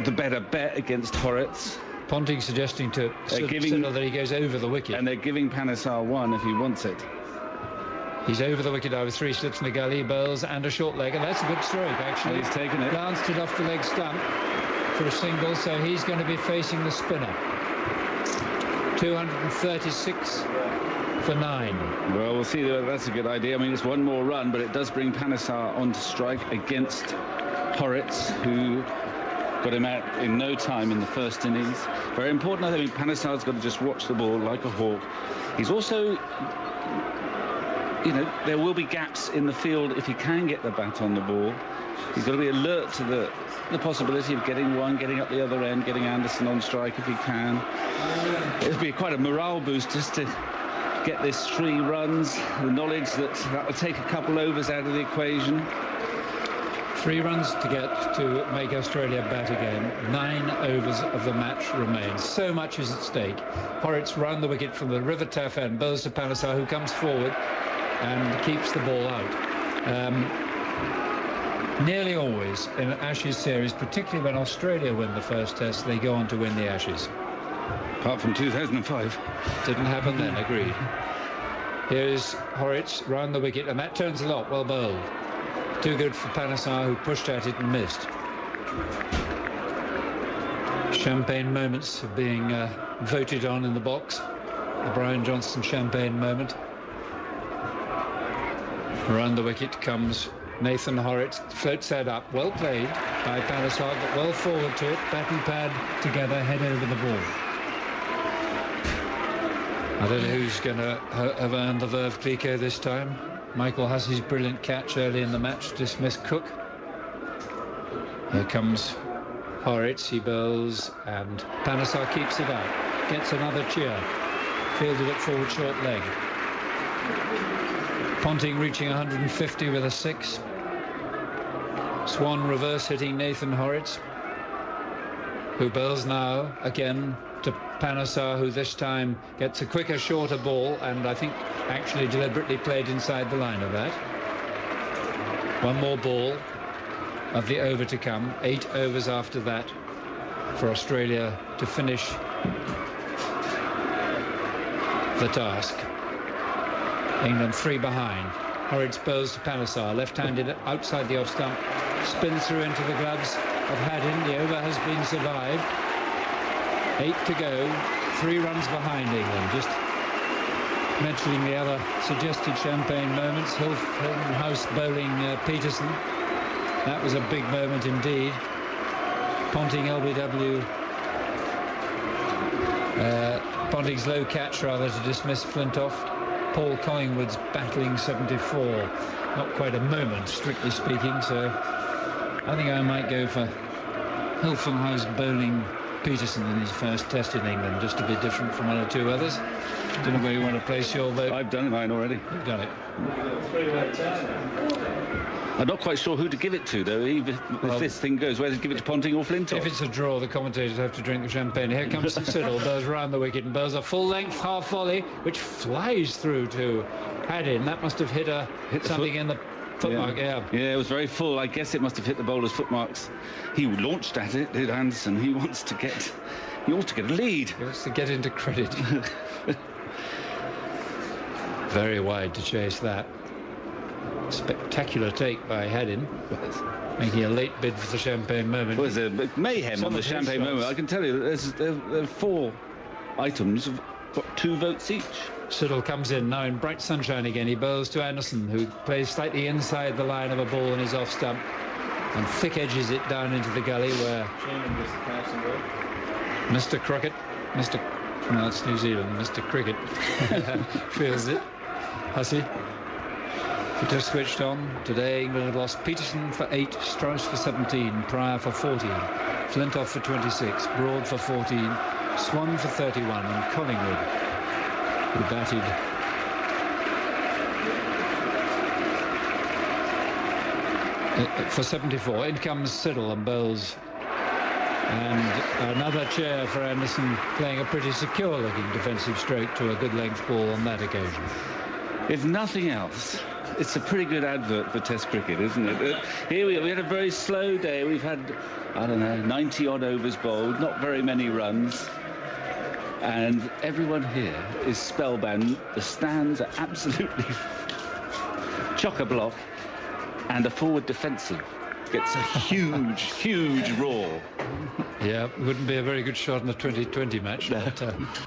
the better bet against Horrocks. Ponting suggesting to Siddle that he goes over the wicket. And they're giving Panesar 1 if he wants it. He's over the wicket now with 3 slips in the gully, bowls and a short leg, and that's a good stroke, actually. And he's taken it. Glanced it off the leg stump for a single, so he's going to be facing the spinner. 236 for 9. Well, we'll see whether that's a good idea. I mean, it's 1 more run, but it does bring Panesar on to strike against Horrocks, who got him out in no time in the first innings. Very important, I think. Panesar's got to just watch the ball like a hawk. He's also, you know, there will be gaps in the field if he can get the bat on the ball. He's got to be alert to the possibility of getting one, getting up the other end, getting Anderson on strike if he can. It'll be quite a morale boost just to get this 3 runs, the knowledge that will take a couple overs out of the equation. 3 runs to get to make Australia bat again. 9 overs of the match remain. So much is at stake. Horrocks round the wicket from the River Taff end, bowls to Panesar, who comes forward and keeps the ball out. Nearly always in an Ashes series, particularly when Australia win the first test, they go on to win the Ashes. Apart from 2005. Didn't happen then, agreed. Here's Horrocks round the wicket, and that turns a lot. Well bowled. Too good for Panesar, who pushed at it and missed. Champagne moments of being voted on in the box. The Brian Johnston champagne moment. Around the wicket comes Nathan Horrocks, floats that up. Well played by Panesar, but well forward to it. Bat and pad together, head over the ball. I don't know who's going to have earned the Verve Clicquot this time. Michael Hussey's brilliant catch early in the match dismissed Cook. Here comes Horrocks, he bowls, and Panesar keeps it out. Gets another cheer. Fielded it forward short leg. Ponting reaching 150 with a 6. Swan reverse hitting Nathan Horrocks, who bowls now again to Panesar, who this time gets a quicker, shorter ball, and I think actually deliberately played inside the line of that. One more ball of the over to come. 8 overs after that for Australia to finish the task. England 3 behind. Horrocks bowls to Panesar, left-handed outside the off stump, spins through into the gloves of Haddin. The over has been survived. 8 to go, 3 runs behind England. Just mentioning the other suggested champagne moments. Hilton House bowling Peterson. That was a big moment indeed. Ponting LBW. Ponting's low catch rather to dismiss Flintoff. Paul Collingwood's battling 74. Not quite a moment, strictly speaking, so I think I might go for Hilton House bowling Peterson in his first test in England, just to be different from 1 or 2 others. Don't know where you want to place your vote. I've done mine already. You've done it. I'm not quite sure who to give it to, though. If this thing goes, whether to give it to Ponting or Flintoff. If it's a draw, the commentators have to drink the champagne. Here comes Siddle, bowls round the wicket and bowls a full-length half volley, which flies through to Haddin. That must have hit something in the footmark. Yeah, it was very full. I guess it must have hit the bowler's footmarks. He launched at it, did Anderson. He wants to get a lead. He wants to get into credit. Very wide to chase that. Spectacular take by Haddin, making a late bid for the champagne moment. Well, there's a mayhem on the champagne moment. I can tell you, there are 4 items have got 2 votes each. Siddle comes in now in bright sunshine again. He bowls to Anderson, who plays slightly inside the line of a ball in his off stump and thick edges it down into the gully where Mr. Crockett, no, it's New Zealand, Mr. Cricket feels it. Hussey. Just switched on. Today England have lost Peterson for 8, Strauss for 17, Pryor for 14, Flintoff for 26, Broad for 14, Swan for 31, and Collingwood, who batted for 74. In comes Siddle and bowls. And another chair for Anderson, playing a pretty secure-looking defensive stroke to a good length ball on that occasion. If nothing else, it's a pretty good advert for Test cricket, isn't it? Here we had a very slow day. We've had, I don't know, 90-odd overs bowled, not very many runs. And everyone here is spellbound. The stands are absolutely chock-a-block. And the forward defensive gets a huge roar. Yeah, wouldn't be a very good shot in the 2020 match. But,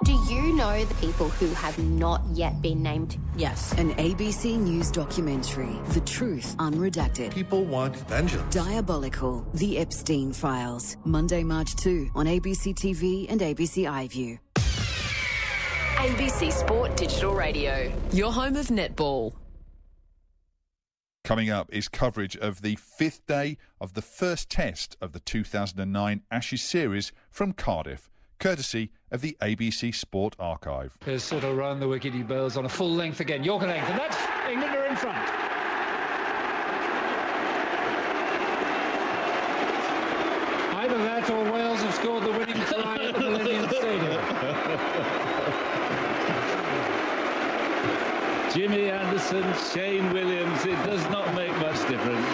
Do you know the people who have not yet been named? Yes. An ABC News documentary, The Truth Unredacted. People want vengeance. Diabolical, The Epstein Files. Monday, March 2 on ABC TV and ABC iView. ABC Sport Digital Radio, your home of netball. Coming up is coverage of the 5th day of the first test of the 2009 Ashes series from Cardiff, courtesy of the ABC Sport Archive. Here's Siddle round the wicket. He bowls on a full length again. Yorker length, and that's England are in front. Either that or Wales have scored the winning try at the Millennium Stadium. Jimmy Anderson, Shane Williams, it does not make much difference.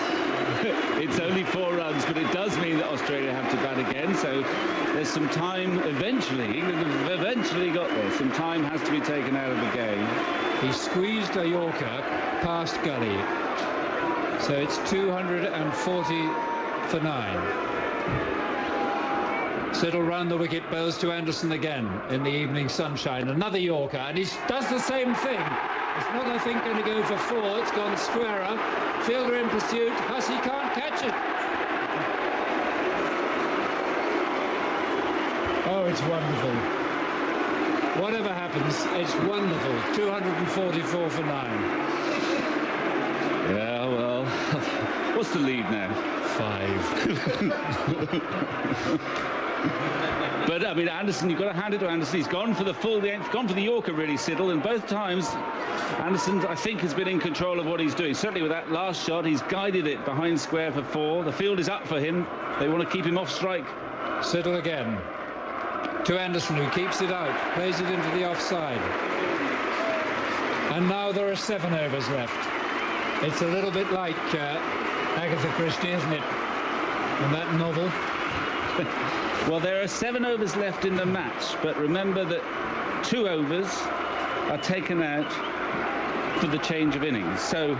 It's only 4 runs, but it does mean that Australia have to bat again, so there's some time eventually. England have eventually got there. Some time has to be taken out of the game. He squeezed a Yorker past gully, so it's 240 for 9. Siddle round the wicket, bowls to Anderson again in the evening sunshine. Another Yorker, and he does the same thing. It's not, I think, going to go for 4. It's gone squarer. Fielder in pursuit. Hussey can't catch it. Oh, it's wonderful. Whatever happens, it's wonderful. 244 for 9. Yeah, well, what's the lead now? 5. But, I mean, Anderson, you've got to hand it to Anderson. He's gone for the full length, gone for the Yorker, really, Siddle, and both times Anderson, I think, has been in control of what he's doing. Certainly with that last shot, he's guided it behind square for 4. The field is up for him. They want to keep him off strike. Siddle again. To Anderson, who keeps it out, plays it into the offside. And now there are 7 overs left. It's a little bit like Agatha Christie, isn't it? And that novel. Well, there are 7 overs left in the match, but remember that 2 overs are taken out for the change of innings. So,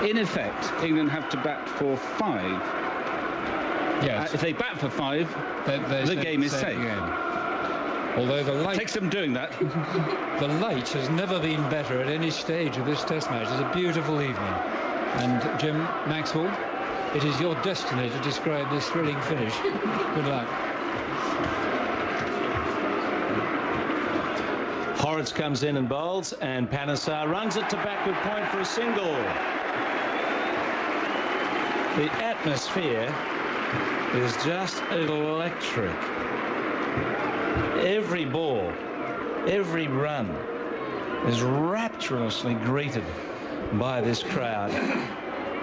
in effect, England have to bat for 5. Yes. If they bat for 5, the game is safe. Although the light takes them doing that. The light has never been better at any stage of this Test match. It's a beautiful evening. And Jim Maxwell, it is your destiny to describe this thrilling finish. Good luck. Horrocks comes in and bowls, and Panesar runs it to backward point for a single. The atmosphere is just electric. Every ball, every run is rapturously greeted by this crowd.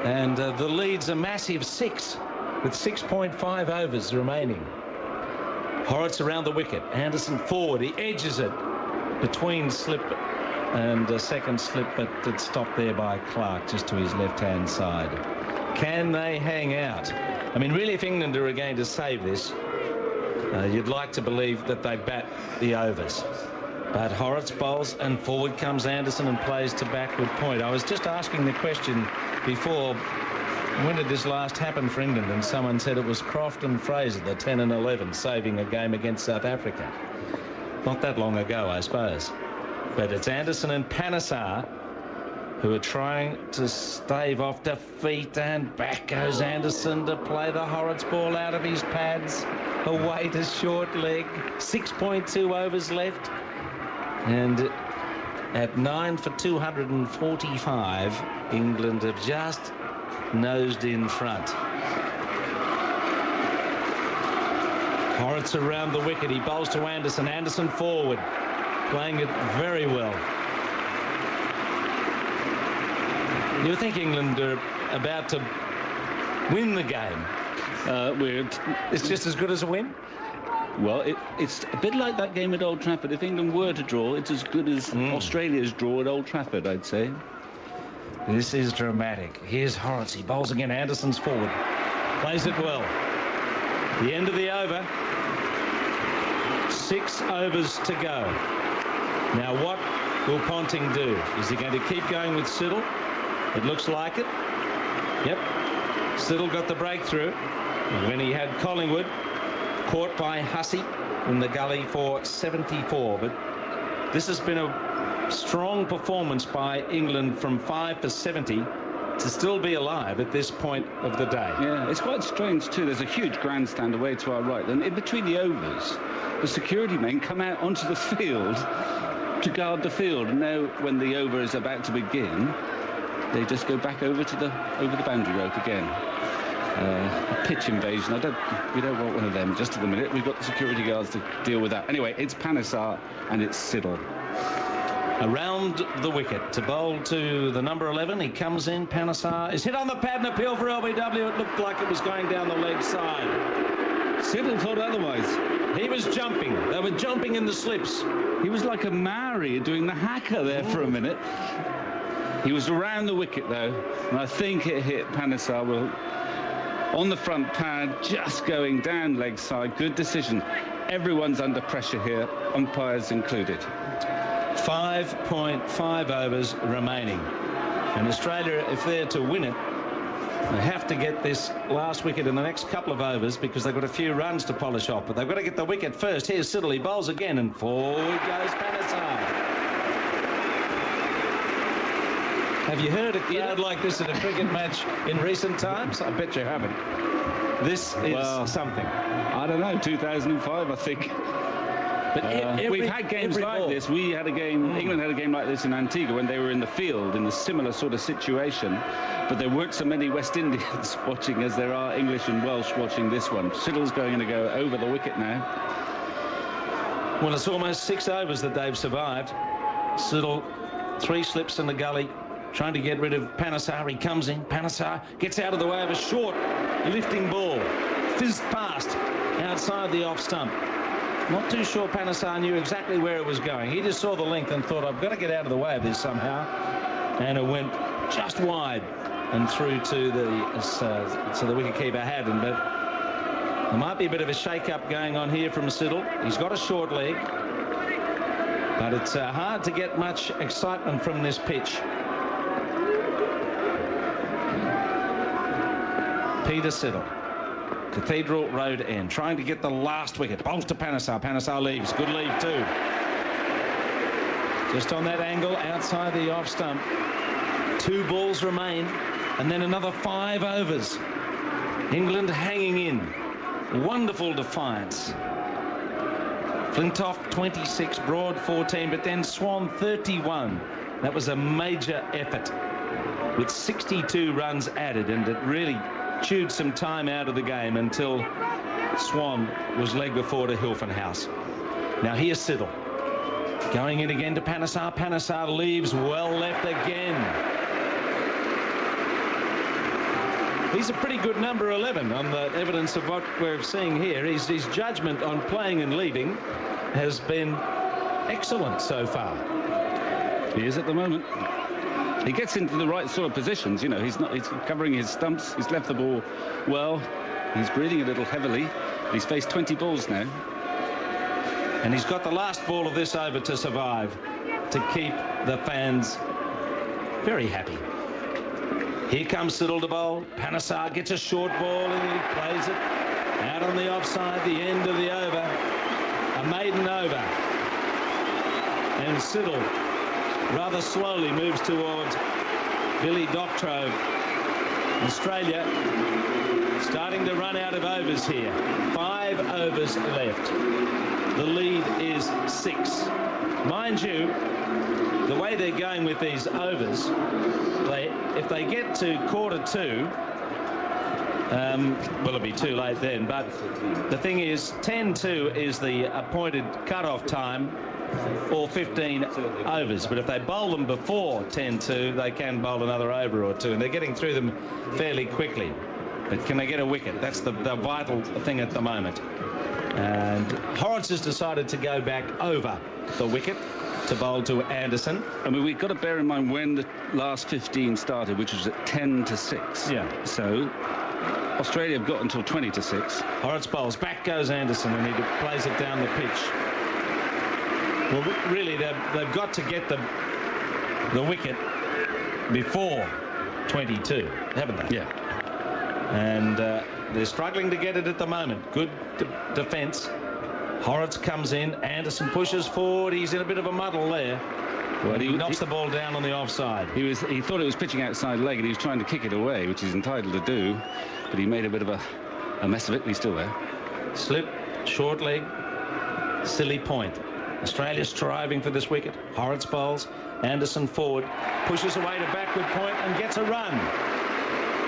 And the lead's a massive 6 with 6.5 overs remaining. Horrocks around the wicket. Anderson forward. He edges it between slip and second slip, but it's stopped there by Clark just to his left-hand side. Can they hang out? I mean, really, if England are going to save this, you'd like to believe that they bat the overs. But Horrocks bowls, and forward comes Anderson and plays to backward point. I was just asking the question before, when did this last happen for England? And someone said it was Croft and Fraser, the 10 and 11, saving a game against South Africa. Not that long ago, I suppose. But it's Anderson and Panesar who are trying to stave off defeat, and back goes Anderson to play the Horrocks ball out of his pads, away to short leg. 6.2 overs left, and at 9 for 245, England have just nosed in front. Horrocks around the wicket. He bowls to Anderson. Anderson forward, playing it very well. You think England are about to win the game? It's just as good as a win? Well, it's a bit like that game at Old Trafford. If England were to draw, it's as good as Australia's draw at Old Trafford, I'd say. This is dramatic. Here's Horrocks. He bowls again. Anderson's forward. Plays it well. The end of the over. 6 overs to go. Now, what will Ponting do? Is he going to keep going with Siddle? It looks like it. Yep. Siddle got the breakthrough when he had Collingwood caught by Hussey in the gully for 74. But this has been a strong performance by England from 5 for 70 to still be alive at this point of the day. Yeah, it's quite strange too. There's a huge grandstand away to our right, and in between the overs, the security men come out onto the field to guard the field. And now, when the over is about to begin, they just go back over the boundary rope again. A pitch invasion. We don't want one of them just at the minute. We've got the security guards to deal with that. Anyway, it's Panesar and it's Siddle. Around the wicket to bowl to the number 11. He comes in. Panesar is hit on the pad and appeal for LBW. It looked like it was going down the leg side. Siddle thought otherwise. He was jumping. They were jumping in the slips. He was like a Maori doing the haka there for a minute. He was around the wicket, though, and I think it hit Panesar on the front pad, just going down leg side. Good decision. Everyone's under pressure here, umpires included. 5.5 overs remaining. And Australia, if they're to win it, they have to get this last wicket in the next couple of overs because they've got a few runs to polish off. But they've got to get the wicket first. Here's Siddle. He bowls again, and forward goes Panesar. Have you heard a crowd like this at a cricket match in recent times? I bet you haven't. This is something. I don't know, 2005, I think. But we've had games like this. We had a game, England had a game like this in Antigua when they were in the field in a similar sort of situation. But there weren't so many West Indians watching as there are English and Welsh watching this one. Siddle's going to go over the wicket now. Well, it's almost 6 overs that they've survived. Siddle, 3 slips in the gully, trying to get rid of Panesar. He comes in. Panesar gets out of the way of a short lifting ball. Fizzed past outside the off stump. Not too sure Panesar knew exactly where it was going. He just saw the length and thought, I've got to get out of the way of this somehow. And it went just wide. and through to the wicketkeeper Haddon. But there might be a bit of a shake-up going on here from Siddle. He's got a short leg, but it's hard to get much excitement from this pitch. Peter Siddle, Cathedral Road end, trying to get the last wicket. Bowls to Panesar. Panesar leaves. Good leave too. Just on that angle outside the off stump. 2 balls remain, and then another 5 overs. England hanging in. Wonderful defiance. Flintoff 26, Broad 14, but then Swan 31. That was a major effort with 62 runs added, and it really chewed some time out of the game until Swan was leg before to Hilton House. Now here's Siddle. Going in again to Panesar. Panesar leaves well left again. He's a pretty good number 11 on the evidence of what we're seeing here. His judgment on playing and leaving has been excellent so far. He is at the moment. He gets into the right sort of positions, you know. He's covering his stumps. He's left the ball well. He's breathing a little heavily. He's faced 20 balls now. And he's got the last ball of this over to survive, to keep the fans very happy. Here comes Siddle to bowl. Panesar gets a short ball and he plays it out on the offside, the end of the over. A maiden over. And Siddle rather slowly moves towards Billy Doctorow. Australia starting to run out of overs here. 5 overs left. The lead is 6. Mind you, the way they're going with these overs, if they get to quarter-2, well, it'll be too late then, but the thing is 10-2 is the appointed cut-off time, or 15 overs. But if they bowl them before 10-2, they can bowl another over or two, and they're getting through them fairly quickly. But can they get a wicket? That's the vital thing at the moment. And Horrocks has decided to go back over the wicket to bowl to Anderson. I mean, we've got to bear in mind when the last 15 started, which was at 10-6. Yeah. So Australia have got until 20-6. Horrocks bowls. Back goes Anderson, and he plays it down the pitch. Well, really, they've got to get the wicket before 22, haven't they? Yeah. And they're struggling to get it at the moment. Good defence. Horrocks comes in. Anderson pushes forward. He's in a bit of a muddle there. Well, he knocks the ball down on the offside. He thought it was pitching outside leg, and he was trying to kick it away, which he's entitled to do. But he made a bit of a mess of it. He's still there. Slip, short leg, silly point. Australia striving for this wicket. Horrocks bowls. Anderson forward. Pushes away to backward point and gets a run.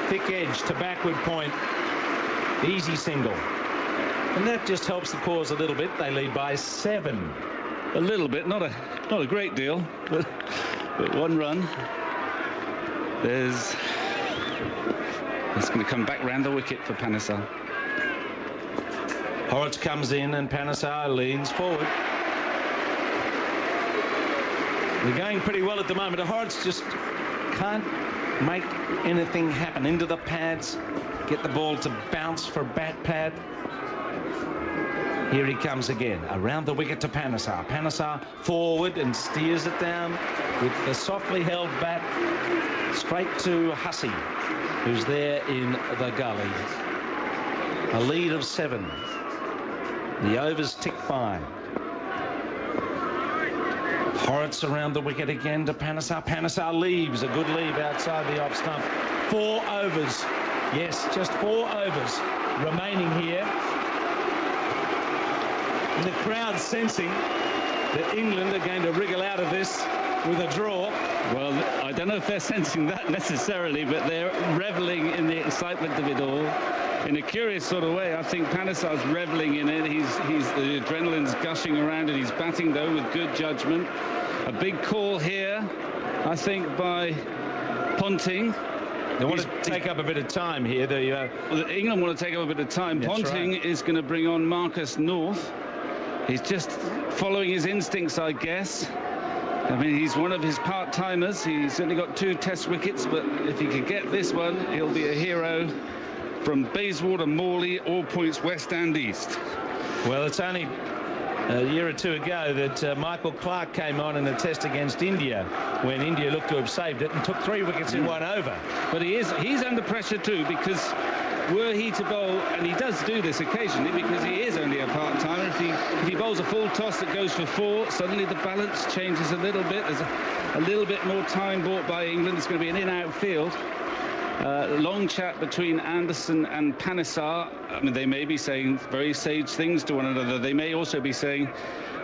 Thick edge to backward point. Easy single. And that just helps the cause a little bit. They lead by 7. A little bit, not a great deal, but 1 run. It's going to come back round the wicket for Panesar. Horrocks comes in and Panesar leans forward. They're going pretty well at the moment. Horrocks just can't make anything happen. Into the pads, get the ball to bounce for bat pad. Here he comes again, around the wicket to Panesar. Panesar forward and steers it down with the softly held bat straight to Hussey, who's there in the gully. A lead of 7. The overs tick by. Horrocks around the wicket again to Panesar. Panesar leaves, a good leave outside the off stump. 4 overs. Yes, just 4 overs remaining here. And the crowd sensing that England are going to wriggle out of this with a draw. Well, I don't know if they're sensing that necessarily, but they're reveling in the excitement of it all. In a curious sort of way, I think Panesar's reveling in it. The adrenaline's gushing around it. He's batting, though, with good judgment. A big call here, I think, by Ponting. They want to take up a bit of time here. England want to take up a bit of time. Ponting is going to bring on Marcus North. He's just following his instincts, I guess. I mean, he's one of his part-timers. He's only got 2 test wickets, but if he could get this one, he'll be a hero from Bayswater, Morley, all points west and east. Well, it's only a year or 2 ago that Michael Clarke came on in a test against India when India looked to have saved it and took 3 wickets in 1 over. But he's under pressure too, because were he to bowl, and he does do this occasionally because he is only a part-timer, if he bowls a full toss that goes for 4, suddenly the balance changes a little bit. There's a little bit more time bought by England. It's going to be an in-out field. Long chat between Anderson and Panesar. I mean, they may be saying very sage things to one another. They may also be saying,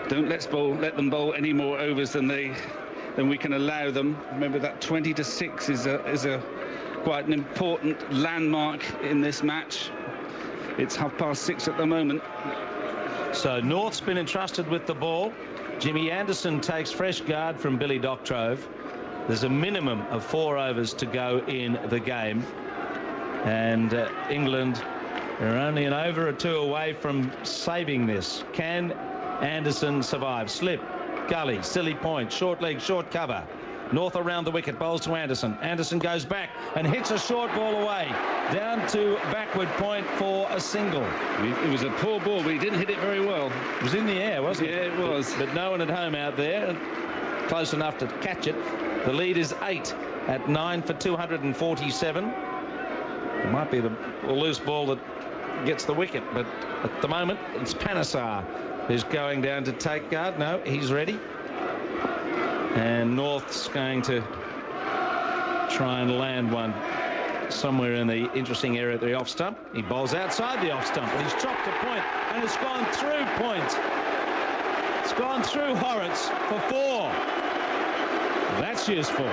don't let them bowl any more overs than we can allow them. Remember that 20-6 is quite an important landmark in this match. It's 6:30 at the moment. So North's been entrusted with the ball. Jimmy Anderson takes fresh guard from Billy Doctrove. There's a minimum of 4 overs to go in the game, and England are only an over or 2 away from saving this. Can Anderson survive? Slip, gully, silly point, short leg, short cover. North around the wicket, bowls to Anderson. Anderson goes back and hits a short ball away, down to backward point for a single. It was a poor ball, but he didn't hit it very well. It was in the air, wasn't it? Yeah, it was. But no one at home out there close enough to catch it. The lead is 8 at 9 for 247. It might be the loose ball that gets the wicket, but at the moment it's Panesar who's going down to take guard. No, he's ready. And North's going to try and land one somewhere in the interesting area at the off stump. He bowls outside the off stump, and he's chopped a point, and it's gone through point. It's gone through Horrocks for 4. That's useful.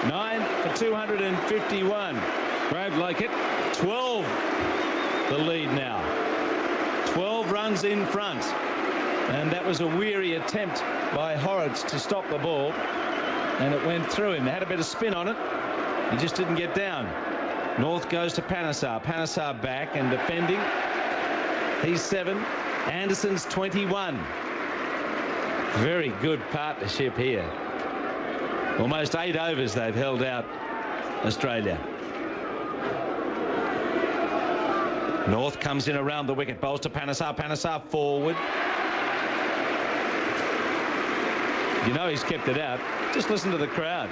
9 for 251. Crowd like it. 12 the lead now. 12 runs in front. And that was a weary attempt by Horrocks to stop the ball, and it went through him. Had a bit of spin on it. He just didn't get down. North goes to Panesar. Panesar back and defending. He's 7. Anderson's 21. Very good partnership here. Almost 8 overs they've held out, Australia. North comes in around the wicket, bowls to Panesar. Panesar forward. You know he's kept it out. Just listen to the crowd.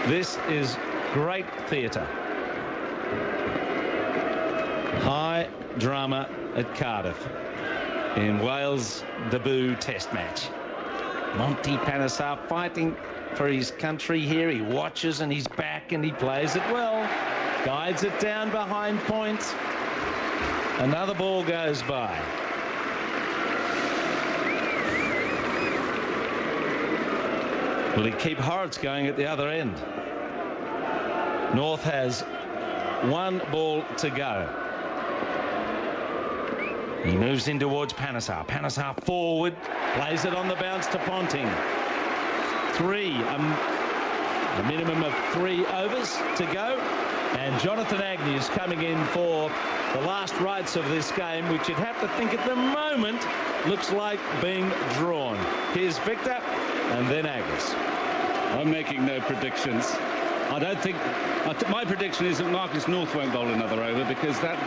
This is great theatre. High drama at Cardiff in Wales' debut test match. Monty Panesar fighting for his country here. He watches and he's back and he plays it well. Guides it down behind point. Another ball goes by. Will he keep Horrocks going at the other end? North has 1 ball to go. He moves in towards Panesar. Panesar forward, plays it on the bounce to Ponting. 3, a minimum of 3 overs to go. And Jonathan Agnew is coming in for the last rites of this game, which you'd have to think at the moment looks like being drawn. Here's Victor and then Agus. I'm making no predictions. I don't think... my prediction is that Marcus North won't bowl another over, because that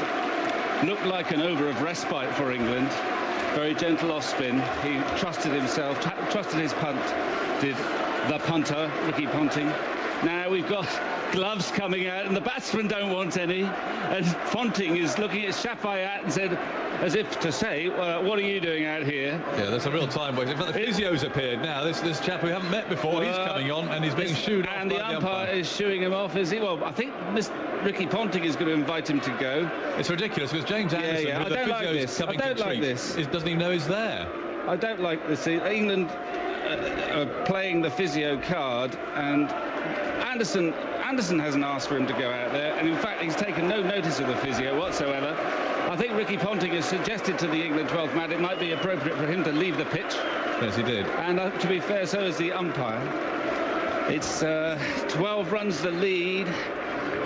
looked like an over of respite for England. Very gentle off spin. He trusted himself, trusted his punt, did the punter, Ricky Ponting. Now we've got gloves coming out and the batsmen don't want any, and Ponting is looking at Chappell and said, as if to say, what are you doing out here? Yeah, that's a real time waste. In fact, the physio's appeared now. This chap we haven't met before, he's coming on and he's being shooed off. And the umpire is shooing him off. Is he? Well, I think Ricky Ponting is going to invite him to go. It's ridiculous because James Anderson, I don't like this. I don't like this. Doesn't he know he's there? I don't like this. England are playing the physio card, and Anderson hasn't asked for him to go out there, and in fact he's taken no notice of the physio whatsoever. I think Ricky Ponting has suggested to the England 12th man it might be appropriate for him to leave the pitch. Yes, he did. And to be fair, so is the umpire. It's 12 runs the lead.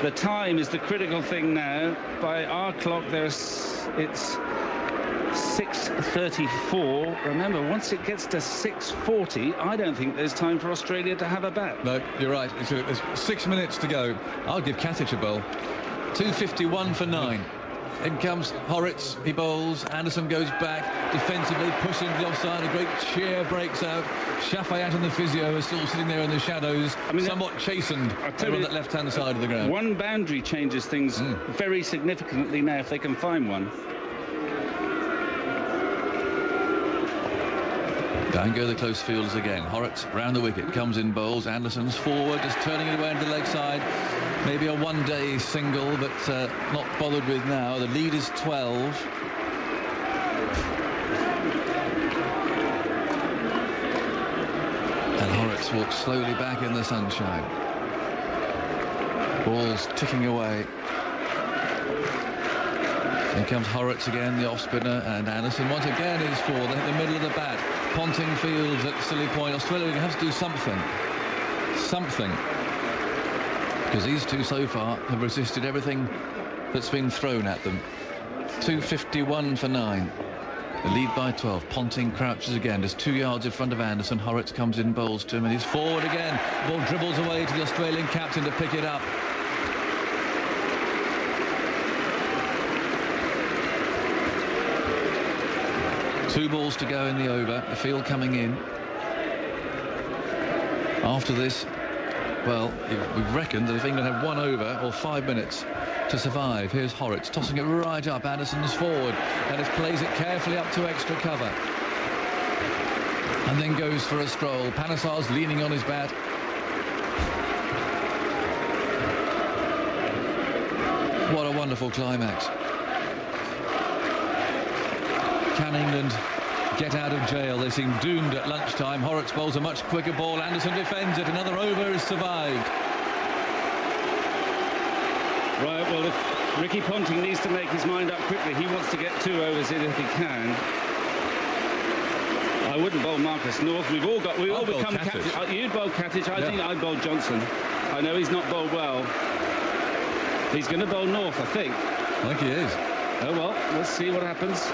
The time is the critical thing now. By our clock, it's 6:34. Remember, once it gets to 6:40, I don't think there's time for Australia to have a bat. No, you're right. There's 6 minutes to go. I'll give Gatting a bowl. 2:51 for 9. In comes Horrocks, he bowls, Anderson goes back, defensively pushing the offside, a great cheer breaks out. Chappell and the physio are still sitting there in the shadows, somewhat chastened on that left-hand side of the ground. One boundary changes things very significantly now, if they can find one. Down go the close fielders again. Horrocks round the wicket, comes in, bowls. Anderson's forward, just turning it away into the leg side. Maybe a one-day single, but not bothered with now. The lead is 12. And Horrocks walks slowly back in the sunshine. Ball's ticking away. Here comes Horrocks again, the off-spinner, and Anderson once again is for the middle of the bat. Ponting fields at silly point. Australia have to do something. Because these two so far have resisted everything that's been thrown at them. 2:51 for 9. The lead by 12. Ponting crouches again, just 2 yards in front of Anderson. Horrocks comes in, bowls to him, and he's forward again. Ball dribbles away to the Australian captain to pick it up. Two balls to go in the over. The field coming in. After this, well, we've reckoned that if England have 1 over or 5 minutes to survive. Here's Horrocks tossing it right up. Anderson's forward, and it plays it carefully up to extra cover. And then goes for a stroll. Panesar's leaning on his bat. What a wonderful climax. Can England get out of jail? They seem doomed at lunchtime. Horrocks bowls a much quicker ball. Anderson defends it. Another over is survived. Right, well, if Ricky Ponting needs to make his mind up quickly, he wants to get 2 overs in if he can. I wouldn't bowl Marcus North. We've all become captains. You'd bowl Cattich. I think I'd bowl Johnson. I know he's not bowled well. He's going to bowl North, I think. I think he is. Oh, well, let's see what happens.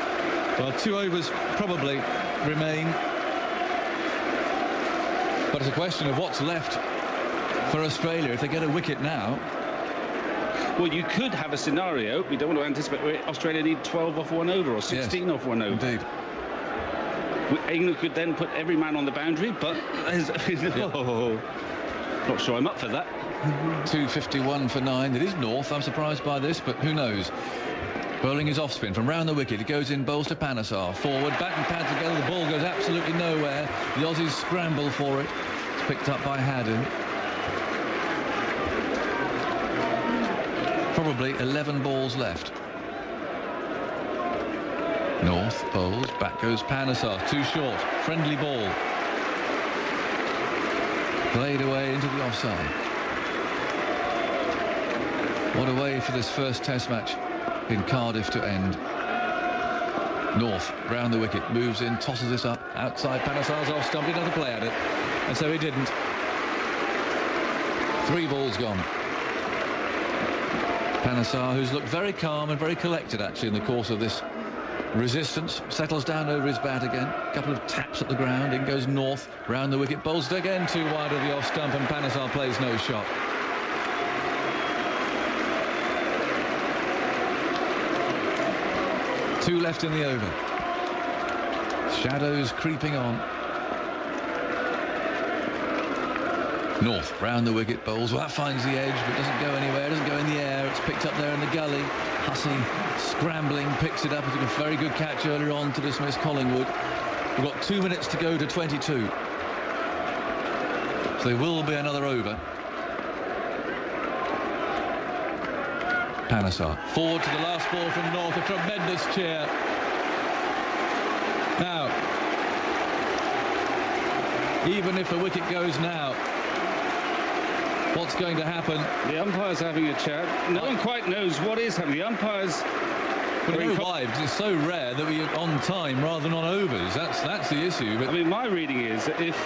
Well, 2 overs probably remain. But it's a question of what's left for Australia if they get a wicket now. Well, you could have a scenario, we don't want to anticipate, where Australia need 12 off 1 over or 16 off 1 over. Indeed. England could then put every man on the boundary, but not sure I'm up for that. 2:51 for 9. It is North. I'm surprised by this, but who knows? Bowling his off-spin from round the wicket. It goes in, bowls to Panesar. Forward, bat and pad together. The ball goes absolutely nowhere. The Aussies scramble for it. It's picked up by Haddon. Probably 11 balls left. North bowls, back goes Panesar. Too short. Friendly ball. Played away into the offside. What a way for this first Test match in Cardiff to end. North round the wicket, moves in, tosses this up outside. Panesar's off stump, he doesn't play at it, and so he didn't. 3 balls gone. Panesar, who's looked very calm and very collected actually in the course of this resistance, settles down over his bat again. A couple of taps at the ground. In goes North round the wicket, bowls it again too wide of the off stump, and Panesar plays no shot. Two left in the over. Shadows creeping on. North round the wicket, bowls. Well, that finds the edge, but doesn't go anywhere. Doesn't go in the air. It's picked up there in the gully. Hussey scrambling, picks it up. He took a very good catch earlier on to dismiss Collingwood. We've got 2 minutes to go to 22. So there will be another over. Panesar forward to the last ball from North. A tremendous cheer. Now, even if the wicket goes now, what's going to happen? The umpire's having a chat. No one quite knows what is happening. The umpire's... But you know why? Because it's so rare that we're on time rather than on overs. That's the issue. But I mean, my reading is that if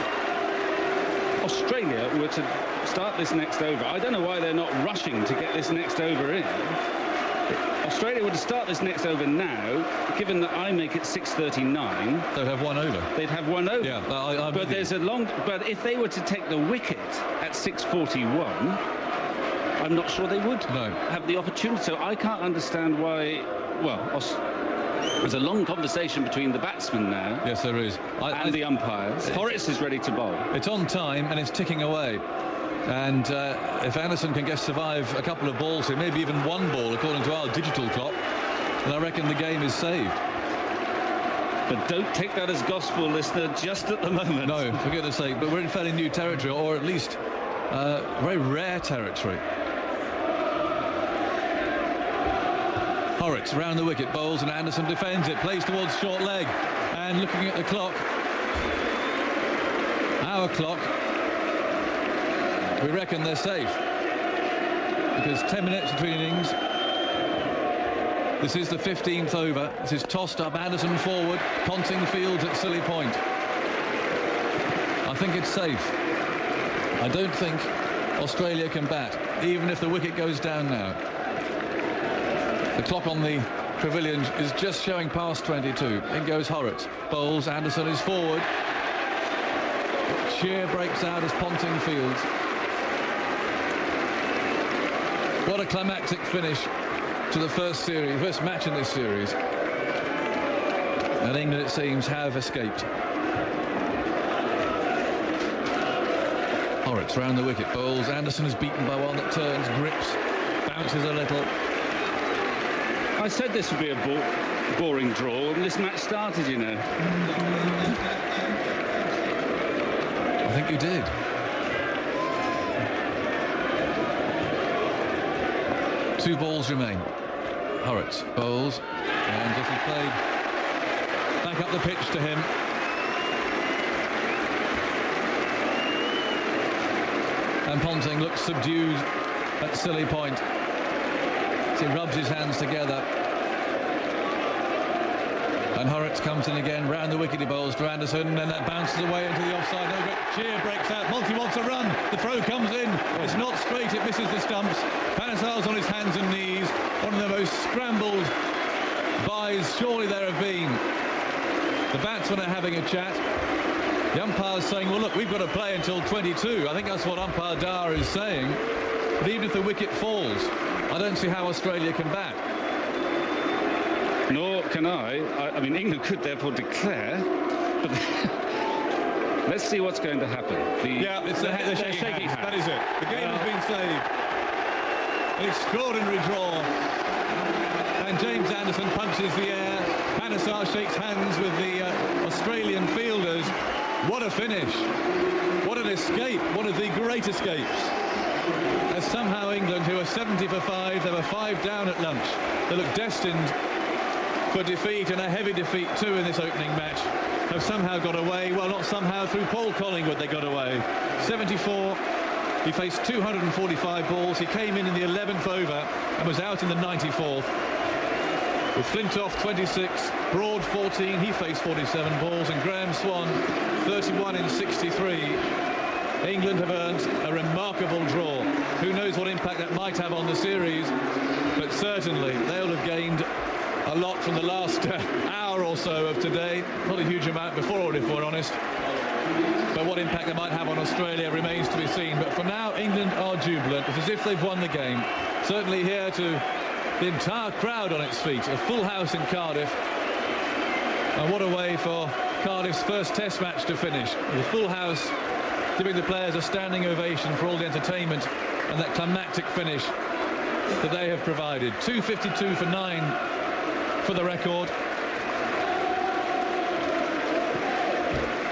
Australia were to start this next over, I don't know why they're not rushing to get this next over in. Australia would start this next over now, given that I make it 6:39. They'd have one over. They'd have one over. Yeah, but there's a long. But if they were to take the wicket at 6:41, I'm not sure they would have the opportunity. So I can't understand why. Well, there's a long conversation between the batsmen now. Yes, there is. And the umpires. Horitz is ready to bowl. It's on time and it's ticking away. And if Anderson can survive a couple of balls here, maybe even one ball, according to our digital clock, then I reckon the game is saved. But don't take that as gospel, listener, just at the moment. No, for goodness sake. But we're in fairly new territory, or at least very rare territory. Horitz round the wicket, bowls, and Anderson defends it, plays towards short leg. And looking at the clock, our clock, we reckon they're safe, because 10 minutes between innings. This is the 15th over. This is tossed up, Anderson forward, Ponting fields at Silly Point. I think it's safe. I don't think Australia can bat, even if the wicket goes down now. The clock on the pavilion is just showing past 22. In goes Horitz, bowls, Anderson is forward. Cheer breaks out as Ponting fields. What a climactic finish to the first match in this series. And England, it seems, have escaped. Horitz round the wicket, bowls. Anderson is beaten by one that turns, grips, bounces a little. I said this would be a boring draw, and this match started, you know. I think you did. Two balls remain. Horitz bowls, and this is played back up the pitch to him. And Ponting looks subdued at Silly Point. He rubs his hands together. And Horitz comes in again, round the wicket he bowls to Anderson, and that bounces away into the offside. No, cheer breaks out. Monty wants a run. The throw comes in. It's not straight. It misses the stumps. Panesar's on his hands and knees. One of the most scrambled byes surely there have been. The batsmen are having a chat. The umpire's saying, well, look, we've got to play until 22. I think that's what umpire Dar is saying. But even if the wicket falls, I don't see how Australia can bat. Nor can I mean, England could therefore declare, but let's see what's going to happen. It's the shaking hands. That is it. The game has been saved. An extraordinary draw. And James Anderson punches the air. Panesar shakes hands with the Australian fielders. What a finish. What an escape. One of the great escapes. As somehow England, who are 70 for 5, they were 5 down at lunch. They look destined for defeat, and a heavy defeat too in this opening match, have somehow got away. Well, not somehow, through Paul Collingwood they got away. 74. He faced 245 balls. He came in the 11th over and was out in the 94th. With Flintoff 26, Broad 14, he faced 47 balls, and Graham Swan 31 in 63. England have earned a remarkable draw. Who knows what impact that might have on the series, but certainly they'll have gained a lot from the last hour or so of today. Not a huge amount before, if we're honest. But what impact they might have on Australia remains to be seen. But for now, England are jubilant. It's as if they've won the game. Certainly here to the entire crowd on its feet. A full house in Cardiff. And what a way for Cardiff's first Test match to finish. The full house giving the players a standing ovation for all the entertainment and that climactic finish that they have provided. 252 for 9 for the record.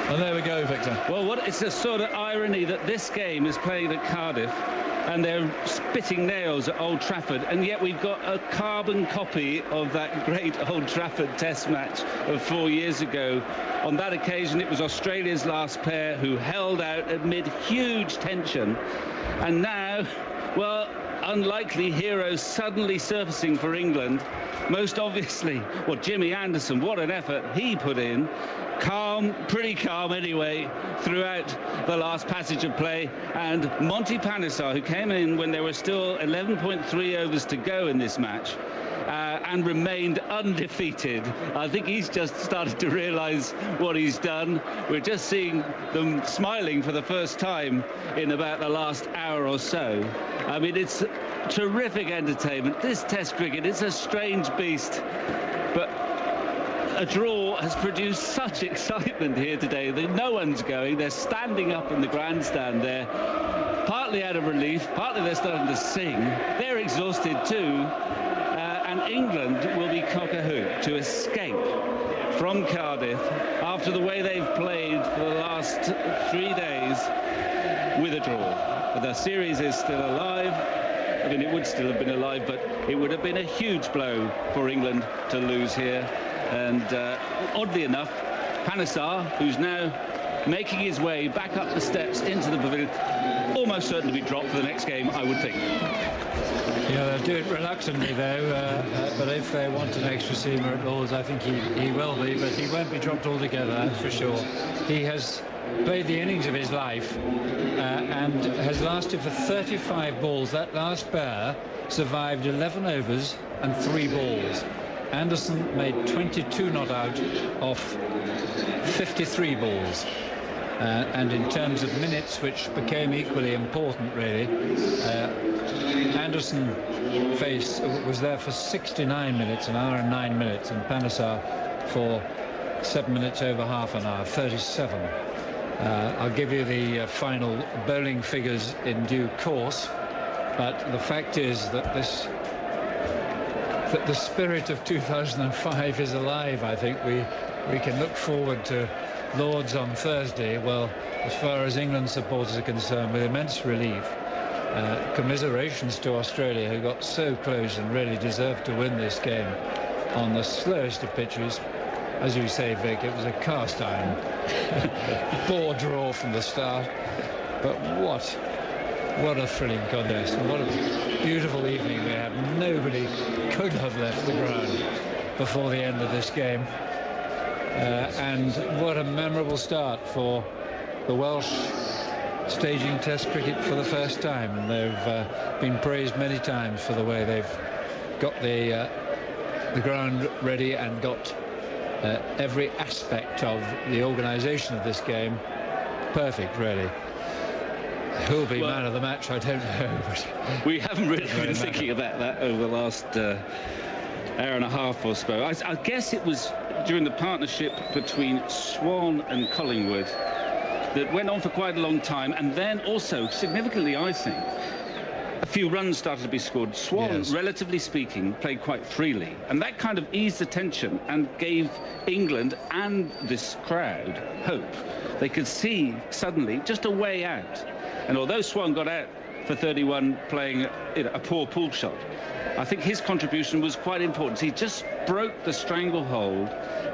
And there we go, Victor. Well, it's a sort of irony that this game is played at Cardiff and they're spitting nails at Old Trafford, and yet we've got a carbon copy of that great Old Trafford Test match of 4 years ago. On that occasion, it was Australia's last pair who held out amid huge tension. And now, well, unlikely heroes suddenly surfacing for England. Most obviously, well, Jimmy Anderson, what an effort he put in. calm, pretty calm anyway, throughout the last passage of play. And Monty Panesar, who came in when there were still 11.3 overs to go in this match, and remained undefeated. I think he's just started to realise what he's done. We're just seeing them smiling for the first time in about the last hour or so. I mean, it's terrific entertainment. This Test cricket, it's a strange beast, but a draw has produced such excitement here today that no one's going. They're standing up in the grandstand there, partly out of relief, partly they're starting to sing. They're exhausted too. And England will be cock-a-hoop to escape from Cardiff after the way they've played for the last 3 days with a draw. But the series is still alive. I mean, it would still have been alive, but it would have been a huge blow for England to lose here. And oddly enough, Panesar, who's now making his way back up the steps into the pavilion, almost certain to be dropped for the next game, I would think. Yeah, they'll do it reluctantly, though, but if they want an extra seamer at Lord's, I think he will be, but he won't be dropped altogether, that's for sure. He has played the innings of his life and has lasted for 35 balls. That last pair survived 11 overs and 3 balls. Anderson made 22 not out off 53 balls. And in terms of minutes, which became equally important, really, Anderson was there for 69 minutes, an hour and 9 minutes, and Panesar for 7 minutes over half an hour, 37. I'll give you the final bowling figures in due course, but the fact is that the spirit of 2005 is alive. I think we can look forward to Lord's on Thursday, well, as far as England supporters are concerned, with immense relief. Commiserations to Australia, who got so close and really deserved to win this game on the slowest of pitches. As you say, Vic, it was a cast iron bore draw from the start. But what a thrilling contest, and what a beautiful evening we had. Nobody could have left the ground before the end of this game. And what a memorable start for the Welsh staging Test cricket for the first time. They've been praised many times for the way they've got the ground ready and got every aspect of the organisation of this game perfect, really. Who'll be man of the match, I don't know. But we haven't really been thinking about that over the last hour and a half or so. I guess it was during the partnership between Swan and Collingwood that went on for quite a long time, and then also, significantly, I think, a few runs started to be scored. Swan, yes, relatively speaking, played quite freely, and that kind of eased the tension and gave England and this crowd hope. They could see suddenly just a way out. And although Swan got out for 31 playing a poor pull shot, I think his contribution was quite important. He just broke the stranglehold,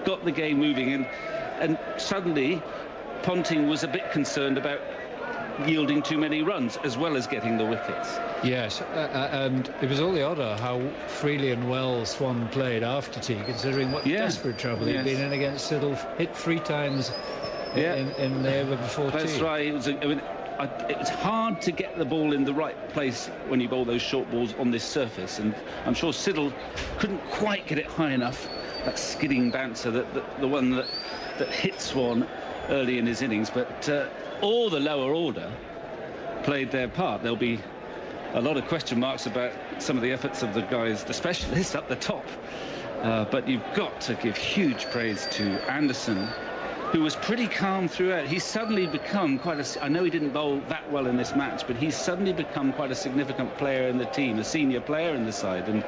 got the game moving, and suddenly Ponting was a bit concerned about yielding too many runs as well as getting the wickets. Yes, and it was all the odder how freely and well Swan played after tea, considering what desperate trouble he'd been in against Siddle, hit 3 times in the over before tea. That's right. It was hard to get the ball in the right place when you bowl those short balls on this surface, and I'm sure Siddle couldn't quite get it high enough, that skidding bouncer, the one that hit Swan early in his innings. But all the lower order played their part. There'll be a lot of question marks about some of the efforts of the guys, the specialists up the top, but you've got to give huge praise to Anderson, who was pretty calm throughout. He's suddenly become I know he didn't bowl that well in this match, but he's suddenly become quite a significant player in the team, a senior player in the side, and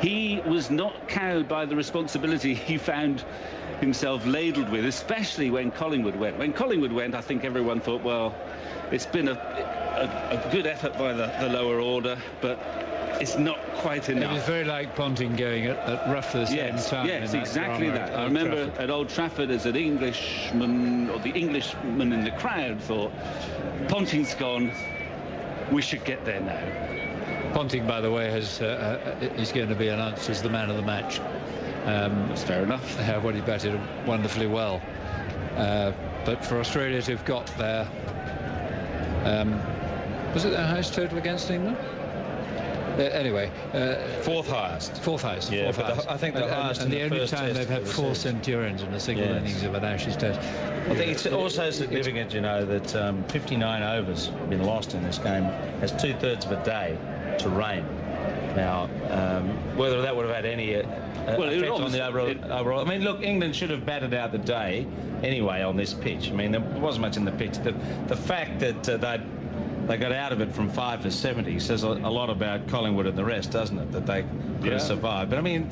he was not cowed by the responsibility he found himself ladled with, especially when Collingwood went. When Collingwood went, I think everyone thought, well, it's been a good effort by the lower order, but it's not quite enough. It was very like Ponting going at roughly the same time. Yes, exactly that. I remember at Old Trafford as an Englishman, or the Englishman in the crowd thought, Ponting's gone, we should get there now. Ponting, by the way, is going to be announced as the man of the match. That's fair enough. What he batted wonderfully well. But for Australia to have got their... was it their highest total against England? Anyway, fourth highest. Fourth highest. Yeah, fourth highest. I think the highest. And in the only first time test they've had 4 centurions in a single innings of an Ashes test. I think it's also significant, you know, that 59 overs have been lost in this game. Has 2/3 of a day to rain. Now, whether that would have had any effect on the overall. I mean, look, England should have batted out the day anyway on this pitch. I mean, there wasn't much in the pitch. The fact that they got out of it from 5 for 70 says a lot about Collingwood and the rest, doesn't it? That they could have survived. But I mean,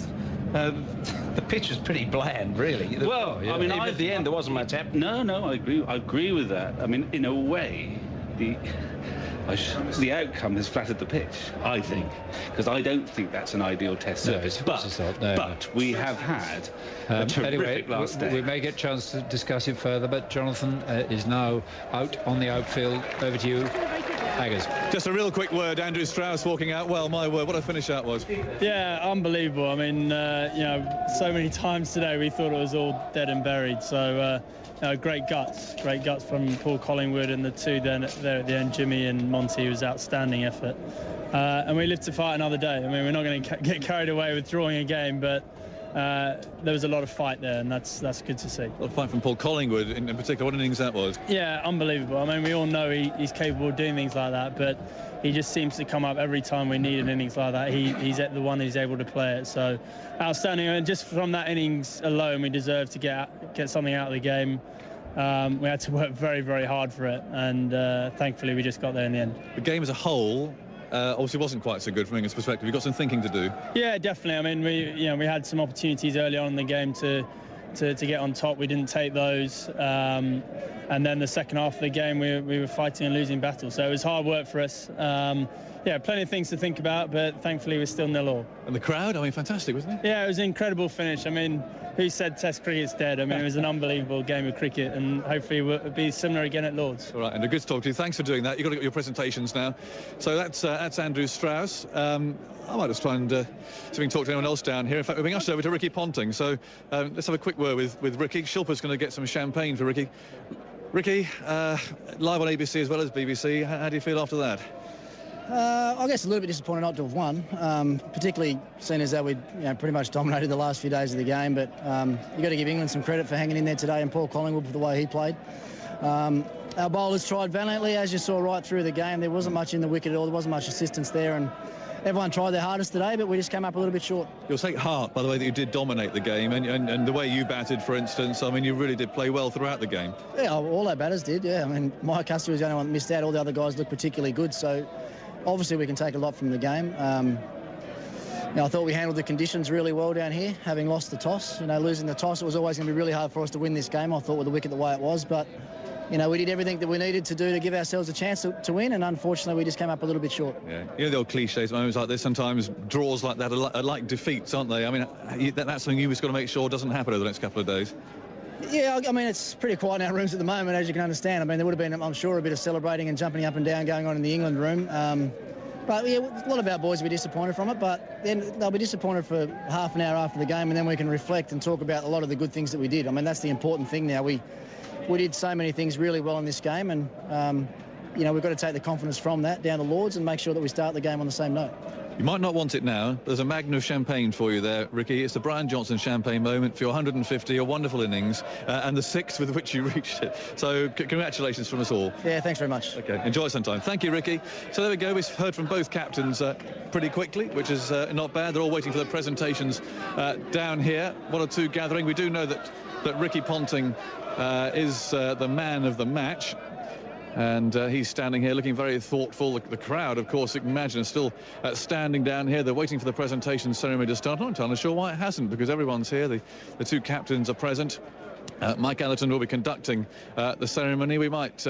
the pitch was pretty bland, really. Well, I mean, at the end there wasn't much happening. No, I agree. I agree with that. I mean, in a way, the outcome has flattered the pitch, I think, because I don't think that's an ideal test surface. But we have had a terrific last day. We may get a chance to discuss it further, but Jonathan is now out on the outfield. Over to you, Aggers. Just a real quick word. Andrew Strauss walking out. Well, my word, what a finish that was. Yeah, unbelievable. I mean, you know, so many times today we thought it was all dead and buried. So, great guts from Paul Collingwood, and the two there at the end, Jimmy and Monty, was outstanding effort. And we live to fight another day. I mean, we're not going to get carried away with drawing a game, but there was a lot of fight there, and that's good to see. A lot of fight from Paul Collingwood in particular. What innings that was? Yeah, unbelievable. I mean, we all know he's capable of doing things like that, but he just seems to come up every time we need an innings like that. He's the one who's able to play it. So outstanding. And just from that innings alone, we deserve to get something out of the game. We had to work very, very hard for it, and thankfully we just got there in the end. The game as a whole obviously wasn't quite so good from England's perspective. You've got some thinking to do. Yeah, definitely. I mean, we had some opportunities early on in the game to get on top. We didn't take those, and then the second half of the game we were fighting and losing battles. So it was hard work for us. Yeah, plenty of things to think about, but thankfully we're still 0-0. And the crowd, I mean, fantastic, wasn't it? Yeah, it was an incredible finish. I mean, who said Test cricket's dead? I mean, it was an unbelievable game of cricket, and hopefully it will be similar again at Lord's. All right, and a good to talk to you. Thanks for doing that. You've got to get your presentations now. So that's Andrew Strauss. I might just try and see if we can talk to anyone else down here. In fact, we're being ushered over to Ricky Ponting. So let's have a quick word with Ricky. Shilpa's going to get some champagne for Ricky. Ricky, live on ABC as well as BBC. How do you feel after that? I guess a little bit disappointed not to have won, particularly seeing as though we'd pretty much dominated the last few days of the game. But you've got to give England some credit for hanging in there today, and Paul Collingwood for the way he played. Our bowlers tried valiantly, as you saw right through the game. There wasn't much in the wicket at all. There wasn't much assistance there, and everyone tried their hardest today, but we just came up a little bit short. You'll take heart by the way that you did dominate the game, and the way you batted, for instance. I mean, you really did play well throughout the game. Yeah, all our batters did, yeah. I mean, Mike Hussey was the only one that missed out. All the other guys looked particularly good, so obviously we can take a lot from the game. I thought we handled the conditions really well down here, having lost the toss. Losing the toss, it was always going to be really hard for us to win this game, I thought, with the wicket the way it was. But, we did everything that we needed to do to give ourselves a chance to win, and unfortunately we just came up a little bit short. Yeah, the old cliches, moments like this, sometimes draws like that are like defeats, aren't they? I mean, that's something you've just got to make sure doesn't happen over the next couple of days. Yeah, I mean, it's pretty quiet in our rooms at the moment, as you can understand. I mean, there would have been, I'm sure, a bit of celebrating and jumping up and down going on in the England room. But yeah, a lot of our boys will be disappointed from it, but then they'll be disappointed for half an hour after the game, and then we can reflect and talk about a lot of the good things that we did. I mean, that's the important thing now. We did so many things really well in this game, and we've got to take the confidence from that down to Lord's and make sure that we start the game on the same note. You might not want it now. There's a magnum of champagne for you there, Ricky. It's the Brian Johnson champagne moment for your 150, your wonderful innings, and the 6th with which you reached it. So congratulations from us all. Yeah, thanks very much. OK, enjoy some time. Thank you, Ricky. So there we go. We've heard from both captains pretty quickly, which is not bad. They're all waiting for their presentations down here. 1 or 2 gathering. We do know that Ricky Ponting is the man of the match. And he's standing here looking very thoughtful. The crowd, of course, you can imagine, is still standing down here. They're waiting for the presentation ceremony to start. I'm not entirely sure why it hasn't, because everyone's here. The 2 captains are present. Mike Allerton will be conducting the ceremony. We might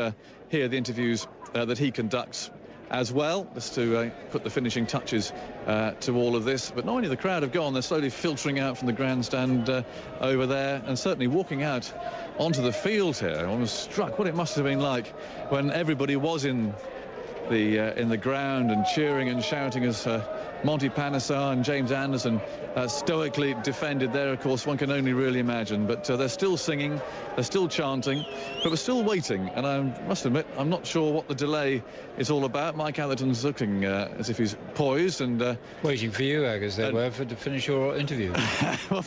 hear the interviews that he conducts as well, just to put the finishing touches to all of this. But not only the crowd have gone, they're slowly filtering out from the grandstand over there, and certainly walking out onto the field here. I was struck what it must have been like when everybody was in the ground and cheering and shouting as Monty Panesar and James Anderson stoically defended there, of course, one can only really imagine. But they're still singing, they're still chanting, but we're still waiting. And I must admit, I'm not sure what the delay is all about. Mike Atherton's looking as if he's poised and... waiting for you, as they were, to finish your interview. Well,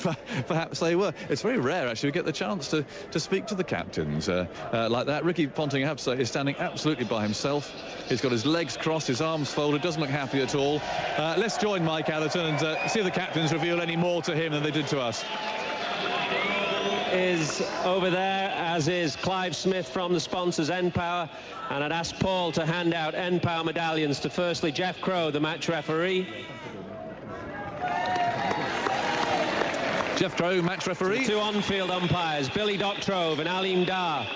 perhaps they were. It's very rare, actually, we get the chance to speak to the captains like that. Ricky Ponting, I have to say, is standing absolutely by himself. He's got his legs crossed, his arms folded, doesn't look happy at all. Let's join Mike Atherton and see if the captains reveal any more to him than they did to us. Is over there, as is Clive Smith from the sponsors N-Power, and I'd ask Paul to hand out N-Power medallions to firstly Jeff Crow, the match referee. Jeff Crow, match referee. Two on-field umpires, Billy Doctrove and Alim Dar.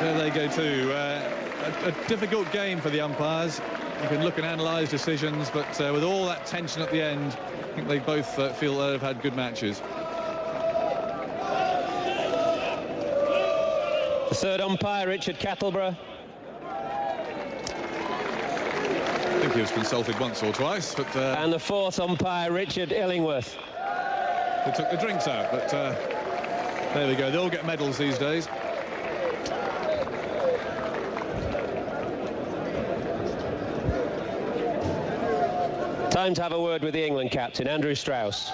There they go too. A difficult game for the umpires. You can look and analyse decisions, but with all that tension at the end, I think they both feel they've had good matches. The third umpire, Richard Kettleborough. I think he was consulted once or twice, but... and the fourth umpire, Richard Illingworth. They took the drinks out, but there we go. They all get medals these days. Time to have a word with the England captain, Andrew Strauss.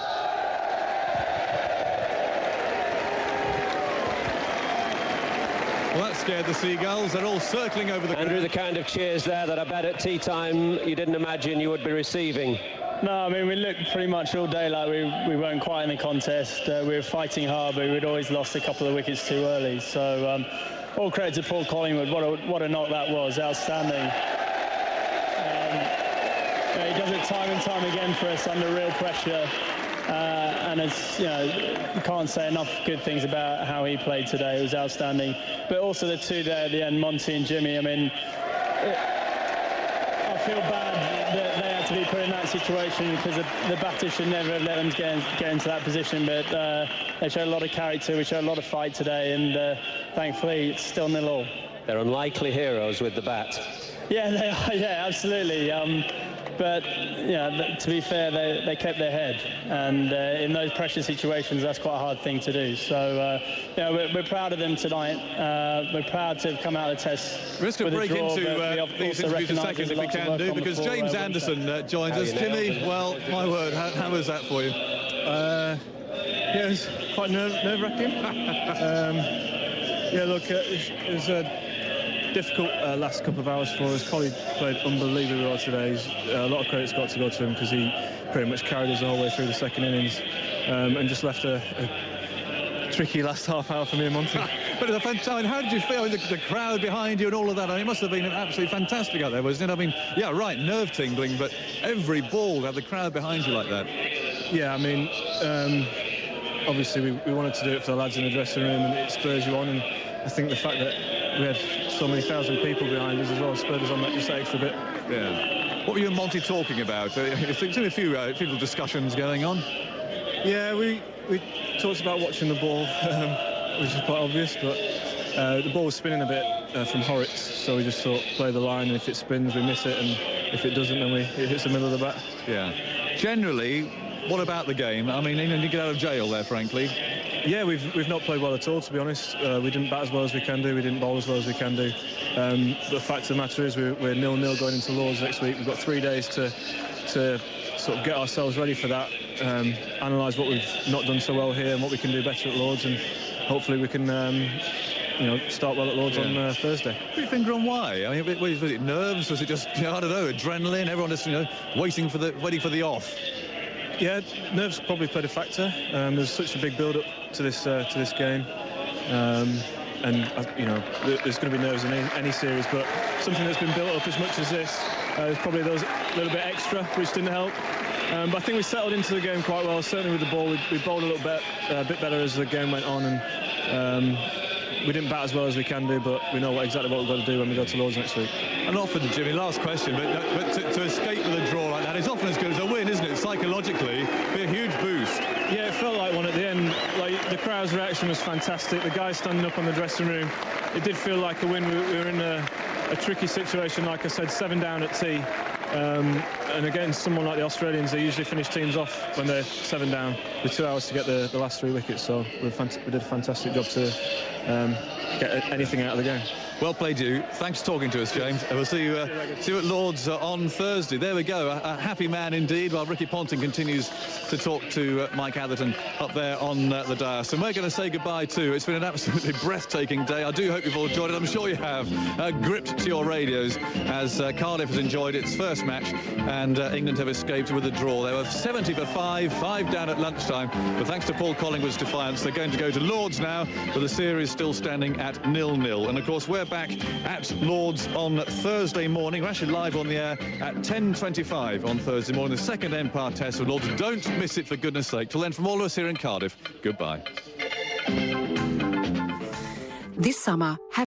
Well, that scared the seagulls. They're all circling over the... Andrew, the kind of cheers there that I bet at tea time you didn't imagine you would be receiving. No, I mean, we looked pretty much all day like we weren't quite in the contest. We were fighting hard, but we'd always lost a couple of wickets too early. So all credit to Paul Collingwood. What a knock that was. Outstanding. He does it time and time again for us under real pressure. And it's, you know, you can't say enough good things about how he played today. It was outstanding. But also the two there at the end, Monty and Jimmy. I mean, I feel bad that they had to be put in that situation because the batters should never have let them get into that position. But they showed a lot of character. We showed a lot of fight today, and thankfully it's still 0-0. They're unlikely heroes with the bat. Yeah, they are. Yeah, absolutely. But yeah, to be fair, they kept their head, and in those pressure situations, that's quite a hard thing to do. So yeah, we're proud of them tonight. We're proud to have come out of the test. Risk of break into these interviews a second if we can do, because James Anderson joins us. Jimmy, well, my word, how was that for you? Yeah, it was quite nerve-wracking. Yeah, look, it was a difficult last couple of hours for us. Collie played unbelievably well today. A lot of credit's got to go to him because he pretty much carried us the whole way through the second innings, and just left a tricky last half hour for me and Monty. But at the fantastic, how did you feel? The crowd behind you and all of that? I mean, it must have been absolutely fantastic out there, wasn't it? I mean, yeah, right, nerve tingling, but every ball had the crowd behind you like that. Yeah, I mean, obviously we wanted to do it for the lads in the dressing room, and it spurs you on. And I think the fact that we had so many thousand people behind us as well spurred us on that just that extra bit. Yeah. What were you and Monty talking about? There's been a few little discussions going on. Yeah, we talked about watching the ball, which is quite obvious, but the ball was spinning a bit from Horrocks, so we just thought play the line, and if it spins we miss it, and if it doesn't then it hits the middle of the bat. Yeah. Generally, what about the game? I mean, you get out of jail there, frankly. Yeah, we've not played well at all, to be honest. We didn't bat as well as we can do. We didn't bowl as well as we can do. But the fact of the matter is we're 0-0 going into Lords next week. We've got 3 days to sort of get ourselves ready for that, analyse what we've not done so well here and what we can do better at Lords, and hopefully we can start well at Lords on Thursday. Put your finger on why? I mean, was it nerves? Was it just, I don't know, adrenaline? Everyone just, waiting for the off? Yeah, nerves probably played a factor. There's such a big build-up to this game, and there's going to be nerves in any series. But something that's been built up as much as this, there's probably those little bit extra, which didn't help. But I think we settled into the game quite well. Certainly with the ball, we bowled a little bit better as the game went on, and we didn't bat as well as we can do, but we know exactly what we've got to do when we go to Lords next week. And often, Jimmy, last question, but to escape with a draw like that is often as good as a win, isn't it? Psychologically, be a huge boost. Yeah, it felt like one at the end. Like, the crowd's reaction was fantastic. The guys standing up on the dressing room, it did feel like a win. We were in a tricky situation, like I said, 7 down at tea. And again, someone like the Australians, they usually finish teams off when they're 7 down with 2 hours to get the last 3 wickets. So we did a fantastic job to get anything out of the game. Well played, you. Thanks for talking to us, James. And we'll see you at Lord's on Thursday. There we go. A happy man indeed, while Ricky Ponting continues to talk to Mike Atherton up there on the dais. And we're going to say goodbye too. It's been an absolutely breathtaking day. I do hope you've all enjoyed it. I'm sure you have. Gripped to your radios as Cardiff has enjoyed its first match and England have escaped with a draw. They were 70 for 5 down at lunchtime. But thanks to Paul Collingwood's defiance, they're going to go to Lord's now, with the series still standing at 0-0. And of course, we're back at Lord's on Thursday morning. We're actually live on the air at 10:25 on Thursday morning, the second Empire Test of Lord's. Don't miss it, for goodness sake. Till then, from all of us here in Cardiff, goodbye. This summer,